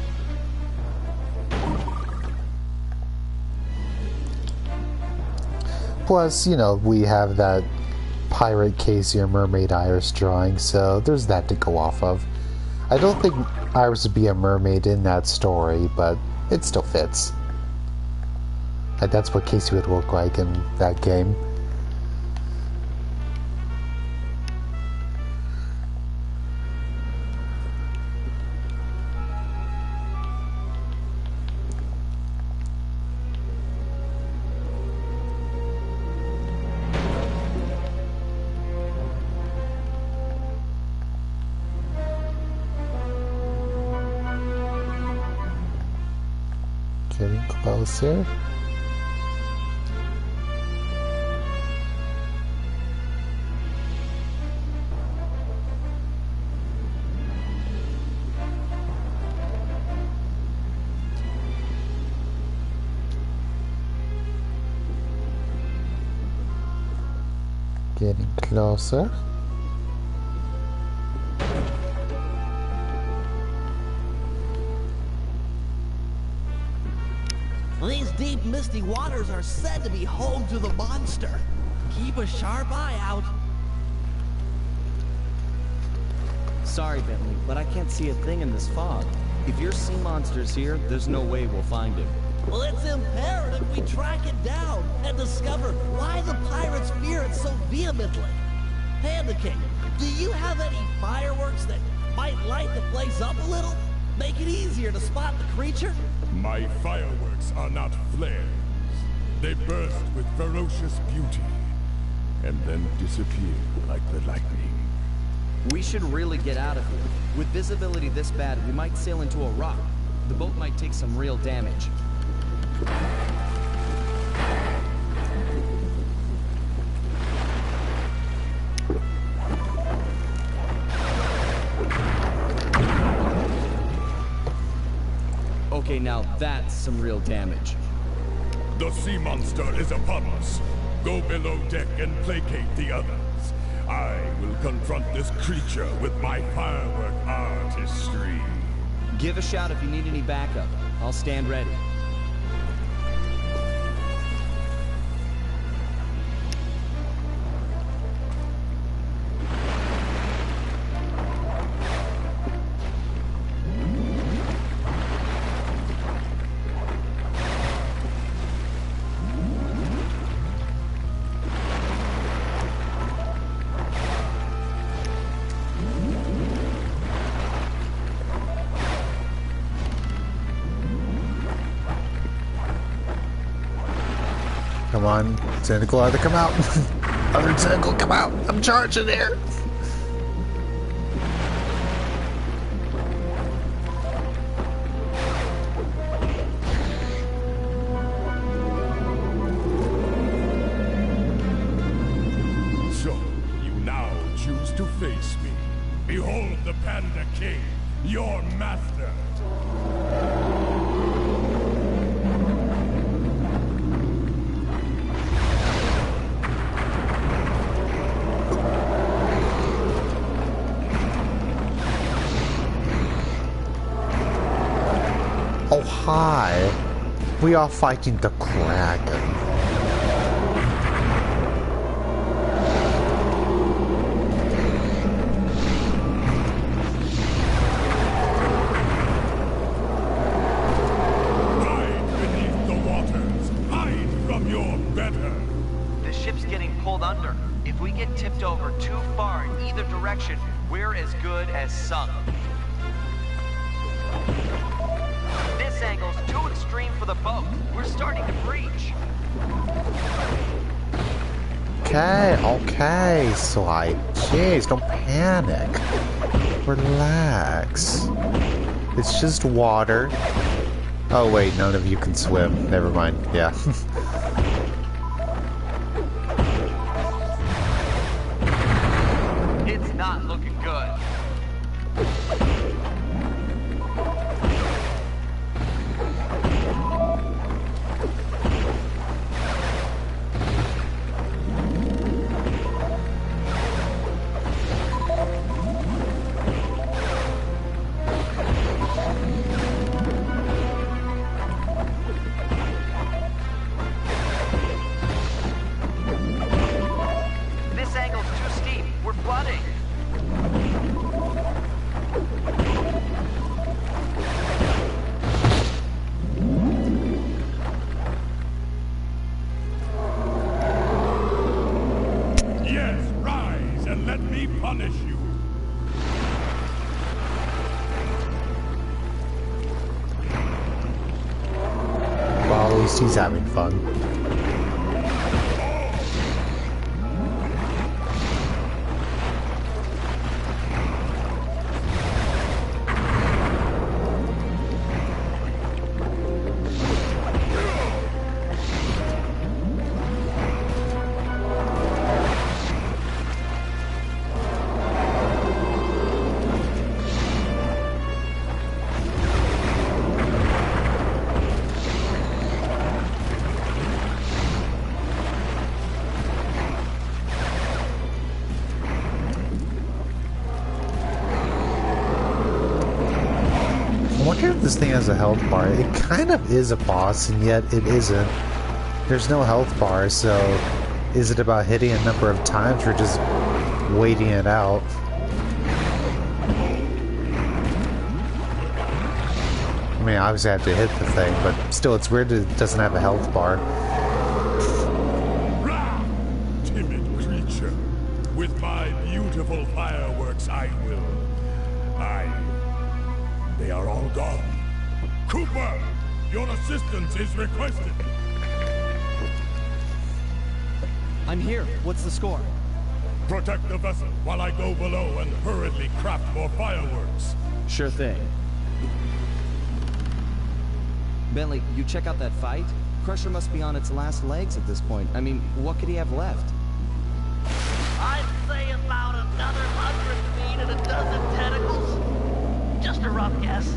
Speaker 12: Plus, you know, we have that pirate Casey or mermaid Iris drawing, so there's that to go off of. I don't think Iris would be a mermaid in that story, but it still fits. Like, that's what Casey would look like in that game. Getting closer. Getting closer.
Speaker 3: These deep, misty waters are said to be home to the monster. Keep a sharp eye out.
Speaker 2: Sorry, Bentley, but I can't see a thing in this fog. If your sea monster's here, there's no way we'll find him.
Speaker 3: Well, it's imperative we track it down and discover why the pirates fear it so vehemently. Panda King, do you have any fireworks that might light the place up a little? Make it easier to spot the creature?
Speaker 6: My fireworks are not flares. They burst with ferocious beauty, and then disappear like the lightning.
Speaker 2: We should really get out of here. With visibility this bad, we might sail into a rock. The boat might take some real damage. Okay, now that's some real damage.
Speaker 6: The sea monster is upon us. Go below deck and placate the others. I will confront this creature with my firework artistry.
Speaker 2: Give a shout if you need any backup. I'll stand ready.
Speaker 1: Come on, tentacle, either come out. Other tentacle, come out. I'm charging here.
Speaker 6: So, you now choose to face me. Behold the Panda King, your master.
Speaker 1: Oh, hi. We are fighting the Kraken.
Speaker 6: Hide beneath the waters. Hide from your better.
Speaker 7: The ship's getting pulled under. If we get tipped over too far in either direction, we're as good as sunk. This angle's too extreme for the boat. We're starting to breach.
Speaker 1: Okay, Sly. Jeez, don't panic. Relax. It's just water. Oh wait, none of you can swim. Never mind. Yeah.
Speaker 7: It's not looking good. This angle's too steep. We're flooding.
Speaker 6: Yes, rise and let me punish you.
Speaker 1: Well, at least he's having fun. I wonder if this thing has a health bar. It kind of is a boss, and yet it isn't. There's no health bar, so is it about hitting a number of times or just waiting it out?
Speaker 12: I mean, obviously I have to hit the thing, but still, it's weird that it doesn't have a health bar.
Speaker 6: Rah! Timid creature. With my beautiful fireworks, They are all gone. Cooper! Your assistance is requested.
Speaker 2: I'm here. What's the score?
Speaker 6: Protect the vessel while I go below and hurriedly craft more fireworks.
Speaker 2: Sure thing. Bentley, you check out that fight? Crusher must be on its last legs at this point. I mean, what could he have left?
Speaker 3: I'd say about another 100 feet and a dozen tentacles. Just a rough guess.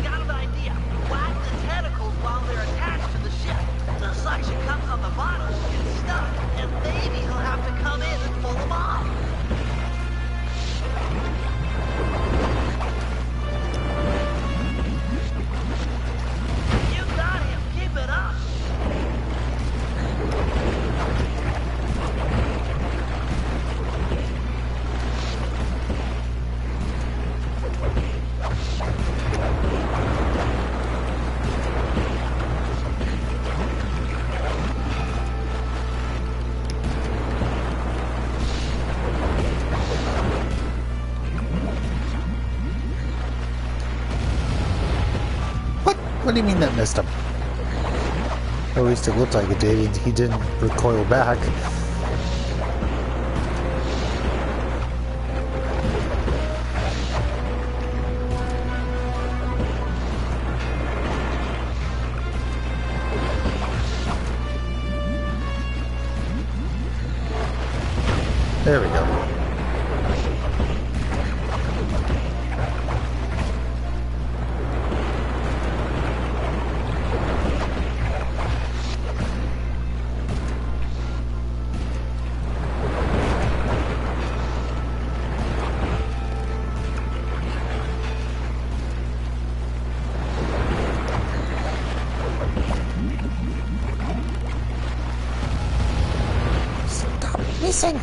Speaker 3: Got an idea. Whack the tentacles while they're attached to the ship. The suction comes on the bottom, gets stuck, and maybe he'll have to come in and pull them off. You got him. Keep it up.
Speaker 12: What do you mean that missed him? Or at least it looked like it did, and he didn't recoil back. There we go. Missing.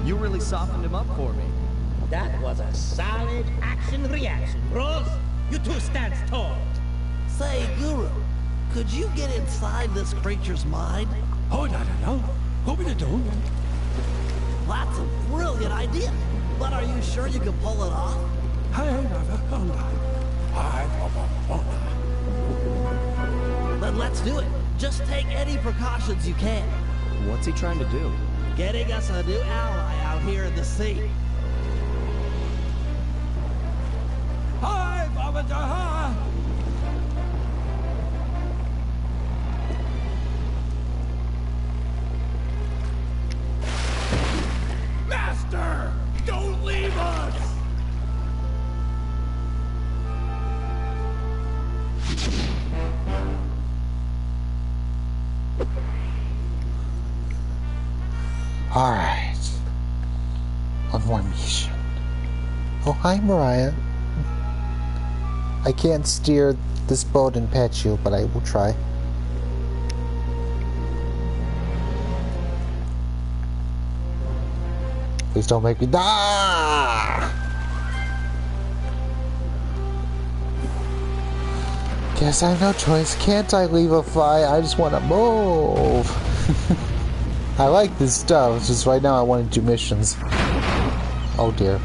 Speaker 2: You really softened him up for me.
Speaker 14: That was a solid action-reaction, bros. You two stand tall.
Speaker 3: Say, Guru, could you get inside this creature's mind?
Speaker 4: Oh, I don't know. What would you do?
Speaker 3: That's a brilliant idea. But are you sure you can pull it off? Then let's do it. Just take any precautions you can.
Speaker 2: What's he trying to do?
Speaker 3: Getting us a new ally out here in the sea.
Speaker 4: Hi, Baba Jaha! Master! Don't leave us!
Speaker 12: Alright. One more mission. Oh, hi, Mariah. I can't steer this boat and pet you, but I will try. Please don't make me die! Guess I have no choice. Can't I leave a fight? I just want to move. I like this stuff, it's just right now I want to do missions. Oh dear.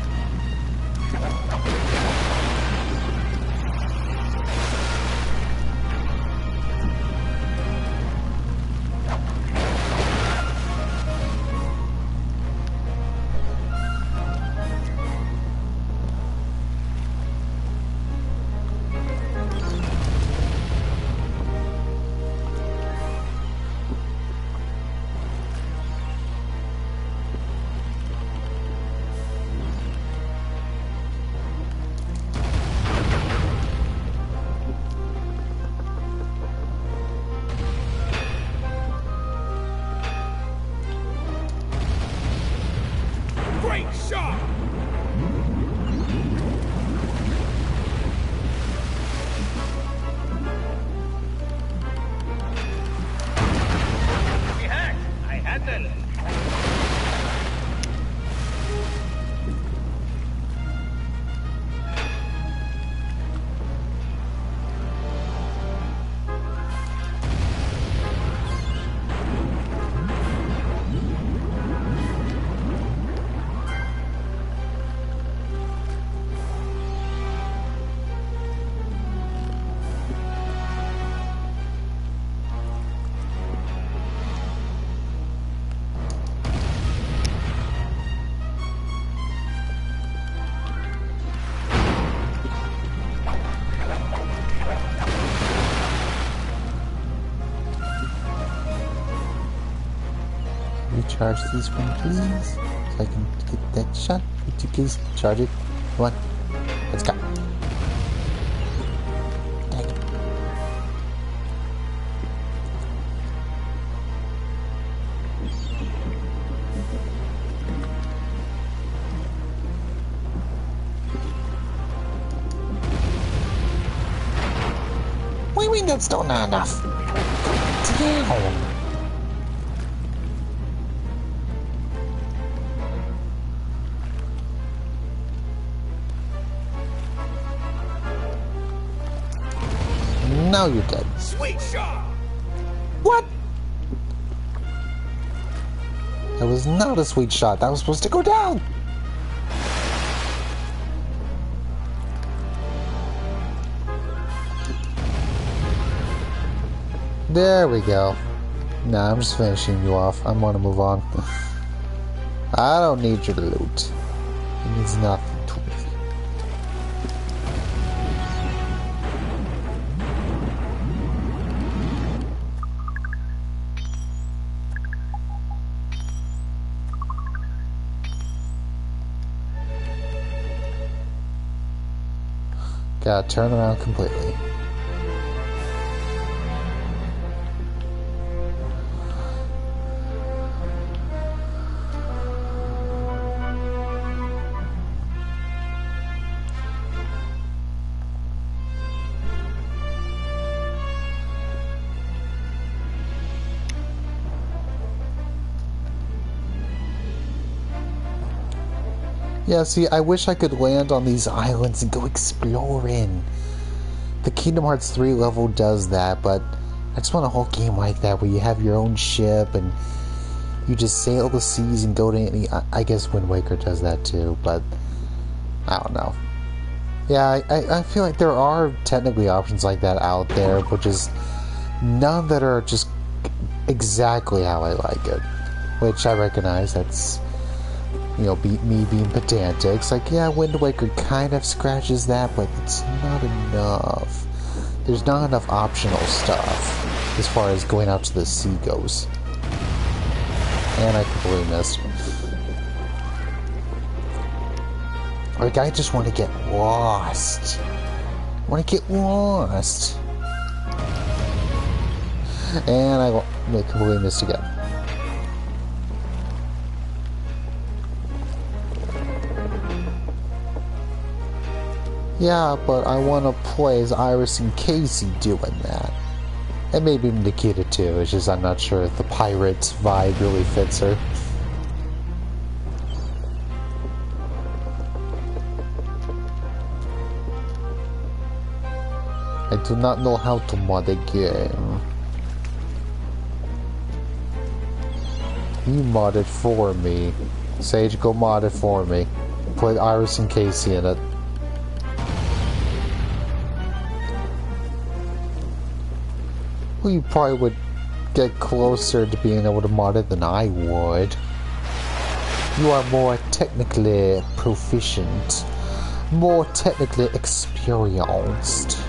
Speaker 1: me charge these one, please? So I can get that shot. Would you please charge it? Come on. Let's go. Dang it. What do you mean that's still not enough? Damn. Now you're dead.
Speaker 4: Sweet shot!
Speaker 1: What? That was not a sweet shot. That was supposed to go down. There we go. Nah, I'm just finishing you off. I want to move on. I don't need your loot. It means nothing to me. Gotta turn around completely. Yeah, see, I wish I could land on these islands and go exploring. The Kingdom Hearts 3 level does that, but I just want a whole game like that where you have your own ship and you just sail the seas and go to any... I guess Wind Waker does that too, but I don't know. Yeah, I feel like there are technically options like that out there, but just none that are just exactly how I like it. Which I recognize, that's... You know, me being pedantic. It's like, yeah, Wind Waker kind of scratches that, but it's not enough. There's not enough optional stuff as far as going out to the sea goes. And I completely missed. Like, I just want to get lost. I want to get lost. And I completely missed again. Yeah, but I want to play as Iris and Casey doing that. And maybe Nikita too, it's just I'm not sure if the pirate vibe really fits her. I do not know how to mod a game. You mod it for me. Sage, go mod it for me. Put Iris and Casey in it. Well, you probably would get closer to being able to mod it than I would. You are more technically proficient, more technically experienced.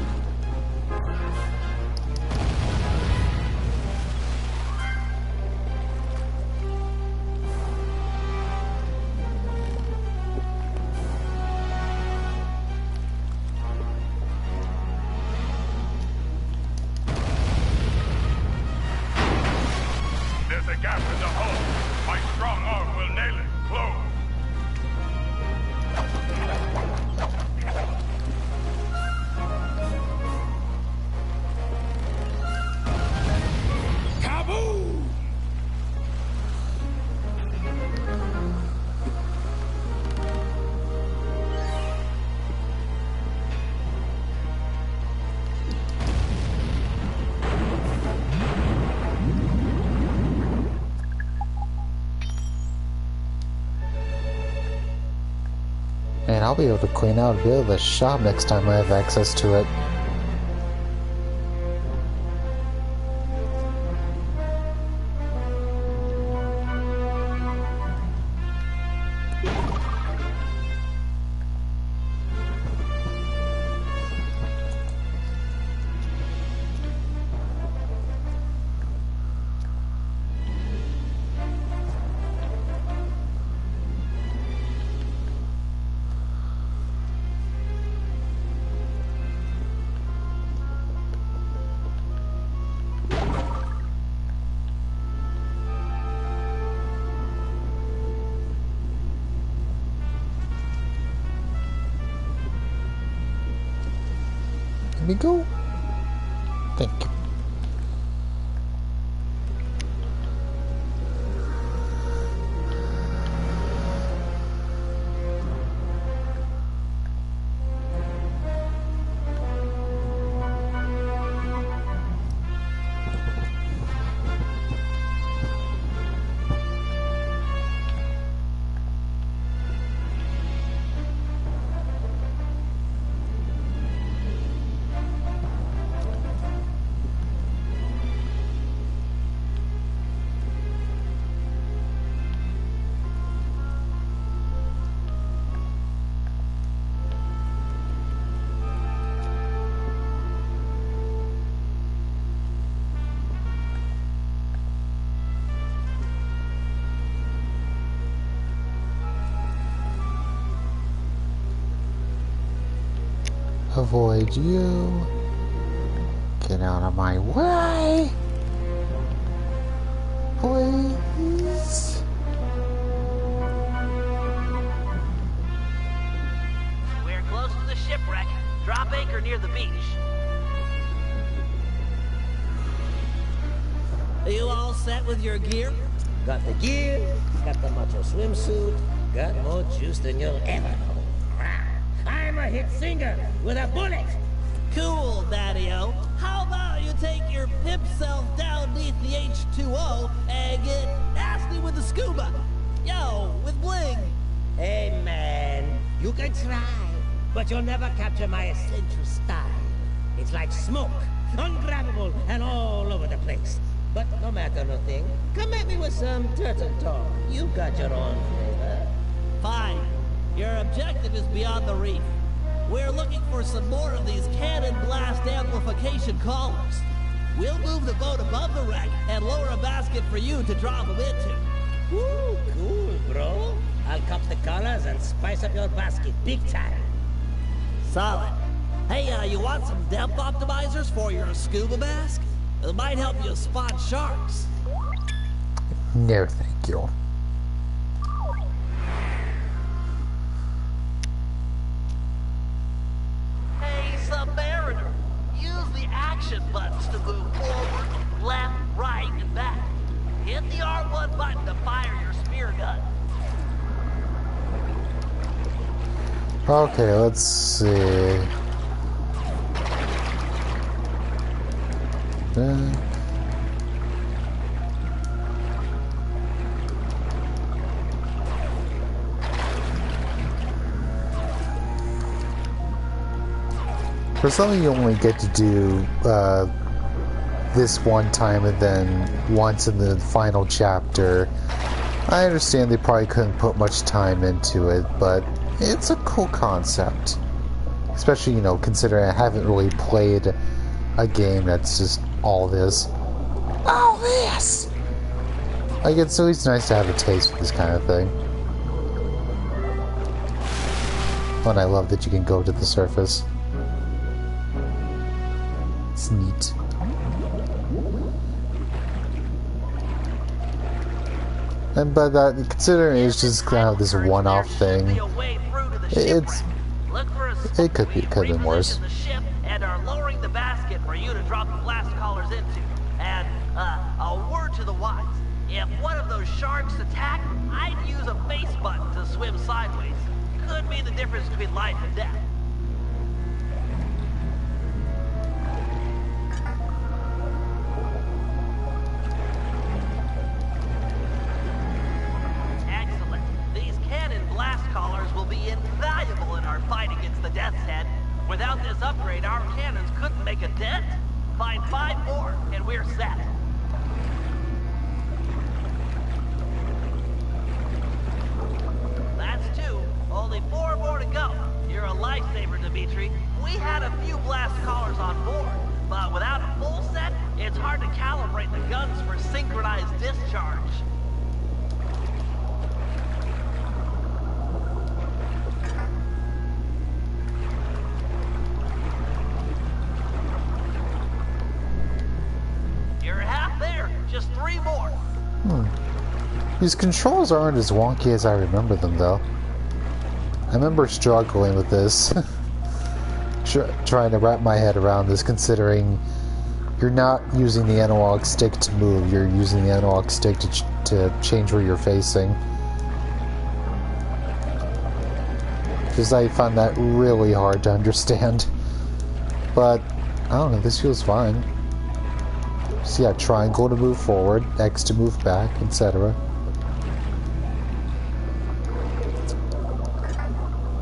Speaker 1: And I'll be able to clean out a bit of the shop next time I have access to it.
Speaker 12: Let me go. Thank you. Avoid you. Get out of my way. Please.
Speaker 3: We're close to the shipwreck. Drop anchor near the beach. Are you all set with your gear?
Speaker 14: Got the gear, got the macho swimsuit, got more juice than you'll ever know. I'm a hit singer with a bullet!
Speaker 3: Cool, Daddy-O. How about you take your pimp self down beneath the H2O and get nasty with the scuba? Yo, with bling.
Speaker 14: Hey, man, you can try, but you'll never capture my essential style. It's like smoke, ungrabbable and all over the place. But no matter nothing, come at me with some turtle talk. You got your own flavor.
Speaker 3: Fine. Your objective is beyond the reef. We're looking for some more of these cannon blast amplification collars. We'll move the boat above the wreck and lower a basket for you to drop them into.
Speaker 14: Ooh, cool, bro. I'll cop the collars and spice up your basket big time.
Speaker 3: Solid. Hey, you want some depth optimizers for your scuba mask? It might help you spot sharks.
Speaker 12: No, thank you.
Speaker 3: Hey, Submariner. Use the action buttons to move forward, left, right, and back. Hit the R1 button to fire your spear gun.
Speaker 12: Okay, let's see. For something you only get to do this one time and then once in the final chapter, I understand they probably couldn't put much time into it, but it's a cool concept. Especially, you know, considering I haven't really played a game that's just all this. All this! Like, it's always nice to have a taste of this kind of thing. And I love that you can go to the surface. It's neat. And by that, considering it's just kind of this one-off thing, it could have been worse.
Speaker 3: And are lowering the basket for you to drop the blast collars into. And a word to the wise: if one of those sharks attack, I'd use a face button to swim sideways. Could be the difference between life and death. Excellent. These cannon blast collars will be invaluable in our fight against the Death's Head. Without this upgrade, our cannons couldn't make a dent. Find 5 more, and we're set. That's 2. Only 4 more to go. You're a lifesaver, Dimitri. We had a few blast collars on board, but without a full set, it's hard to calibrate the guns for synchronized discharge. Just 3 more.
Speaker 12: These controls aren't as wonky as I remember them, though. I remember struggling with this. trying to wrap my head around this, considering you're not using the analog stick to move, you're using the analog stick to change where you're facing. Because I found that really hard to understand. But, I don't know, this feels fine. So yeah, triangle to move forward, X to move back, etc.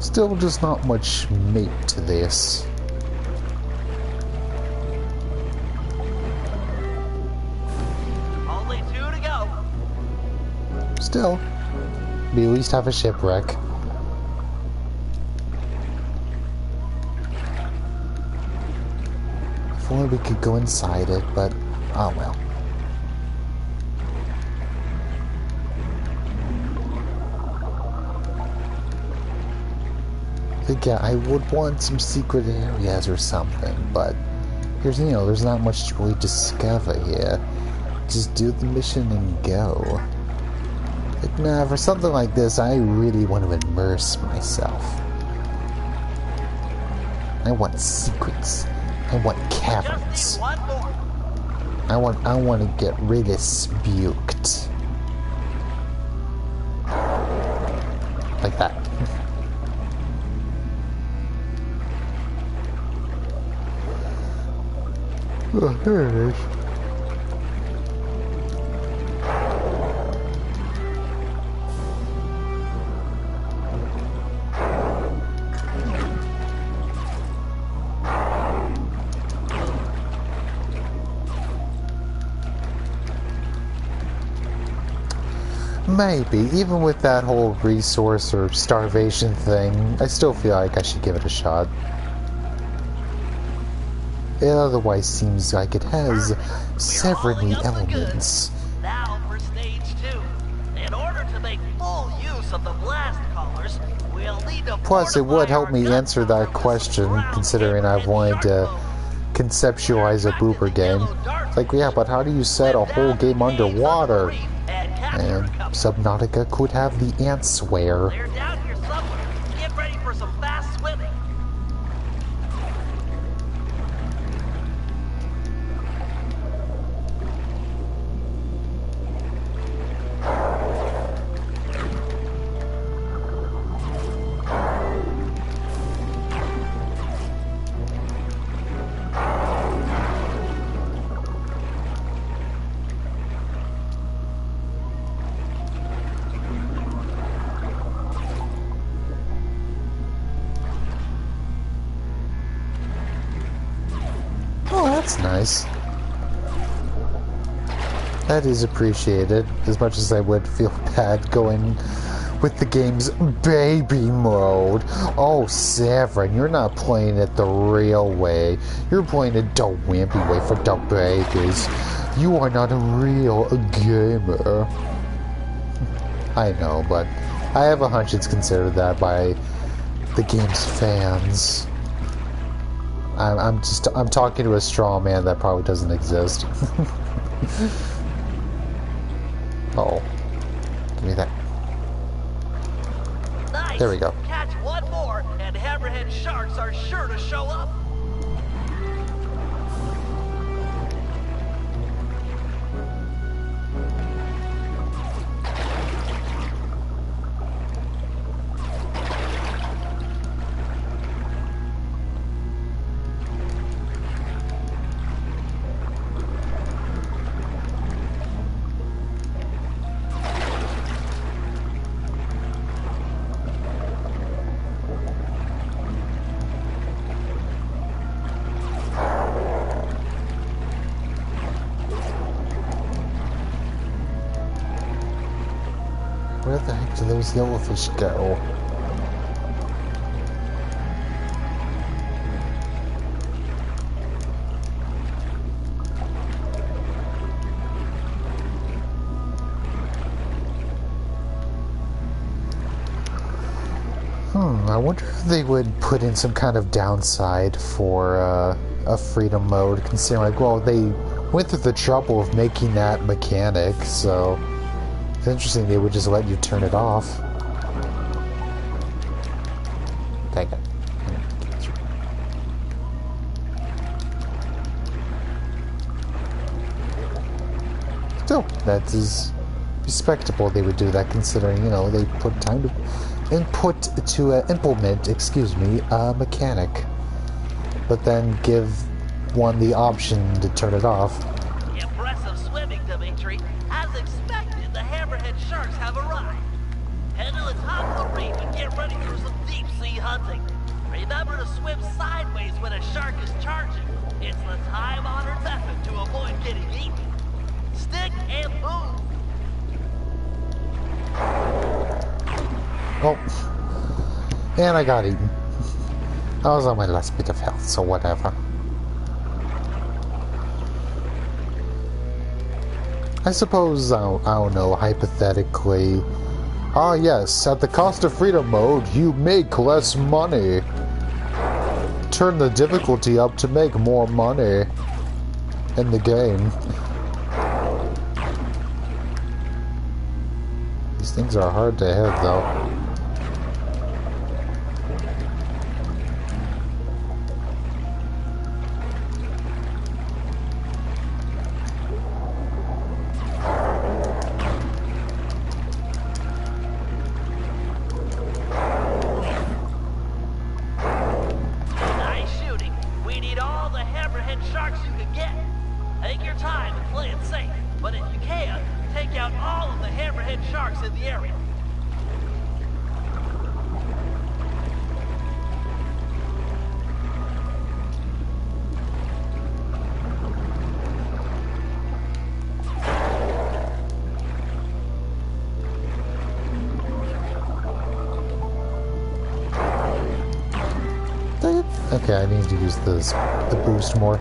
Speaker 12: Still just not much meat to this.
Speaker 3: Only 2 to go.
Speaker 12: Still, we at least have a shipwreck. If only we could go inside it, but oh well. Yeah, I would want some secret areas or something, but here's, you know, there's not much to really discover here. Just do the mission and go. Like, nah, for something like this, I really want to immerse myself. I want secrets. I want caverns. I want to get really spuked. Like that. Oh, there it is. Maybe, even with that whole resource or starvation thing, I still feel like I should give it a shot. It otherwise seems like it has several new elements.
Speaker 3: Now for stage 2. In order to make full use of the blast colors, we'll need to
Speaker 12: Plus, it would help me answer that question, considering I've wanted to conceptualize a Booper game. Like, yeah, but how do you set a whole game underwater? And Subnautica could have the Antswear.
Speaker 3: They're down here somewhere. Get ready for some fast swimming.
Speaker 12: That's nice. That is appreciated, as much as I would feel bad going with the game's baby mode. Oh, Severin, you're not playing it the real way. You're playing it the wimpy way for the babies. You are not a real gamer. I know, but I have a hunch it's considered that by the game's fans. I'm talking to a straw man that probably doesn't exist. Oh, give me that.
Speaker 3: Nice.
Speaker 12: There we go.
Speaker 3: Catch one more, and hammerhead sharks are sure to show up.
Speaker 12: Where the heck do those yellowfish go? I wonder if they would put in some kind of downside for a freedom mode, considering, like, well, they went through the trouble of making that mechanic, so it's interesting they would just let you turn it off. Dang it. Still, that is respectable they would do that, considering, you know, they put time to implement, excuse me, a mechanic. But then give one the option to turn it off.
Speaker 3: Impressive swimming, Dimitri. As expected, the hammerhead sharks have arrived. Head to the top of the reef and get ready for some deep sea hunting. Remember to swim sideways when a shark is charging. It's the time-honored method to avoid getting eaten. Stick and move.
Speaker 12: Oh. And I got eaten. I was on my last bit of health, so whatever. I suppose, I don't know, hypothetically... Ah yes, at the cost of freedom mode, you make less money. Turn the difficulty up to make more money in the game. These things are hard to hit, though. Okay, I need to use the boost more.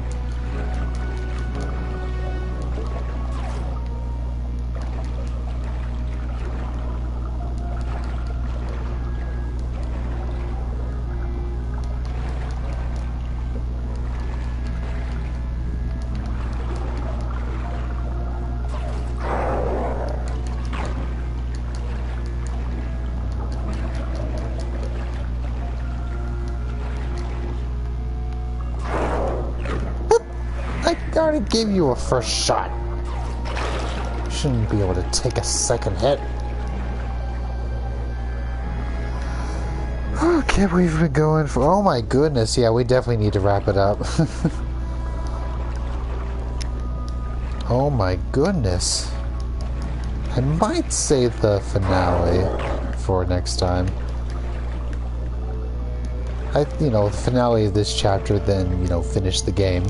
Speaker 12: I already gave you a first shot. Shouldn't be able to take a second hit. Okay, we've been going for... Oh my goodness, yeah, we definitely need to wrap it up. Oh my goodness. I might save the finale for next time. You know, the finale of this chapter, then, you know, finish the game.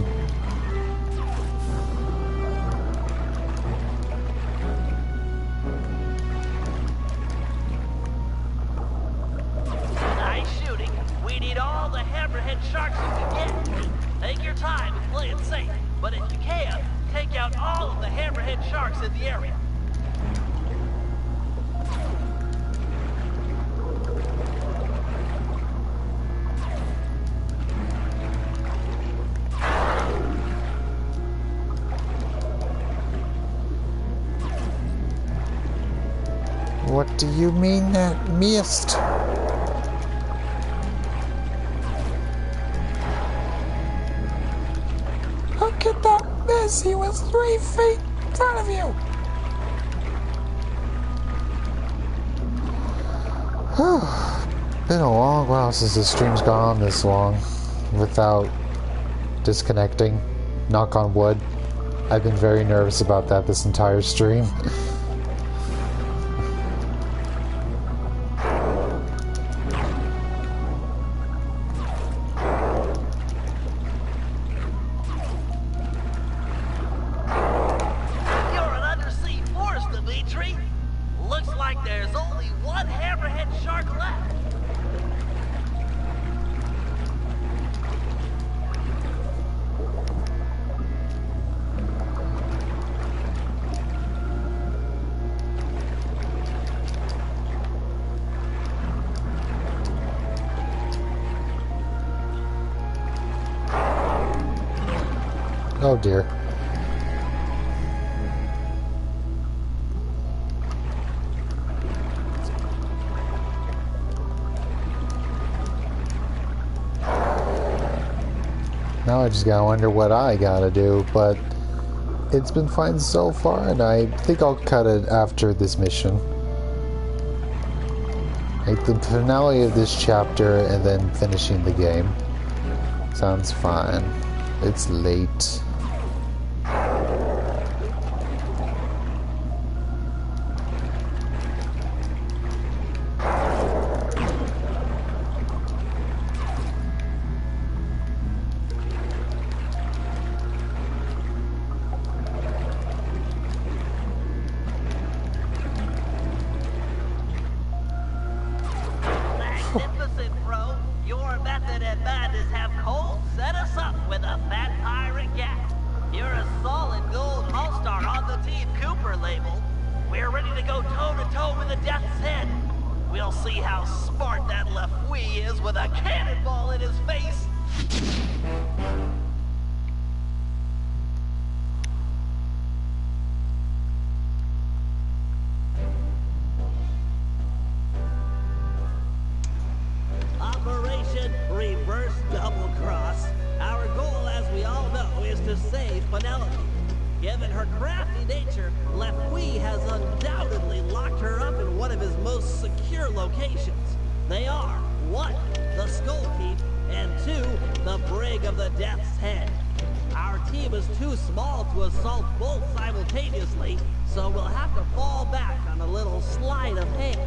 Speaker 12: What do you mean that missed? How could that miss? He was 3 feet in front of you! Been a long while since the stream's gone on this long without disconnecting. Knock on wood. I've been very nervous about that this entire stream. Oh dear. Now I just gotta wonder what I gotta do, but it's been fine so far, and I think I'll cut it after this mission. Like the finale of this chapter and then finishing the game. Sounds fine. It's late.
Speaker 3: Magnificent, bro. Your method and madness have cold set us up with a fat pirate gap. You're a solid gold all-star on the Team Cooper label. We're ready to go toe-to-toe with the Death's Head. We'll see how smart that Lafouille is with a cannonball in his face. Operation Reverse Double Cross. Our goal, as we all know, is to save Penelope. Given her crafty nature, Lafouille has undoubtedly locked her up in one of his most secure locations. They are 1. the Skull Keep, and 2. the Brig of the Death's Head. Our team is too small to assault both simultaneously, so we'll have to fall back on a little sleight of hand.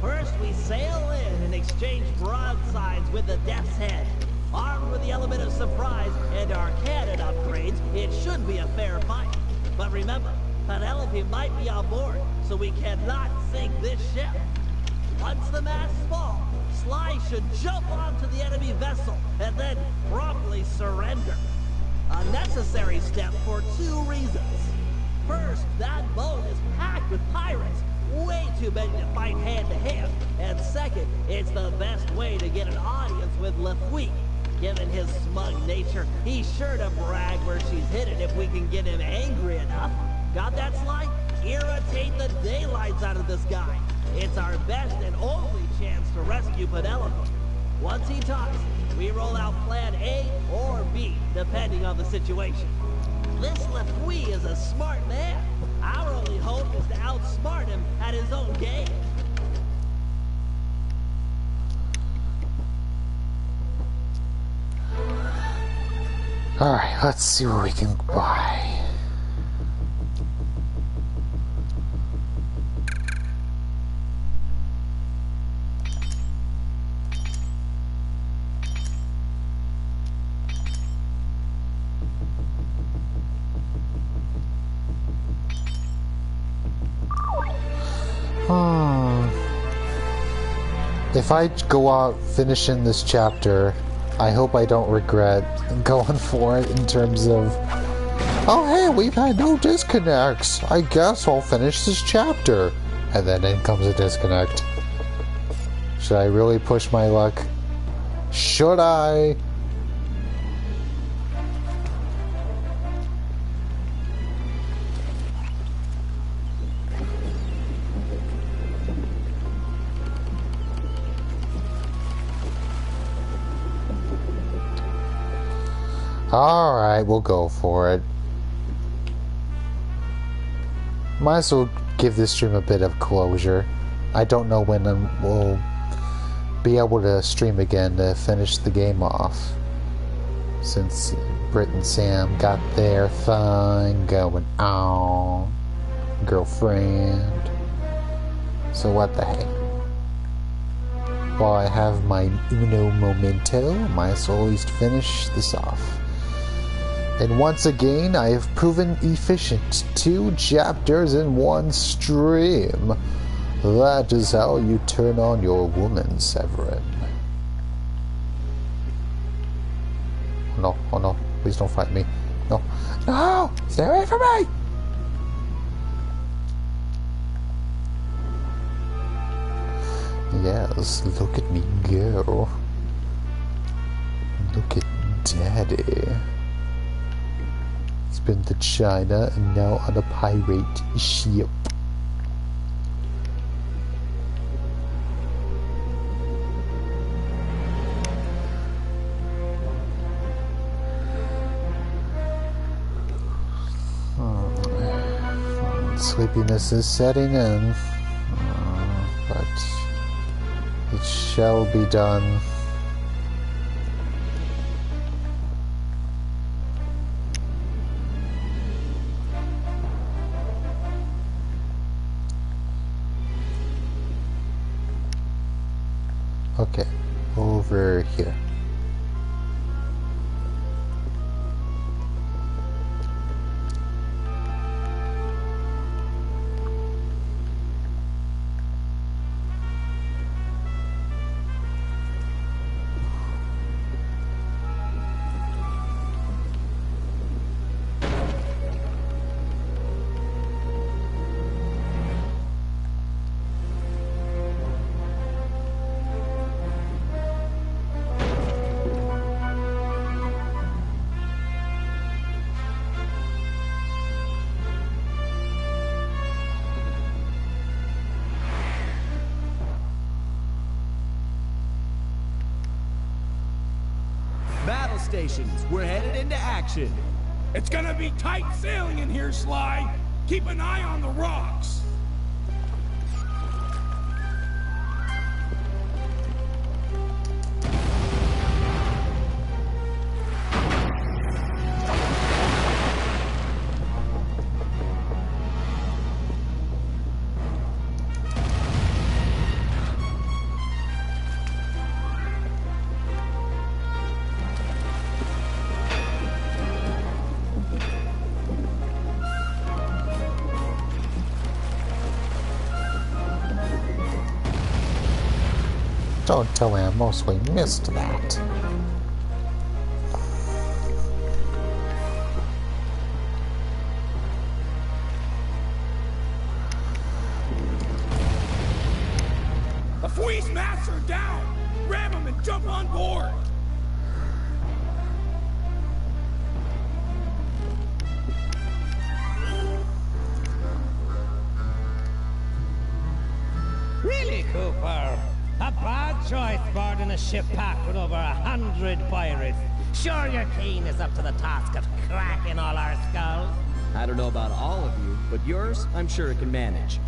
Speaker 3: First, we sail in and exchange broadsides with the Death's Head. Armed with the element of surprise and our cannon upgrades, it should be a fair fight. But remember, Penelope might be on board, so we cannot sink this ship. Once the masts fall, Sly should jump onto the enemy vessel and then promptly surrender. A necessary step for 2 reasons. First, that boat is packed with pirates. Way too many to fight hand-to-hand. And second, it's the best way to get an audience with Lafouille. Given his smug nature, he's sure to brag where she's hidden if we can get him angry enough. Got that, Sly? Irritate the daylights out of this guy. It's our best and only chance to rescue Penelope. Once he talks, we roll out plan A or B, depending on the situation. This Lafouille is a smart man. Our only hope is to outsmart him at his own game.
Speaker 12: Alright, let's see what we can buy. If I go out finishing this chapter, I hope I don't regret going for it in terms of, oh hey, we've had no disconnects. I guess I'll finish this chapter. And then in comes a disconnect. Should I really push my luck? Should I? Alright, we'll go for it. Might as well give this stream a bit of closure. I don't know when we'll be able to stream again to finish the game off. Since Britt and Sam got their thing going on. Girlfriend. So what the heck? While I have my uno momento, might as well at least finish this off. And once again, I have proven efficient. 2 chapters in 1 stream. That is how you turn on your woman, Severin. Oh no, oh no, please don't fight me. No, no, stay away from me! Yes, look at me go. Look at Daddy. Been to China and now on a pirate ship. Sleepiness is setting in, but it shall be done. Okay, over here.
Speaker 4: Battle stations, we're headed into action. It's gonna be tight sailing in here, Sly. Keep an eye on the rocks.
Speaker 1: Don't tell Amos we missed that.
Speaker 4: The Fweeze masts are down! Ram them and jump on board!
Speaker 14: Really, Cooper? A bad choice boarding a ship packed with over 100 pirates. Sure your Keen is up to the task of cracking all our skulls?
Speaker 2: I don't know about all of you, but yours, I'm sure it can manage.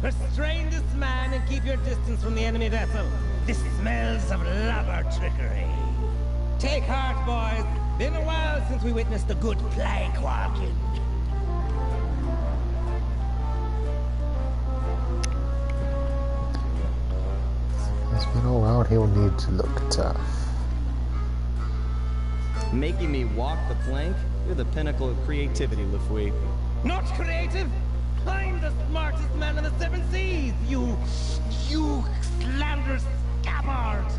Speaker 14: Restrain this man and keep your distance from the enemy vessel. This smells of lubber trickery. Take heart, boys. Been a while since we witnessed a good plank walking.
Speaker 1: As we know out, he'll need to look tough.
Speaker 2: Making me walk the plank? You're the pinnacle of creativity, Lafouille.
Speaker 14: Not creative? I'm the smartest man in the Seven Seas, you slanderous scabbard!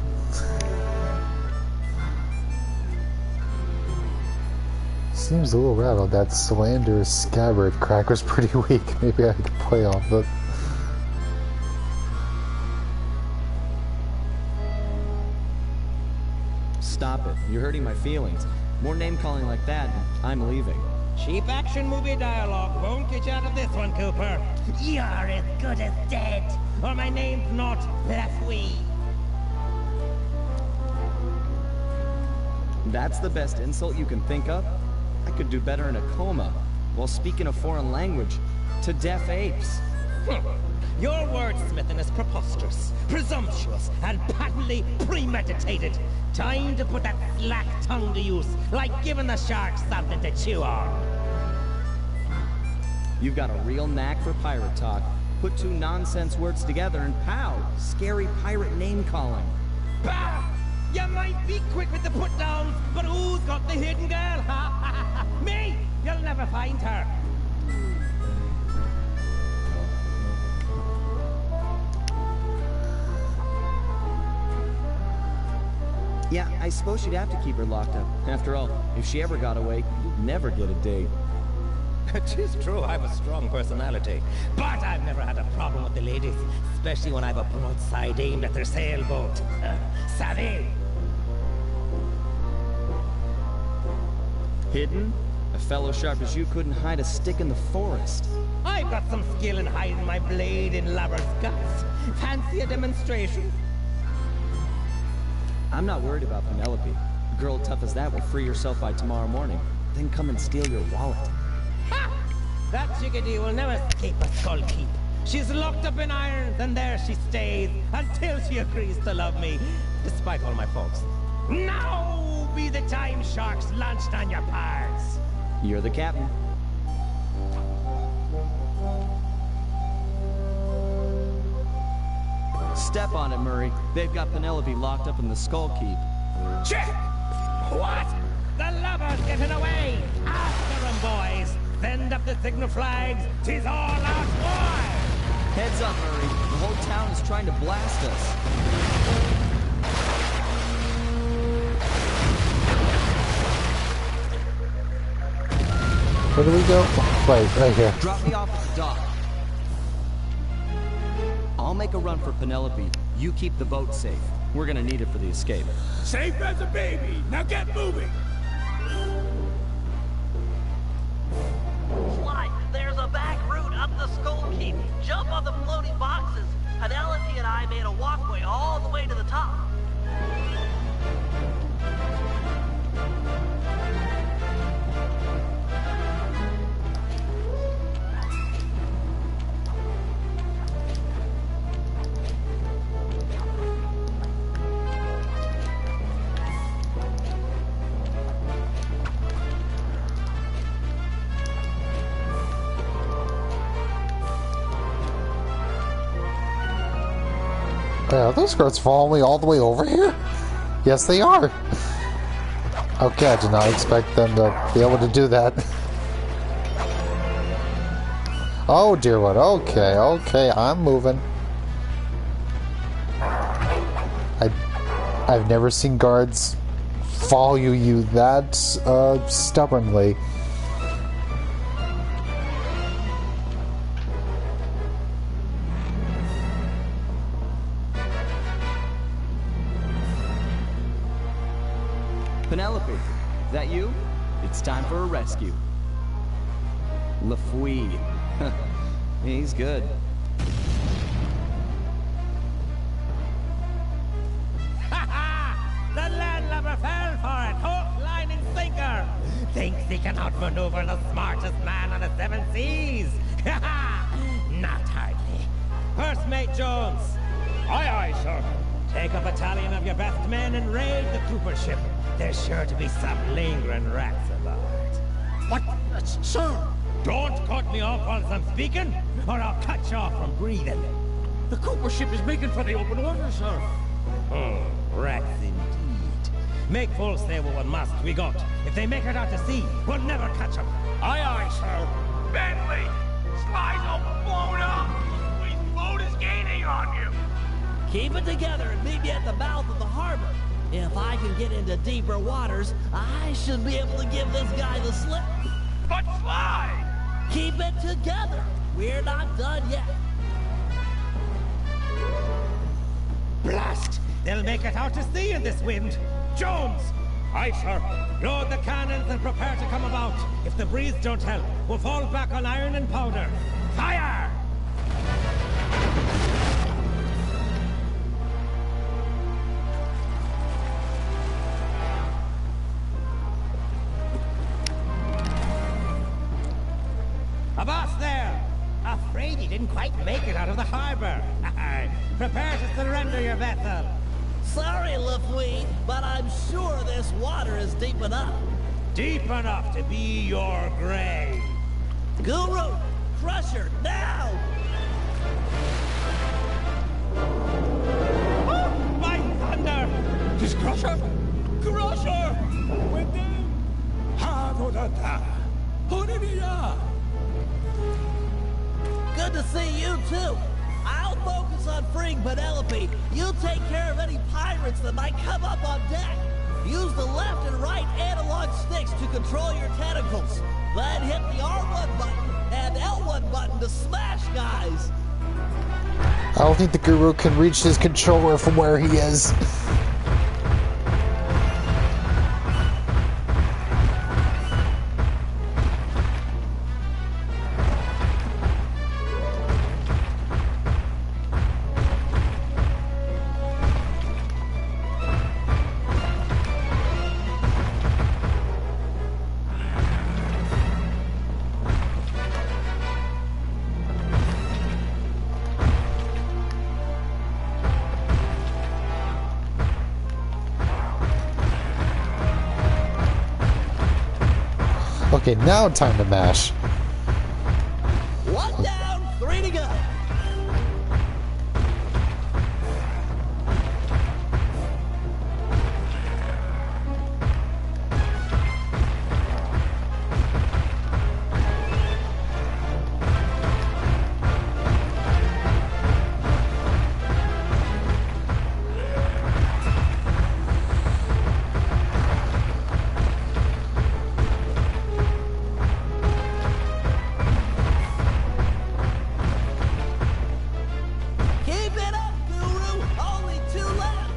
Speaker 12: Seems a little rattled. That slanderous scabbard crack was pretty weak. Maybe I could play off it.
Speaker 2: Stop it. You're hurting my feelings. More name-calling like that, I'm leaving.
Speaker 14: Cheap action movie dialogue won't get you out of this one, Cooper. You're as good as dead, or my name's not Lafouille.
Speaker 2: That's the best insult you can think of? I could do better in a coma, while speaking a foreign language, to deaf apes.
Speaker 14: Your wordsmithing is preposterous, presumptuous, and patently premeditated. Time to put that slack tongue to use, like giving the shark something to chew on.
Speaker 2: You've got a real knack for pirate talk. Put two nonsense words together and pow! Scary pirate name-calling.
Speaker 14: Bah! You might be quick with the put-downs, but who's got the hidden girl, huh? Me! You'll never find her.
Speaker 2: Yeah, I suppose you'd have to keep her locked up. After all, if she ever got away, you'd never get a date.
Speaker 14: It is true, I have a strong personality. But I've never had a problem with the ladies, especially when I've a broadside aimed at their sailboat. Savvy?
Speaker 2: Hidden? A fellow sharp as you couldn't hide a stick in the forest.
Speaker 14: I've got some skill in hiding my blade in Lubber's guts. Fancy a demonstration?
Speaker 2: I'm not worried about Penelope. A girl tough as that will free herself by tomorrow morning, then come and steal your wallet.
Speaker 14: Ha! That chickadee will never escape a Skull Keep. She's locked up in irons, and there she stays until she agrees to love me, despite all my faults. Now be the time sharks launched on your parts.
Speaker 2: You're the captain. Step on it, Murray. They've got Penelope locked up in the Skull Keep.
Speaker 14: Check! What? The lubber's getting away! After 'em, boys! Send up the signal flags! 'Tis all out war!
Speaker 2: Heads up, Murray. The whole town is trying to blast us.
Speaker 12: Where do we go? Right here.
Speaker 2: Drop me off at the dock. I'll make a run for Penelope. You keep the boat safe. We're gonna need it for the escape.
Speaker 4: Safe as a baby. Now get moving.
Speaker 3: Sly, there's a back route up the Skull Keep. Jump on the floating boxes. Penelope and I made a walkway all the way to the top.
Speaker 12: Are those guards following me all the way over here? Yes, they are. Okay, I did not expect them to be able to do that. Oh, dear one. Okay, okay, I'm moving. I've never seen guards follow you that stubbornly.
Speaker 2: Penelope, is that you? It's time for a rescue. Lafouille. He's good.
Speaker 14: Ha-ha! The landlubber fell for it, hook, line, and sinker! Thinks he can outmaneuver the smartest man on the 7 seas! Ha-ha! Not hardly. First Mate Jones.
Speaker 13: Aye, aye, sir.
Speaker 14: Take a battalion of your best men and raid the Cooper ship. There's sure to be some lingering rats about.
Speaker 13: What? Sir!
Speaker 14: Don't cut me off while I'm speaking, or I'll cut you off from breathing.
Speaker 13: The Cooper ship is making for the open water, sir.
Speaker 14: Rats indeed. Make full sail with what must we got. If they make it out to sea, we'll never catch them.
Speaker 4: Aye, aye, sir. Bentley! Sly's all blown up! His boat is gaining on you!
Speaker 3: Keep it together and meet me at the mouth of the harbor. If I can get into deeper waters, I should be able to give this guy the slip.
Speaker 4: But Sly!
Speaker 3: Keep it together. We're not done yet.
Speaker 14: Blast! They'll make it out to sea in this wind. Jones!
Speaker 13: Aye, sir.
Speaker 14: Load the cannons and prepare to come about. If the breeze don't help, we'll fall back on iron and powder. Fire! Abbas there! Afraid you didn't quite make it out of the harbor. Prepare to surrender your vessel.
Speaker 3: Sorry, Lafouille, but I'm sure this water is deep enough.
Speaker 14: Deep enough to be your grave.
Speaker 3: Guru, Crusher, now!
Speaker 14: Oh, my thunder!
Speaker 13: This Crusher? Crusher! Within! Hadodata! Honiniya!
Speaker 3: Good to see you, too. I'll focus on freeing Penelope. You take care of any pirates that might come up on deck. Use the left and right analog sticks to control your tentacles. Then hit the R1 button and L1 button to smash guys.
Speaker 12: I don't think the Guru can reach his controller from where he is. Okay, now time to mash.
Speaker 3: 1 down, 3 to go. Keep it up, Guru. Only 2 left.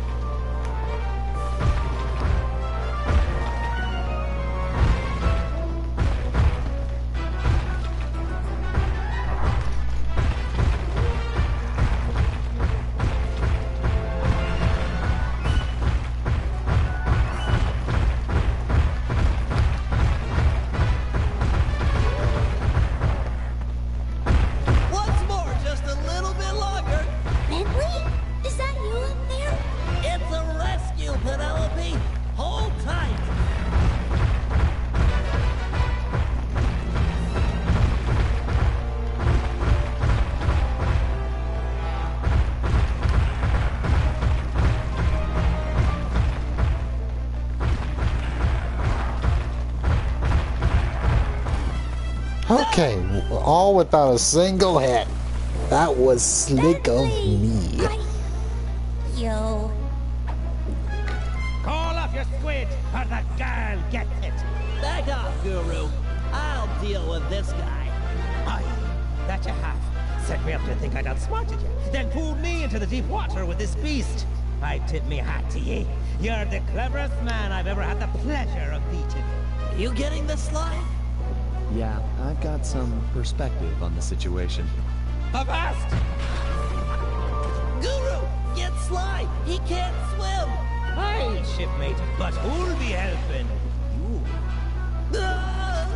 Speaker 3: Once more, just a little bit longer.
Speaker 5: Bentley? Is that you up there?
Speaker 3: It's a rescue, Penelope. Hold tight.
Speaker 12: Okay, all without a single hit. That was slick of me.
Speaker 5: Yo.
Speaker 14: Call off your squid, or the girl gets it.
Speaker 3: Back off, Guru. I'll deal with this guy.
Speaker 14: Aye, that you have. Set me up to think I'd outsmarted you, then pulled me into the deep water with this beast. I tip me hat to ye. You're the cleverest man I've ever had the pleasure of meeting.
Speaker 3: You getting this, Sly?
Speaker 2: Yeah, I've got some perspective on the situation.
Speaker 14: Avast!
Speaker 3: Guru, get Sly. He can't swim.
Speaker 14: Aye, shipmate, but who'll be helping? You.
Speaker 3: Ah!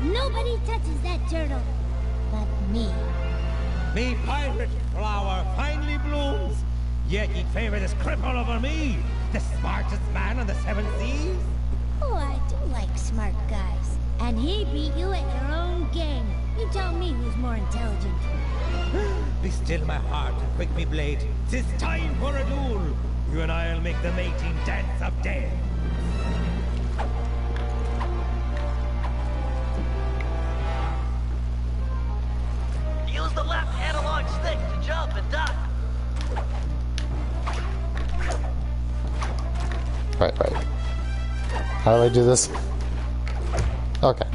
Speaker 5: Nobody touches that turtle. But me.
Speaker 14: Me pirate flower finally blooms, yet you'd favor this cripple over me, the smartest man on the 7 seas?
Speaker 5: Oh, I do like smart guys. And he beat you at your own game. You tell me who's more intelligent.
Speaker 14: Be still my heart and quick me blade. 'Tis time for a duel. You and I'll make the mating dance of death.
Speaker 3: Use the left analog stick to jump and duck.
Speaker 12: Right. How do I do this? Okay.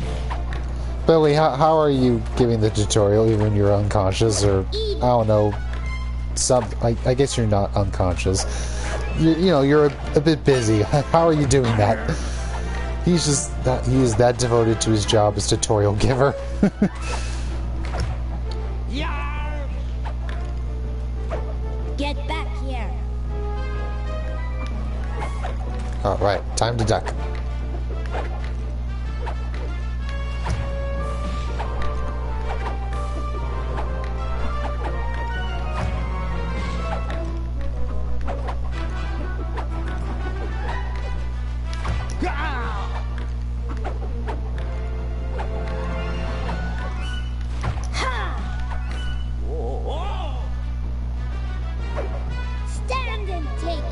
Speaker 12: Billy, how are you giving the tutorial even when you're unconscious, or, I don't know, I guess you're not unconscious. You're a bit busy. How are you doing that? He is that devoted to his job as tutorial giver.
Speaker 5: Get back here.
Speaker 12: Alright, time to duck.
Speaker 5: Stand and take it.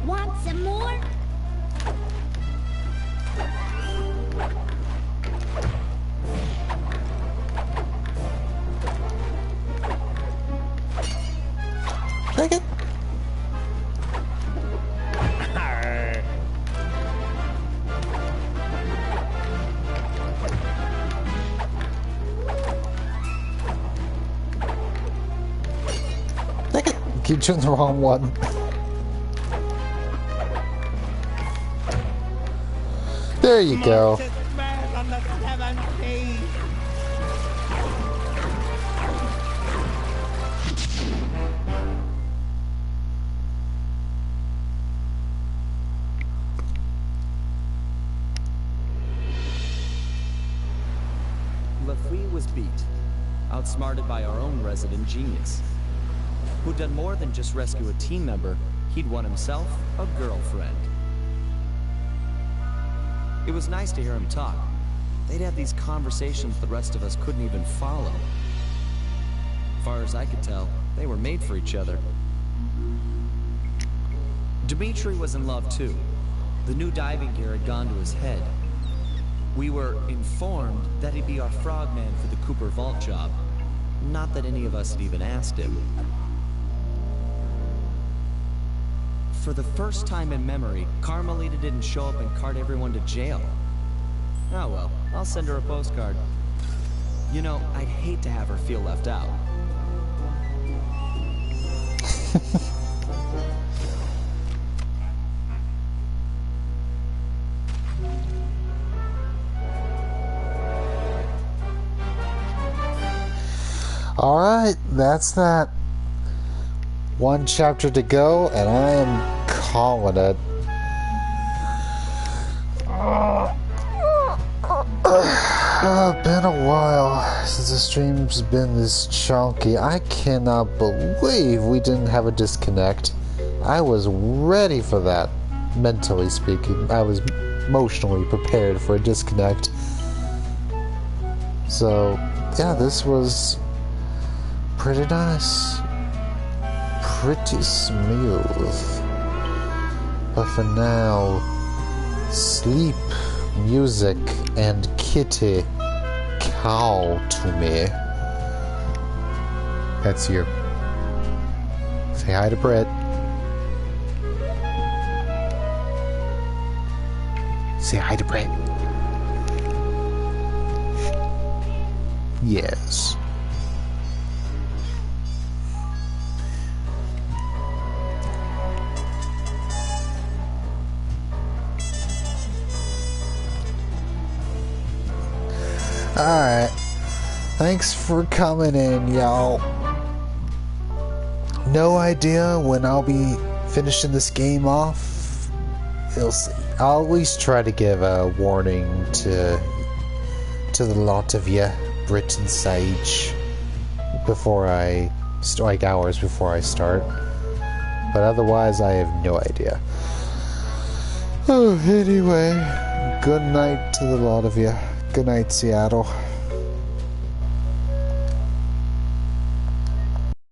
Speaker 5: Want some more?
Speaker 12: Take it. Take it. Keep doing the wrong one. There you go.
Speaker 14: Man on the 7 seas.
Speaker 2: outsmarted by our own resident genius, who'd done more than just rescue a team member. He'd won himself a girlfriend. It was nice to hear him talk. They'd have these conversations the rest of us couldn't even follow. As far as I could tell, they were made for each other. Dimitri was in love too. The new diving gear had gone to his head. We were informed that he'd be our frogman for the Cooper Vault job. Not that any of us had even asked him. For the first time in memory, Carmelita didn't show up and cart everyone to jail. Oh well, I'll send her a postcard. You know, I'd hate to have her feel left out.
Speaker 12: Alright, that's that. One chapter to go, and I am calling it. Been a while since the stream's been this chunky. I cannot believe we didn't have a disconnect. I was ready for that, mentally speaking. I was emotionally prepared for a disconnect. So, yeah, this was pretty nice. Pretty smooth. But for now, sleep, music, and kitty call to me. That's you. Say hi to Brett. Say hi to Brett. Yes. Alright. Thanks for coming in, y'all. No idea when I'll be finishing this game off. We'll see. I'll at least try to give a warning to the lot of you, Brit and Sage, before I like hours before I start. But otherwise, I have no idea. Oh, anyway, good night to the lot of you. Good night, Seattle.